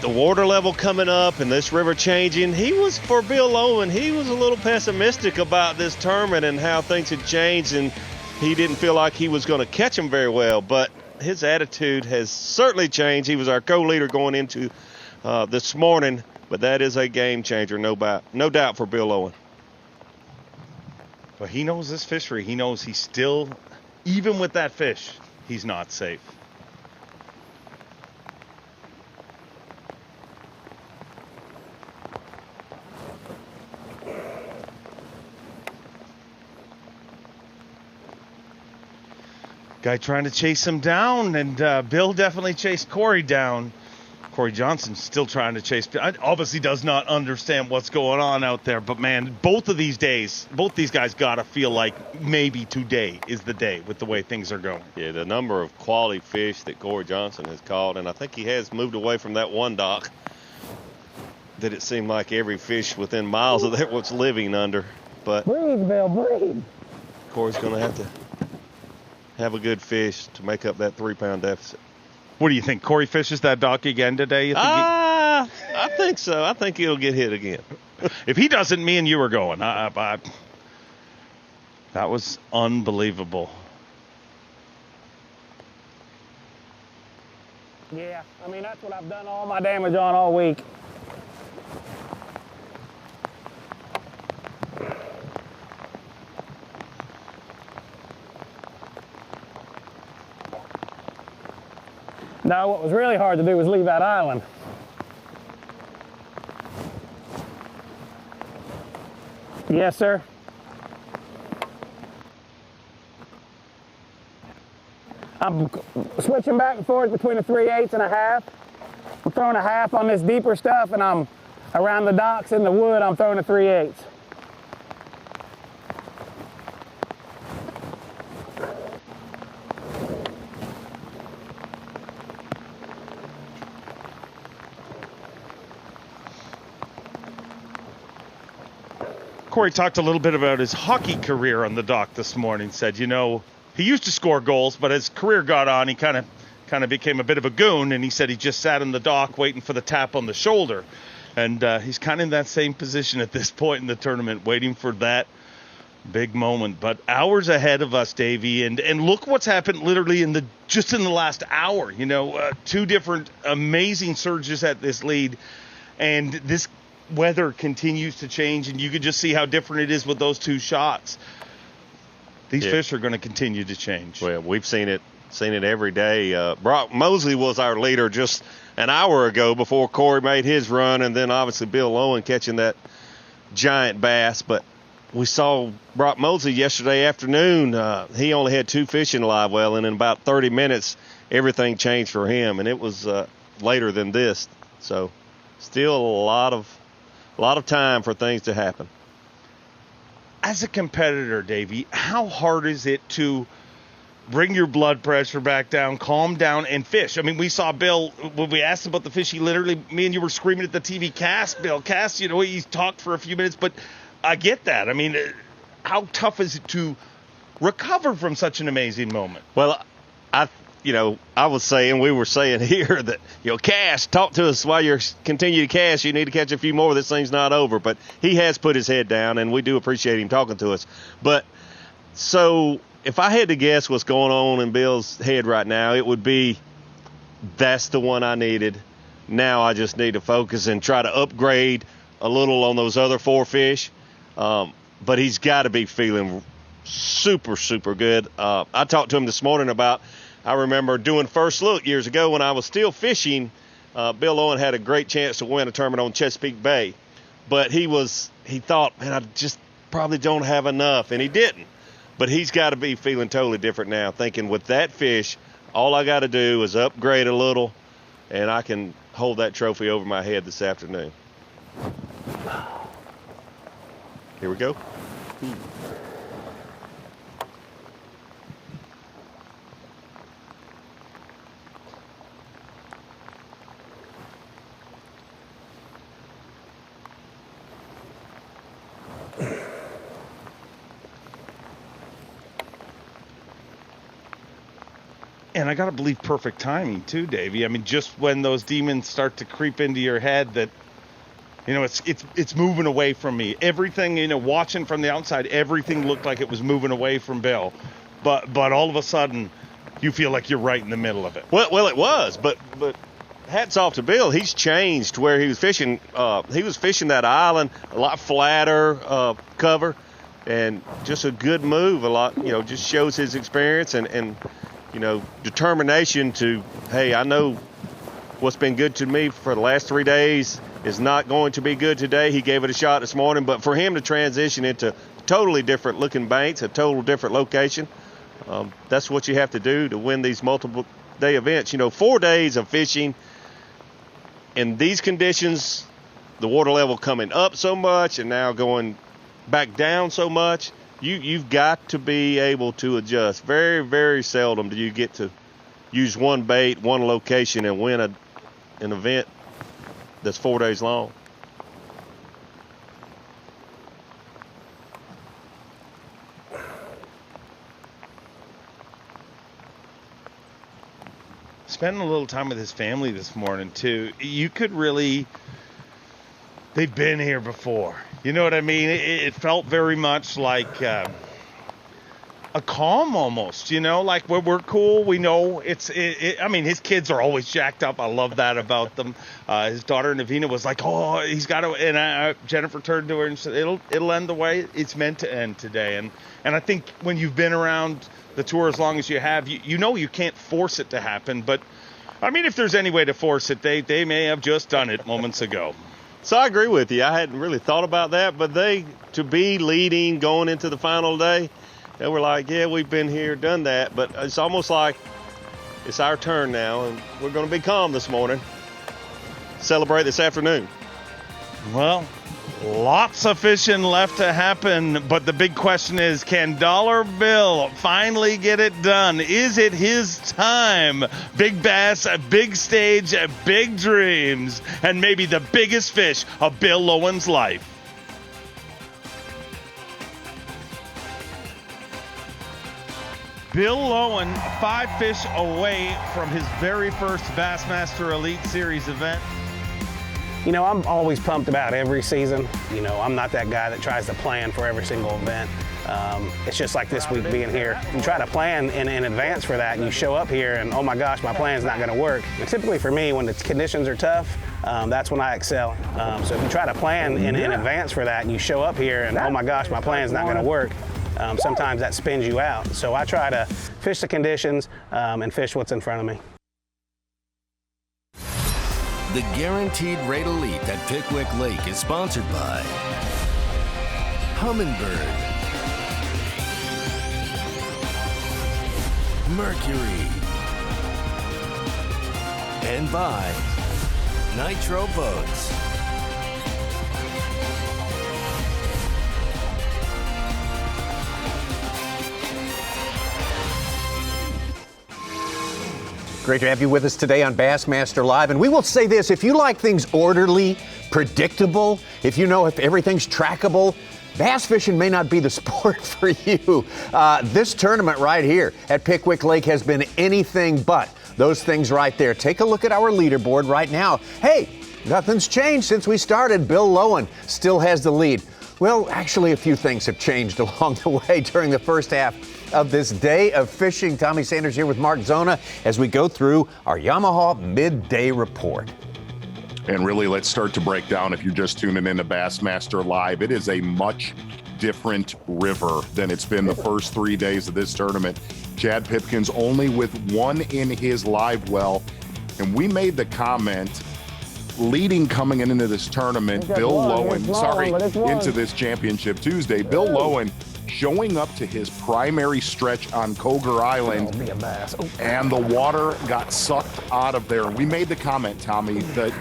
the water level coming up and this river changing, for Bill Lowen, he was a little pessimistic about this tournament and how things had changed, and he didn't feel like he was going to catch them very well. But his attitude has certainly changed. He was our co-leader going into this morning. But that is a game changer, no doubt for Bill Lowen. But he knows this fishery. He knows he's still, even with that fish, he's not safe. Guy trying to chase him down, and Bill definitely chased Cory down. Cory Johnston still trying to chase. Obviously does not understand what's going on out there. But, man, both these guys got to feel like maybe today is the day with the way things are going. Yeah, the number of quality fish that Cory Johnston has caught, and I think he has moved away from that one dock that it seemed like every fish within miles of that was living under. But breathe, Bill, breathe. Cory's going to have to have a good fish to make up that 3-pound deficit. What do you think? Cory fishes that dock again today? You think I think so. I think he'll get hit again. If he doesn't, me and you are going. That was unbelievable. Yeah, I mean, that's what I've done all my damage on all week. No, what was really hard to do was leave that island. Yes, sir. I'm switching back and forth between a 3/8 and a half. I'm throwing a half on this deeper stuff, and I'm around the docks in the wood, I'm throwing a 3/8. Cory talked a little bit about his hockey career on the dock this morning. Said, you know, he used to score goals, but as career got on, he kind of became a bit of a goon. And he said he just sat in the dock waiting for the tap on the shoulder. And he's kind of in that same position at this point in the tournament, waiting for that big moment. But hours ahead of us, Davey, and look what's happened literally just in the last hour. You know, 2 different amazing surges at this lead, and this weather continues to change, and you can just see how different it is with those 2 shots. These fish are going to continue to change. Well, we've seen it every day. Brock Mosley was our leader just an hour ago before Cory made his run, and then obviously Bill Lowen catching that giant bass. But we saw Brock Mosley yesterday afternoon. He only had 2 fish in live well, and in about 30 minutes, everything changed for him, and it was later than this. So still a lot of time for things to happen. As a competitor, Davey, how hard is it to bring your blood pressure back down, calm down, and fish? I mean, we saw Bill, when we asked about the fish, he literally, me and you were screaming at the TV, cast, Bill, cast. You know, he talked for a few minutes, but I get that. I mean, how tough is it to recover from such an amazing moment? Well, I was saying, we were saying here that, cast, talk to us while you're continue to cast. You need to catch a few more. This thing's not over. But he has put his head down, and we do appreciate him talking to us. But so if I had to guess what's going on in Bill's head right now, it would be, that's the one I needed. Now I just need to focus and try to upgrade a little on those other 4 fish. But he's got to be feeling super, super good. I talked to him this morning about, I remember doing First Look years ago when I was still fishing. Bill Owen had a great chance to win a tournament on Chesapeake Bay. But he thought, man, I just probably don't have enough, and he didn't. But he's got to be feeling totally different now, thinking with that fish, all I got to do is upgrade a little, and I can hold that trophy over my head this afternoon. Here we go. And I got to believe perfect timing too, Davey. I mean, just when those demons start to creep into your head that, it's moving away from me. Everything, watching from the outside, everything looked like it was moving away from Bill. But all of a sudden, you feel like you're right in the middle of it. Well, it was. But hats off to Bill. He's changed where he was fishing. He was fishing that island, a lot flatter cover, and just a good move. A lot, just shows his experience and determination to, hey, I know what's been good to me for the last 3 days is not going to be good today. He gave it a shot this morning, but for him to transition into totally different looking banks, a total different location, that's what you have to do to win these multiple day events. 4 days of fishing in these conditions, the water level coming up so much and now going back down so much, you've got to be able to adjust. Very, very seldom do you get to use one bait, one location, and win an event that's 4 days long. Spending a little time with his family this morning too. You could really, they've been here before. You know what I mean? It felt very much like a calm almost, like where we're cool. We know I mean, his kids are always jacked up. I love that about them. His daughter Navina was like, oh, he's got to, and Jennifer turned to her and said, it'll end the way it's meant to end today. And I think when you've been around the tour as long as you have, you can't force it to happen. But I mean, if there's any way to force it, they may have just done it moments ago. So I agree with you. I hadn't really thought about that, but to be leading going into the final day, they were like, yeah, we've been here, done that, but it's almost like it's our turn now, and we're going to be calm this morning. Celebrate this afternoon. Well, lots of fishing left to happen, but the big question is, can Dollar Bill finally get it done? Is it his time? Big bass, a big stage, big dreams, and maybe the biggest fish of Bill Owen's life. Bill Owen, 5 fish away from his very first Bassmaster Elite Series event. I'm always pumped about every season. I'm not that guy that tries to plan for every single event. It's just like this week being here. You try to plan in advance for that, and you show up here and, oh my gosh, my plan's not gonna work. And typically for me, when the conditions are tough, that's when I excel. So if you try to plan in advance for that, and you show up here and, oh my gosh, my plan's not gonna work, sometimes that spins you out. So I try to fish the conditions and fish what's in front of me. The Guaranteed Rate Elite at Pickwick Lake is sponsored by Humminbird, Mercury, and by Nitro Boats. Great to have you with us today on Bassmaster Live. And we will say this, if you like things orderly, predictable, if you know if everything's trackable, bass fishing may not be the sport for you. This tournament right here at Pickwick Lake has been anything but those things right there. Take a look at our leaderboard right now. Hey, nothing's changed since we started. Bill Lowen still has the lead. Well, actually, a few things have changed along the way during the first half of this day of fishing. Tommy Sanders here with Mark Zona as we go through our Yamaha midday report. And really, let's start to break down, if you're just tuning in to Bassmaster Live, it is a much different river than it's been the first 3 days of this tournament. Chad Pipkins only with one in his live well. And we made the comment leading coming into this tournament, Bill Lowen, into this Championship Tuesday, Bill Lowen showing up to his primary stretch on Cougar Island, and the water got sucked out of there. And we made the comment, Tommy, that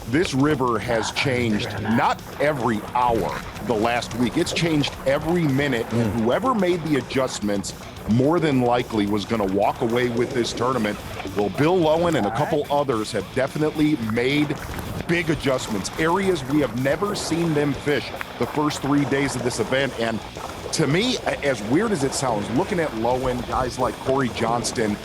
this river has changed not every hour the last week. It's changed every minute, and whoever made the adjustments more than likely was going to walk away with this tournament. Well, Bill Lowen and a couple others have definitely made big adjustments, areas we have never seen them fish the first 3 days of this event. And to me, as weird as it sounds, looking at Lowen, guys like Cory Johnston,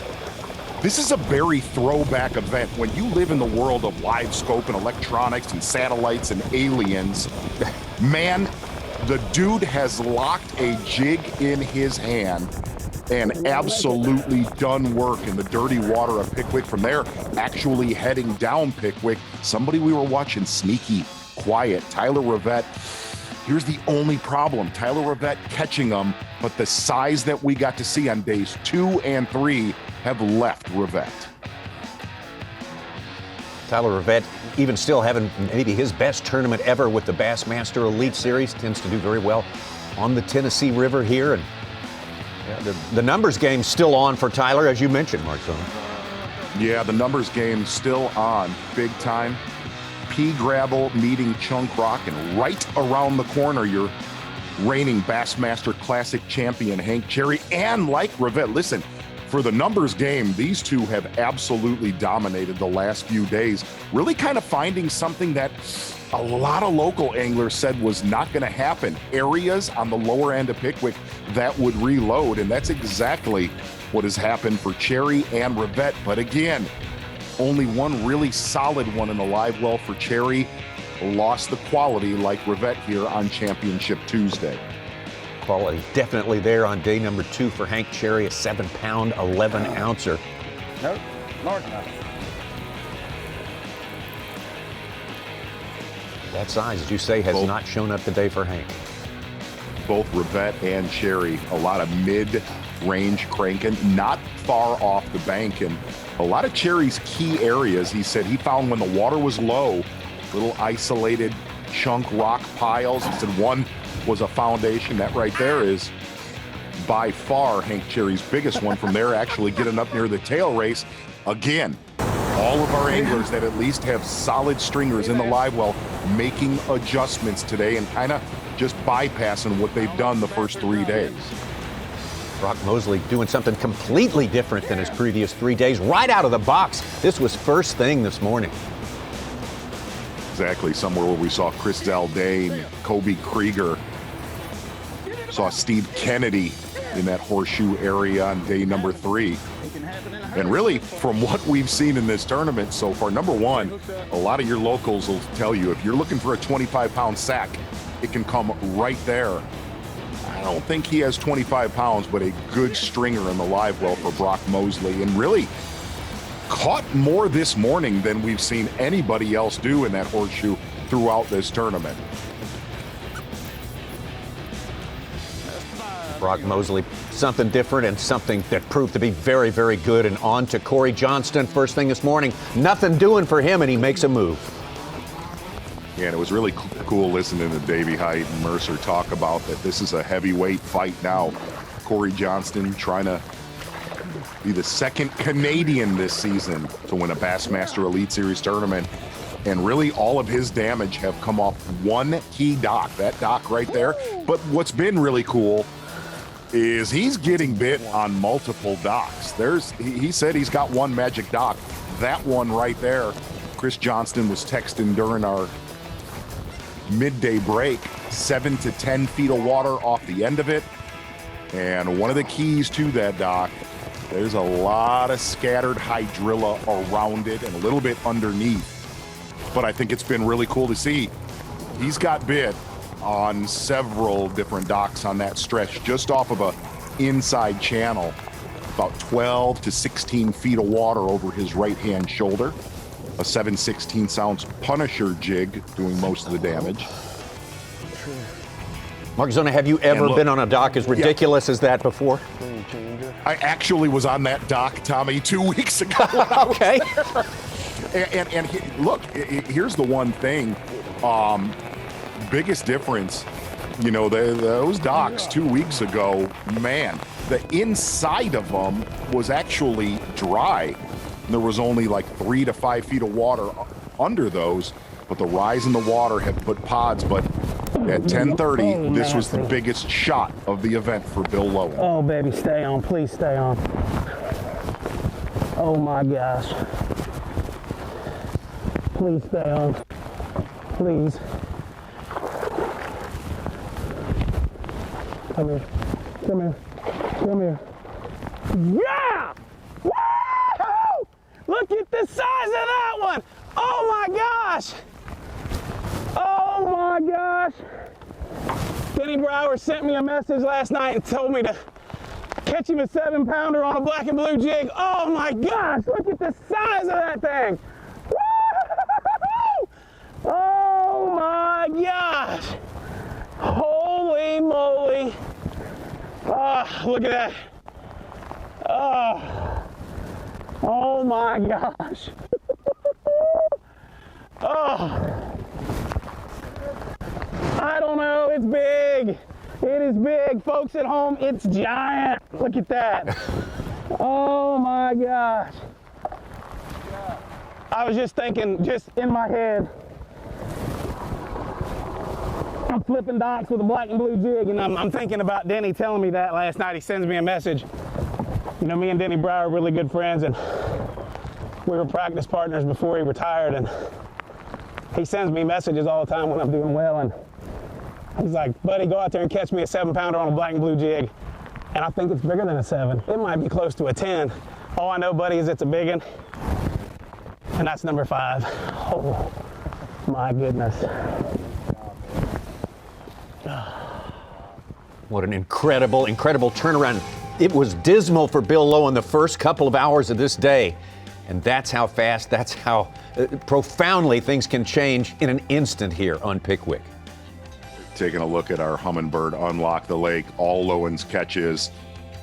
this is a very throwback event. When you live in the world of live scope and electronics and satellites and aliens, man, the dude has locked a jig in his hand and absolutely done work in the dirty water of Pickwick. From there, actually heading down Pickwick, somebody we were watching sneaky, quiet, Tyler Rivette. Here's the only problem, Tyler Rivette catching them, but the size that we got to see on days 2 and 3 have left Rivette. Tyler Rivette even still having maybe his best tournament ever with the Bassmaster Elite Series, tends to do very well on the Tennessee River here. And the numbers game's still on for Tyler, as you mentioned, Mark Zona. Yeah, the numbers game still on, big time. Pea gravel meeting chunk rock, and right around the corner, your reigning Bassmaster Classic champion Hank Cherry. And like Rivette, listen, for the numbers game, these two have absolutely dominated the last few days, really kind of finding something that a lot of local anglers said was not going to happen. Areas on the lower end of Pickwick that would reload, and that's exactly what has happened for Cherry and Rivette. But again, only one really solid one in the live well for Cherry. Lost the quality like Rivette here on Championship Tuesday. Quality definitely there on day number 2 for Hank Cherry, a 7-pound, 11-ouncer. Nope, large enough. That size, as you say, has not shown up today for Hank. Both Rivette and Cherry, a lot of mid-range cranking, not far off the bank. And a lot of Cherry's key areas, he said he found when the water was low, little isolated chunk rock piles. He said one was a foundation. That right there is by far Hank Cherry's biggest one. From there, actually getting up near the tail race. Again, all of our anglers that at least have solid stringers in the live well making adjustments today and kind of just bypassing what they've done the first 3 days. Brock Mosley doing something completely different than his previous 3 days, right out of the box. This was first thing this morning. Exactly, somewhere where we saw Chris Zaldane, Kobe Krieger, saw Steve Kennedy in that horseshoe area on day number 3. And really, from what we've seen in this tournament so far, number one, a lot of your locals will tell you if you're looking for a 25-pound sack, it can come right there. I don't think he has 25 pounds, but a good stringer in the live well for Brock Mosley, and really caught more this morning than we've seen anybody else do in that horseshoe throughout this tournament. Brock Mosley, something different and something that proved to be very, very good. And on to Cory Johnston first thing this morning. Nothing doing for him, and he makes a move. And it was really cool listening to Davey Hyde and Mercer talk about that this is a heavyweight fight now. Cory Johnston trying to be the second Canadian this season to win a Bassmaster Elite Series tournament. And really all of his damage have come off one key dock, that dock right there. But what's been really cool is he's getting bit on multiple docks. He said he's got one magic dock. That one right there, Chris Johnston was texting during our midday break, 7 to 10 feet of water off the end of it. And one of the keys to that dock, there's a lot of scattered hydrilla around it and a little bit underneath. But I think it's been really cool to see. He's got bit on several different docks on that stretch, just off of a inside channel, about 12 to 16 feet of water over his right-hand shoulder. A 7/16 ounce Punisher jig doing most of the damage. Mark Zona, have you ever been on a dock as ridiculous as that before? I actually was on that dock, Tommy, 2 weeks ago. Okay. And look, here's the one thing. Biggest difference, you know, those docks 2 weeks ago, man, the inside of them was actually dry. There was only like 3 to 5 feet of water under those, but the rise in the water had put pods. But at 10:30, this was the biggest shot of the event for Bill Lowen. Oh, baby, stay on. Please stay on. Oh, my gosh. Please stay on. Please. Come here. Come here. Come here. Yeah! Woo! Look at the size of that one! Oh my gosh! Oh my gosh! Denny Brower sent me a message last night and told me to catch him a 7-pounder on a black and blue jig. Oh my gosh! Look at the size of that thing! Woo! Oh my gosh! Holy moly! Oh, look at that! Oh my gosh! Oh, I don't know, it's big. It is big. Folks at home, it's giant. Look at that. Oh my gosh. I was just thinking, just in my head, I'm flipping docks with a black and blue jig, and I'm thinking about Denny telling me that last night. He sends me a message. You know, me and Denny Brower are really good friends, and we were practice partners before he retired, and he sends me messages all the time when I'm doing well, and he's like, buddy, go out there and catch me a 7-pounder on a black and blue jig. And I think it's bigger than a 7. It might be close to a 10. All I know, buddy, is it's a big one, and that's number 5. Oh, my goodness. What an incredible, incredible turnaround. It was dismal for Bill Lowen the first couple of hours of this day. And that's how fast, that's how profoundly things can change in an instant here on Pickwick. Taking a look at our Humminbird Unlock the Lake, all Lowen's catches.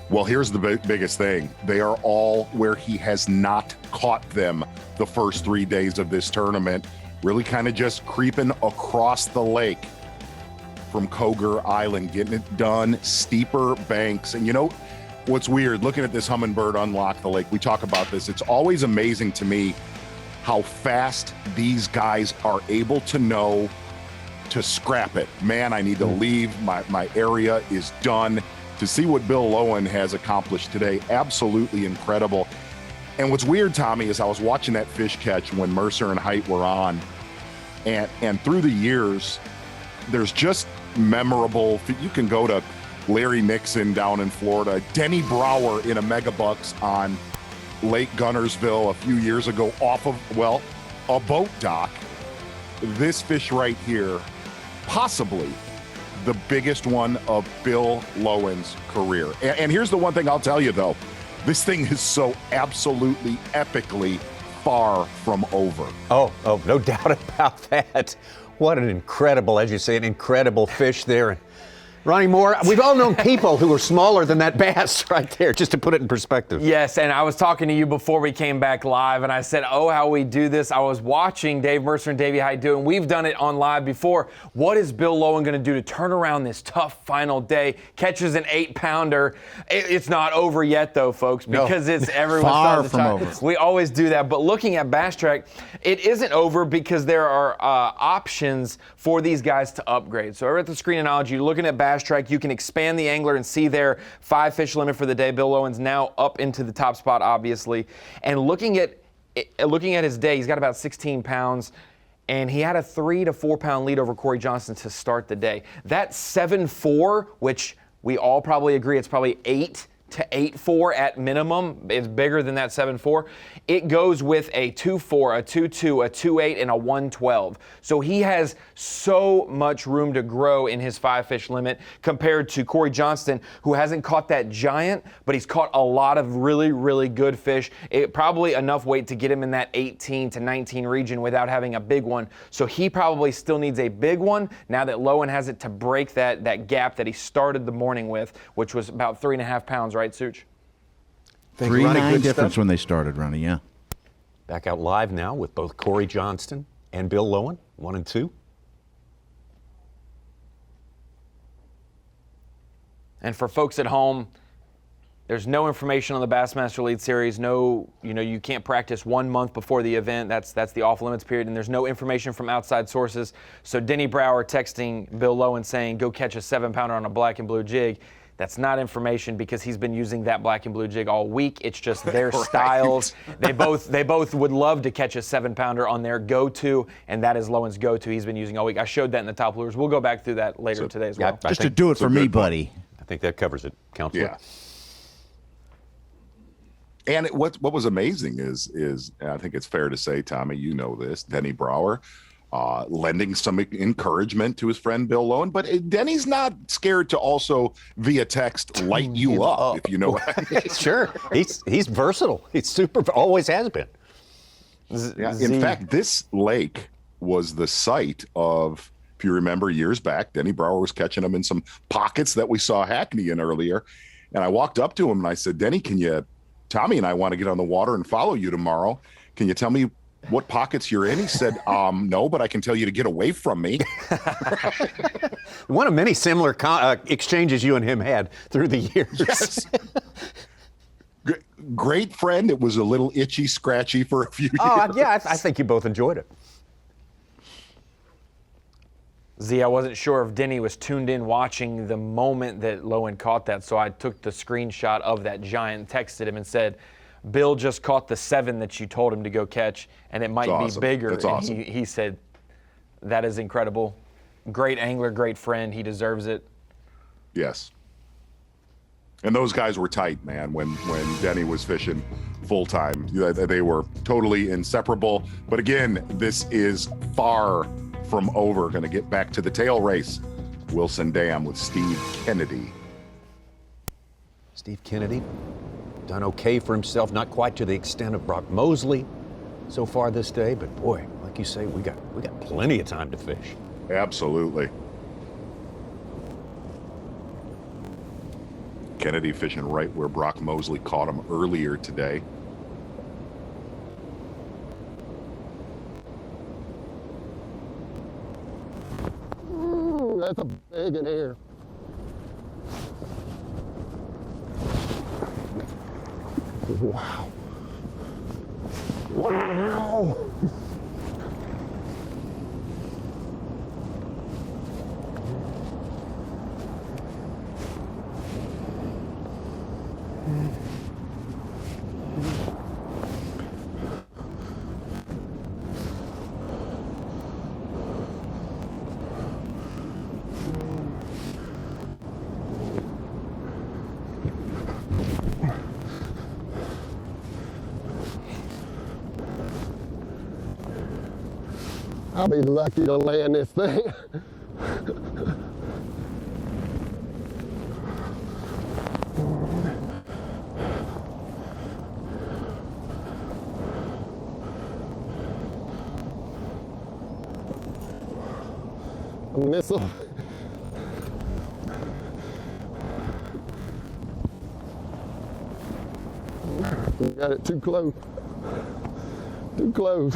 Well, here's the biggest thing. They are all where he has not caught them the first 3 days of this tournament. Really kind of just creeping across the lake from Koger Island, getting it done, steeper banks. And you know what's weird, looking at this Humminbird Unlock the Lake, we talk about this, it's always amazing to me how fast these guys are able to know to scrap it. Man, I need to leave, my area is done. To see what Bill Lowen has accomplished today, absolutely incredible. And what's weird, Tommy, is I was watching that fish catch when Mercer and Hyde were on, and through the years, there's just memorable, you can go to Larry Nixon down in Florida, Denny Brower in a megabucks on Lake Gunnersville a few years ago off of, well, a boat dock. This fish right here, possibly the biggest one of Bill Lowen's career. And here's the one thing I'll tell you though, this thing is so absolutely epically far from over. Oh, no doubt about that. What an incredible, as you say, an incredible fish there. Ronnie Moore, we've all known people who were smaller than that bass right there, just to put it in perspective. Yes, and I was talking to you before we came back live, and I said, oh, how we do this. I was watching Dave Mercer and Davey Hyde do it, and we've done it on live before. What is Bill Lowen going to do to turn around this tough final day? Catches an 8-pounder. It's not over yet, though, folks, because it's everyone's Far from over. We always do that. But looking at Bass Track, it isn't over because there are options for these guys to upgrade. So over at the screen analogy, you're looking at Bass Track, you can expand the angler and see their 5 fish limit for the day. Bill Lowen's now up into the top spot, obviously. And looking at his day, he's got about 16 pounds, and he had a 3 to 4 pound lead over Cory Johnston to start the day. That 7.4, which we all probably agree it's probably 8 to 8.4 at minimum, is bigger than that 7.4. It goes with a 2.4, a 2.2, a 2.8, and a 1.12. So he has so much room to grow in his 5 fish limit compared to Cory Johnston, who hasn't caught that giant, but he's caught a lot of really, really good fish. Probably enough weight to get him in that 18 to 19 region without having a big one. So he probably still needs a big one now that Lowen has it to break that gap that he started the morning with, which was about 3.5 pounds, right, Such? 3.9 difference when they started, Ronnie, yeah. Back out live now with both Cory Johnston and Bill Lowen, 1 and 2. And for folks at home, there's no information on the Bassmaster Elite Series. No, you can't practice 1 month before the event. That's the off limits period, and there's no information from outside sources. So Denny Brower texting Bill Lowen saying, go catch a 7-pounder on a black and blue jig. That's not information because he's been using that black and blue jig all week. It's just their Right. styles. They both would love to catch a 7-pounder on their go-to, and that is Lowen's go-to. He's been using all week. I showed that in the top lures. We'll go back through that later today as well. Just to do it for me, buddy. I think that covers it, Counselor. Yeah. And what was amazing is and I think it's fair to say, Tommy, you know this, Denny Brower, lending some encouragement to his friend Bill Lowen, but Denny's not scared to also via text light you up, if you know what I mean. Sure, he's versatile. He's always has been. Yeah. In fact, this lake was the site of, if you remember years back, Denny Brower was catching them in some pockets that we saw Hackney in earlier, and I walked up to him and I said, Denny, Tommy and I want to get on the water and follow you tomorrow. Can you tell me what pockets you're in? He said, no, but I can tell you to get away from me. One of many similar exchanges you and him had through the years. Yes. Great friend. It was a little itchy, scratchy for a few years. Yeah, I think you both enjoyed it. Z, I wasn't sure if Denny was tuned in watching the moment that Lowen caught that, so I took the screenshot of that giant, texted him and said, Bill just caught the 7 that you told him to go catch, and it might be bigger. That's and awesome. He said, that is incredible. Great angler, great friend. He deserves it. Yes. And those guys were tight, man, when Denny was fishing full time. They were totally inseparable. But again, this is far from over. Going to get back to the tail race. Wilson Dam with Steve Kennedy. Steve Kennedy done okay for himself, not quite to the extent of Brock Mosley so far this day, but boy, like you say, we got plenty of time to fish. Absolutely. Kennedy fishing right where Brock Mosley caught him earlier today. That's a big in here. Wow. Wow. I'll be lucky to land this thing. A missile. got it too close. Too close.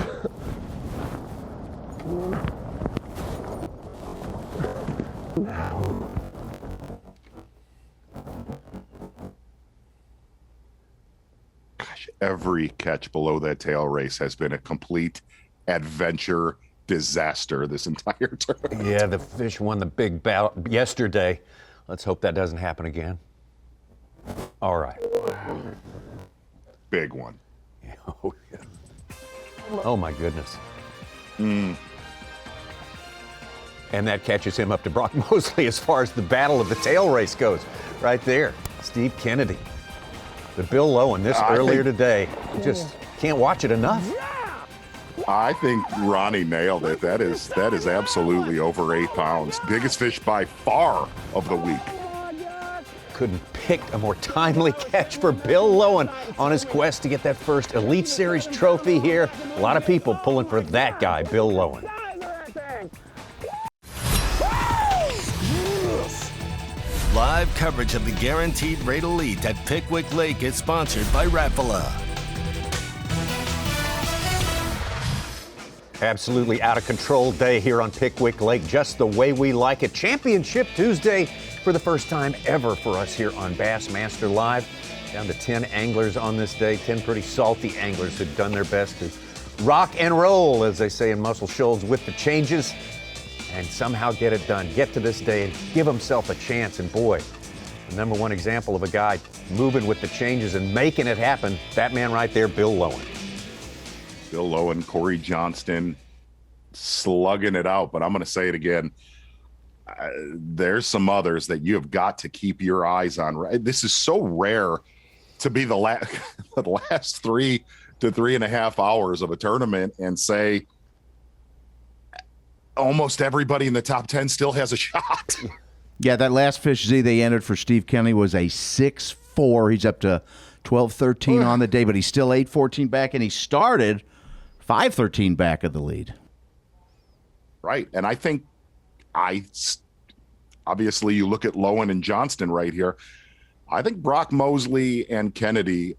Gosh, every catch below that tail race has been a complete adventure disaster this entire tournament. Yeah, the fish won the big battle yesterday. Let's hope that doesn't happen again. All right. Big one. Oh, yeah. Oh my goodness. Mm. And that catches him up to Brock Mosley as far as the battle of the tail race goes. Right there, Steve Kennedy. But Bill Lowen, this earlier today, just can't watch it enough. I think Ronnie nailed it. That is absolutely over 8 pounds. Biggest fish by far of the week. Couldn't pick a more timely catch for Bill Lowen on his quest to get that first Elite Series trophy here. A lot of people pulling for that guy, Bill Lowen. Live coverage of the Guaranteed Rate Elite at Pickwick Lake is sponsored by Rapala. Absolutely out of control day here on Pickwick Lake, just the way we like it. Championship Tuesday for the first time ever for us here on Bassmaster Live. Down to 10 anglers on this day, 10 pretty salty anglers who've done their best to rock and roll, as they say in Muscle Shoals, with the changes and somehow get it done. Get to this day and give himself a chance. And boy, the number one example of a guy moving with the changes and making it happen, that man right there, Bill Lowen. Bill Lowen, Cory Johnston, slugging it out. But I'm going to say it again. There's some others that you have got to keep your eyes on. This is so rare to be the last 3 to 3.5 hours of a tournament and say almost everybody in the top 10 still has a shot. Yeah, that last fish Z they entered for Steve Kennedy was a 6-4. He's up to 12-13 on the day, but he's still 8-14 back, and he started 5-13 back of the lead. Right, and I think obviously you look at Lowen and Johnston right here. I think Brock Mosley and Kennedy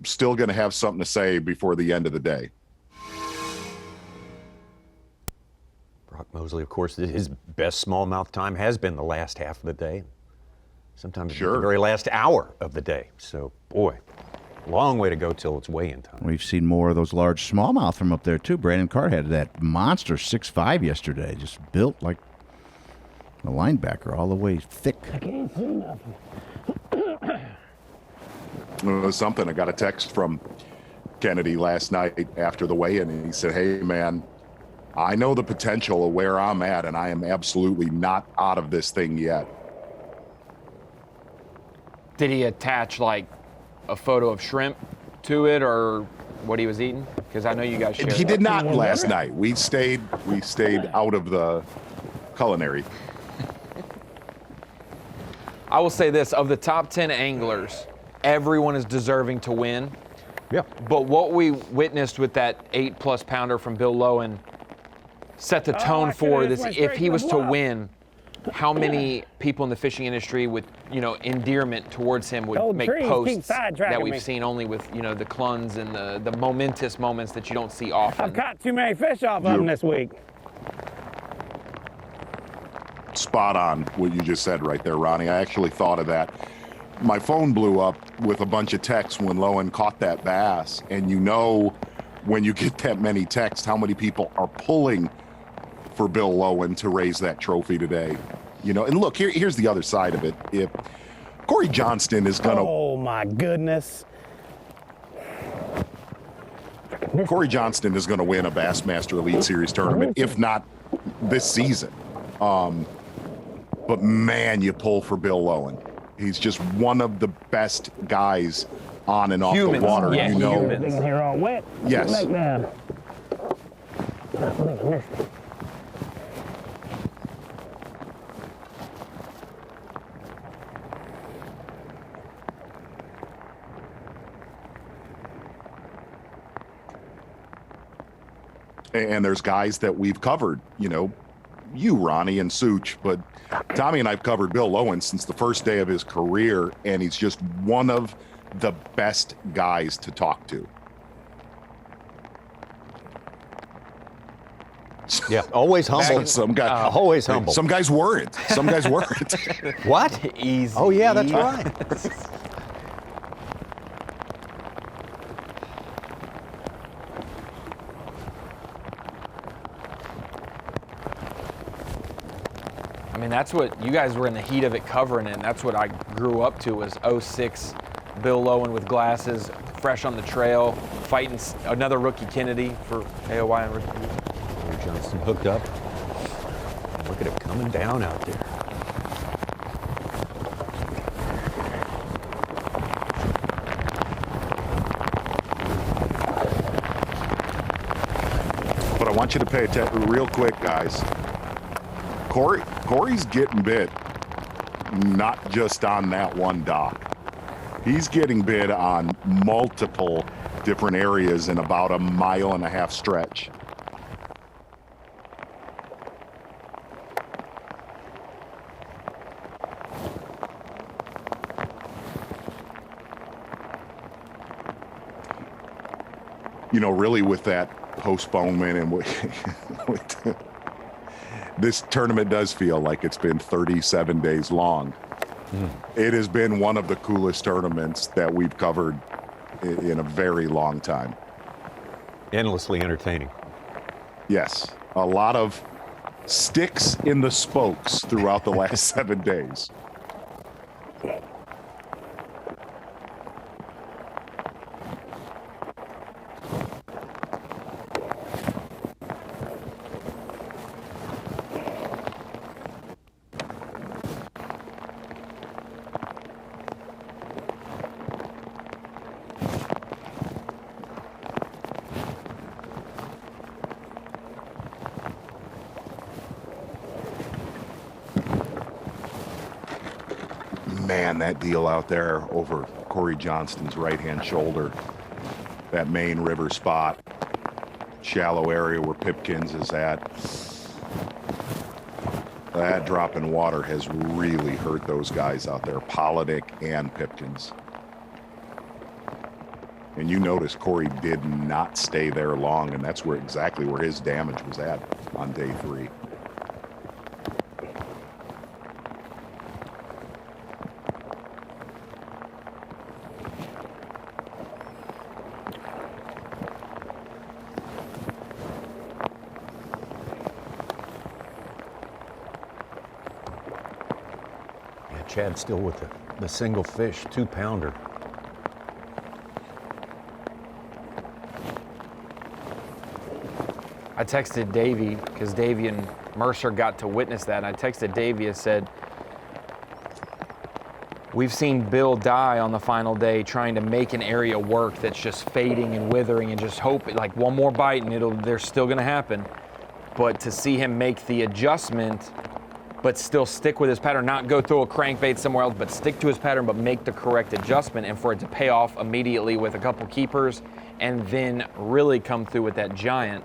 still going to have something to say before the end of the day. Brock Mosley, of course, his best smallmouth time has been the last half of the day. Sometimes the very last hour of the day. So, boy, long way to go till it's weigh-in time. We've seen more of those large smallmouth from up there, too. Brandon Carr had that monster 6'5" yesterday, just built like a linebacker, all the way thick. I can't see nothing. It was something. I got a text from Kennedy last night after the weigh-in, and he said, hey, man, I know the potential of where I'm at, and I am absolutely not out of this thing yet. Did he attach like a photo of shrimp to it or what he was eating? Because I know you guys shared. He did not last night. We stayed out of the culinary. I will say this, of the top 10 anglers, everyone is deserving to win. Yeah. But what we witnessed with that 8+ pounder from Bill Lowen set the tone for this. If he was to win, how many people in the fishing industry with, endearment towards him would make posts that we've seen only with, the cluns and the momentous moments that you don't see often. I've caught too many fish off of them this week. Spot on what you just said right there, Ronnie. I actually thought of that. My phone blew up with a bunch of texts when Lowen caught that bass, and when you get that many texts, how many people are pulling for Bill Lowen to raise that trophy today. And look, here's the other side of it. If Cory Johnston is going to... Oh, my goodness. Cory Johnston is going to win a Bassmaster Elite Series tournament, if not this season. But, man, you pull for Bill Lowen. He's just one of the best guys on and off the water. Yeah, humans. Here all wet. Yes. Back down. And there's guys that we've covered, you, Ronnie, and Such, but Tommy and I've covered Bill Lowen since the first day of his career, and he's just one of the best guys to talk to. Yeah, always humble. Some guys, always humble. Some guys weren't. Some guys weren't. What? Easy. Oh yeah, that's right. I mean, that's what you guys were in the heat of it covering it. And that's what I grew up to was 06, Bill Lowen with glasses, fresh on the trail, fighting another rookie Kennedy for AOY and rookie. Cory Johnston hooked up. Look at it coming down out there. But I want you to pay attention real quick, guys. Cory's getting bit, not just on that one dock. He's getting bit on multiple different areas in about a 1.5 mile stretch. You know, really with that postponement and with this tournament does feel like it's been 37 days long. It has been one of the coolest tournaments that we've covered in a very long time. Endlessly entertaining. Yes, a lot of sticks in the spokes throughout the last 7 days. Man, that deal out there over Cory Johnston's right-hand shoulder, that main river spot, shallow area where Pipkins is at, that drop in water has really hurt those guys out there, Pollinick and Pipkins. And you notice Cory did not stay there long, and that's exactly where his damage was at on day 3. Chad still with the single fish, 2-pounder. I texted Davey because Davey and Mercer got to witness that. And I texted Davey and said, we've seen Bill die on the final day trying to make an area work that's just fading and withering and just hope like one more bite and they're still gonna happen. But to see him make the adjustment but still stick with his pattern, not go throw a crankbait somewhere else, but stick to his pattern, but make the correct adjustment, and for it to pay off immediately with a couple keepers, and then really come through with that giant.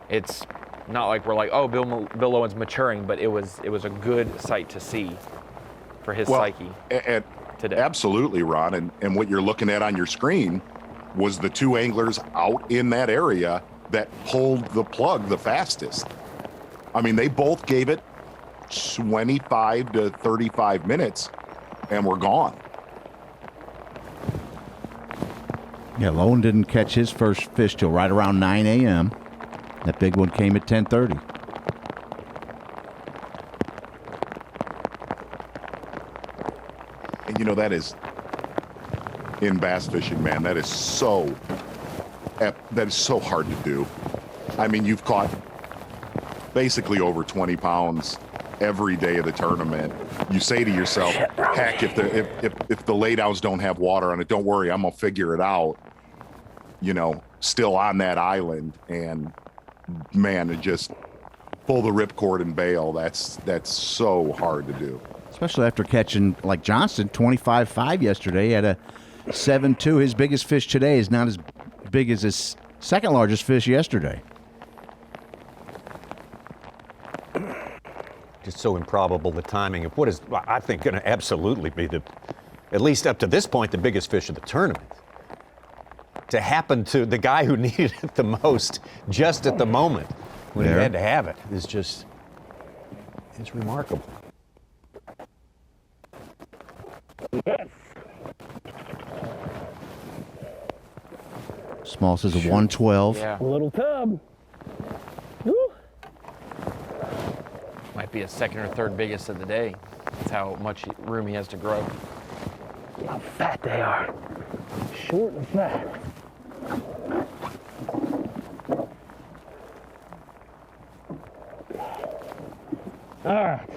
It's not like we're like, oh, Bill Lowen's maturing, but it was a good sight to see for his psyche today. Absolutely, Ron, and what you're looking at on your screen was the 2 anglers out in that area that pulled the plug the fastest. I mean, they both gave it 25 to 35 minutes and we're gone. Yeah, Lowen didn't catch his first fish till right around 9 a.m. That big one came at 10:30. And you know, that is in bass fishing, man, that is so hard to do. I mean, you've caught basically over 20 pounds every day of the tournament. You say to yourself, heck, if the laydowns don't have water on it, don't worry, I'm gonna figure it out. You know, still on that island, and man, to just pull the ripcord and bail, that's so hard to do. Especially after catching, like Johnston, 25.5 yesterday at a 7.2. His biggest fish today is not as big as his second largest fish yesterday. Just so improbable, the timing of what is, I think, going to absolutely be the at least up to this point, the biggest fish of the tournament. To happen to the guy who needed it the most just at the moment when he had to have it is just, it's remarkable. Yes. Small says a 112. Yeah. A little tub. Woo. Might be a second or third biggest of the day. That's how much room he has to grow. How fat they are. Short and fat. All right.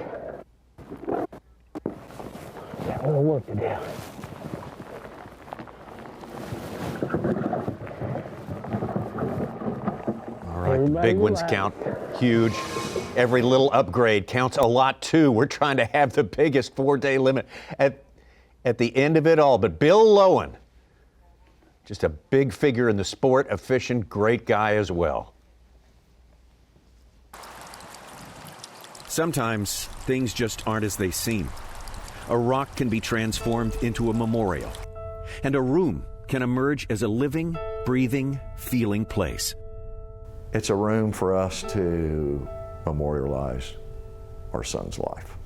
Got a little work to do. All right, the big ones count huge. Every little upgrade counts a lot too. We're trying to have the biggest 4-day limit at the end of it all. But Bill Lowen, just a big figure in the sport of fishing, great guy as well. Sometimes things just aren't as they seem. A rock can be transformed into a memorial, and a room can emerge as a living, breathing, feeling place. It's a room for us to memorialize our son's life.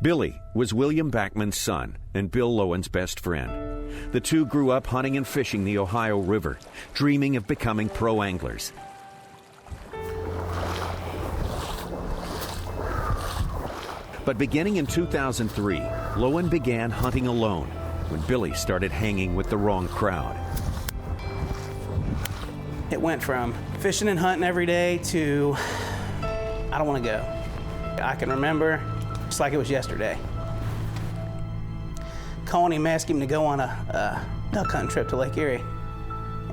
Billy was William Backman's son and Bill Lowen's best friend. The two grew up hunting and fishing the Ohio River, dreaming of becoming pro anglers. But beginning in 2003, Lowen began hunting alone when Billy started hanging with the wrong crowd. It went from fishing and hunting every day to, I don't want to go. I can remember, it's like it was yesterday, calling him, asking him to go on a duck hunting trip to Lake Erie,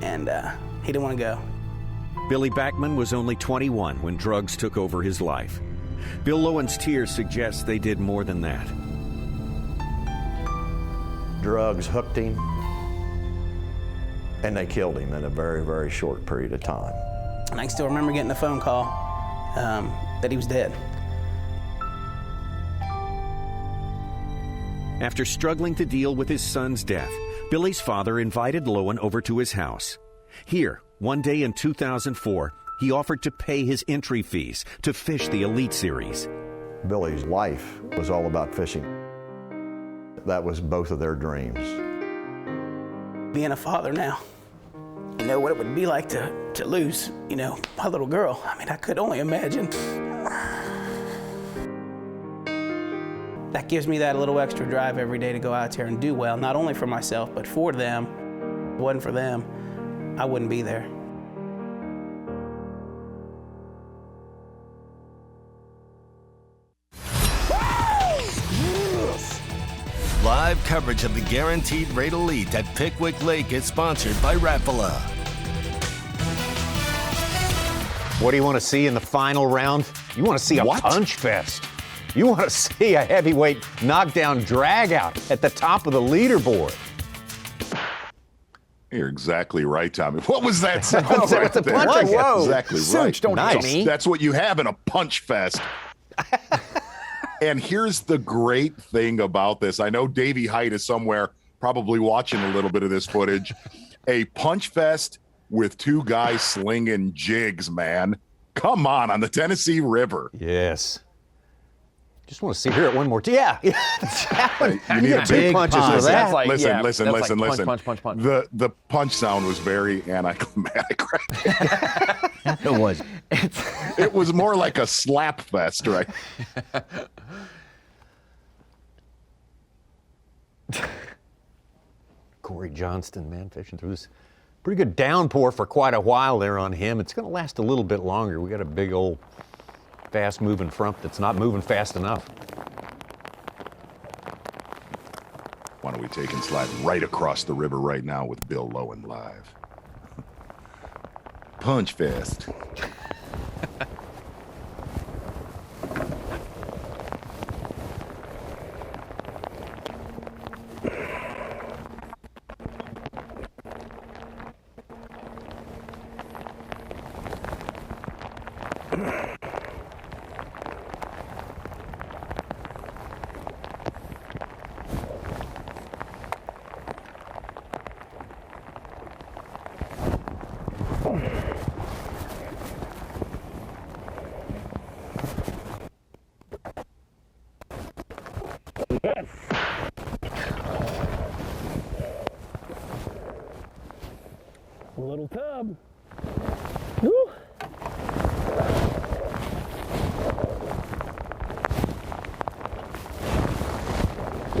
and he didn't want to go. Billy Backman was only 21 when drugs took over his life. Bill Lowen's tears suggest they did more than that. Drugs hooked him, and they killed him in a very, very short period of time. And I can still remember getting a phone call that he was dead. After struggling to deal with his son's death, Billy's father invited Lowen over to his house. Here, one day in 2004, he offered to pay his entry fees to fish the Elite Series. Billy's life was all about fishing. That was both of their dreams. Being a father now, you know what it would be like to lose, you know, my little girl. I mean, I could only imagine. That gives me that little extra drive every day to go out there and do well, not only for myself, but for them. If it wasn't for them, I wouldn't be there. Live coverage of the Guaranteed Rate Elite at Pickwick Lake is sponsored by Rapala. What do you want to see in the final round? You want to see a punch fest. You want to see a heavyweight knockdown drag out at the top of the leaderboard. You're exactly right, Tommy. What was that sound What's right a there? punch? Whoa. Exactly Such, right. don't Nice. me. That's what you have in a punch fest. And here's the great thing about this. I know Davey Hyde is somewhere probably watching a little bit of this footage. A punch fest with two guys slinging jigs, man. Come on the Tennessee River. Yes. Just want to see hear it one more time. Yeah. You need a big punches for that. Like, listen. Punch. The punch sound was very anticlimactic. Right? It was. It was more like a slap fest, right? Cory Johnston, man, fishing through this pretty good downpour for quite a while there on him. It's going to last a little bit longer. We got a big old fast-moving front that's not moving fast enough. Why don't we take and slide right across the river right now with Bill Lowen live. Punch fest. Yes. Little tub. Woo.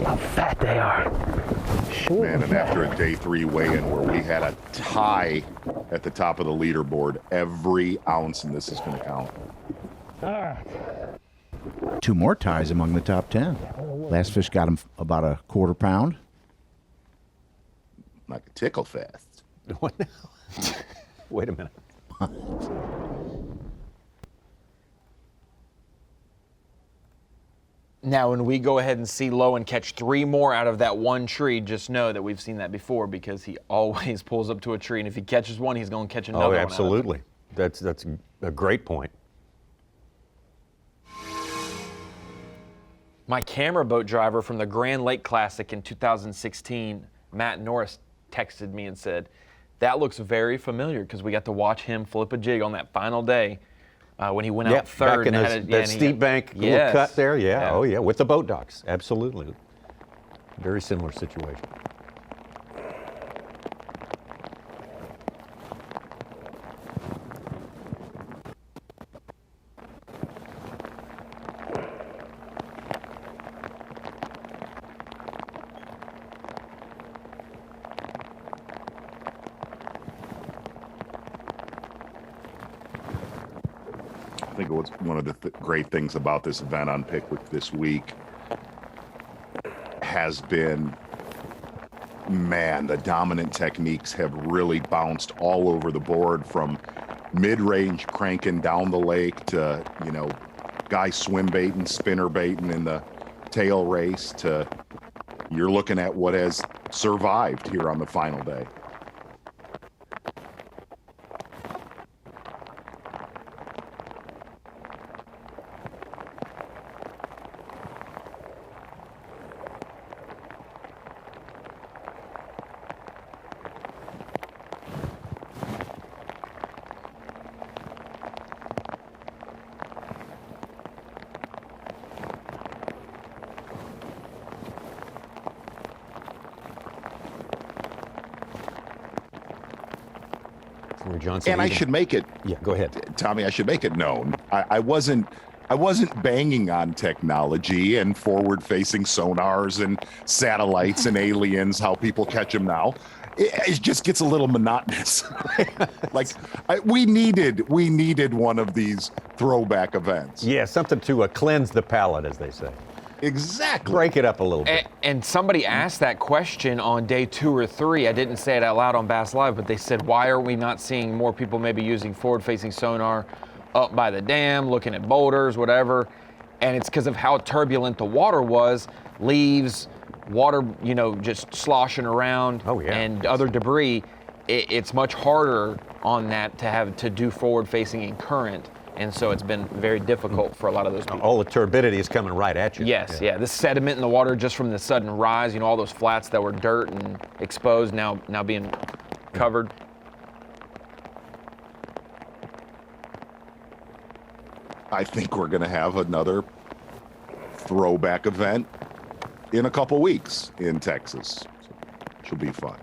How fat they are. Short Man, and after a day 3 weigh-in where we had a tie at the top of the leaderboard, every ounce in this is going to count. All right. 2 more ties among the top 10. Last fish got him about a quarter pound. Like a tickle fast. What now? Wait a minute. Now, when we go ahead and see Lowen catch 3 more out of that one tree, just know that we've seen that before because he always pulls up to a tree, and if he catches one, he's going to catch another one. Oh, absolutely. That's a great point. My camera boat driver from the Grand Lake Classic in 2016, Matt Norris, texted me and said, that looks very familiar because we got to watch him flip a jig on that final day when he went out third. Back in that steep bank little cut there, yeah. Oh, yeah, with the boat docks, absolutely. Very similar situation. I think what's one of the great things about this event on Pickwick this week has been, man, the dominant techniques have really bounced all over the board, from mid-range cranking down the lake to, you know, guys swim baiting, spinner baiting in the tail race, to you're looking at what has survived here on the final day. Johnson, and I should make it. Yeah, go ahead, Tommy. I should make it known. I wasn't banging on technology and forward-facing sonars and satellites and aliens. How people catch them now, it just gets a little monotonous. We needed one of these throwback events. Yeah, something to cleanse the palate, as they say. Exactly. Break it up a little bit. And somebody asked that question on day 2 or 3. I didn't say it out loud on Bass Live, but they said, why are we not seeing more people maybe using forward-facing sonar up by the dam, looking at boulders, whatever? And it's because of how turbulent the water was, leaves, water, you know, just sloshing around, and other debris. It's much harder on that to do forward-facing in current. And so it's been very difficult for a lot of those people. All the turbidity is coming right at you. Yes, yeah. The sediment in the water just from the sudden rise, you know, all those flats that were dirt and exposed now being covered. I think we're going to have another throwback event in a couple weeks in Texas. Should be fun.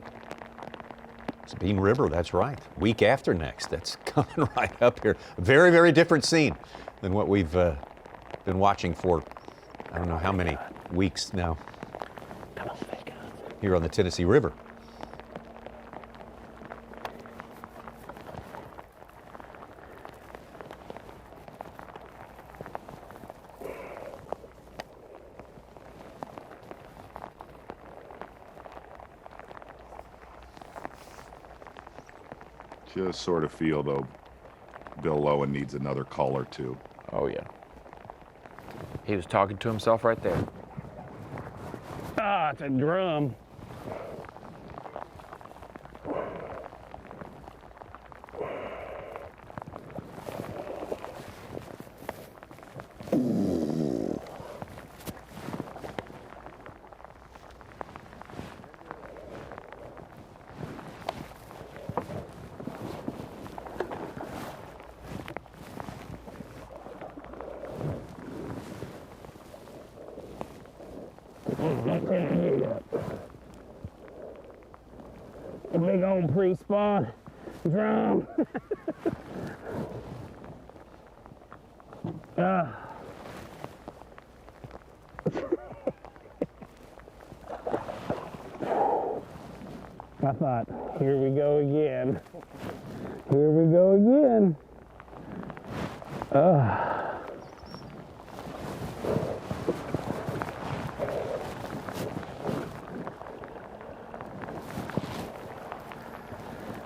Sabine River, that's right. Week after next, that's coming right up here. Very, very different scene than what we've been watching for, I don't know how many weeks now here on the Tennessee River. Just sort of feel, though, Bill Lowen needs another call or two. Oh, yeah. He was talking to himself right there. Ah, it's a drum. A big old pre-spawn drum. I thought, here we go again. Here we go again.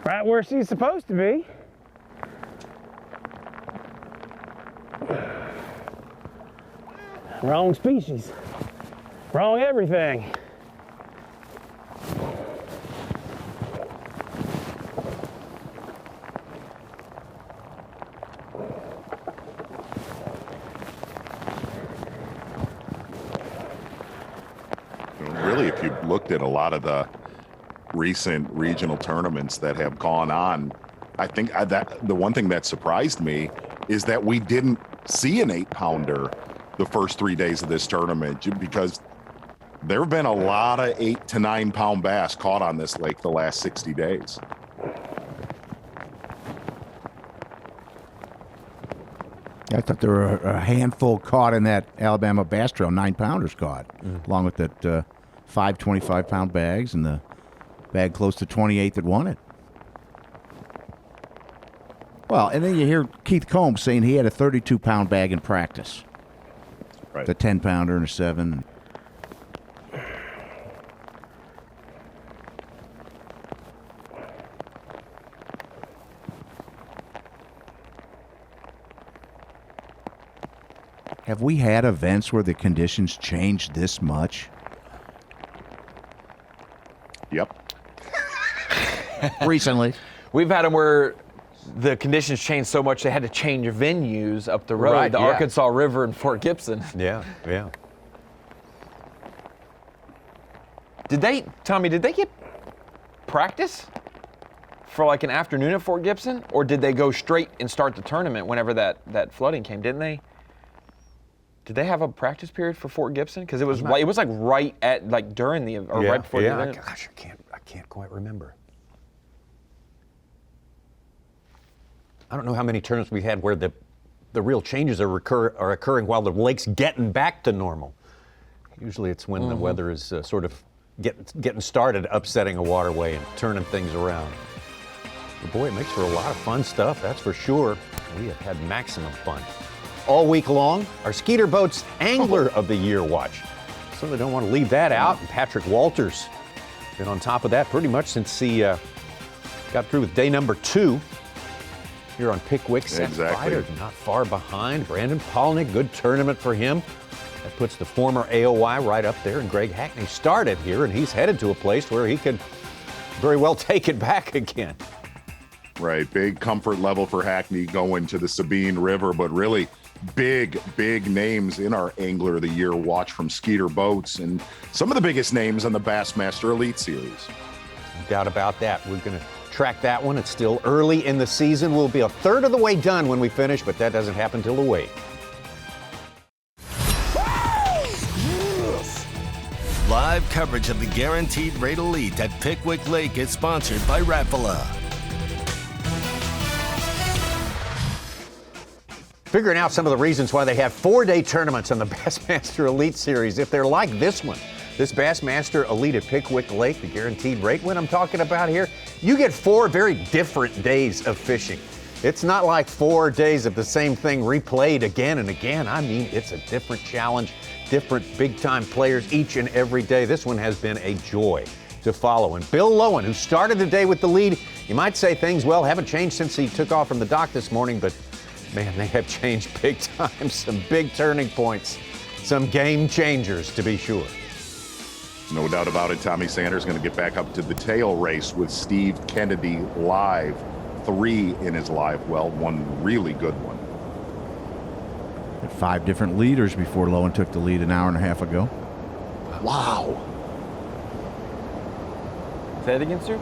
Right where she's supposed to be. Wrong species. Wrong everything. Really, if you've looked at a lot of the recent regional tournaments that have gone on, I think that the one thing that surprised me is that we didn't see an 8-pounder the first 3 days of this tournament, because there have been a lot of 8 to 9 pound bass caught on this lake the last 60 days. I thought there were a handful caught in that Alabama bass trail, 9-pounders caught, along with that 5 25-pound bags and the bag close to 28 that won it. Well, and then you hear Keith Combs saying he had a 32-pound bag in practice. Right. The 10-pounder and a 7. Have we had events where the conditions changed this much? Yep. Recently. We've had them where the conditions changed so much they had to change venues up the road, Right, the yeah. Arkansas River and Fort Gibson. Yeah, yeah. Tommy, did they get practice for like an afternoon at Fort Gibson? Or did they go straight and start the tournament whenever that flooding came, didn't they? Did they have a practice period for Fort Gibson? Because it was like right at, like during the, or right before the event. Gosh, I can't quite remember. I don't know how many tournaments we had where the real changes are occurring while the lake's getting back to normal. Usually it's when the weather is sort of getting started, upsetting a waterway and turning things around. But boy, it makes for a lot of fun stuff, that's for sure. We have had maximum fun. All week long, our Skeeter Boats Angler of the Year watch. Certainly don't want to leave that out. And Patrick Walters been on top of that pretty much since he got through with day number 2 here on Pickwick. Seth Ryder not far behind. Brandon Pollinick, good tournament for him. That puts the former AOY right up there, and Greg Hackney started here, and he's headed to a place where he could very well take it back again. Right, big comfort level for Hackney going to the Sabine River, but really big names in our Angler of the Year watch from Skeeter Boats, and some of the biggest names on the Bassmaster Elite Series. No doubt about that. We're going to track that one. It's still early in the season. We'll be a third of the way done when we finish, but that doesn't happen till the wait. Live coverage of the Guaranteed Rate Elite at Pickwick Lake is sponsored by Rapala. Figuring out some of the reasons why they have 4-day tournaments on the Bassmaster Elite Series. If they're like this one, this Bassmaster Elite at Pickwick Lake, the guaranteed rate one I'm talking about here, you get 4 very different days of fishing. It's not like 4 days of the same thing replayed again and again. I mean, it's a different challenge, different big-time players each and every day. This one has been a joy to follow. And Bill Lowen, who started the day with the lead, you might say things, well, haven't changed since he took off from the dock this morning, but man, they have changed big time. Some big turning points, some game changers to be sure. No doubt about it. Tommy Sanders going to get back up to the tail race with Steve Kennedy live. 3 in his live well, 1 really good one. 5 different leaders before Lowen took the lead an hour and a half ago. Wow. Say it again, Serge?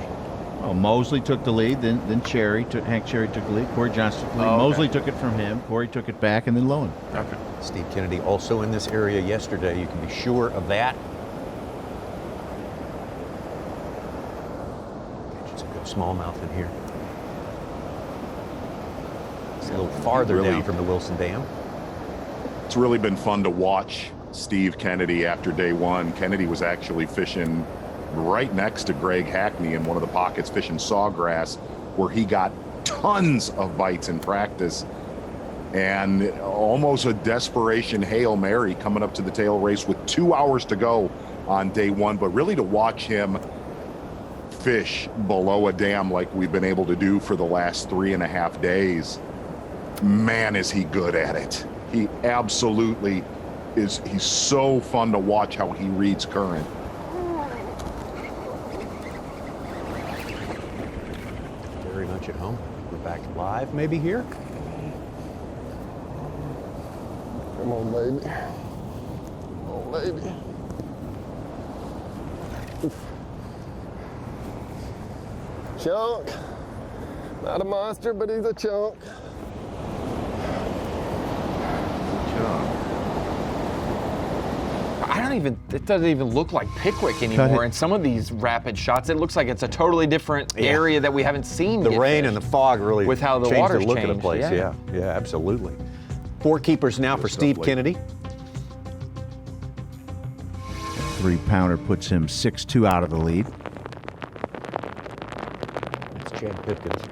Well, Mosley took the lead, then Hank Cherry took the lead, Cory Johnston took the lead. Mosley took it from him, Cory took it back, and then Lowen. Okay. Steve Kennedy also in this area yesterday, you can be sure of that. smallmouth in here. It's a little farther down from the Wilson Dam. It's really been fun to watch Steve Kennedy after day one. Kennedy was actually fishing right next to Greg Hackney in one of the pockets, fishing sawgrass, where he got tons of bites in practice. And almost a desperation Hail Mary coming up to the tail race with 2 hours to go on day one. But really to watch him fish below a dam like we've been able to do for the last 3.5 days, man, is he good at it. He absolutely is. He's so fun to watch how he reads current. Very much at home. We're back live maybe here. Come on, baby. Come on, baby. Chunk. Not a monster, but he's a chunk. It doesn't even look like Pickwick anymore. In some of these rapid shots, it looks like it's a totally different area that we haven't seen. The rain and the fog really with how the changed water's the look changed. of the place. Yeah, absolutely. 4 keepers now for Steve Kennedy. 3-pounder puts him 6-2 out of the lead. That's Chad Pipkins.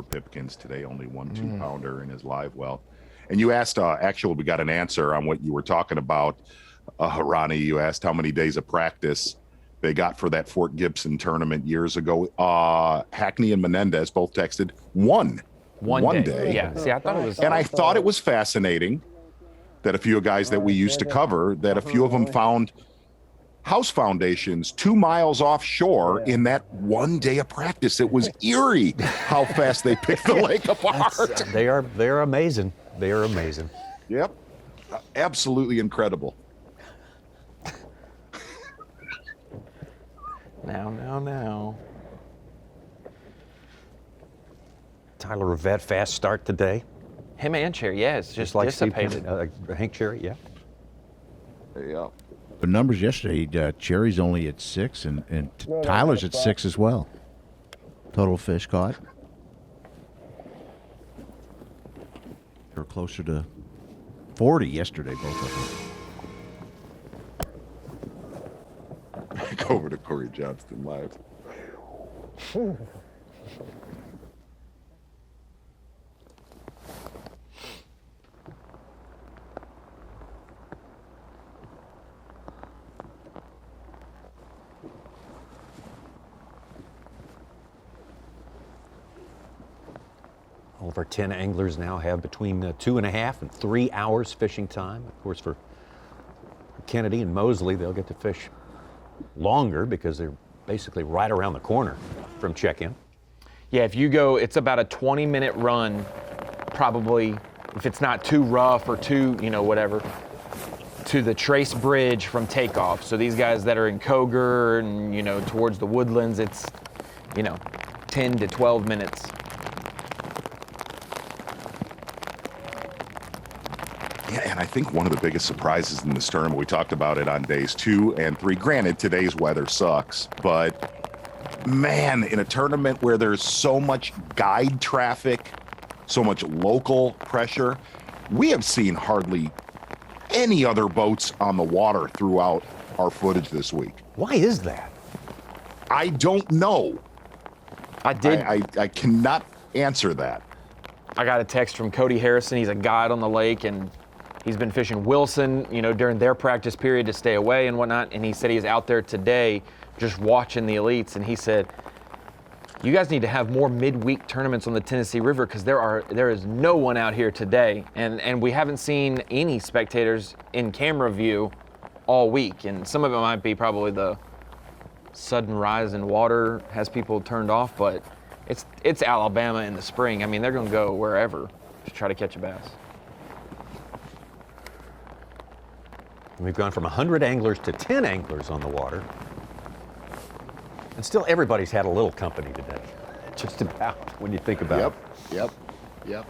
Pipkins today, only 1 2-pounder in his live well. And you asked, actually, we got an answer on what you were talking about, Ronnie. You asked how many days of practice they got for that Fort Gibson tournament years ago. Hackney and Menendez both texted one day. Yeah, see, I thought it was. And I thought it was fascinating that a few guys that we used to cover, that a few of them found house foundations 2 miles offshore in that 1 day of practice. It was eerie how fast they picked the lake apart. They are amazing. They are amazing. Yep. Absolutely incredible. Now. Tyler Rivette, fast start today. Him and Cherry, yeah, it's just like dissipated. Hank Cherry, yeah. Yeah. The numbers yesterday, Cherry's only at 6, and Tyler's at 6 as well. Total fish caught. They were closer to 40 yesterday, both of them. Back over to Cory Johnston live. All of our 10 anglers now have between 2.5 and 3 hours fishing time. Of course, for Kennedy and Mosley, they'll get to fish longer because they're basically right around the corner from check-in. Yeah, if you go, it's about a 20-minute run, probably, if it's not too rough or too, whatever, to the Trace Bridge from takeoff. So these guys that are in Koger and, towards the Woodlands, it's, 10 to 12 minutes. Yeah, and I think one of the biggest surprises in this tournament, we talked about it on days 2 and 3. Granted, today's weather sucks, but man, in a tournament where there's so much guide traffic, so much local pressure, we have seen hardly any other boats on the water throughout our footage this week. Why is that? I don't know. I cannot answer that. I got a text from Cody Harrison. He's a guide on the lake, and he's been fishing Wilson, during their practice period to stay away and whatnot. And he said he's out there today just watching the elites. And he said, you guys need to have more midweek tournaments on the Tennessee River because there is no one out here today. And we haven't seen any spectators in camera view all week. And some of it might be probably the sudden rise in water has people turned off, but it's Alabama in the spring. I mean, they're going to go wherever to try to catch a bass. We've gone from 100 anglers to 10 anglers on the water. And still everybody's had a little company today. Just about, when you think about it. Yep.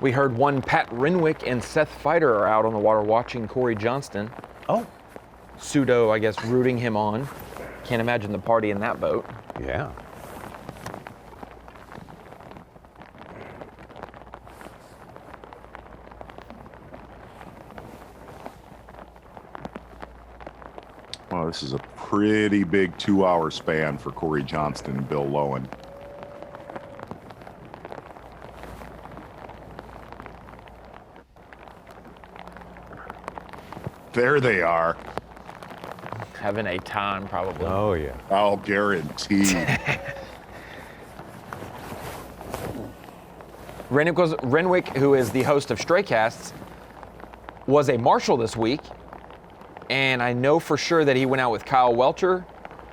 We heard one Pat Renwick and Seth Feider are out on the water watching Cory Johnston. Oh. Pseudo, I guess, rooting him on. Can't imagine the party in that boat. Yeah. Well, this is a pretty big 2-hour span for Cory Johnston and Bill Lowen. There they are. Having a time, probably. Oh, yeah. I'll guarantee. Renwick, who is the host of Straycasts, was a marshal this week. And I know for sure that he went out with Kyle Welcher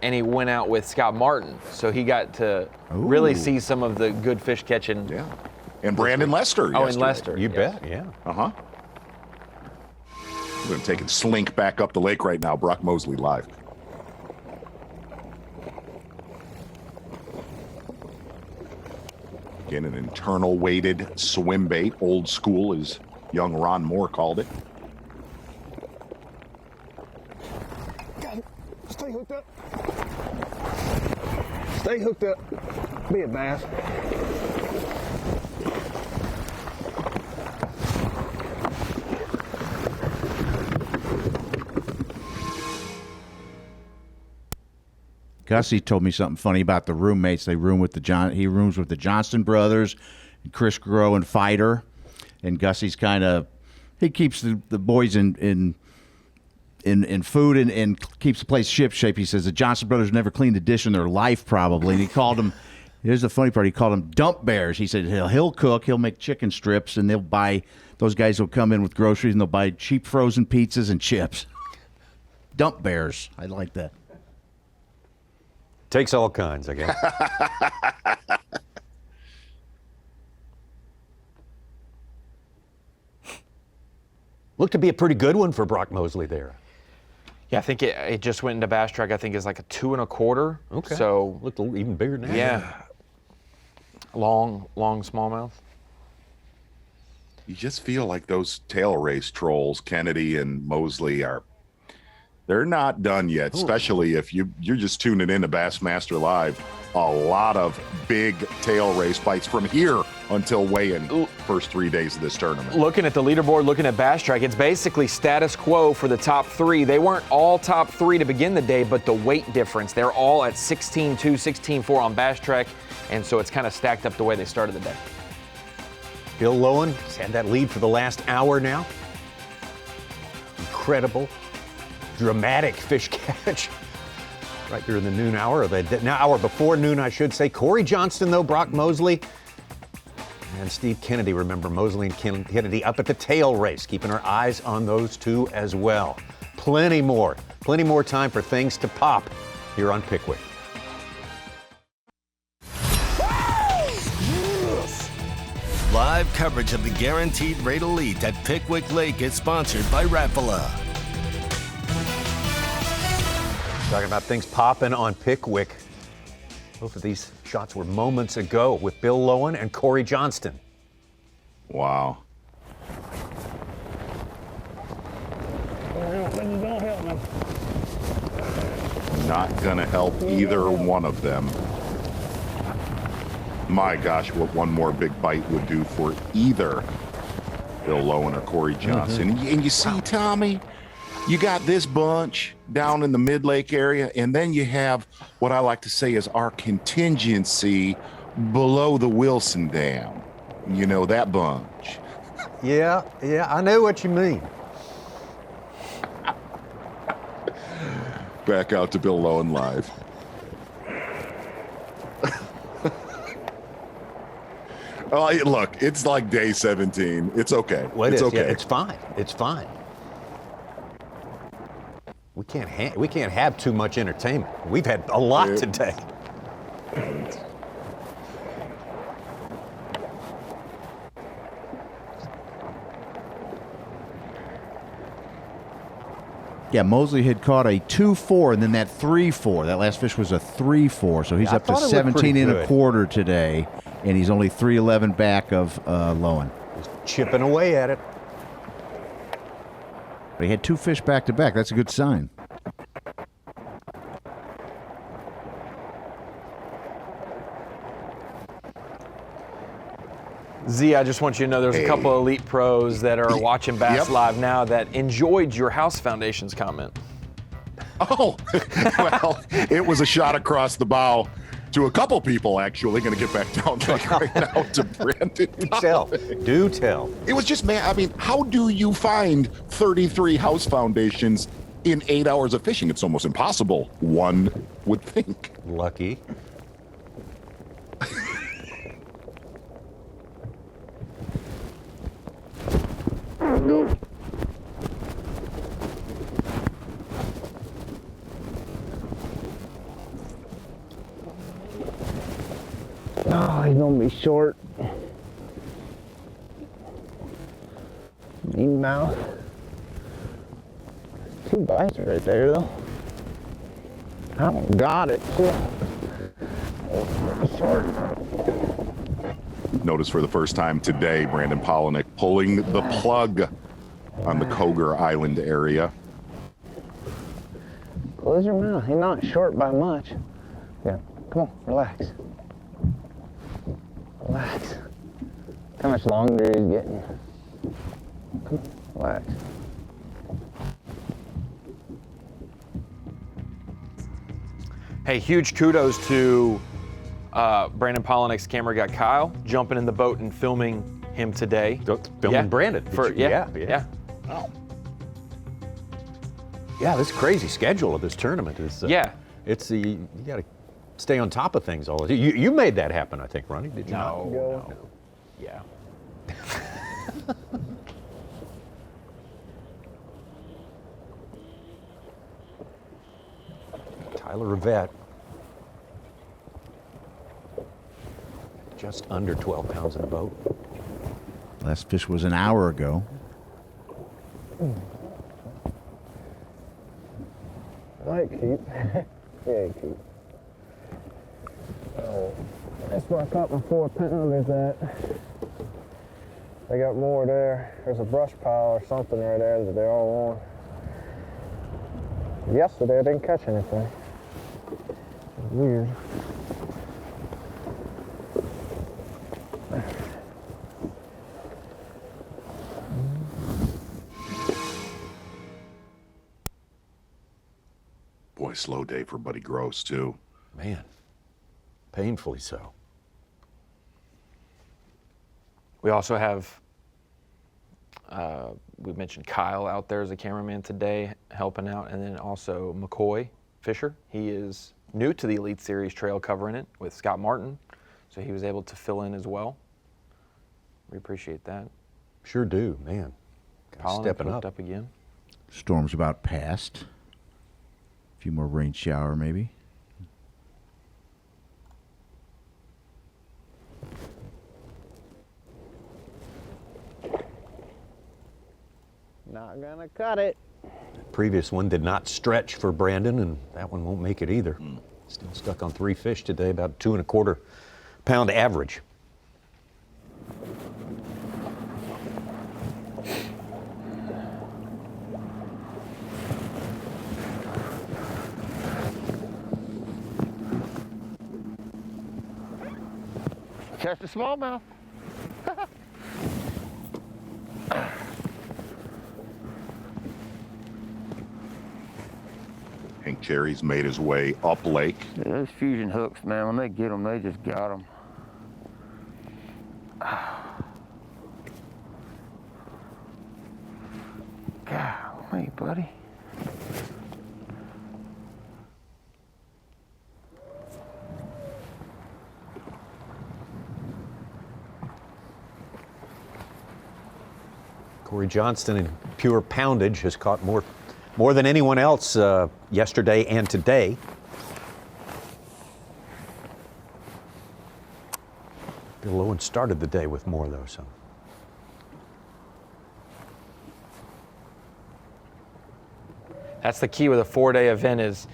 and he went out with Scott Martin. So he got to really see some of the good fish catching. Yeah. And Brandon Lester. Oh, and Lester. You bet, yeah. Uh-huh. We're going to take and slink back up the lake right now. Brock Mosley live. Again, an internal weighted swim bait. Old school, as young Ron Moore called it. Got it. Stay hooked up. Stay hooked up. Be a bass. Gussie told me something funny about the roommates. He rooms with the Johnston brothers, and Chris Grow and Fighter. And Gussie's he keeps the boys in food and keeps the place ship shape. He says the Johnston brothers never cleaned a dish in their life, probably. And he called them, here's the funny part, he called them dump bears. He said he'll cook, he'll make chicken strips, and those guys will come in with groceries and they'll buy cheap frozen pizzas and chips. Dump bears. I like that. Takes all kinds, I guess. Looked to be a pretty good one for Brock Mosley there. Yeah, I think it just went into Bass Track. I think it's like a 2 1/4. Okay. So looked a little even bigger than that. Yeah. Long smallmouth. You just feel like those tail race trolls, Kennedy and Mosley, they're not done yet, especially if you're just tuning in to Bassmaster Live. A lot of big tail race bites from here until weigh-in first 3 days of this tournament. Looking at the leaderboard, looking at Bass Track, it's basically status quo for the top 3. They weren't all top 3 to begin the day, but the weight difference, they're all at 16.2, 16.4 on Bass Track, and so it's kind of stacked up the way they started the day. Bill Lowen has had that lead for the last hour now. Incredible, dramatic fish catch right during the noon hour, or the hour before noon, I should say. Cory Johnston, though, Brock Mosley, and Steve Kennedy. Remember, Mosley and Kennedy up at the tail race, keeping our eyes on those two as well. Plenty more time for things to pop here on Pickwick. Live coverage of the Guaranteed Rate Elite at Pickwick Lake is sponsored by Rapala. Talking about things popping on Pickwick. Both of these shots were moments ago with Bill Lowen and Cory Johnston. Wow. I don't think it's gonna help me. Not going to help either one of them. My gosh, what one more big bite would do for either Bill Lowen or Cory Johnston. Mm-hmm. And you see, Tommy, you got this bunch down in the mid-lake area, and then you have what I like to say is our contingency below the Wilson Dam. You know, that bunch. Yeah, I know what you mean. Back out to Bill Lowen live. Oh, look, it's like day 17. It's okay. Well, it's okay. Yeah, it's fine. It's fine. We can't have too much entertainment. We've had a lot today. Yeah, Mosley had caught a 2-4 and then that 3-4. That last fish was a 3-4, so he's Yeah, up to I thought it looked pretty 17 and a good. quarter today, and he's only 311 back of Lowen. Just chipping away at it. But he had 2 fish back to back. That's a good sign. Z, I just want you to know there's a couple of elite pros that are watching Bass Live now that enjoyed your House Foundations comment. Oh, well, it was a shot across the bow to a couple people, actually. Going to get back down right now to Brandon. Do tell. It was just, man, I mean, how do you find 33 house foundations in 8 hours of fishing? It's almost impossible, one would think. Lucky. Oh, he's gonna be short. Mean mouth. 2 bites right there though. I don't got it. Short. Notice for the first time today, Brandon Pollinick pulling the plug on the Krieger Island area. Close your mouth. He's not short by much. Yeah, come on, relax. Relax. How much longer he's getting. Come on, relax. Hey, huge kudos to Brandon Pollinick's camera guy Kyle jumping in the boat and filming him today. Filming Brandon. Yeah. Yeah, this crazy schedule of this tournament is. You got to stay on top of things all the time. You made that happen, I think, Ronnie. Did you? No. Yeah. Tyler Rivette. Just under 12 pounds in a boat. Last fish was an hour ago. Might keep. Yeah, keep. Oh, that's where I caught my 4-pounders at. They got more there. There's a brush pile or something right there that they're all on. Yesterday I didn't catch anything. Weird. Boy, slow day for Buddy Gross, too. Man, painfully so. We also have, we mentioned Kyle out there as a cameraman today helping out, and then also McCoy Fisher. He is new to the Elite Series trail covering it with Scott Martin, so he was able to fill in as well. We appreciate that. Sure do, man. Pollinick Stepping hooked up again. Storm's about past. A few more rain shower, maybe. Not gonna cut it. Previous one did not stretch for Brandon, and that one won't make it either. Still stuck on 3 fish today, about 2 1/4 pound average. Catch the smallmouth. Hank Cherry's made his way up lake. Yeah, those fusion hooks, man, when they get them, they just got them. Golly, buddy. Cory Johnston in pure poundage has caught more than anyone else yesterday and today. Bill Lowen started the day with more though, so. That's the key with a 4-day event is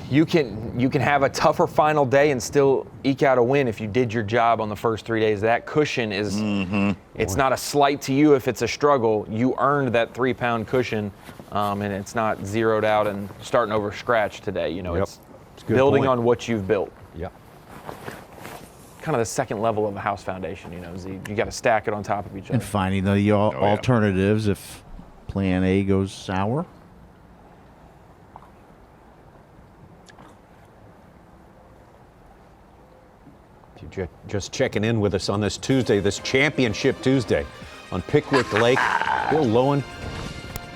you can have a tougher final day and still eke out a win if you did your job on the first 3 days. That cushion is, it's not a slight to you if it's a struggle. You earned that 3-pound cushion, and it's not zeroed out and starting over scratch today. You know, it's building on what you've built. Yep. Kind of the second level of a house foundation, you know, you got to stack it on top of each other. And finding the alternatives if plan A goes sour. If you're just checking in with us on this Tuesday, this Championship Tuesday on Pickwick Lake, Bill Lowen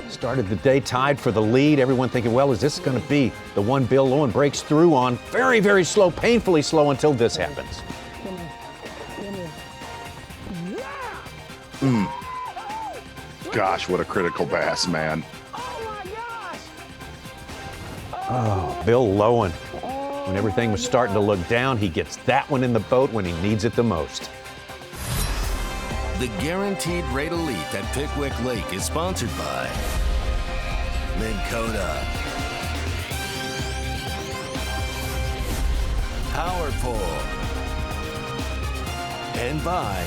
started the day tied for the lead. Everyone thinking, well, is this going to be the one Bill Lowen breaks through on? Very, very slow, painfully slow until this happens. Gosh, what a critical bass, man. Oh, Bill Lowen. When everything was starting to look down, he gets that one in the boat when he needs it the most. The Guaranteed Rate Elite at Pickwick Lake is sponsored by Minn Kota, Power Pole, and by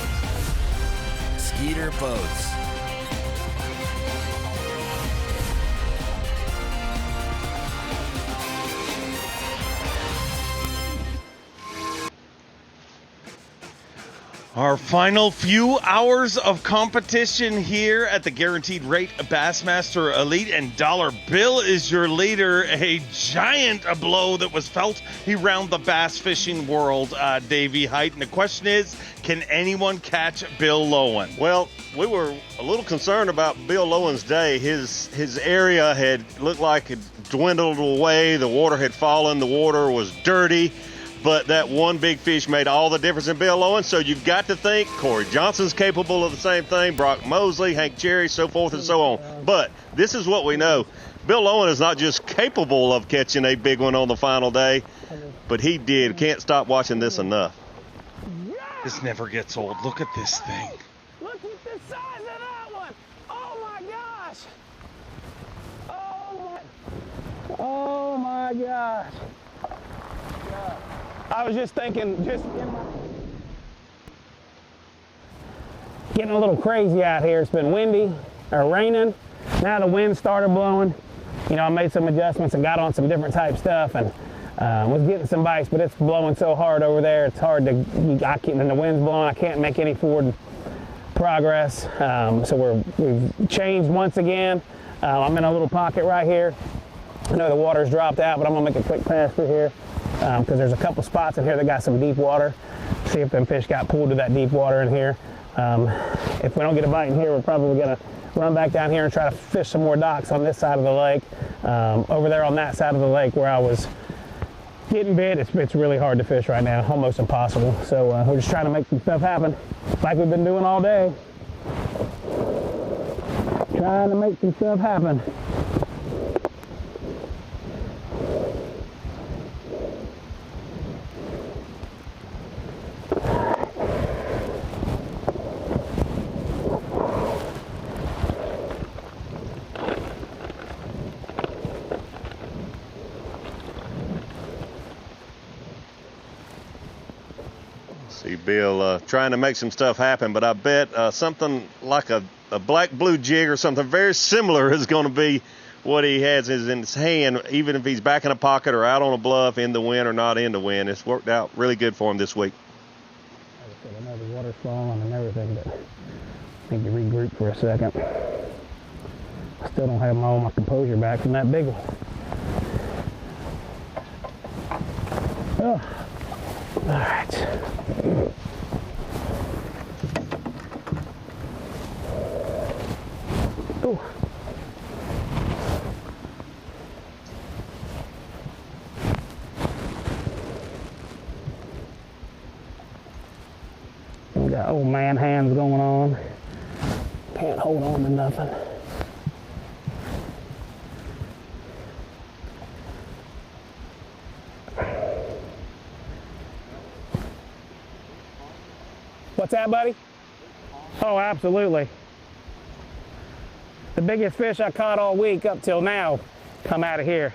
Skeeter Boats. Our final few hours of competition here at the Guaranteed Rate Bassmaster Elite, and Dollar Bill is your leader. A giant blow that was felt around the bass fishing world, Davey Hyde. And the question is, can anyone catch Bill Lowen? Well, we were a little concerned about Bill Lowen's day. His area had looked like it dwindled away. The water had fallen. The water was dirty. But that one big fish made all the difference in Bill Lowen. So you've got to think Cory Johnston's capable of the same thing, Brock Mosley, Hank Cherry, so forth and so on. But this is what we know. Bill Lowen is not just capable of catching a big one on the final day, but he did. Can't stop watching this enough. This never gets old. Look at this thing. Look at the size of that one. Oh my gosh. Oh my gosh. I was just thinking, getting a little crazy out here. It's been windy or raining. Now the wind started blowing. You know, I made some adjustments and got on some different type stuff and was getting some bites, but it's blowing so hard over there. It's hard to, and the wind's blowing. I can't make any forward progress. So we've changed once again. I'm in a little pocket right here. I know the water's dropped out, but I'm gonna make a quick pass through here. Because there's a couple spots in here that got some deep water. See if them fish got pulled to that deep water in here. If we don't get a bite in here, we're probably gonna run back down here and try to fish some more docks on this side of the lake. Over there on that side of the lake where I was getting bit, it's really hard to fish right now, almost impossible. So we're just trying to make some stuff happen like we've been doing all day. Trying to make some stuff happen. See Bill trying to make some stuff happen, but I bet something like a black blue jig or something very similar is going to be what he has in his hand, even if he's back in a pocket or out on a bluff in the wind or not in the wind. It's worked out really good for him this week. Like I said, I know the water's falling and everything, but I need to regroup for a second. I still don't have all my composure back from that big one. Oh. All right. Ooh. We got old man hands going on. Can't hold on to nothing. What's that, buddy? Oh, absolutely. The biggest fish I caught all week up till now come out of here.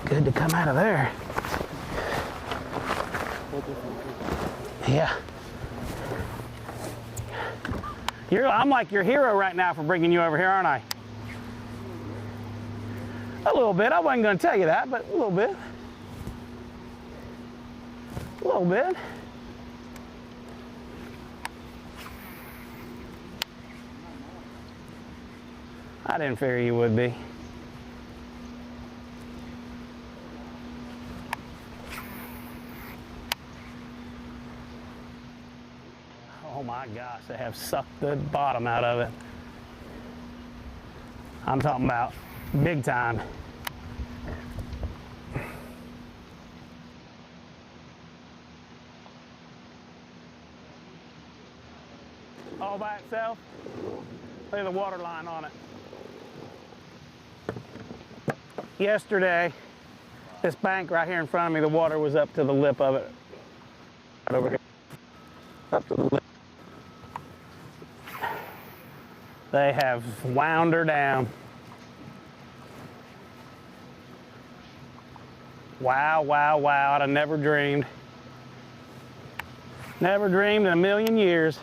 Good to come out of there. Yeah. I'm like your hero right now for bringing you over here, aren't I? A little bit. I wasn't going to tell you that, but a little bit. A little bit. I didn't figure you would be. Oh my gosh, they have sucked the bottom out of it. I'm talking about big time. All by itself. Look at the water line on it. Yesterday, this bank right here in front of me, the water was up to the lip of it. Right over here. Up to the lip. They have wound her down. Wow, wow, wow. I'd have never dreamed. Never dreamed in a million years.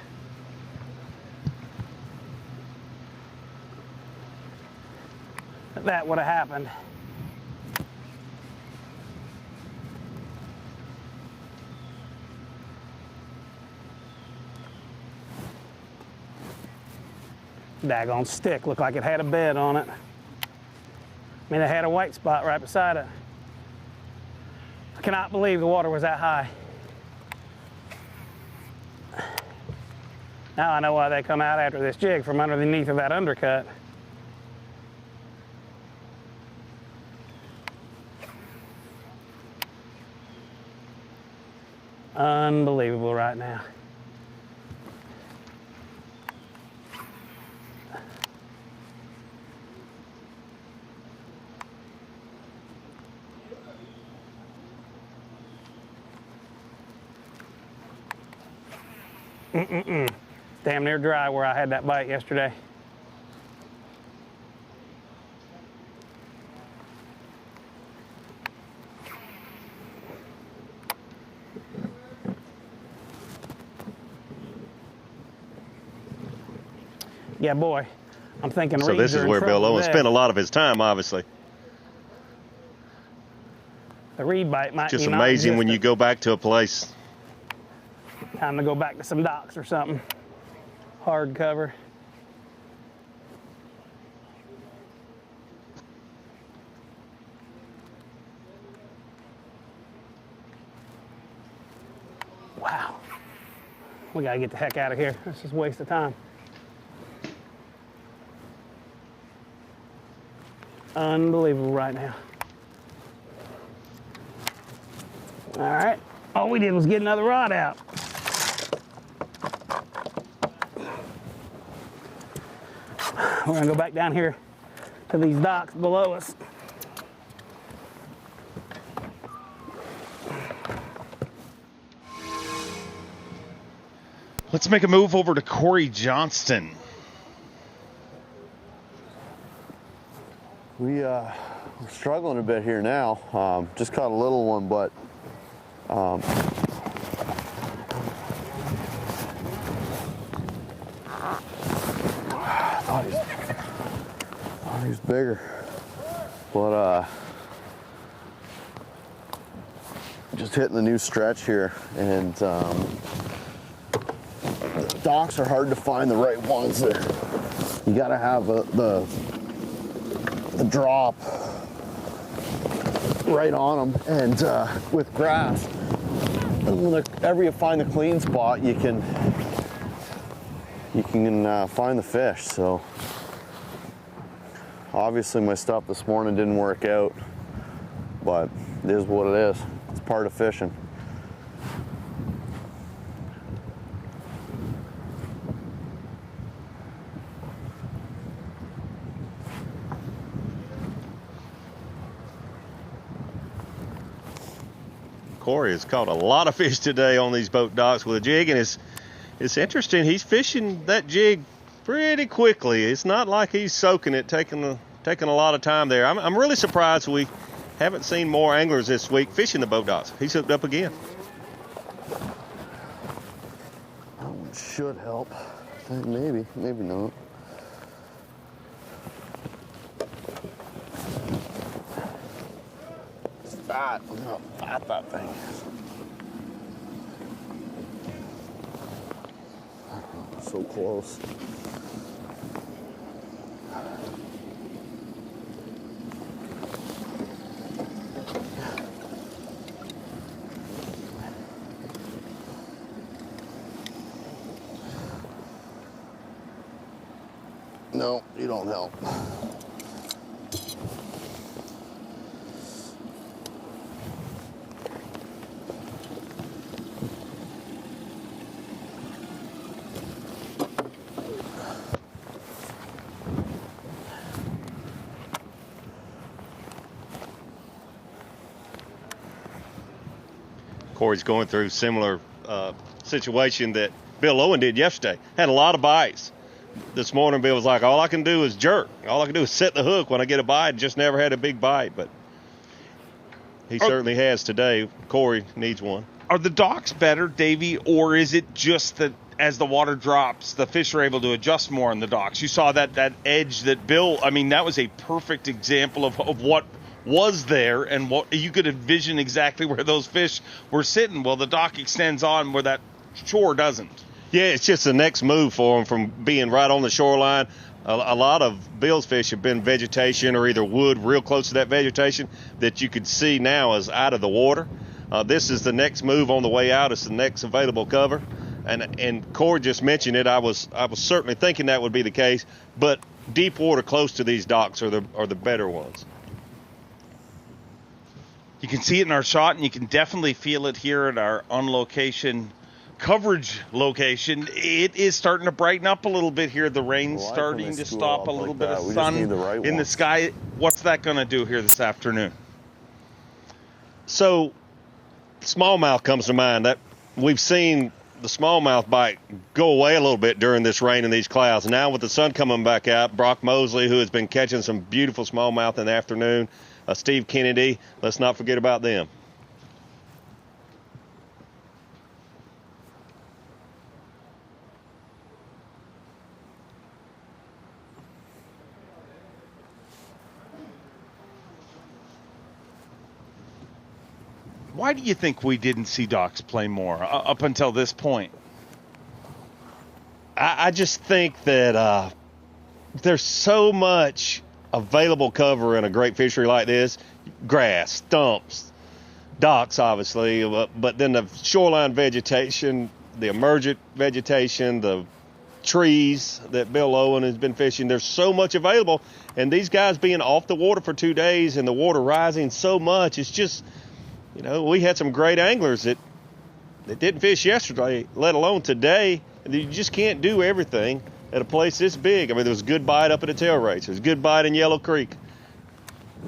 That would have happened. Daggone stick looked like it had a bed on it. I mean, it had a white spot right beside it. I cannot believe the water was that high. Now I know why they come out after this jig from underneath of that undercut. Unbelievable right now. Damn near dry where I had that bite yesterday. Yeah, boy, I'm thinking. So this is where Bill Owen spent a lot of his time, obviously. The reed bite might just be amazing when you go back to a place. Time to go back to some docks or something. Hard cover. Wow. We gotta get the heck out of here. This is a waste of time. Unbelievable right now. All right. All we did was get another rod out. We're gonna go back down here to these docks below us. Let's make a move over to Cory Johnston. We're struggling a bit here now. Just caught a little one, but I thought he was bigger. But just hitting the new stretch here, and docks are hard to find the right ones there. You gotta have the drop right on them, and with grass, whenever you find the clean spot, you can find the fish. So obviously my stuff this morning didn't work out, but it is what it is. It's part of fishing. Cory has caught a lot of fish today on these boat docks with a jig, and it's interesting. He's fishing that jig pretty quickly. It's not like he's soaking it, taking a lot of time there. I'm really surprised we haven't seen more anglers this week fishing the boat docks. He's hooked up again. That one should help. Maybe not. It's fat. Look how fat that thing is. So close. No, you don't help. Cory's going through similar situation that Bill Owen did yesterday. Had a lot of bites. This morning, Bill was like, all I can do is jerk. All I can do is set the hook when I get a bite. Just never had a big bite, but he certainly has today. Cory needs one. Are the docks better, Davey, or is it just that as the water drops, the fish are able to adjust more on the docks? You saw that edge that Bill, I mean, that was a perfect example of what was there and what you could envision exactly where those fish were sitting. Well, the dock extends on where that shore doesn't. Yeah, it's just the next move for him from being right on the shoreline. A lot of Bill's fish have been vegetation or either wood real close to that vegetation that you could see now is out of the water. This is the next move on the way out. It's the next available cover. And Cory just mentioned it. I was certainly thinking that would be the case, but deep water close to these docks are the better ones. You can see it in our shot, and you can definitely feel it here at our on-location coverage location. It is starting to brighten up a little bit here. The rain's starting to stop, a little bit of sun in the sky. What's that going to do here this afternoon? So smallmouth comes to mind. That we've seen the smallmouth bite go away a little bit during this rain and these clouds. Now with the sun coming back out, Brock Mosley, who has been catching some beautiful smallmouth in the afternoon, Steve Kennedy, let's not forget about them. Why do you think we didn't see docks play more up until this point? I just think that there's so much available cover in a great fishery like this. Grass, stumps, docks, obviously, but then the shoreline vegetation, the emergent vegetation, the trees that Bill Owen has been fishing. There's so much available, and these guys being off the water for 2 days and the water rising so much, it's just, you know, we had some great anglers that didn't fish yesterday, let alone today. You just can't do everything at a place this big. I mean, there was a good bite up at the tail race. There was a good bite in Yellow Creek.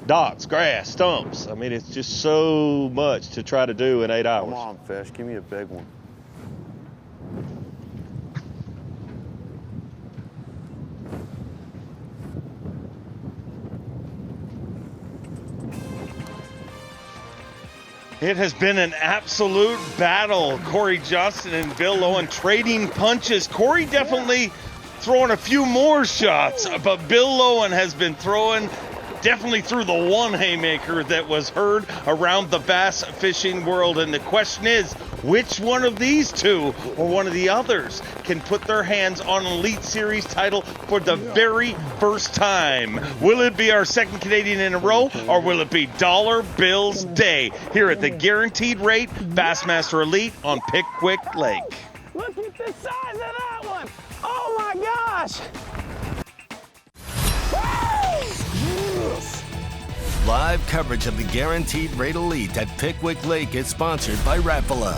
Docks, grass, stumps. I mean, it's just so much to try to do in 8 hours. Come on, fish. Give me a big one. It has been an absolute battle. Cory Johnston and Bill Owen trading punches. Cory definitely throwing a few more shots, but Bill Owen has been throwing definitely through the one haymaker that was heard around the bass fishing world. And the question is, which one of these two or one of the others can put their hands on an Elite Series title for the very first time? Will it be our second Canadian in a row, or will it be Dollar Bills Day here at the Guaranteed Rate Bassmaster Elite on Pickwick Lake? Look at the size of that one! Oh my gosh! Live coverage of the Guaranteed Rate Elite at Pickwick Lake is sponsored by Rapala.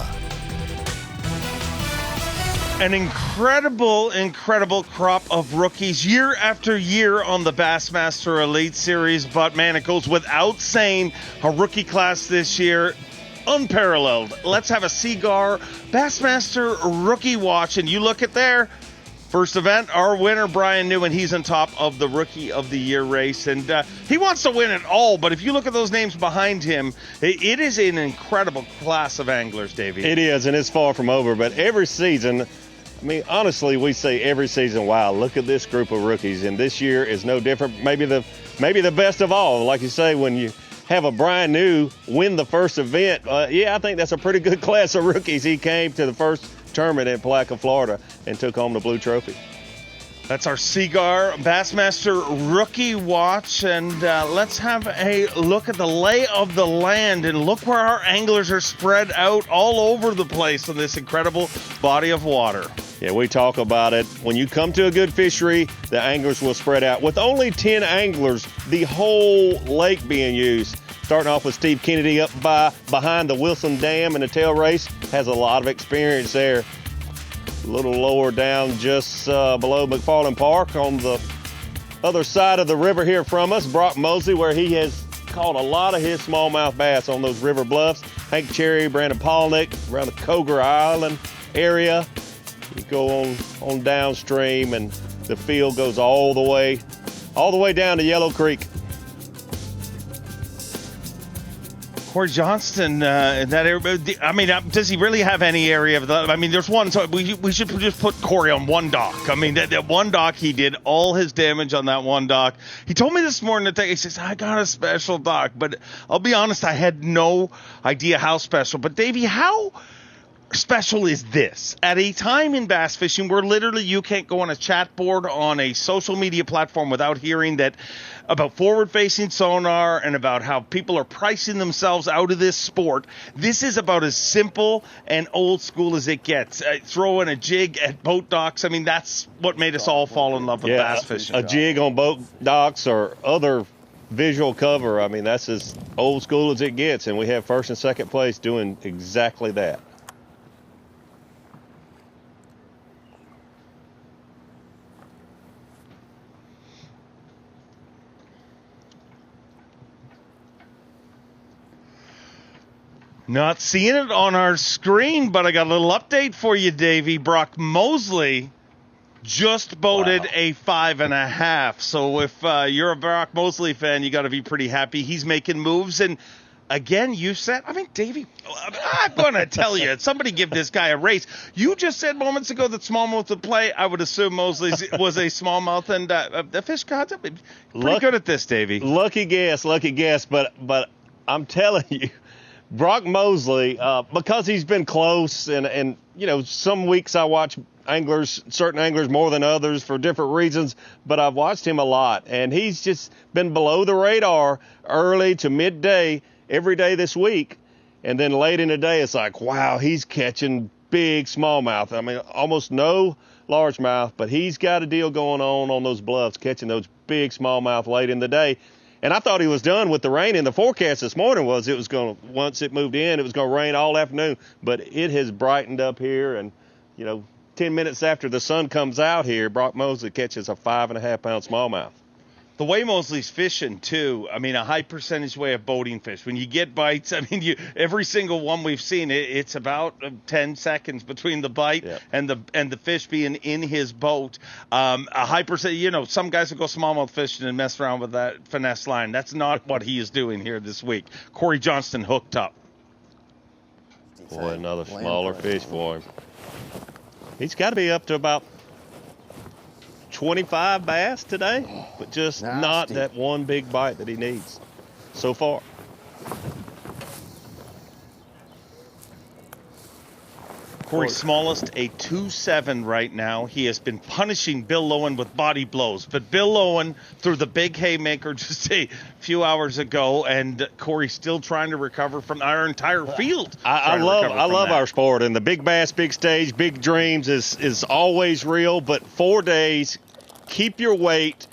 An incredible crop of rookies year after year on the Bassmaster Elite Series, but man, it goes without saying, a rookie class this year unparalleled. Let's have a Cigar Bassmaster Rookie Watch, and you look at there. First event, our winner, Brian New, and he's on top of the Rookie of the Year race. And he wants to win it all, but if you look at those names behind him, it is an incredible class of anglers, Davey. It is, and it's far from over. But every season, I mean, honestly, we say every season, wow, look at this group of rookies. And this year is no different. Maybe the best of all. Like you say, when you have a Brian New win the first event, I think that's a pretty good class of rookies. He came to the first tournament in Palatka, Florida, and took home the blue trophy. That's our Cigar Bassmaster Rookie Watch, and let's have a look at the lay of the land, and look where our anglers are spread out all over the place on this incredible body of water. Yeah, we talk about it. When you come to a good fishery, the anglers will spread out. With only 10 anglers, the whole lake being used. Starting off with Steve Kennedy up behind the Wilson Dam in the tail race, has a lot of experience there. A little lower down just below McFarland Park on the other side of the river here from us, Brock Mosley, where he has caught a lot of his smallmouth bass on those river bluffs. Hank Cherry, Brandon Pollinick, around the Coger Island area. You go on downstream and the field goes all the way down to Yellow Creek. Cory Johnston, that area, I mean, does he really have any area of the? I mean, there's one. So we should just put Cory on one dock. I mean, that one dock, he did all his damage on that one dock. He told me this morning that he says, I got a special dock, but I'll be honest, I had no idea how special. But Davey, how special is this at a time in bass fishing where literally you can't go on a chat board on a social media platform without hearing that about forward-facing sonar and about how people are pricing themselves out of this sport? This is about as simple and old school as it gets. Throwing a jig at boat docks, I mean, that's what made us all fall in love with bass fishing. A jig on boat docks or other visual cover, I mean, that's as old school as it gets, and we have first and second place doing exactly that. Not seeing it on our screen, but I got a little update for you, Davey. Brock Mosley just boated a 5.5. So if you're a Brock Mosley fan, you got to be pretty happy. He's making moves. And again, you said, I mean, Davey, I'm going to tell you, somebody give this guy a race. You just said moments ago that smallmouth would play. I would assume Mosley was a smallmouth, and the fish gods pretty good at this, Davey. Lucky guess, but I'm telling you, Brock Mosley, because he's been close, and you know, some weeks I watch certain anglers more than others for different reasons, but I've watched him a lot, and he's just been below the radar early to midday every day this week, and then late in the day it's like, wow, he's catching big smallmouth. I mean, almost no largemouth, but he's got a deal going on those bluffs, catching those big smallmouth late in the day. And I thought he was done with the rain. And the forecast this morning was it was going to, once it moved in, it was going to rain all afternoon. But it has brightened up here. And, you know, 10 minutes after the sun comes out here, Brock Mosley catches a 5.5-pound smallmouth. The way Mosley's fishing, too, I mean, a high percentage way of boating fish. When you get bites, I mean, every single one we've seen, it's about 10 seconds between the bite and the fish being in his boat. A high percent, you know, some guys will go smallmouth fishing and mess around with that finesse line. That's not what he is doing here this week. Cory Johnston hooked up. Boy, another smaller fish for him. He's got to be up to about 25 bass today, but just not that one big bite that he needs so far. Cory's smallest, a 2.7 right now. He has been punishing Bill Lowen with body blows, but Bill Lowen threw the big haymaker just a few hours ago, and Cory's still trying to recover from our entire field. I love our sport, and the big bass, big stage, big dreams is always real, but 4 days, keep your weight,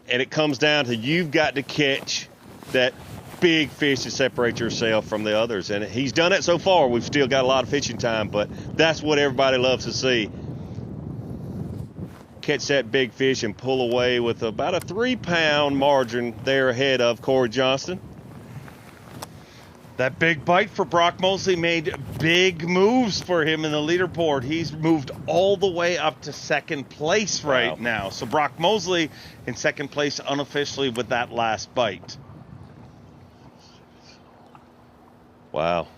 and it comes down to you've got to catch that big fish to separate yourself from the others, and he's done it so far. We've still got a lot of fishing time, but that's what everybody loves to see. Catch that big fish and pull away with about a 3-pound margin there ahead of Cory Johnston. That big bite for Brock Mosley made big moves for him in the leaderboard. He's moved all the way up to second place right now. So Brock Mosley in second place unofficially with that last bite. Wow.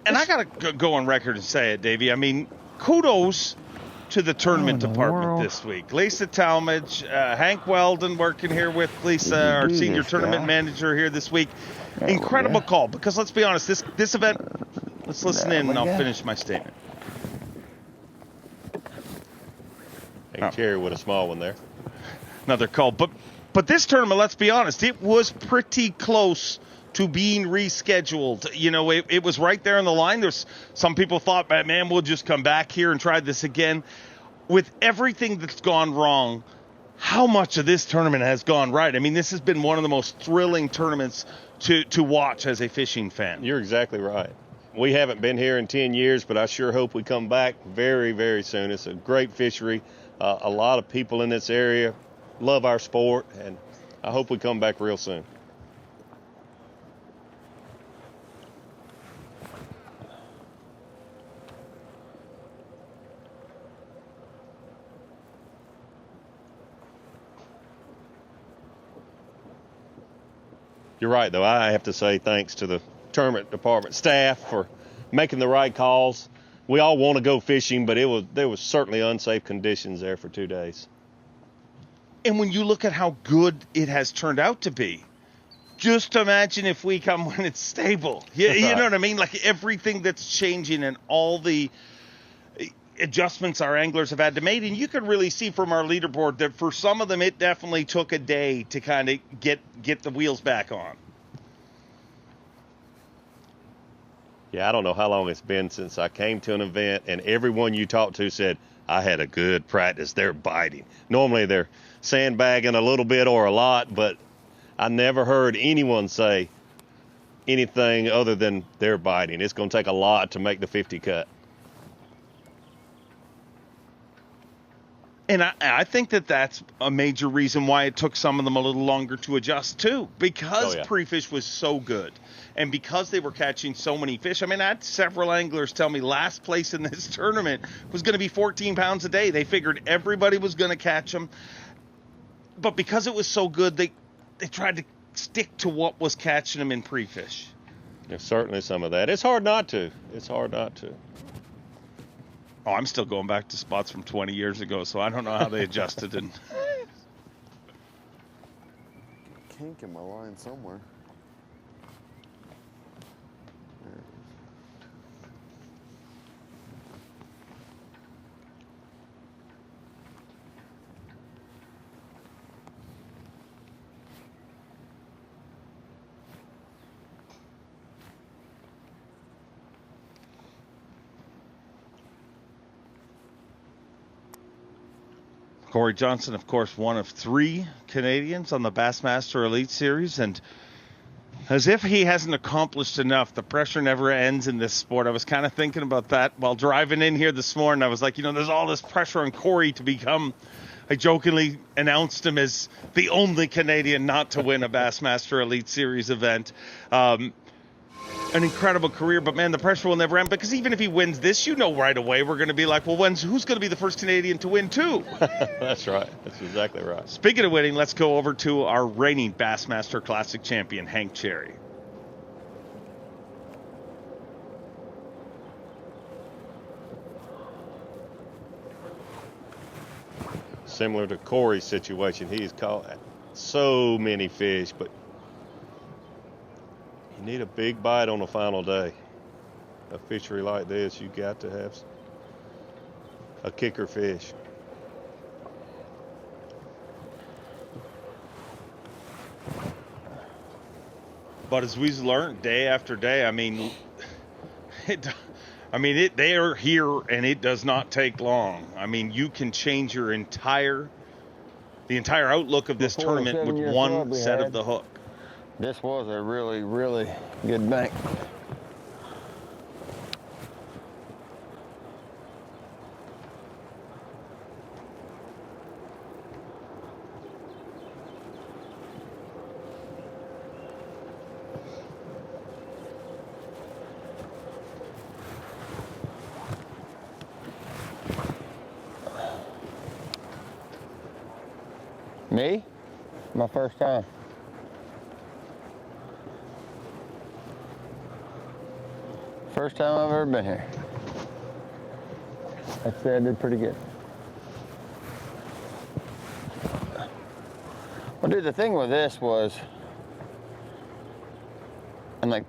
And I got to go on record and say it, Davey. I mean, kudos to the tournament department this week. Lisa Talmadge, Hank Weldon working here with Lisa, our senior tournament manager here this week. Incredible call, because let's be honest, this event, let's listen in and I'll finish my statement. Hey, Terry with a small one there. Another call. But this tournament, let's be honest, it was pretty close to being rescheduled. You know, it was right there on the line. There's some people thought, man, we'll just come back here and try this again. With everything that's gone wrong, how much of this tournament has gone right? I mean, this has been one of the most thrilling tournaments to watch as a fishing fan. You're exactly right. We haven't been here in 10 years, but I sure hope we come back very, very soon. It's a great fishery. A lot of people in this area love our sport, and I hope we come back real soon. You're right, though. I have to say thanks to the tournament department staff for making the right calls. We all want to go fishing, but there was certainly unsafe conditions there for 2 days. And when you look at how good it has turned out to be, just imagine if we come when it's stable. You know what I mean? Like everything that's changing and all the adjustments our anglers have had to make. And you can really see from our leaderboard that for some of them, it definitely took a day to kind of get the wheels back on. Yeah, I don't know how long it's been since I came to an event and everyone you talked to said, I had a good practice. They're biting. Normally they're sandbagging a little bit or a lot, but I never heard anyone say anything other than they're biting. It's going to take a lot to make the 50 cut. And I think that's a major reason why it took some of them a little longer to adjust too, because pre-fish was so good and because they were catching so many fish. I mean, I had several anglers tell me last place in this tournament was going to be 14 pounds a day. They figured everybody was going to catch them. But because it was so good, they tried to stick to what was catching them in pre-fish. There's certainly some of that. It's hard not to. It's hard not to. Oh, I'm still going back to spots from 20 years ago, so I don't know how they adjusted. And kink in my line somewhere. Cory Johnston, of course, one of 3 Canadians on the Bassmaster Elite Series, and as if he hasn't accomplished enough, the pressure never ends in this sport. I was kind of thinking about that while driving in here this morning. I was like, there's all this pressure on Cory to become, I jokingly announced him as the only Canadian not to win a Bassmaster Elite Series event. An incredible career, but man, the pressure will never end, because even if he wins this, right away we're going to be like, well, who's going to be the first Canadian to win too? That's right. That's exactly right. Speaking of winning, let's go over to our reigning Bassmaster Classic champion, Hank Cherry. Similar to Cory's situation, he's caught so many fish, but you need a big bite on the final day. A fishery like this, you got to have a kicker fish. But as we've learned day after day, they are here and it does not take long. I mean, you can change the entire outlook of this tournament with one set of the hook. This was a really, really good bank. Me? My first time. First time I've ever been here. I'd say I did pretty good. Well, dude, the thing with this was, and like,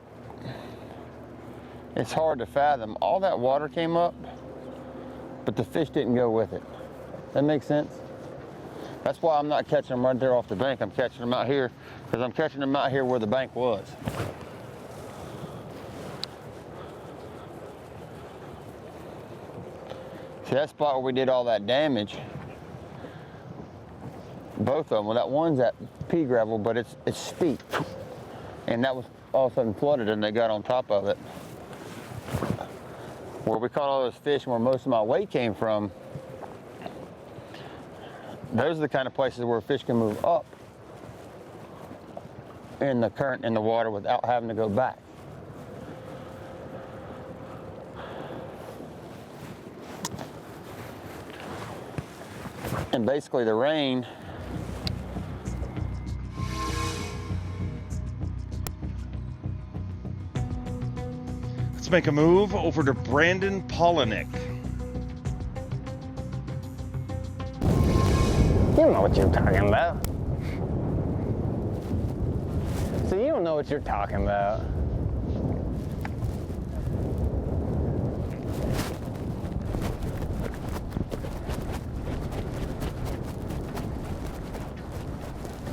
it's hard to fathom. All that water came up, but the fish didn't go with it. That makes sense? That's why I'm not catching them right there off the bank. I'm catching them out here, because I'm catching them out here where the bank was. See, that spot where we did all that damage, both of them, well, that one's at pea gravel, but it's steep. And that was all of a sudden flooded and they got on top of it. Where we caught all those fish and where most of my weight came from, those are the kind of places where fish can move up in the current in the water without having to go back. And basically the rain Let's make a move over to Brandon Pollinick. You know what you're talking about. So you don't know what you're talking about.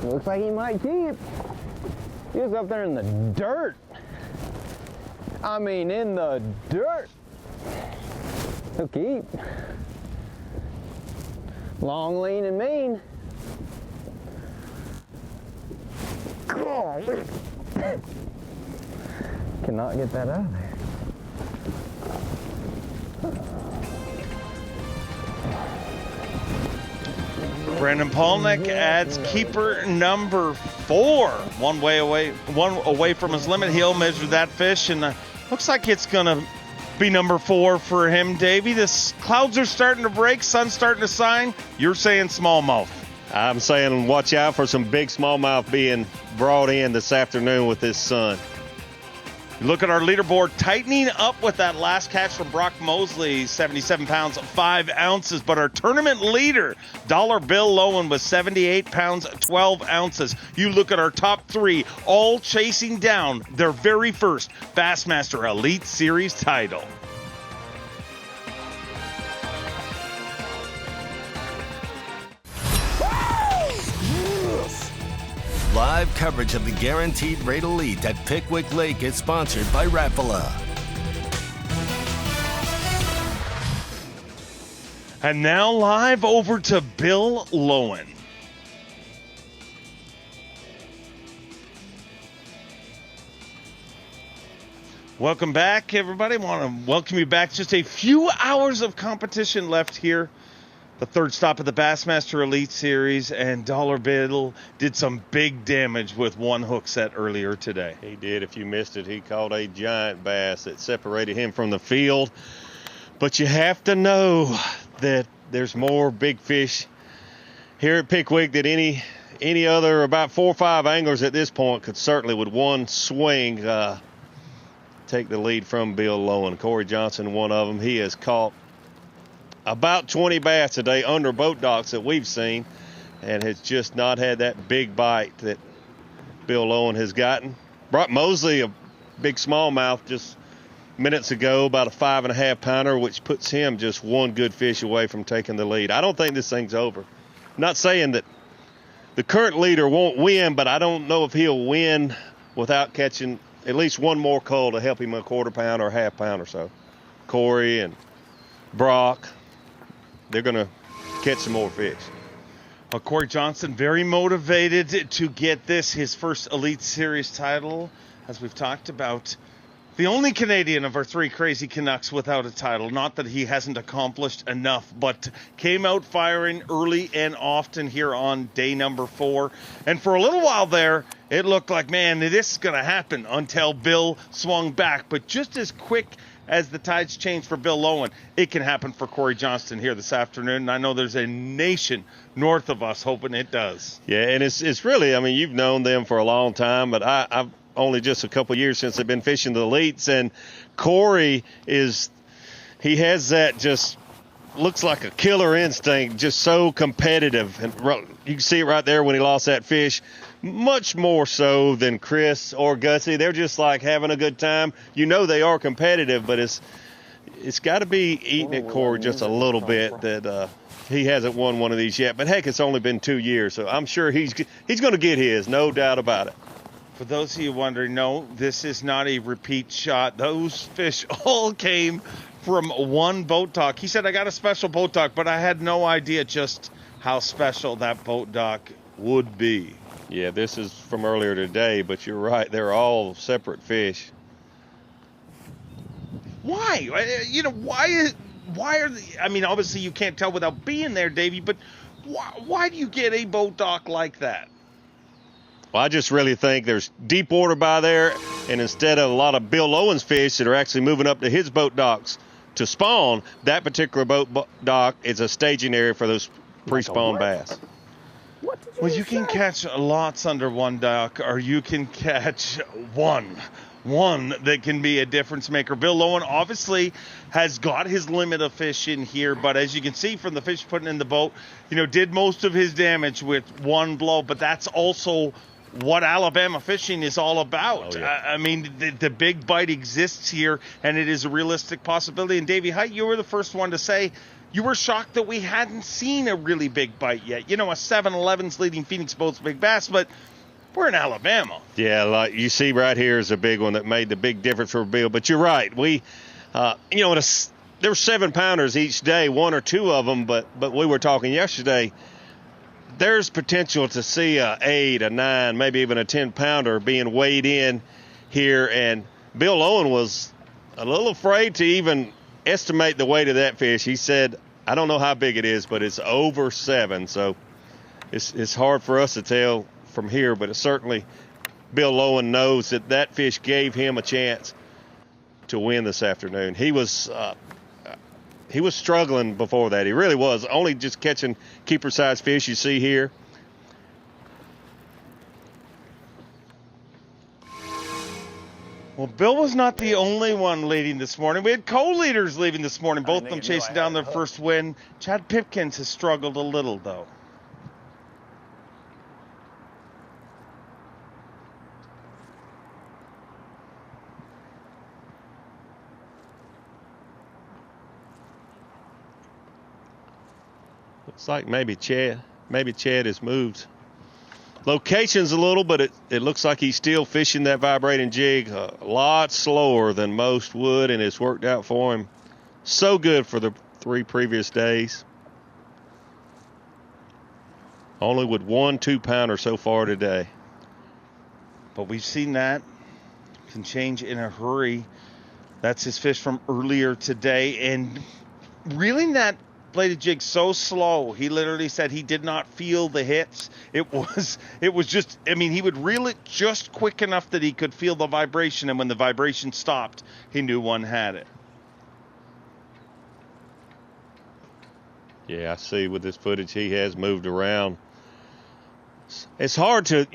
Looks like he might keep. He was up there in the dirt. I mean, in the dirt. He'll keep. Long, lean, and mean. Golly. Cannot get that out of there. Brandon Pollinick adds keeper number 4. One away from his limit. He'll measure that fish, and looks like it's gonna be number 4 for him, Davey. The clouds are starting to break, sun's starting to shine. You're saying smallmouth. I'm saying watch out for some big smallmouth being brought in this afternoon with this sun. Look at our leaderboard tightening up with that last catch from Brock Mosley, 77 pounds, 5 ounces. But our tournament leader, Dollar Bill Lowen, was 78 pounds, 12 ounces. You look at our top 3, all chasing down their very first Bassmaster Elite Series title. Live coverage of the Guaranteed Rate Elite at Pickwick Lake is sponsored by Rapala. And now live over to Bill Lowen. Welcome back, everybody. I want to welcome you back. Just a few hours of competition left here. The third stop of the Bassmaster Elite Series, and Dollar Bill did some big damage with one hook set earlier today. He did. If you missed it, he caught a giant bass that separated him from the field. But you have to know that there's more big fish here at Pickwick than any other. About 4 or 5 anglers at this point could certainly, with one swing, take the lead from Bill Lowen. Cory Johnston, one of them. He has caught about 20 bass a day under boat docks that we've seen, and has just not had that big bite that Bill Lowen has gotten. Brought Mosley a big smallmouth just minutes ago, about a 5.5 pounder, which puts him just one good fish away from taking the lead. I don't think this thing's over. I'm not saying that the current leader won't win, but I don't know if he'll win without catching at least one more cull to help him a 1/4 pound or a 1/2 pound or so. Cory and Brock, they're going to catch some more fish. Cory Johnston, very motivated to get this, his first Elite Series title. As we've talked about, the only Canadian of our 3 crazy Canucks without a title. Not that he hasn't accomplished enough, but came out firing early and often here on day number 4. And for a little while there, it looked like, man, this is going to happen until Bill swung back. But just as quick as the tides change for Bill Lowen, it can happen for Cory Johnston here this afternoon. And I know there's a nation north of us hoping it does. Yeah, and it's really, I mean, you've known them for a long time, but I've only just a couple years since they've been fishing the elites, and Cory he has that just looks like a killer instinct, just so competitive. And you can see it right there when he lost that fish, much more so than Chris or Gussie. They're just like having a good time. You know they are competitive, but it's got to be eating at Cory just a little bit that he hasn't won one of these yet. But heck, it's only been 2 years, so I'm sure he's going to get his, no doubt about it. For those of you wondering, no, this is not a repeat shot. Those fish all came from one boat dock. He said, I got a special boat dock, but I had no idea just how special that boat dock would be. Yeah, this is from earlier today, but you're right. They're all separate fish. Why? Why are the, I mean, obviously you can't tell without being there, Davey, but why do you get a boat dock like that? Well, I just really think there's deep water by there, and instead of a lot of Bill Lowen's fish that are actually moving up to his boat docks to spawn, that particular boat dock is a staging area for those pre-spawn bass. Well, you can catch lots under one dock, or you can catch one that can be a difference maker. Bill Lowen obviously has got his limit of fish in here, but as you can see from the fish putting in the boat, did most of his damage with one blow, but that's also what Alabama fishing is all about. Oh, yeah. I mean, the big bite exists here, and it is a realistic possibility. And Davey Hyde, you were the first one to say you were shocked that we hadn't seen a really big bite yet. A 7-11's leading Phoenix boats big bass, but we're in Alabama. Yeah, like you see right here is a big one that made the big difference for Bill. But you're right. We, there were 7-pounders each day, one or two of them, but we were talking yesterday. There's potential to see a 8, a 9, maybe even a 10-pounder being weighed in here, and Bill Lowen was a little afraid to even estimate the weight of that fish. He said, I don't know how big it is, but it's over 7, so it's hard for us to tell from here, but it certainly Bill Lowen knows that fish gave him a chance to win this afternoon. He was struggling before that. He really was. Only just catching keeper-sized fish you see here. Well, Bill was not the only one leading this morning. We had co-leaders leading this morning, both of them chasing down their first win. Chad Pipkins has struggled a little, though. Looks like maybe Chad has moved locations a little, but it looks like he's still fishing that vibrating jig a lot slower than most would, and it's worked out for him so good for the 3 previous days. Only with 1 2-pounder so far today. But we've seen that can change in a hurry. That's his fish from earlier today, and reeling that bladed jig so slow, he literally said he did not feel the hits. It was just, I mean, he would reel it just quick enough that he could feel the vibration, and when the vibration stopped, he knew one had it. Yeah, I see with this footage he has moved around. It's hard to,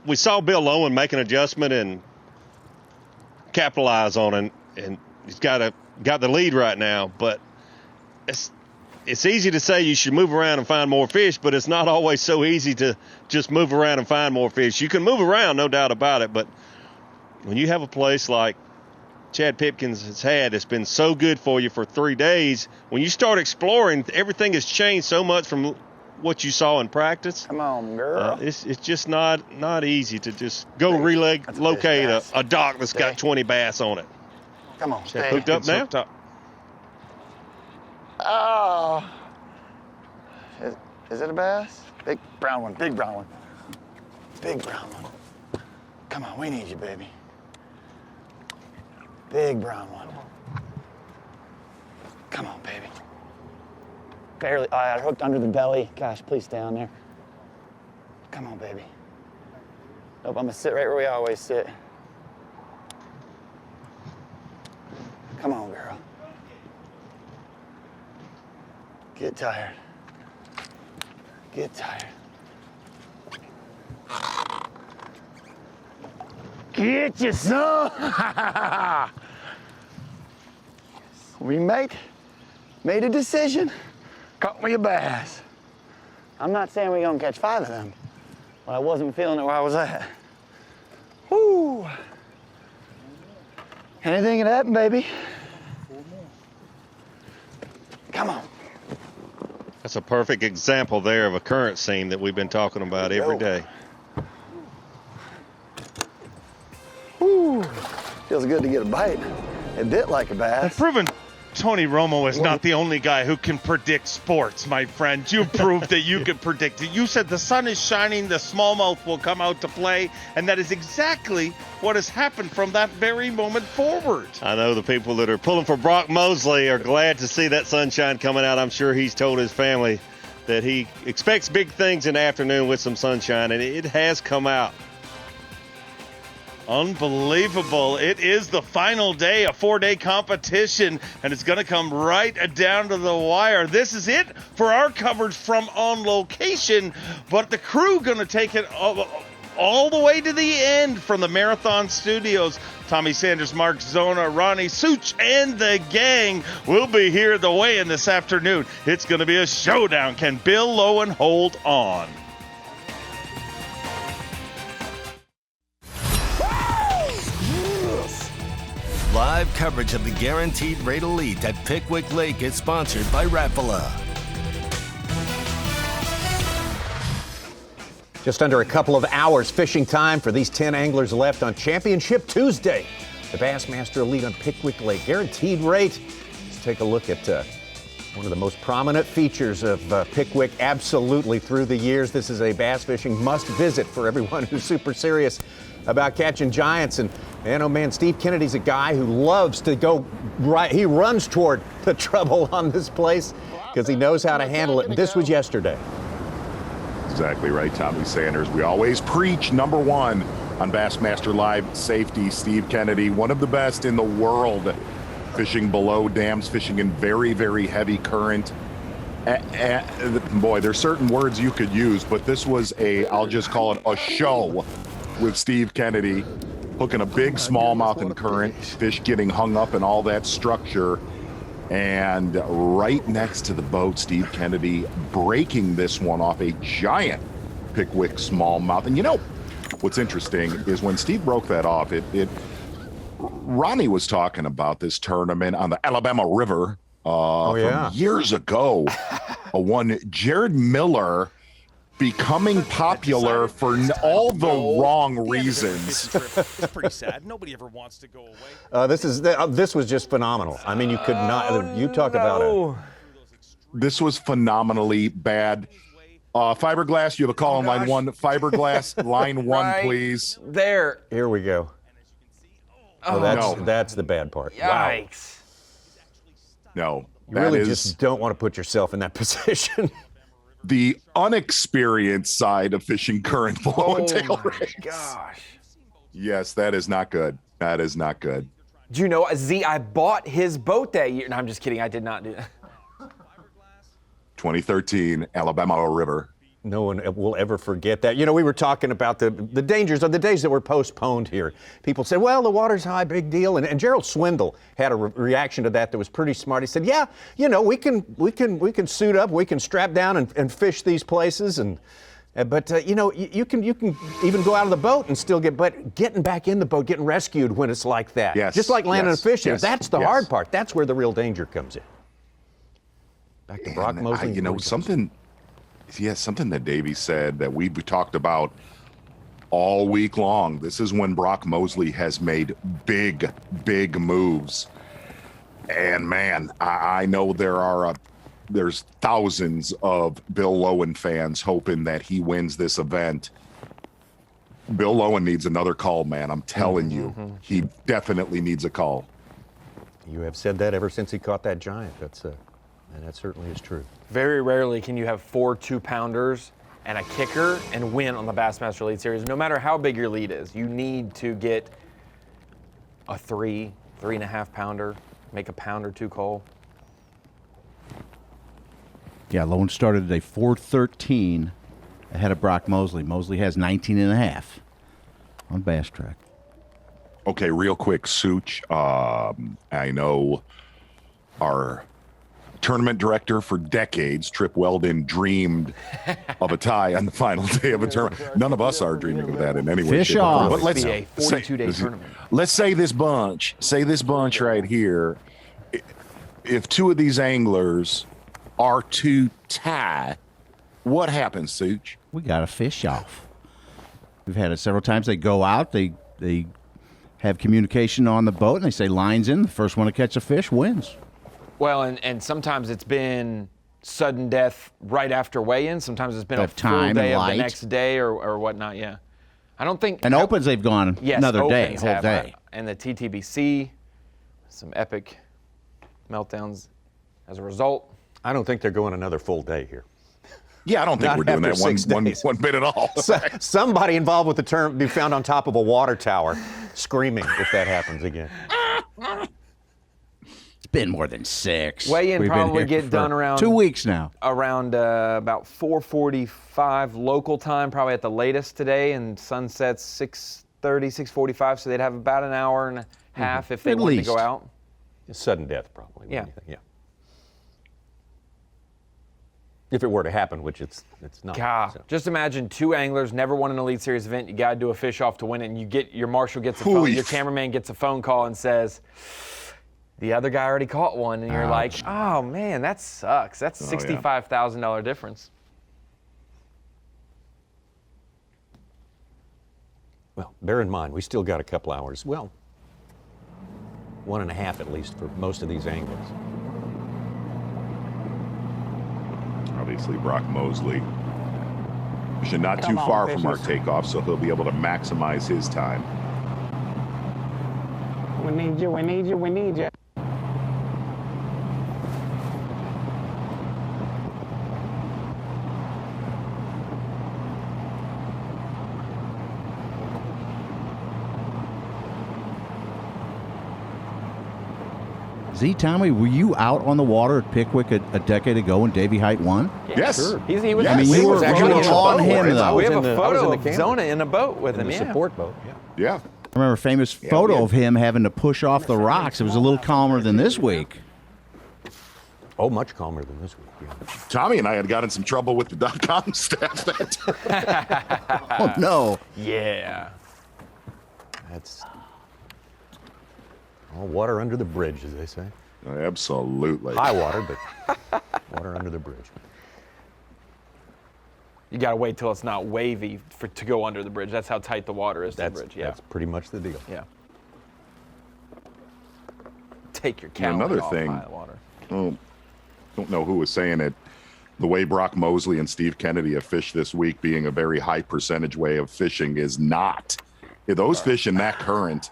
we saw Bill Lowen make an adjustment and capitalize on it, and he's got the lead right now, but it's easy to say you should move around and find more fish, but it's not always so easy to just move around and find more fish. You can move around, no doubt about it, but when you have a place like Chad Pipkins has had, it's been so good for you for 3 days, when you start exploring, everything has changed so much from what you saw in practice. Come on, girl. It's just not easy to just go locate a dock that's got 20 bass on it. Come on, Chad hooked up now? Hooked up. Oh. Is it a bass? Big brown one, big brown one. Big brown one. Come on, we need you, baby. Big brown one. Come on, baby. Barely, I hooked under the belly. Gosh, please stay on there. Come on, baby. Nope, I'm gonna sit right where we always sit. Come on, girl. Get tired. Get tired. Get you some. We made a decision. Caught me a bass. I'm not saying we're gonna catch 5 of them, but I wasn't feeling it where I was at. Woo! Anything can happen, baby. Come on. That's a perfect example there of a current scene that we've been talking about every day. Woo! Feels good to get a bite. It bit like a bass. Proven Tony Romo is not the only guy who can predict sports, my friend. You proved that you can predict it. You said the sun is shining, the smallmouth will come out to play, and that is exactly what has happened from that very moment forward. I know the people that are pulling for Brock Mosley are glad to see that sunshine coming out. I'm sure he's told his family that he expects big things in the afternoon with some sunshine, and it has come out. Unbelievable. It is the final day, a 4-day competition, and it's going to come right down to the wire. This is it for our coverage from On Location, but the crew going to take it all the way to the end from the Marathon Studios. Tommy Sanders, Mark Zona, Ronnie Such, and the gang will be here at the weigh-in this afternoon. It's going to be a showdown. Can Bill Lowen hold on? Live coverage of the Guaranteed Rate Elite at Pickwick Lake is sponsored by Rapala. Just under a couple of hours fishing time for these 10 anglers left on Championship Tuesday. The Bassmaster Elite on Pickwick Lake. Guaranteed rate. Let's take a look at one of the most prominent features of Pickwick absolutely through the years. This is a bass fishing must visit for everyone who's super serious about catching giants. And oh man, Steve Kennedy's a guy who loves to go right. He runs toward the trouble on this place because he knows how to handle it. And this was yesterday. Exactly right, Tommy Sanders. We always preach number one on Bassmaster Live safety. Steve Kennedy, one of the best in the world, fishing below dams, fishing in very, very heavy current. Boy, there's certain words you could use, but this was I'll just call it a show with Steve Kennedy, hooking a big smallmouth in current, fish getting hung up in all that structure. And right next to the boat, Steve Kennedy breaking this one off a giant Pickwick smallmouth. And you know, what's interesting is when Steve broke that off, Ronnie was talking about this tournament on the Alabama River from years ago. One Jared Miller becoming popular for all the wrong reasons. It's pretty sad. Nobody ever wants to go away. This was just phenomenal. I mean, you could not. You talk about it. This was phenomenally bad. Fiberglass, you have a call on line 1. Fiberglass, line 1, please. There. Here we go. That's the bad part. Yikes. Wow. No. You really just don't want to put yourself in that position. The unexperienced side of fishing current below and tail rates. Gosh. Yes, that is not good. That is not good. Do you know, Z, I bought his boat that year. No, I'm just kidding. I did not do that. 2013 Alabama River. No one will ever forget that. You know, we were talking about the dangers of the days that were postponed here. People said, well, the water's high, big deal. And Gerald Swindle had a reaction to that was pretty smart. He said, yeah, you know, we can suit up, we can strap down and fish these places. But you know, you can even go out of the boat and still but getting back in the boat, getting rescued when it's like that. Yes. Just like landing and fishing. Yes. That's the hard part. That's where the real danger comes in. Back to Brock Mosley. You know, something that Davey said that we talked about all week long. This is when Brock Mosley has made big, big moves. And man, I know there's thousands of Bill Lowen fans hoping that he wins this event. Bill Lowen needs another call, man. I'm telling you, he definitely needs a call. You have said that ever since he caught that giant. And that certainly is true. Very rarely can you have 4 2-pounders and a kicker and win on the Bassmaster Elite Series. No matter how big your lead is, you need to get a 3.5 pounder, Make a pound or two, Cole. Yeah, Lowen started today 4:13 ahead of Brock Mosley. Mosley has 19 and a half on Bass Track. Okay, real quick, Such. I know our tournament director for decades, Trip Weldon, dreamed of a tie on the final day of a tournament. None of us are dreaming of that in any way. Fish shape, or form. off. But let's Be a 42-day tournament. Let's say this bunch right here. If two of these anglers are to tie, what happens, Such? We got a fish off. We've had it several times. They go out, they have communication on the boat, and they say lines in. The first one to catch a fish wins. Well, and sometimes it's been sudden death right after weigh-in. Sometimes it's been a full day of the next day or whatnot, yeah. I don't think... And opens, they've gone another day, whole day. And the TTBC, some epic meltdowns as a result. I don't think they're going another full day here. Yeah, I don't think Not we're doing that after one bit at all. Somebody involved with the term be found on top of a water tower screaming if that happens again. It's been more than 6. Weigh-in We've probably been here get done for around 2 weeks now. Around about 4:45 local time, probably at the latest today, and sunsets 6:30, 6:45. So they'd have about an hour and a half if they At wanted least. to go out. Sudden death, probably. Yeah. Yeah. If it were to happen, which it's not. God, so. just imagine 2 anglers, never won an Elite Series event. You got to do a fish off to win it, and you get your marshal gets a phone, your cameraman gets a phone call and says, the other guy already caught one, and you're like, oh man, that sucks. That's a $65,000 difference. Well, bear in mind, we still got a couple hours. Well, 1.5 at least for most of these anglers. Obviously, Brock Mosley fishing not Come too on, far from our fishes. takeoff, so he'll be able to maximize his time. We need you, we need you, we need you. Z, Tommy, were you out on the water at Pickwick a decade ago when Davey Hyde won? Yeah, Yes. Sure. He was, I mean, we you were were actually on in the boat. him, though. We have a I was photo in of the Zona in a boat with In him, the yeah. support boat, yeah. Yeah. I remember a famous photo of him having to push off the rocks. It was a little calmer than this week. Oh, much calmer than this week. Yeah. Tommy and I had got in some trouble with the .com staff that time. Oh, no. Yeah. That's all water under the bridge, as they say. Absolutely. High water, but water under the bridge. You got to wait till it's not wavy to go under the bridge. That's how tight the water is to the bridge. Yeah. That's pretty much the deal. Yeah. Take your camera Another off thing, high water. oh, don't know who was saying it. The way Brock Mosley and Steve Kennedy have fished this week being a very high percentage way of fishing is not. Those fish in that current,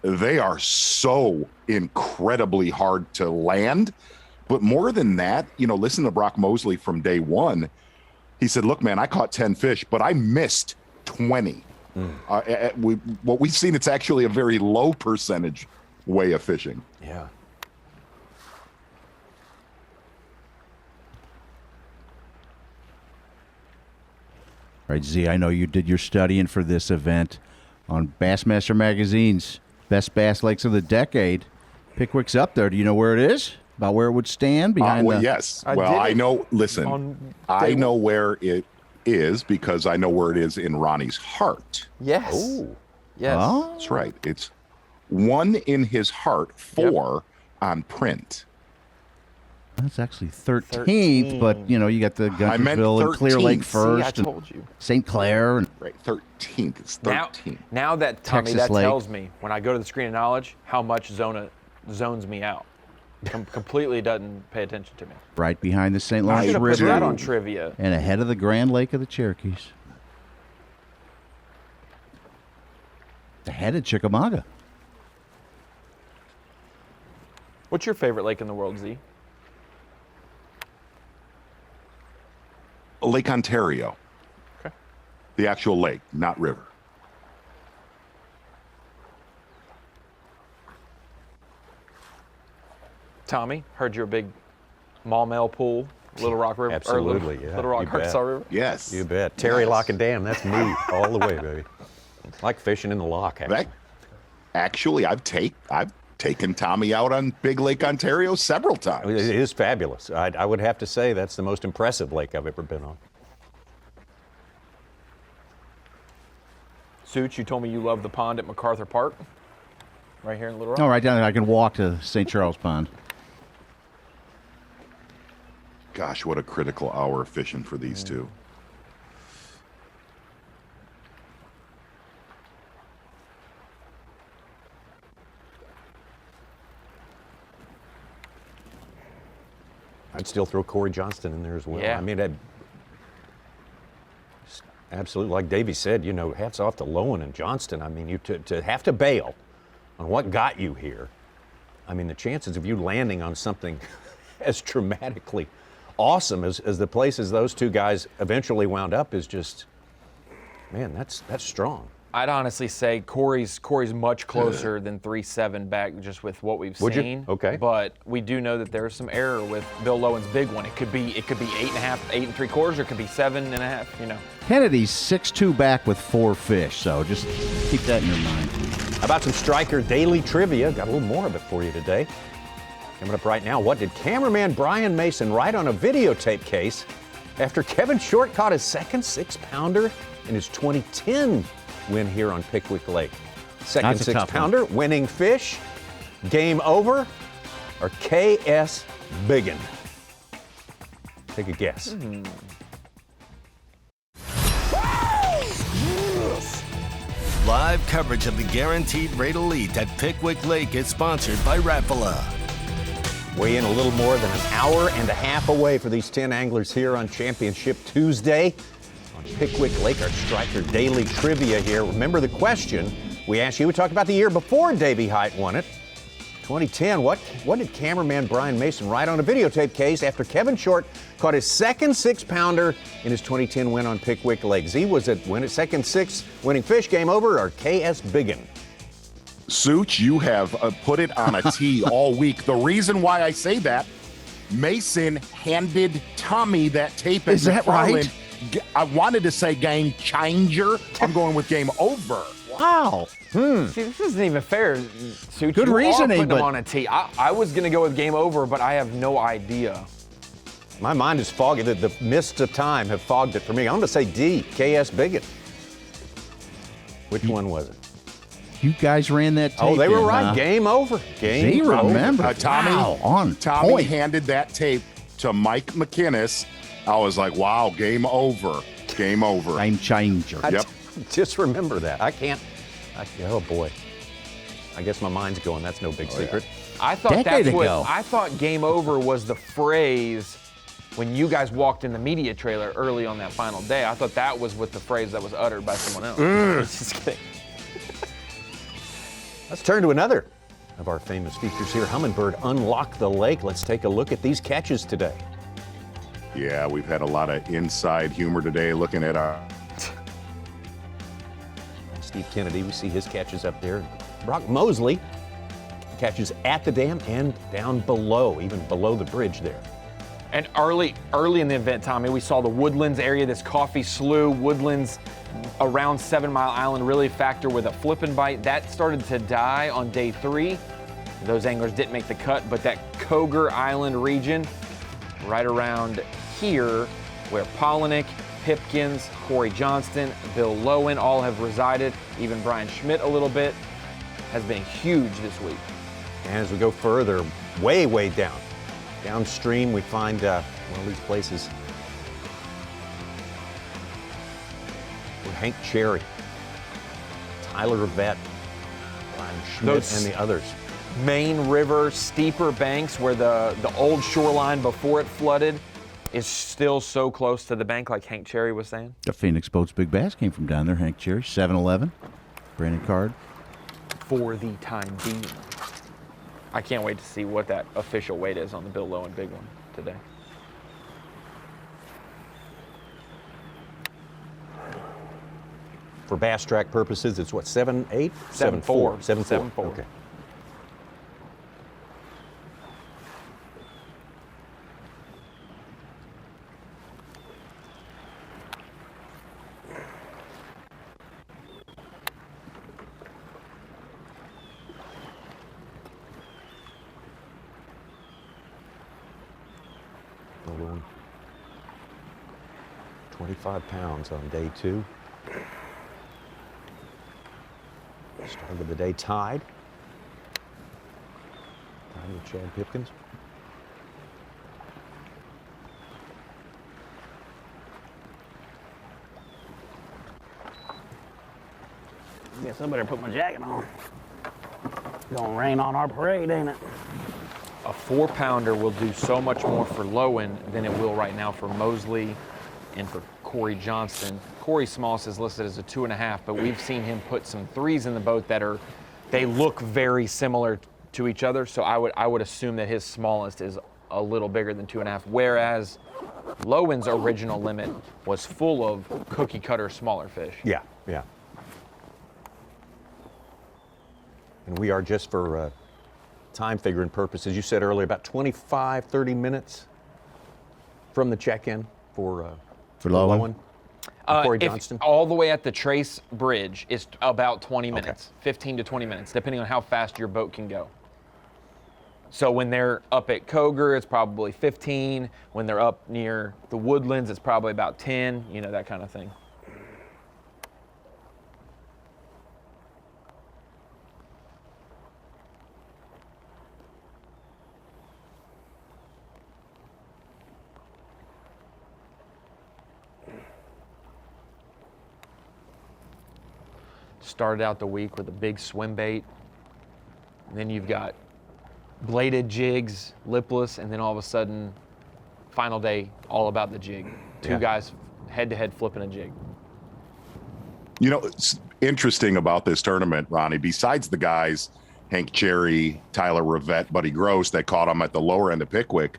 they are so incredibly hard to land. But more than that, listen to Brock Mosley from day one. He said, look, man, I caught 10 fish, but I missed 20. What we've seen, it's actually a very low percentage way of fishing. Yeah. All right, Z, I know you did your studying for this event on Bassmaster Magazine's Best Bass Lakes of the Decade. Pickwick's up there. Do you know where it is? About where it would stand behind the... Yes. I know. Listen, I know where it is because I know where it is in Ronnie's heart. Yes. Oh. Yes. Oh. That's right. It's 1 in his heart, 4 on print. That's actually 13th, but, you got the I meant Guntersville and Clear Lake 13th. first. See, I told you. And St. Clair. And Right, 13th. It's 13th. Now that, Tommy, Texas that Lake. tells me, when I go to the screen of knowledge, how much Zona zones me out. Completely doesn't pay attention to me. right behind the St. I Lawrence should have put River. that on trivia. And ahead of the Grand Lake of the Cherokees. Ahead of Chickamauga. What's your favorite lake in the world, Z? Lake Ontario. Okay. The actual lake, not river. Tommy, heard you're a big Maumelle pool, Little Rock River. Absolutely, yeah. Little Rock, You bet. Arkansas River. Yes. You bet. Terry Lock and Dam, that's me all the way, baby. Like fishing in the lock, actually. Actually, I've taken Tommy out on Big Lake Ontario several times. It is fabulous. I would have to say that's the most impressive lake I've ever been on. Suits, you told me you love the pond at MacArthur Park, right here in Little Rock. Oh, right down there. I can walk to St. Charles Pond. Gosh, what a critical hour of fishing for these two. I'd still throw Cory Johnston in there as well. Yeah. I mean, absolutely, like Davey said, you know, hats off to Lowen and Johnston. I mean, you to have to bail on what got you here. I mean, the chances of you landing on something as dramatically awesome as the places those two guys eventually wound up is just, man, that's strong. I'd honestly say Cory's much closer than 3.7 back just with what we've Would you? seen. Okay. But we do know that there's some error with Bill Lowen's big one. It could be 8.5, 8 3/4, or it could be 7.5, you know. Kennedy's 6'2" back with 4 fish, so just keep that in your mind. How about some Striker Daily Trivia? Got a little more of it for you today. Coming up right now, what did cameraman Brian Mason write on a videotape case after Kevin Short caught his second 6-pounder in his 2010 win here on Pickwick Lake? Second That's a tough 6-pounder, winning fish, game over, or K.S. Biggin? Take a guess. Live coverage of the Guaranteed Rate Elite at Pickwick Lake is sponsored by Rapala. Weigh in a little more than an hour and a half away for these 10 anglers here on Championship Tuesday on Pickwick Lake, our Striker Daily Trivia here. Remember the question we asked you. We talked about the year before Davey Hyde won it. 2010, what did cameraman Brian Mason write on a videotape case after Kevin Short caught his second 6-pounder in his 2010 win on Pickwick Lake? Z, was it second 6 winning fish, game over, or K.S. Biggin? Such, you have put it on a tee all week. The reason why I say that, Mason handed Tommy that tape. Is that right? I wanted to say game changer. I'm going with game over. Wow. See, this isn't even fair, Suits. Good You reasoning, are putting but them on a tee. I was going to go with game over, but I have no idea. My mind is foggy. The mists of time have fogged it for me. I'm going to say D, K.S. Biggin. Which one was it? You guys ran that tape. Oh, they were in, right. huh? Game over. Game over. Remember. Tommy, on Tommy point. handed that tape to Mike McInnes. I was like, wow, game over. Game over. Game changer. Yep. Just remember that. Oh boy. I guess my mind's going. That's no big secret. I thought Decade that's what ago. I thought game over was the phrase when you guys walked in the media trailer early on that final day. I thought that was what the phrase that was uttered by someone else. Just kidding. Let's turn to another of our famous features here. Humminbird Unlock the Lake. Let's take a look at these catches today. Yeah, we've had a lot of inside humor today looking at our... Steve Kennedy, we see his catches up there. Brock Mosley catches at the dam and down below, even below the bridge there. And early in the event, Tommy, we saw the Woodlands area, this Coffee Slough, Woodlands around 7 Mile Island really factor with a flipping bite. That started to die on day 3. Those anglers didn't make the cut, but that Koger Island region, right around here, where Pollinick, Pipkins, Cory Johnston, Bill Lowen all have resided, even Brian Schmidt a little bit, has been huge this week. And as we go further, way down, downstream, we find one of these places where Hank Cherry, Tyler Vet, Brian Schmidt, and the others. Main River, steeper banks where the old shoreline before it flooded is still so close to the bank, like Hank Cherry was saying. The Phoenix Boats Big Bass came from down there. Hank Cherry, 7-11. Brandon Card. For the time being. I can't wait to see what that official weight is on the Bill Lowen big one today. For Bass Track purposes, it's what, 7.8? 7.4. 7.4. Okay. 25 pounds on day 2. Start of the day tied. Tied with Chad Pipkins. Guess I better put my jacket on. Gonna rain on our parade, ain't it? A 4-pounder will do so much more for Lowen than it will right now for Mosley and for Cory Johnston. Cory smallest is listed as a 2.5, but we've seen him put some 3s in the boat that they look very similar to each other. So I would assume that his smallest is a little bigger than 2.5, whereas Lowen's original limit was full of cookie cutter smaller fish. Yeah, yeah. And we are, just for time figuring purposes, you said earlier, about 25, 30 minutes from the check-in for Lowen. Cory Johnston. All the way at the Trace Bridge is about 20 minutes, 15 to 20 minutes, depending on how fast your boat can go. So when they're up at Krieger, it's probably 15. When they're up near the Woodlands, it's probably about 10, that kind of thing. Started out the week with a big swim bait. And then you've got bladed jigs, lipless, and then all of a sudden, final day, all about the jig. Two guys head-to-head flipping a jig. It's interesting about this tournament, Ronnie, besides the guys, Hank Cherry, Tyler Rivette, Buddy Gross, that caught them at the lower end of Pickwick,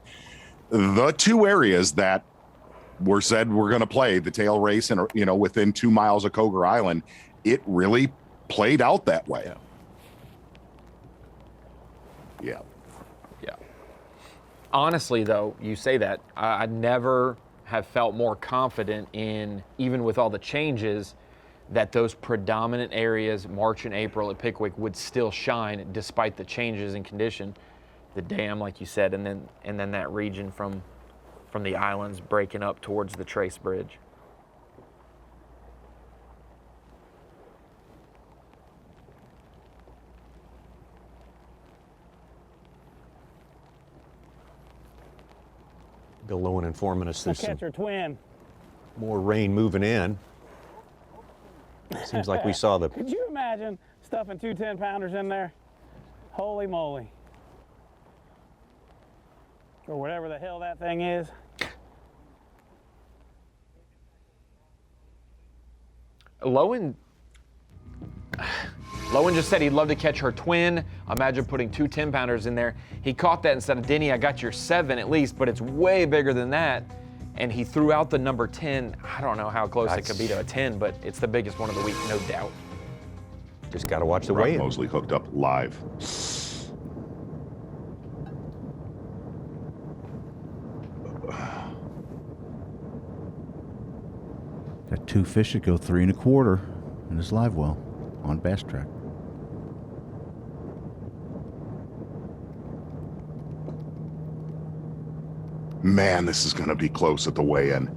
the 2 areas that were said we're going to play, the tail race and, within 2 miles of Krieger Island, it really played out that way. Yeah. Honestly, though, you say that, I never have felt more confident in, even with all the changes, that those predominant areas, March and April at Pickwick, would still shine despite the changes in condition. The dam, like you said, and then that region from the islands breaking up towards the Trace Bridge. Bill Lowen informing us there's catch her twin. More rain moving in. Seems like we saw the... Could you imagine stuffing 2 10-pounders in there? Holy moly. Or whatever the hell that thing is. Lowen just said he'd love to catch her twin. Imagine putting 2 10-pounders in there. He caught that and said, Denny, I got your 7 at least, but it's way bigger than that. And he threw out the number 10. I don't know how close it could be to a 10, but it's the biggest one of the week, no doubt. Just got to watch the Rob weigh-in. Mosley hooked up live. Got 2 fish that go 3 1/4 in this live well on Bass Track. Man, this is going to be close at the weigh-in.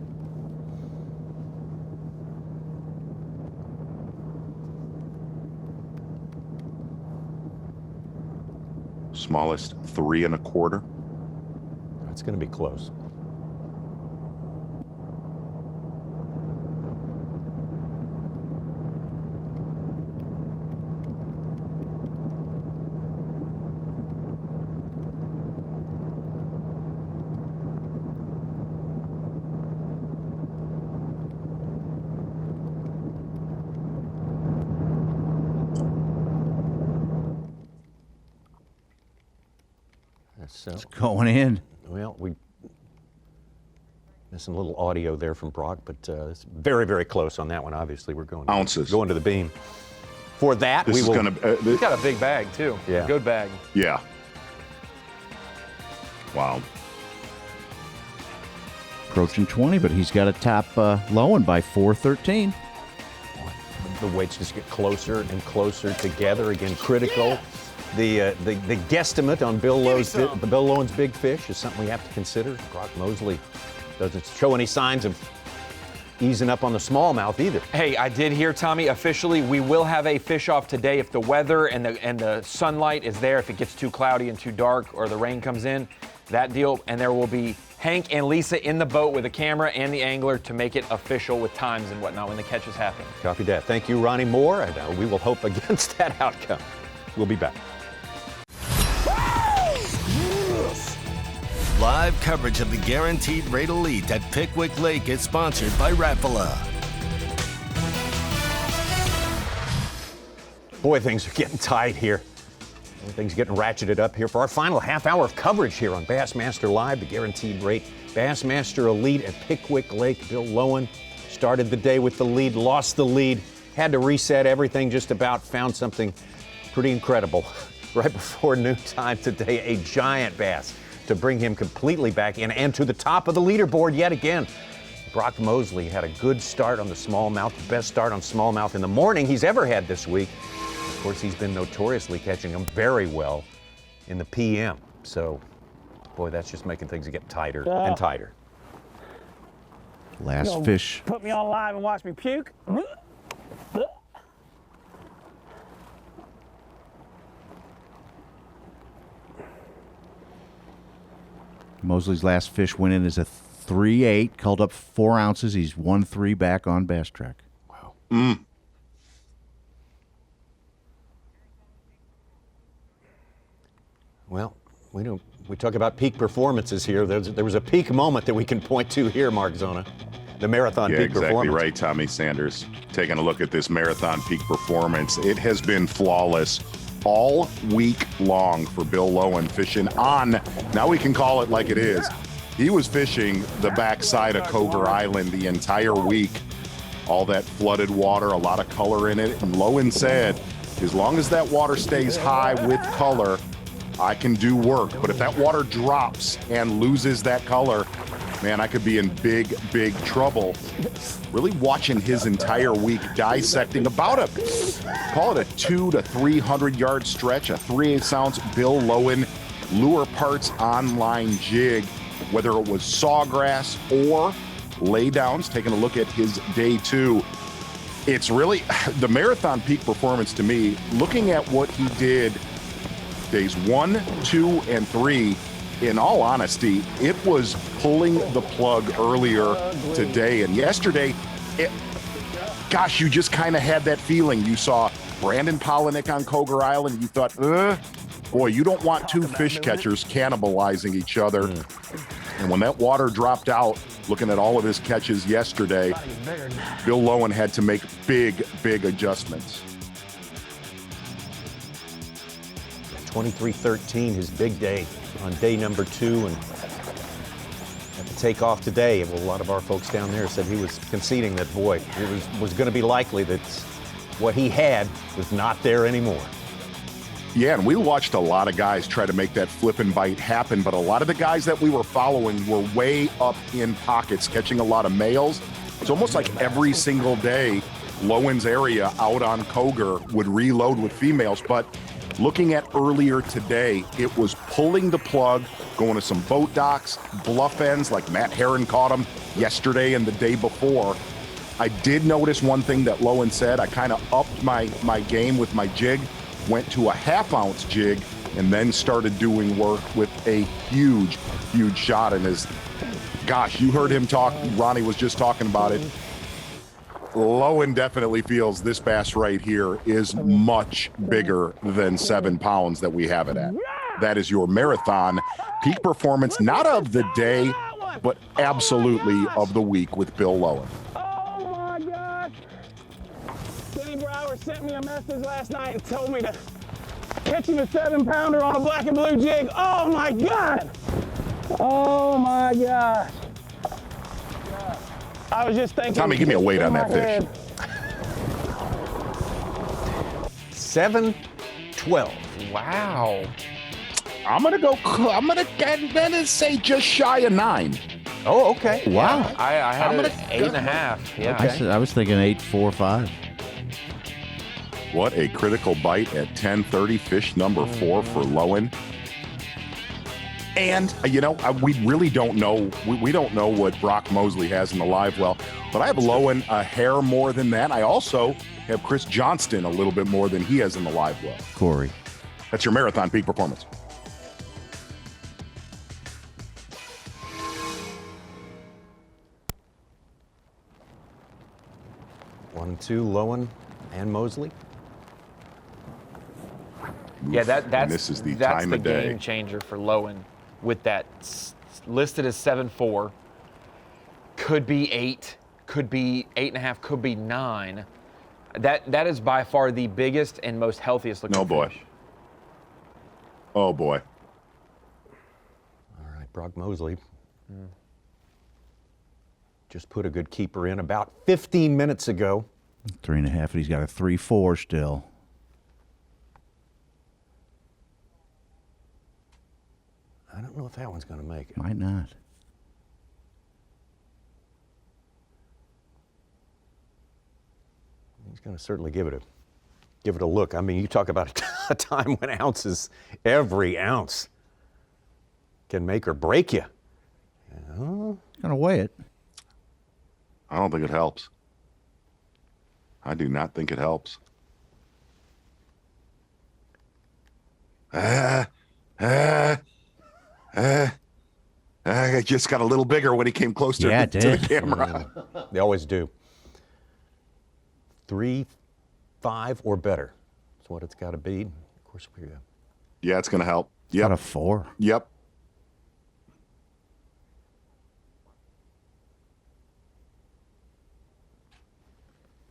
Smallest 3 1/4. That's going to be close. So, it's going in. Well, there's some little audio there from Brock, but it's very, very close on that one. Obviously, we're going to the beam. For that, This we is will. gonna, He's got a big bag too. Yeah. Good bag. Yeah. Wow. Approaching 20, but he's got a top Lowen by 413. The weights just get closer and closer together. Again, critical. The guesstimate on Bill Lowen's big fish is something we have to consider. Brock Mosley doesn't show any signs of easing up on the smallmouth either. Hey, I did hear, Tommy, officially we will have a fish off today if the weather and the sunlight is there. If it gets too cloudy and too dark or the rain comes in, that deal. And there will be Hank and Lisa in the boat with a camera and the angler to make it official with times and whatnot when the catches happen. Copy that. Thank you, Ronnie Moore, and we will hope against that outcome. We'll be back. Live coverage of the Guaranteed Rate Elite at Pickwick Lake is sponsored by Rapala. Boy, things are getting tight here. Everything's getting ratcheted up here for our final half hour of coverage here on Bassmaster Live, the Guaranteed Rate Bassmaster Elite at Pickwick Lake. Bill Lowen started the day with the lead, lost the lead, had to reset everything just about, found something pretty incredible. Right before noontime today, a giant bass to bring him completely back in and to the top of the leaderboard yet again. Brock Mosley had a good start on the smallmouth, the best start on smallmouth in the morning he's ever had this week. Of course, he's been notoriously catching them very well in the PM. So, boy, that's just making things get tighter and tighter. Last fish. Put me on live and watch me puke. Mosley's last fish went in as a 3.8, called up 4 ounces. He's 1.3 back on Bass Track. Wow. Well, we talk about peak performances here. There was a peak moment that we can point to here, Mark Zona. The marathon peak exactly performance. Right, Tommy Sanders. Taking a look at this marathon peak performance, it has been flawless all week long for Bill Lowen, fishing on, now we can call it like it is. He was fishing the backside of Coger Island the entire week. All that flooded water, a lot of color in it. And Lowen said, as long as that water stays high with color, I can do work. But if that water drops and loses that color, man, I could be in big, big trouble. Really watching his entire week, dissecting about call it a 200 to 300 yard stretch, a 3/8 ounce Bill Lowen lure parts online jig, whether it was sawgrass or laydowns. Taking a look at his day 2. It's really the marathon peak performance to me, looking at what he did days 1, 2, and 3. In all honesty, it was pulling the plug earlier today and yesterday. Gosh, you just kind of had that feeling. You saw Brandon Pollinick on Coger Island. You thought, boy, you don't want 2 fish catchers cannibalizing each other. And when that water dropped out, looking at all of his catches yesterday, Bill Lowen had to make big, big adjustments. 23-13, his big day on day number 2, and had to take off today. Well, a lot of our folks down there said he was conceding that, boy, it was going to be likely that what he had was not there anymore. Yeah, and we watched a lot of guys try to make that flip and bite happen, but a lot of the guys that we were following were way up in pockets, catching a lot of males. It's almost like every single day, Lowen's area out on Coger would reload with females, but looking at earlier today, it was pulling the plug, going to some boat docks, bluff ends, like Matt Herron caught him yesterday and the day before. I did notice one thing that Lowen said. I kind of upped my game with my jig, went to a 1/2 ounce jig, and then started doing work with a huge, huge shot in his, gosh, you heard him talk, Ronnie was just talking about it. Lowen definitely feels this bass right here is much bigger than 7 pounds that we have it at. That is your marathon peak performance, not of the day, but absolutely of the week with Bill Lowen. Oh my gosh. Kenny Brower sent me a message last night and told me to catch him a 7-pounder on a black and blue jig. Oh my God. Oh my gosh. I was just thinking. Tommy, give me a weight on that fish. 7-12. Wow. I'm gonna say just shy of 9. Oh, okay. Wow. Yeah, I had it at 8.5. Yeah. Okay. I was thinking 8.45. What a critical bite at 10:30. Fish number 4 for Lowen. And, we really don't know. We don't know what Brock Mosley has in the live well, but I have Lowen a hair more than that. I also have Chris Johnston a little bit more than he has in the live well. Cory. That's your marathon peak performance. One and two, Lowen and Mosley. Yeah, that's this is the that's time the of day. game changer for Lowen with that listed as 7.4. Could be 8, could be 8.5, could be 9. That is by far the biggest and most healthiest looking fish. Oh boy. All right, Brock Mosley just put a good keeper in about 15 minutes ago. 3.5, and he's got a 3.4 still. I don't know if that one's going to make it. Might not. He's going to certainly give it a look. I mean, you talk about a time when ounces, every ounce can make or break you. Going to weigh it. I don't think it helps. I do not think it helps. It just got a little bigger when he came closer to the camera. They always do. 3, 5, or better. That's what it's got to be. Of course, Yeah, it's going to help. Yep. Got a 4. Yep.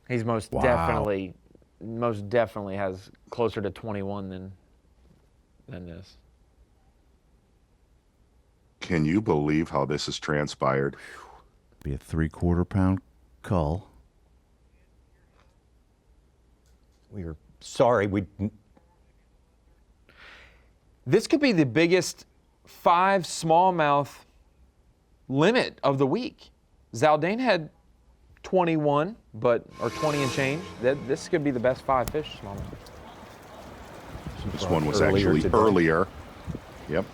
He's most definitely has closer to 21 than this. Can you believe how this has transpired? Be a 3/4 pound cull. We are sorry. This could be the biggest 5 smallmouth limit of the week. Zaldane had 21, or 20 and change. This could be the best 5 fish smallmouth. This one was actually earlier. Yep.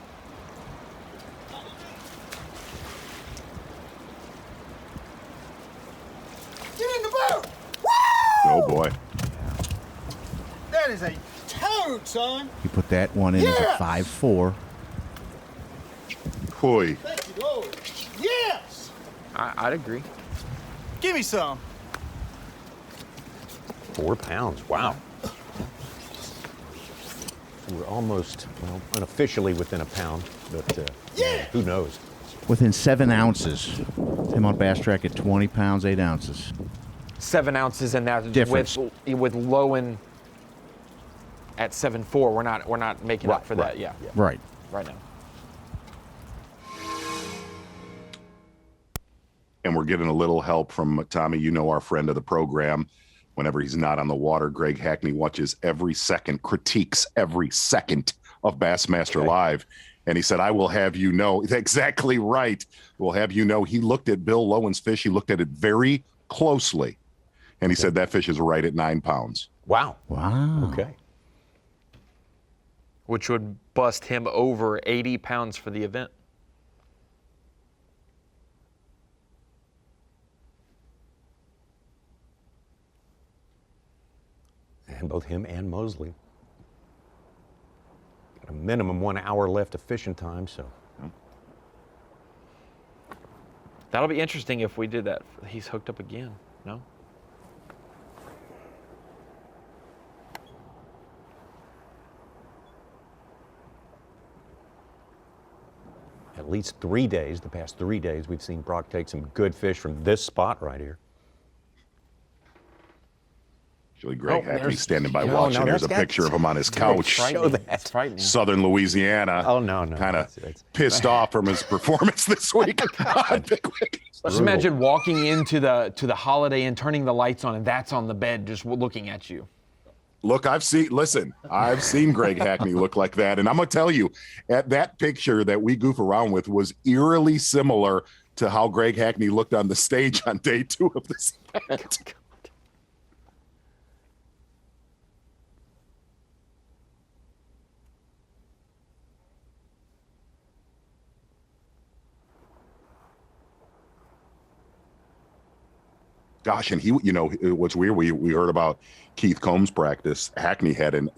Get in the boat! Oh boy. That is a toad, son. He put that one in as a 5.4. Boy. Thank you, Lord. Yes! I'd agree. Give me some. 4 pounds. Wow. We're almost, unofficially within a pound, but who knows? Within 7 ounces. Him on Bass Track at 20 pounds, 8 ounces. 7 ounces, and that's Difference. with Lowen at 7.4. We're not making up for that. Yeah. Right. Right now. And we're getting a little help from Tommy, our friend of the program. Whenever he's not on the water, Greg Hackney watches every second, critiques every second of Bassmaster Live. And he said, I will have you know, exactly right. We'll have you know, he looked at Bill Lowen's fish. He looked at it very closely. And he said that fish is right at 9 pounds. Wow. Wow. Okay. Which would bust him over 80 pounds for the event. And both him and Mosley got a minimum 1 hour left of fishing time, so. That'll be interesting if we did that. He's hooked up again, no? At least 3 days, the past 3 days, we've seen Brock take some good fish from this spot right here. Actually, Greg Hackney's standing by watching. There's a picture of him on his couch. Show that. Southern Louisiana. Oh, no. Kind of pissed off from his performance this week on Pickwick. Just imagine walking into the Holiday Inn, turning the lights on, and that's on the bed just looking at you. Look, I've seen Greg Hackney look like that. And I'm going to tell you, that picture that we goof around with was eerily similar to how Greg Hackney looked on the stage on day 2 of this event. Gosh, and he, you know, what's weird, we heard about Keith Combs' practice Hackney had, and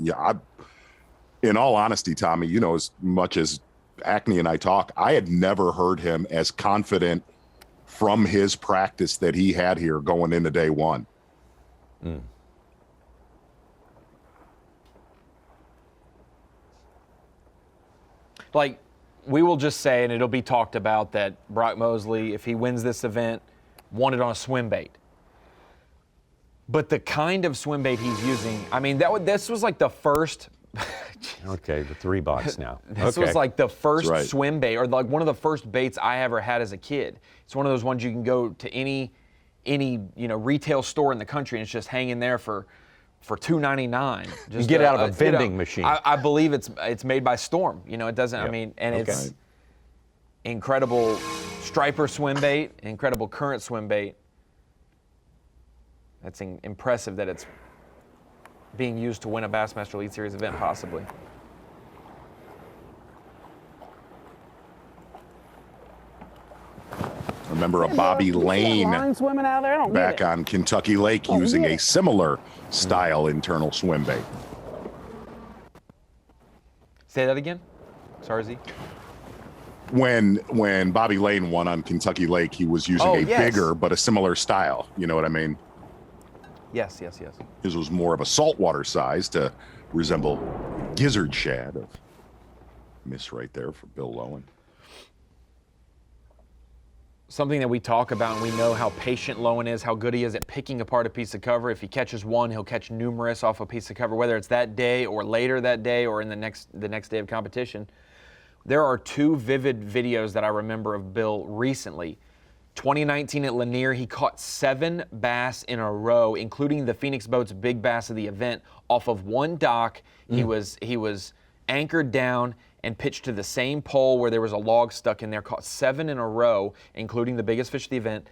in all honesty, Tommy, you know, as much as Hackney and I talk, I had never heard him as confident from his practice that he had here going into day one. Like, we will just say, and it'll be talked about, that Brock Mosley, if he wins this event, won it on a swim bait. But the kind of swim bait he's using, I mean, this was like the first. Okay, the 3 box now. This was like the first swim bait, or like one of the first baits I ever had as a kid. It's one of those ones you can go to any retail store in the country, and it's just hanging there for $2.99. You get out of a vending machine. I believe it's made by Storm. You know, it doesn't. Yep. I mean, and it's incredible striper swim bait, incredible current swim bait. That's impressive that it's being used to win a Bassmaster Elite Series event, possibly. Remember a Bobby Lane swimming out there? I don't back on Kentucky Lake using a similar style internal swim bait. Say that again? Sorry, Z. When Bobby Lane won on Kentucky Lake, he was using bigger but a similar style. You know what I mean? Yes. His was more of a saltwater size to resemble gizzard shad. Miss right there for Bill Lowen. Something that we talk about, and we know how patient Lowen is, how good he is at picking apart a piece of cover. If he catches one, he'll catch numerous off a piece of cover, whether it's that day or later that day or in the next day of competition. There are 2 vivid videos that I remember of Bill recently. 2019 at Lanier, he caught 7 bass in a row, including the Phoenix Boats big bass of the event, off of one dock. He was anchored down and pitched to the same pole where there was a log stuck in there, caught 7 in a row, including the biggest fish of the event.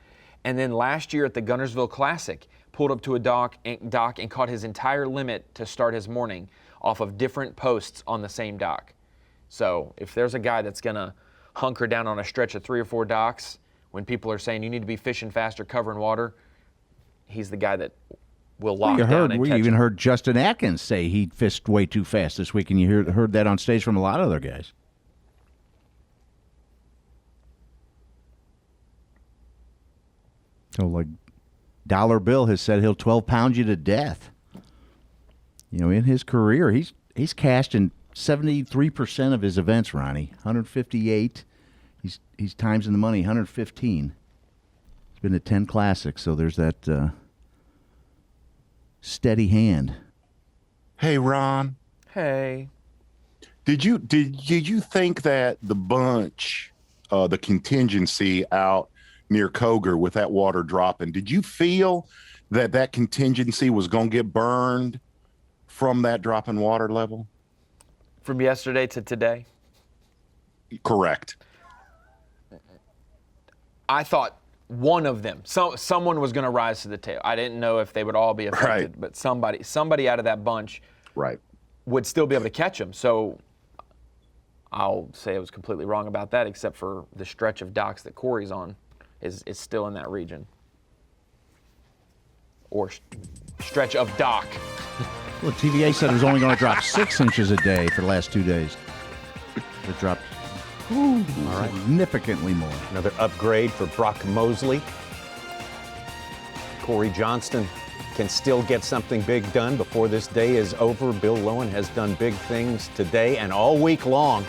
And then last year at the Guntersville Classic, pulled up to a dock and caught his entire limit to start his morning off of different posts on the same dock. So if there's a guy that's gonna hunker down on a stretch of 3 or 4 docks, when people are saying you need to be fishing faster, covering water, he's the guy that will lock down and We catch even him. heard Justin Atkins say he fished way too fast this week, and you heard that on stage from a lot of other guys. So, like, Dollar Bill has said he'll 12-pound you to death. You know, in his career, he's cashed in 73% of his events, Ronnie. 158. He's times in the money, 115. He's been to 10 classics, so there's that steady hand. Hey, Ron. Hey. Did you think that the bunch, the contingency out near Koger with that water dropping, did you feel that contingency was going to get burned from that drop in water level? From yesterday to today? Correct. I thought one of them, someone was going to rise to the tail. I didn't know if they would all be affected, but somebody out of that bunch would still be able to catch them. So I'll say I was completely wrong about that, except for the stretch of docks that Cory's on is still in that region. Or stretch of dock. Well, TVA said it was only going to drop 6 inches a day for the last 2 days. It dropped significantly more. Another upgrade for Brock Mosley. Cory Johnston can still get something big done before this day is over. Bill Lowen has done big things today and all week long.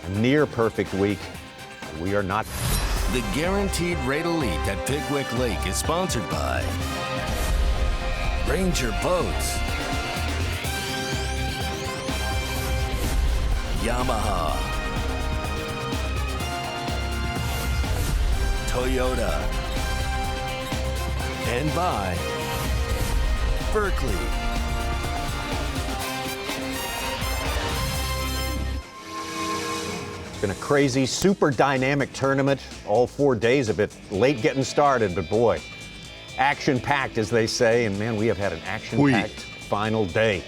A near perfect week. We are not. The Guaranteed Rate Elite at Pickwick Lake is sponsored by Ranger Boats, Yamaha, Toyota, and by Berkeley. It's been a crazy, super dynamic tournament. All 4 days of it, late getting started, but boy, action-packed, as they say. And man, we have had an action-packed final day.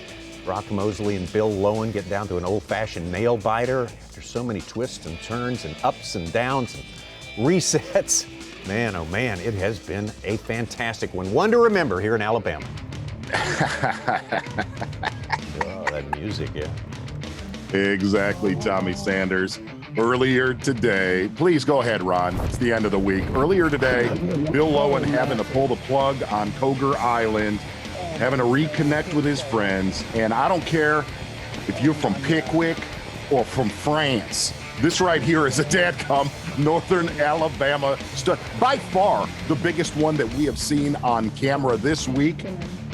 Brock Mosley and Bill Lowen get down to an old-fashioned nail biter after so many twists and turns and ups and downs and resets. Man, oh man, it has been a fantastic one. One to remember here in Alabama. Oh, that music, yeah. Exactly, Tommy Sanders. Earlier today, please go ahead, Ron. It's the end of the week. Earlier today, Bill Lowen having to pull the plug on Krieger Island, having to reconnect with his friends. And I don't care if you're from Pickwick or from France. This right here is a dadgum Northern Alabama stunt. By far the biggest one that we have seen on camera this week.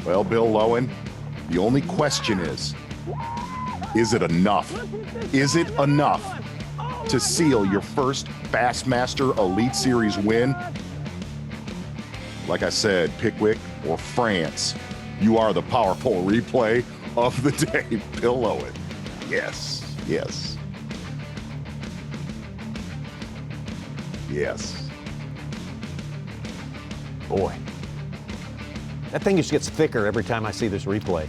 Well, Bill Lowen, the only question is it enough? Is it enough to seal your first Bassmaster Elite Series win? Like I said, Pickwick or France, you are the powerful replay of the day, Bill Lowen. Yes, yes. Yes. Boy. That thing just gets thicker every time I see this replay.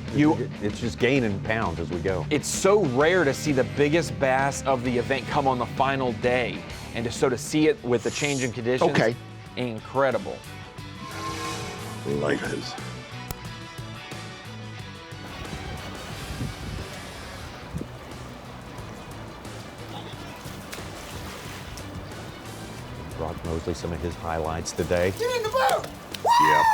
It's just gaining pounds as we go. It's so rare to see the biggest bass of the event come on the final day. And to see it with the change in conditions, okay, incredible. Life is. Brock Mosley, some of his highlights today. Get in the boat! Yep.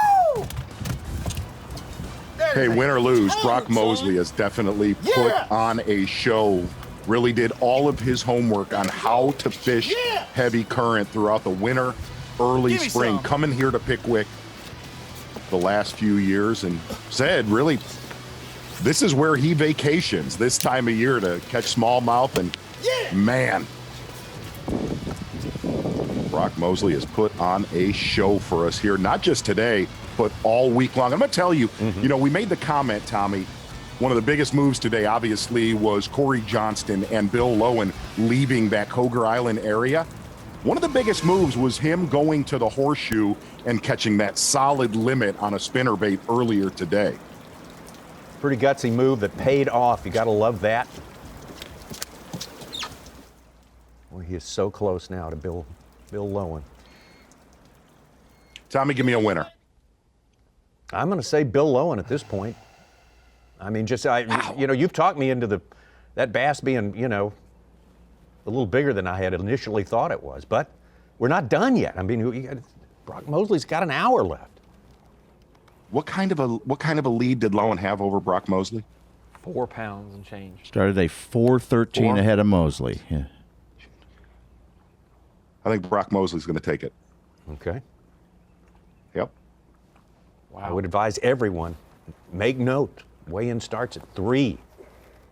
Hey, win or lose, Brock Mosley has definitely put on a show. Really did all of his homework on how to fish heavy current throughout the winter, early spring, coming here to Pickwick the last few years, and said really this is where he vacations this time of year to catch smallmouth. And man, Brock Mosley has put on a show for us here, not just today, but all week long. I'm going to tell you, you know, we made the comment, Tommy, one of the biggest moves today, obviously, was Cory Johnston and Bill Lowen leaving that Krieger Island area. One of the biggest moves was him going to the horseshoe and catching that solid limit on a spinnerbait earlier today. Pretty gutsy move that paid off. You got to love that. Well, he is so close now to Bill Lowen. Tommy, give me a winner. I'm going to say Bill Lowen at this point. I mean, you know, you've talked me into that bass being, you know, a little bigger than I had initially thought it was, but we're not done yet. I mean, Brock Mosley's got an hour left. What kind of a lead did Lowen have over Brock Mosley? 4 pounds and change. Started a 4:13 ahead of Mosley. Yeah. I think Brock Mosley's going to take it. Okay. Yep. Wow. I would advise everyone, make note. Weigh-in starts at 3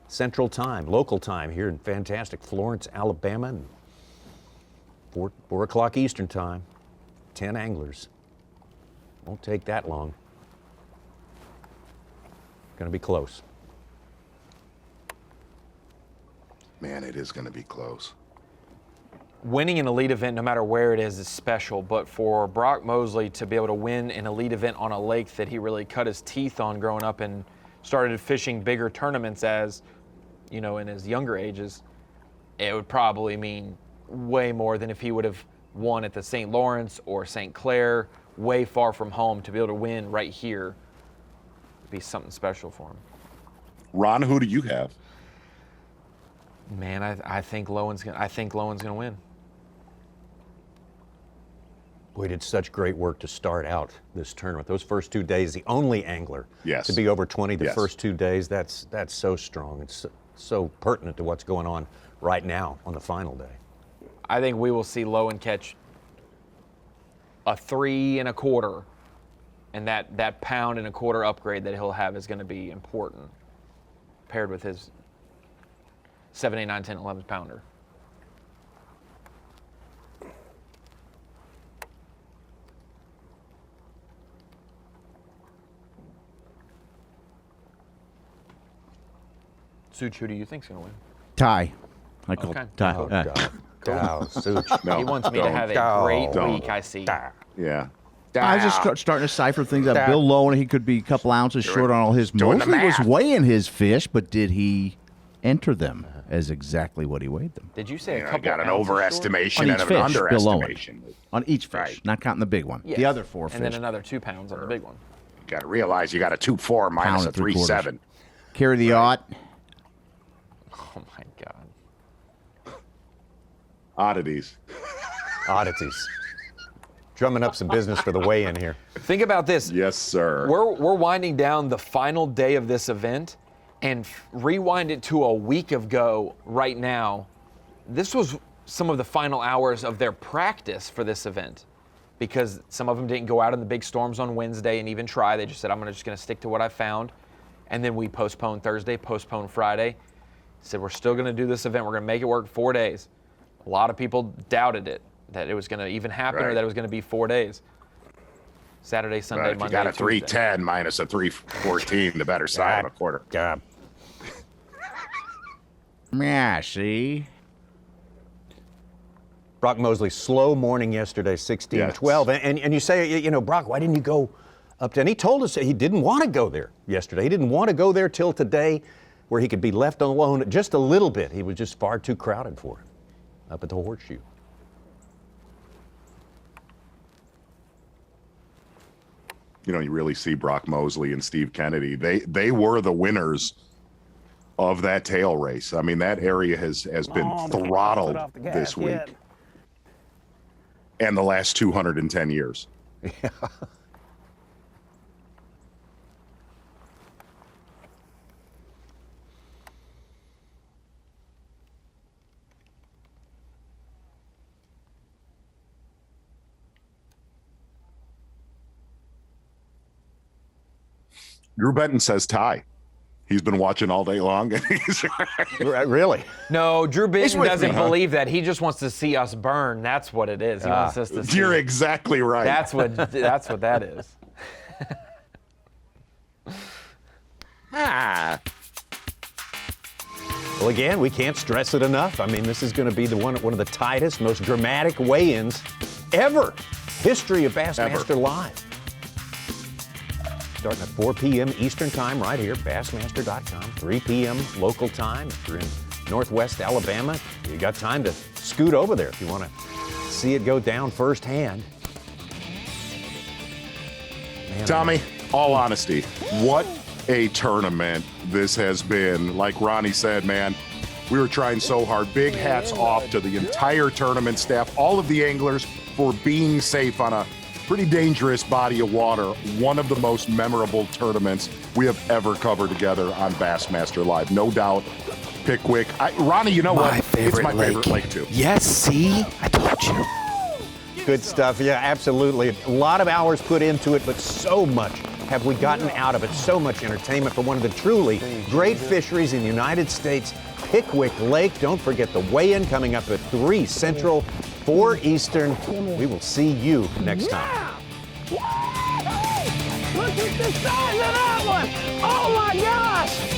Central Time, local time here in fantastic Florence, Alabama, and 4 o'clock Eastern Time. 10 anglers. Won't take that long. Going to be close. Man, it is going to be close. Winning an elite event, no matter where it is special. But for Brock Mosley to be able to win an elite event on a lake that he really cut his teeth on growing up and started fishing bigger tournaments as, you know, in his younger ages, it would probably mean way more than if he would have won at the St. Lawrence or St. Clair, way far from home. To be able to win right here would be something special for him. Ron, who do you have? Man, I think Lowen's gonna win. Boy, did such great work to start out this tournament. Those first 2 days, the only angler to be over 20 the first 2 days, that's so strong. It's so pertinent to what's going on right now on the final day. I think we will see Lowen catch a 3 1/4, and that 1.25 pound upgrade that he'll have is going to be important, paired with his 7, 8, 9, 10, 11 pounder. Such, who do you think's going to win? Tie. I call tie. Oh, God. Such. No, He wants me to have a great week, I see. Yeah. I was just starting to cipher things out. Bill Lowen, he could be a couple ounces short on all his. Doing the Mosley was math. weighing his fish, but did he enter them as exactly what he weighed them. Did you say I got an overestimation On and each an fish, below it. underestimation. On each fish, not counting the big one. Yes. The other 4 fish. And then another 2 pounds on the big one. You got to realize you got a 2.4 minus a 3.7. Carry the yacht. Oh my God. Oddities. Oddities. Drumming up some business for the weigh-in here. Think about this. Yes, sir. We're winding down the final day of this event, and rewind it to a week ago right now. This was some of the final hours of their practice for this event, because some of them didn't go out in the big storms on Wednesday and even try. They just said, I'm just going to stick to what I found. And then we postponed Thursday, postponed Friday. Said, we're still going to do this event. We're going to make it work 4 days. A lot of people doubted it, that it was going to even happen or that it was going to be 4 days. Saturday, Sunday, If Monday, you got a Tuesday. 310 minus a 314, the better side on a quarter. God. Yeah, see? Brock Mosley, slow morning yesterday, 16-12. And you say, Brock, why didn't you go up to, and he told us that he didn't want to go there yesterday. He didn't want to go there till today, where he could be left alone just a little bit. He was just far too crowded for him up at the Horseshoe. You really see Brock Mosley and Steve Kennedy. They were the winners of that tail race. I mean, that area has been throttled this week. And the last 210 years. Yeah. Drew Benton says tie. He's been watching all day long. Really? No, Drew Benton with doesn't me, huh? believe that. He just wants to see us burn. That's what it is. He wants us to see. You're exactly right. That's what that is. Well, again, we can't stress it enough. I mean, this is going to be one of the tightest, most dramatic weigh-ins ever. History of Bassmaster Live. Starting at 4 p.m. Eastern Time right here, Bassmaster.com. 3 p.m. local time. If you're in Northwest Alabama, you got time to scoot over there if you want to see it go down firsthand. Man, Tommy, all honesty, what a tournament this has been. Like Ronnie said, man, we were trying so hard. Big hats off to the entire tournament staff, all of the anglers for being safe on a pretty dangerous body of water. One of the most memorable tournaments we have ever covered together on Bassmaster Live. No doubt, Pickwick. Ronnie, you know what? It's my favorite lake, too. Yes, see? I told you. Good stuff. Yeah, absolutely. A lot of hours put into it, but so much have we gotten out of it. So much entertainment for one of the truly great fisheries in the United States, Pickwick Lake. Don't forget the weigh-in coming up at 3 Central, 4 Eastern. We will see you next time. Look at the size of that one! Oh my gosh!